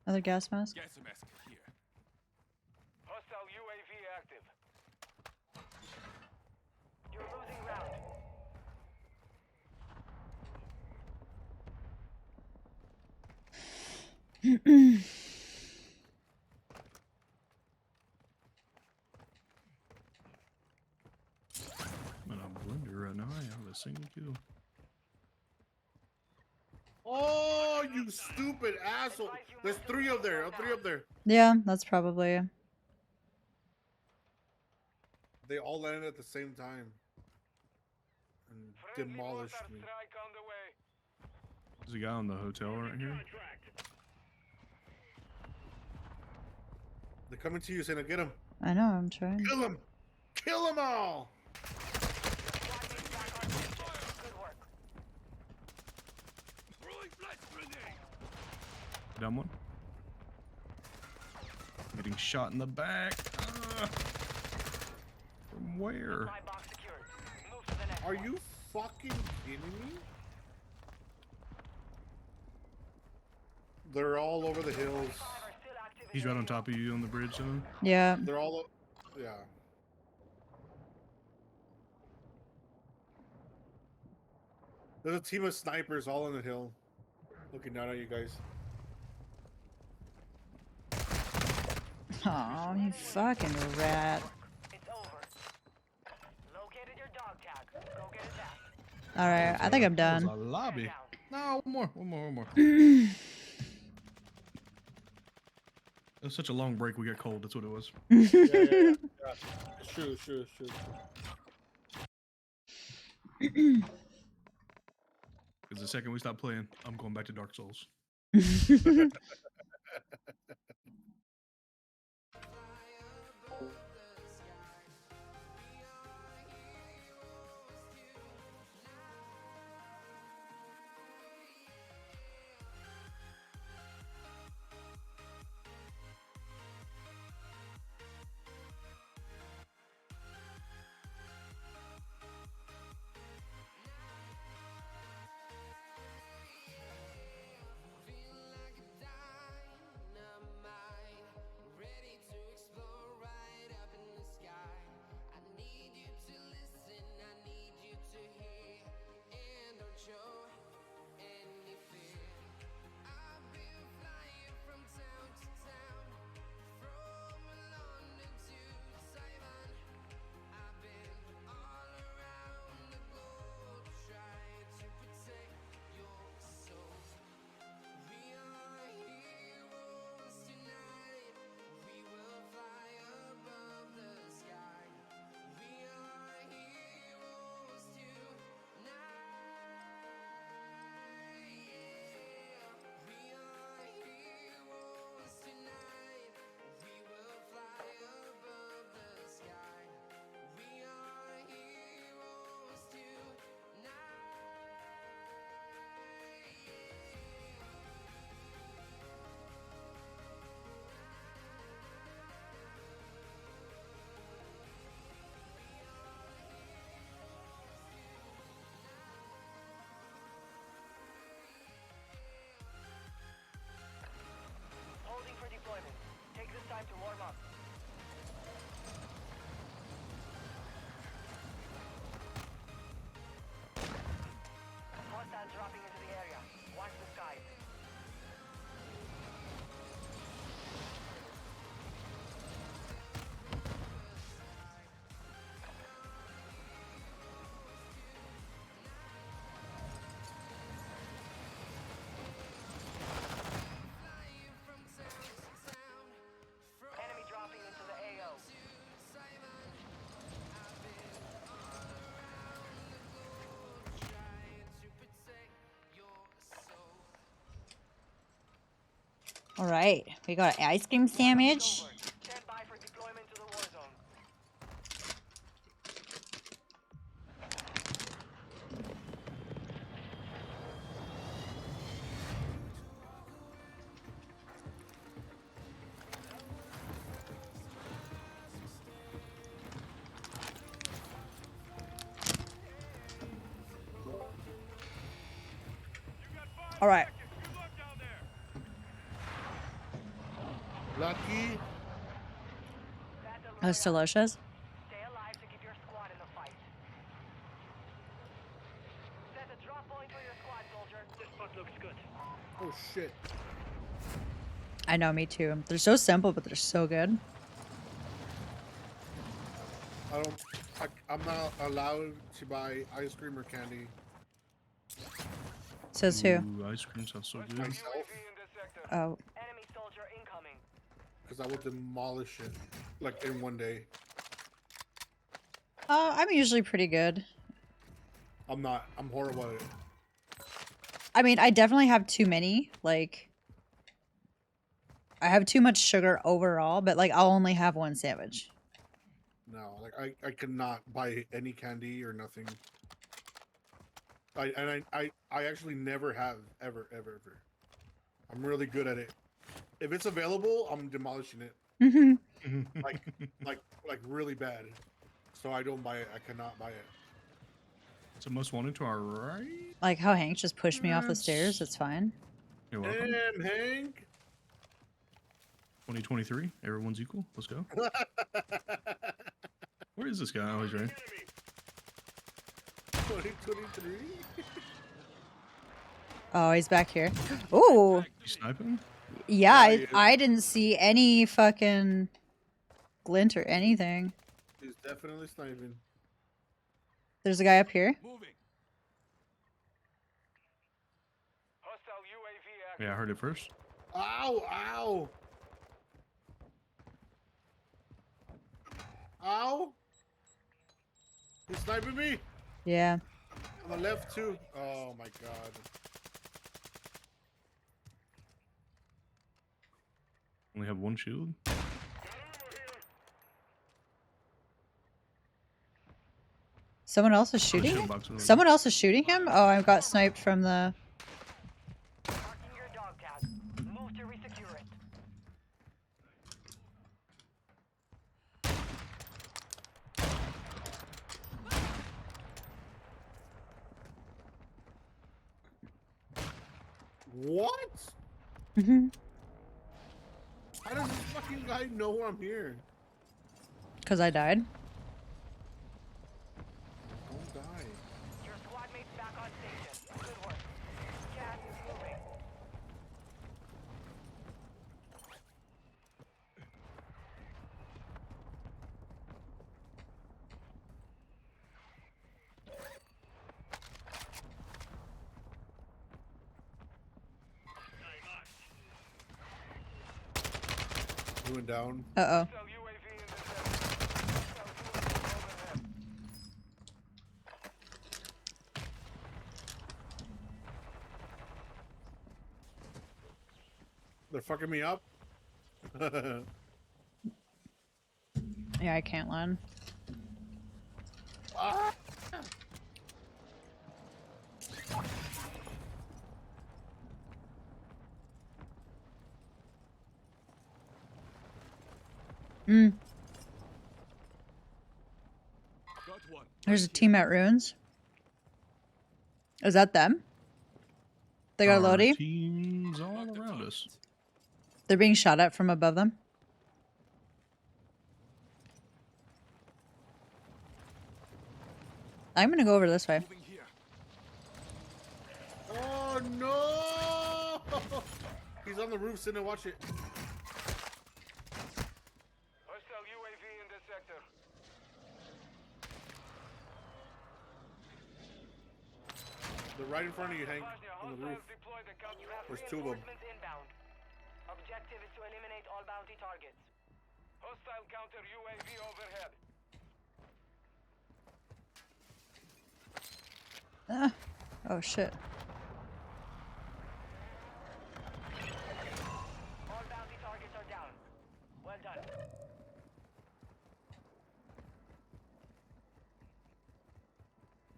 Another gas mask. Gas mask here. Hostile UAV active. You're losing round. I'm in a blender right now. I have a single kill. Oh, you stupid asshole! There's three up there. Three up there. Yeah, that's probably. They all landed at the same time and demolished me. Strike on the way. There's a guy on the hotel right here. They're coming to you, Santa. Get him. I know, I'm trying. Kill him. Kill them all. Down one. Getting shot in the back. From where? Supply box secured. Move to the next. Are you fucking kidding me? They're all over the hills. He's right on top of you on the bridge, son. Yeah. They're all. Yeah. There's a team of snipers all on the hill, looking down at you guys. Oh, you fucking rat. It's over. Located your dog tag. Go get it back. All right, I think I'm That done. was a lobby. No, one more. It was such a long break. We got cold. That's what it was. Yeah. True. Because the second we stop playing, I'm going back to Dark Souls. All right, we got an ice cream sandwich. Stand by for deployment to the war zone. All right. Lucky. That's delicious. Stay alive to keep your squad in the fight. Set a drop point for your squad, soldier. This spot looks good. Oh shit. I know, me too. They're so simple, but they're so good. I'm not allowed to buy ice cream or candy. Says who? Ooh, ice cream sounds so good. Myself, Oh. Enemy soldier incoming. because I will demolish it, like in one day. I'm usually pretty good. I'm not. I'm horrible at it. I mean, I definitely have too many. Like, I have too much sugar overall, but like, I'll only have one sandwich. No, like I cannot buy any candy or nothing. I actually never have ever. I'm really good at it. If it's available, I'm demolishing it. Mm-hmm. like really bad. So I don't buy it. I cannot buy it. It's a most wanted to our right. Like how Hank just pushed me off the stairs. It's fine. You're welcome. And Hank. 2023. Everyone's equal. Let's go. Where is this guy? Oh, he's right. 2023. Oh, he's back here. Ooh. You sniping? Yeah, I didn't see any fucking glint or anything. He's definitely sniping. There's a guy up here. Hostile UAV active. Yeah, I heard it first. Ow! Ow! Ow! He's sniping me. Yeah. On the left too. Oh my god. Only have one shield. Someone else is shooting shield him? box over there. Someone else is shooting him? Oh, I got sniped from the... Marking your dog tag. Move to resecure it. What? Mm-hmm. How does this fucking guy know I'm here? Because I died. Don't die. Your squad mates back on station. Good work. Gas is moving. He went down. Uh-oh. Hostile UAV in the sector. Hostile UAV overhead. They're fucking me up. Yeah, I can't land. Ah! Mm. Got one. There's a team at Ruins. Is that them? They got a Our Lodi? Teams all around us. They're being shot at from above them. I'm gonna go over this way. Moving here. Oh no! He's on the roof sitting and watch it. Hostile UAV in the sector. They're right in front of you, Hank, on the roof. Hostiles deployed the counter. You have There's two of them. reinforcements inbound. Objective is to eliminate all bounty targets. Hostile counter UAV overhead. Ah. Oh shit. Well done.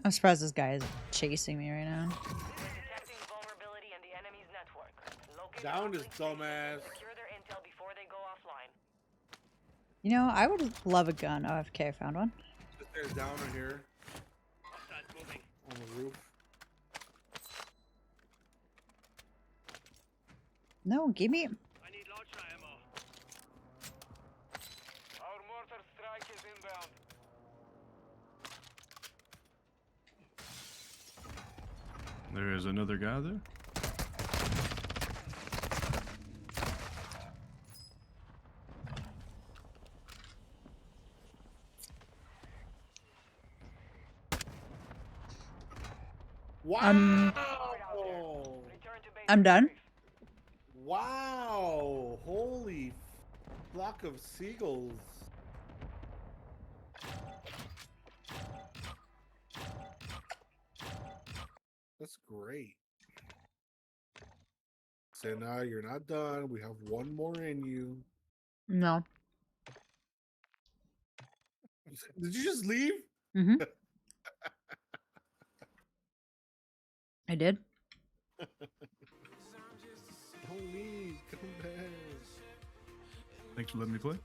I'm surprised this guy is chasing me right now. Detecting vulnerability in the enemy's network. Locate Down the this uplink station and dumbass. secure their intel before they go offline. You know, I would love a gun. Oh, okay, I found one. This guy's down in here on the roof. No, give me. I need launcher ammo. Our mortar strike is inbound. There is another guy there. Wow! Return to base. I'm done. Wow! Holy flock of seagulls. That's great. Senna, you're not done. We have one more in you. No. Did you just leave? Mm-hmm. I did. Don't leave. Come back. Thanks for letting me play.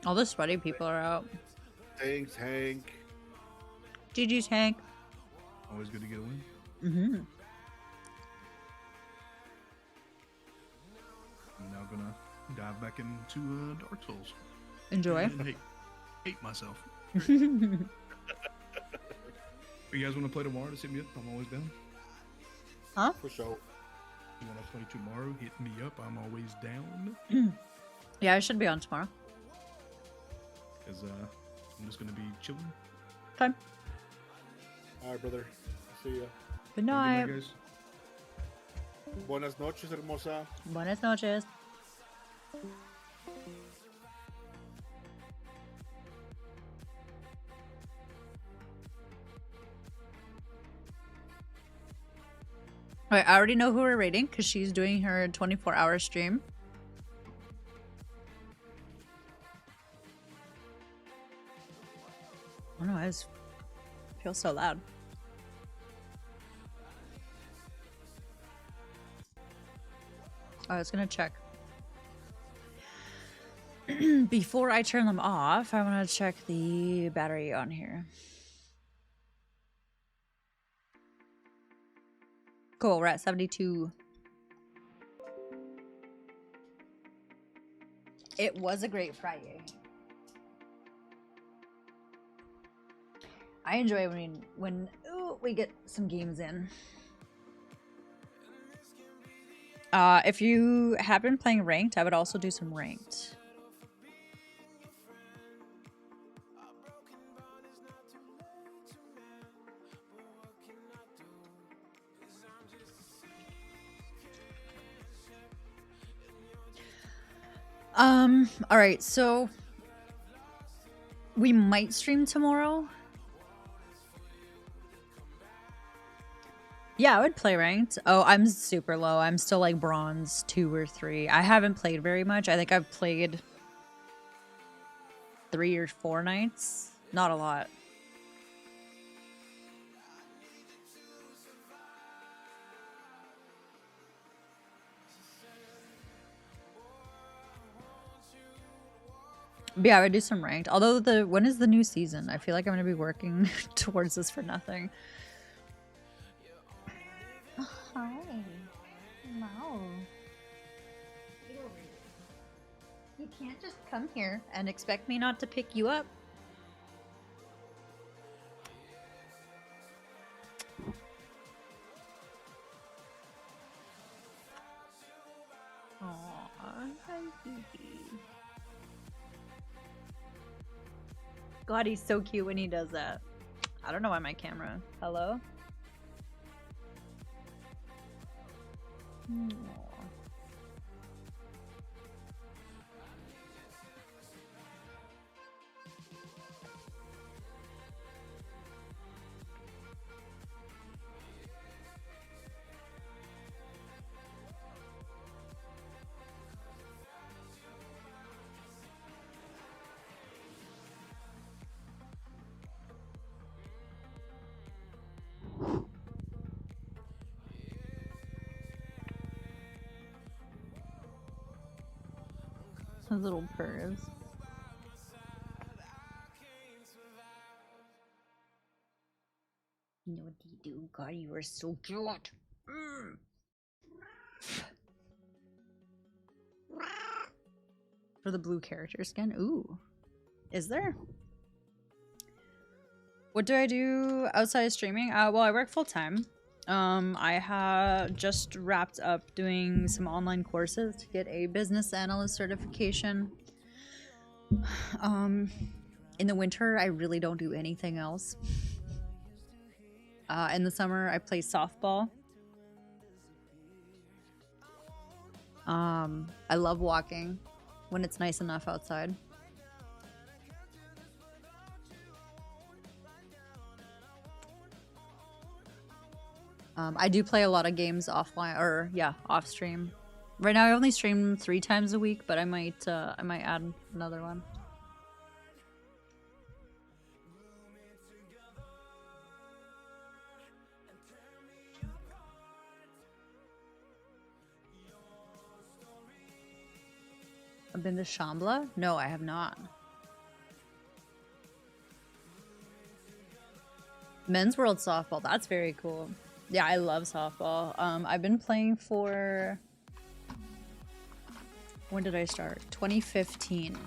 All the sweaty people are out. Thanks, Hank. GG's, Hank. Always good to get a win. Mm-hmm. I'm now gonna dive back into Dark Souls. Enjoy. And hate myself. If you guys want to play tomorrow, just hit me up. I'm always down. Huh? For sure. If you want to play tomorrow, hit me up. I'm always down. Yeah, I should be on tomorrow. Because I'm just going to be chilling. Okay. All right, brother. See ya. Good Have a night. guys. Buenas noches, hermosa. Buenas noches. Alright, I already know who we're rating because she's doing her 24-hour stream. Oh no, I just feel so loud. I was gonna check. Before I turn them off, I want to check the battery on here. Cool, we're at 72. It was a great Friday. I enjoy when we get some games in. If you have been playing ranked, I would also do some ranked. All right, so we might stream tomorrow. Yeah, I would play ranked. Oh, I'm super low. I'm still like bronze 2 or 3. I haven't played very much. I think I've played 3 or 4 nights. Not a lot. But yeah, I would do some ranked. Although when is the new season? I feel like I'm gonna be working towards this for nothing. Hi. Wow. You can't just come here and expect me not to pick you up. Aww, hi, Gigi. God, he's so cute when he does that. I don't know why my camera. Hello? Aww. Little purrs. No, do God, you are so cute. For the blue character skin, ooh, is there? What do I do outside of streaming? Well, I work full time. I have just wrapped up doing some online courses to get a business analyst certification. In the winter, I really don't do anything else. In the summer, I play softball. I love walking when it's nice enough outside. I do play a lot of games offline, or yeah, off stream. Right now, I only stream 3 times a week, but I might add another one. I've been to Shambhala? No, I have not. Men's World Softball, that's very cool. Yeah, I love softball. I've been playing for... When did I start? 2015.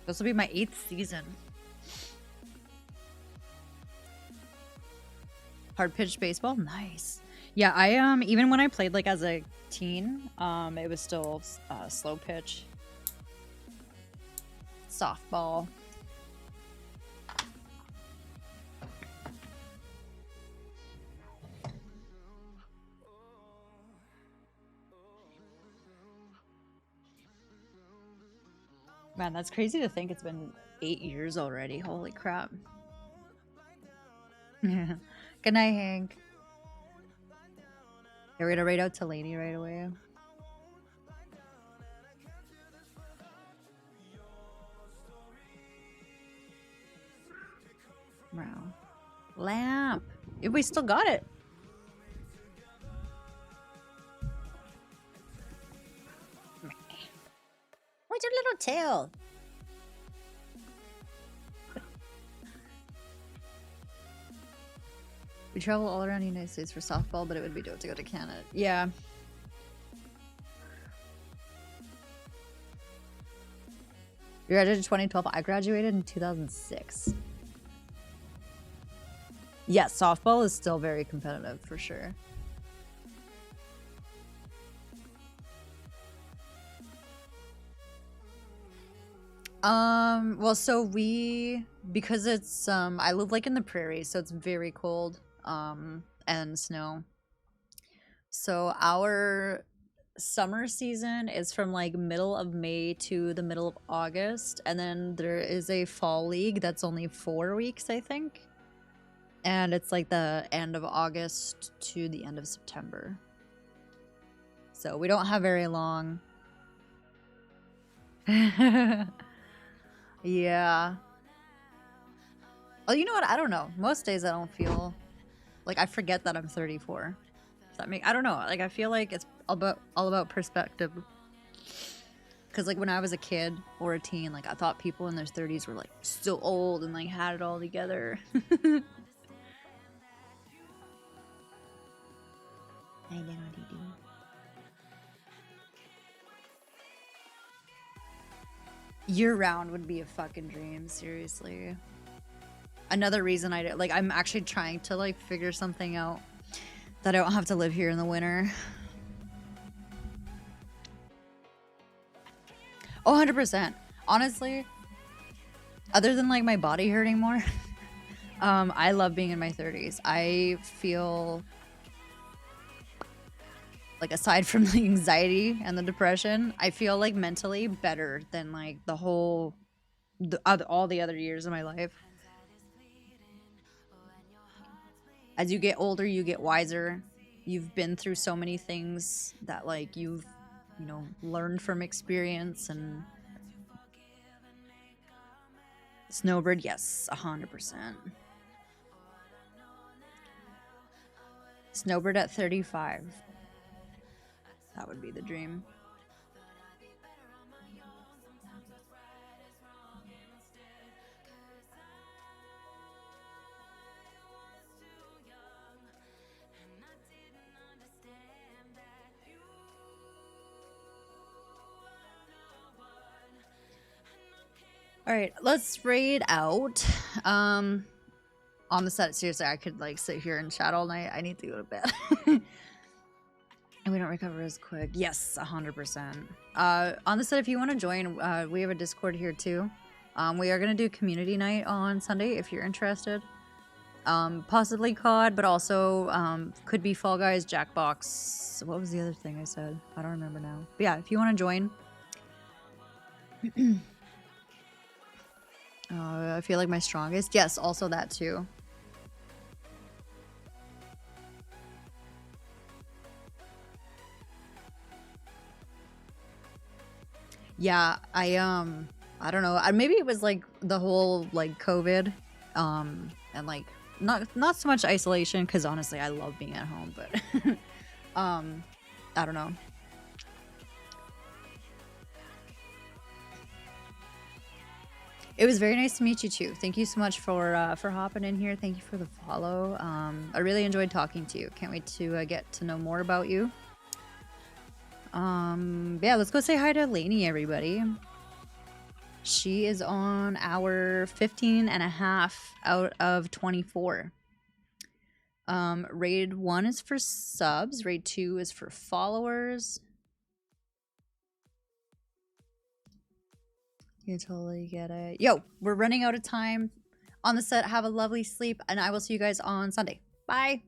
This will be my 8th season. Hard pitch baseball? Nice. Yeah, I even when I played like as a teen, it was still slow pitch. Softball. Man, that's crazy to think it's been 8 years already. Holy crap. Good night, Hank. Yeah, we're gonna raid out to Laney right away. Wow. Lamp. If we still got it. What's your little tail? We travel all around the United States for softball, but it would be dope to go to Canada. Yeah. You graduated in 2012. I graduated in 2006. Yeah, softball is still very competitive for sure. Well, so because it's, I live like in the prairies, so it's very cold, and snow. So our summer season is from like middle of May to the middle of August, and then there is a fall league that's only 4 weeks, I think. And it's like the end of August to the end of September. So we don't have very long. Yeah. Oh, you know what? I don't know. Most days I don't feel like I forget that I'm 34. Does that make? I don't know. Like I feel like it's all about perspective. Cause like when I was a kid or a teen, like I thought people in their 30s were like so old and like had it all together. I know what you do. Year-round would be a fucking dream, seriously. Another reason I'm actually trying to like figure something out that I don't have to live here in the winter. Oh, 100%. Honestly, other than like my body hurting more, I love being in my 30s. I feel like, aside from the anxiety and the depression, I feel like mentally better than like all the other years of my life. As you get older, you get wiser. You've been through so many things that like you've, learned from experience. And Snowbird, yes, 100%. Snowbird at 35. That would be the dream. All right, let's raid out. On the set, seriously, I could like sit here and chat all night. I need to go to bed. And we don't recover as quick. Yes, 100%. On the set, if you want to join, we have a Discord here too. We are going to do community night on Sunday if you're interested. Possibly COD, but also could be Fall Guys, Jackbox. What was the other thing I said? I don't remember now. But yeah, if you want to join. I feel like my strongest. Yes, also that too. Yeah, I don't know. Maybe it was like the whole like COVID, and like not so much isolation because honestly I love being at home, but I don't know. It was very nice to meet you too. Thank you so much for hopping in here. Thank you for the follow. I really enjoyed talking to you. Can't wait to get to know more about you. Yeah, let's go say hi to Lainey, everybody. She is on hour 15 and a half out of 24. Raid 1 is for subs. Raid 2 is for followers. You totally get it. Yo, we're running out of time on the set. Have a lovely sleep, and I will see you guys on Sunday. Bye.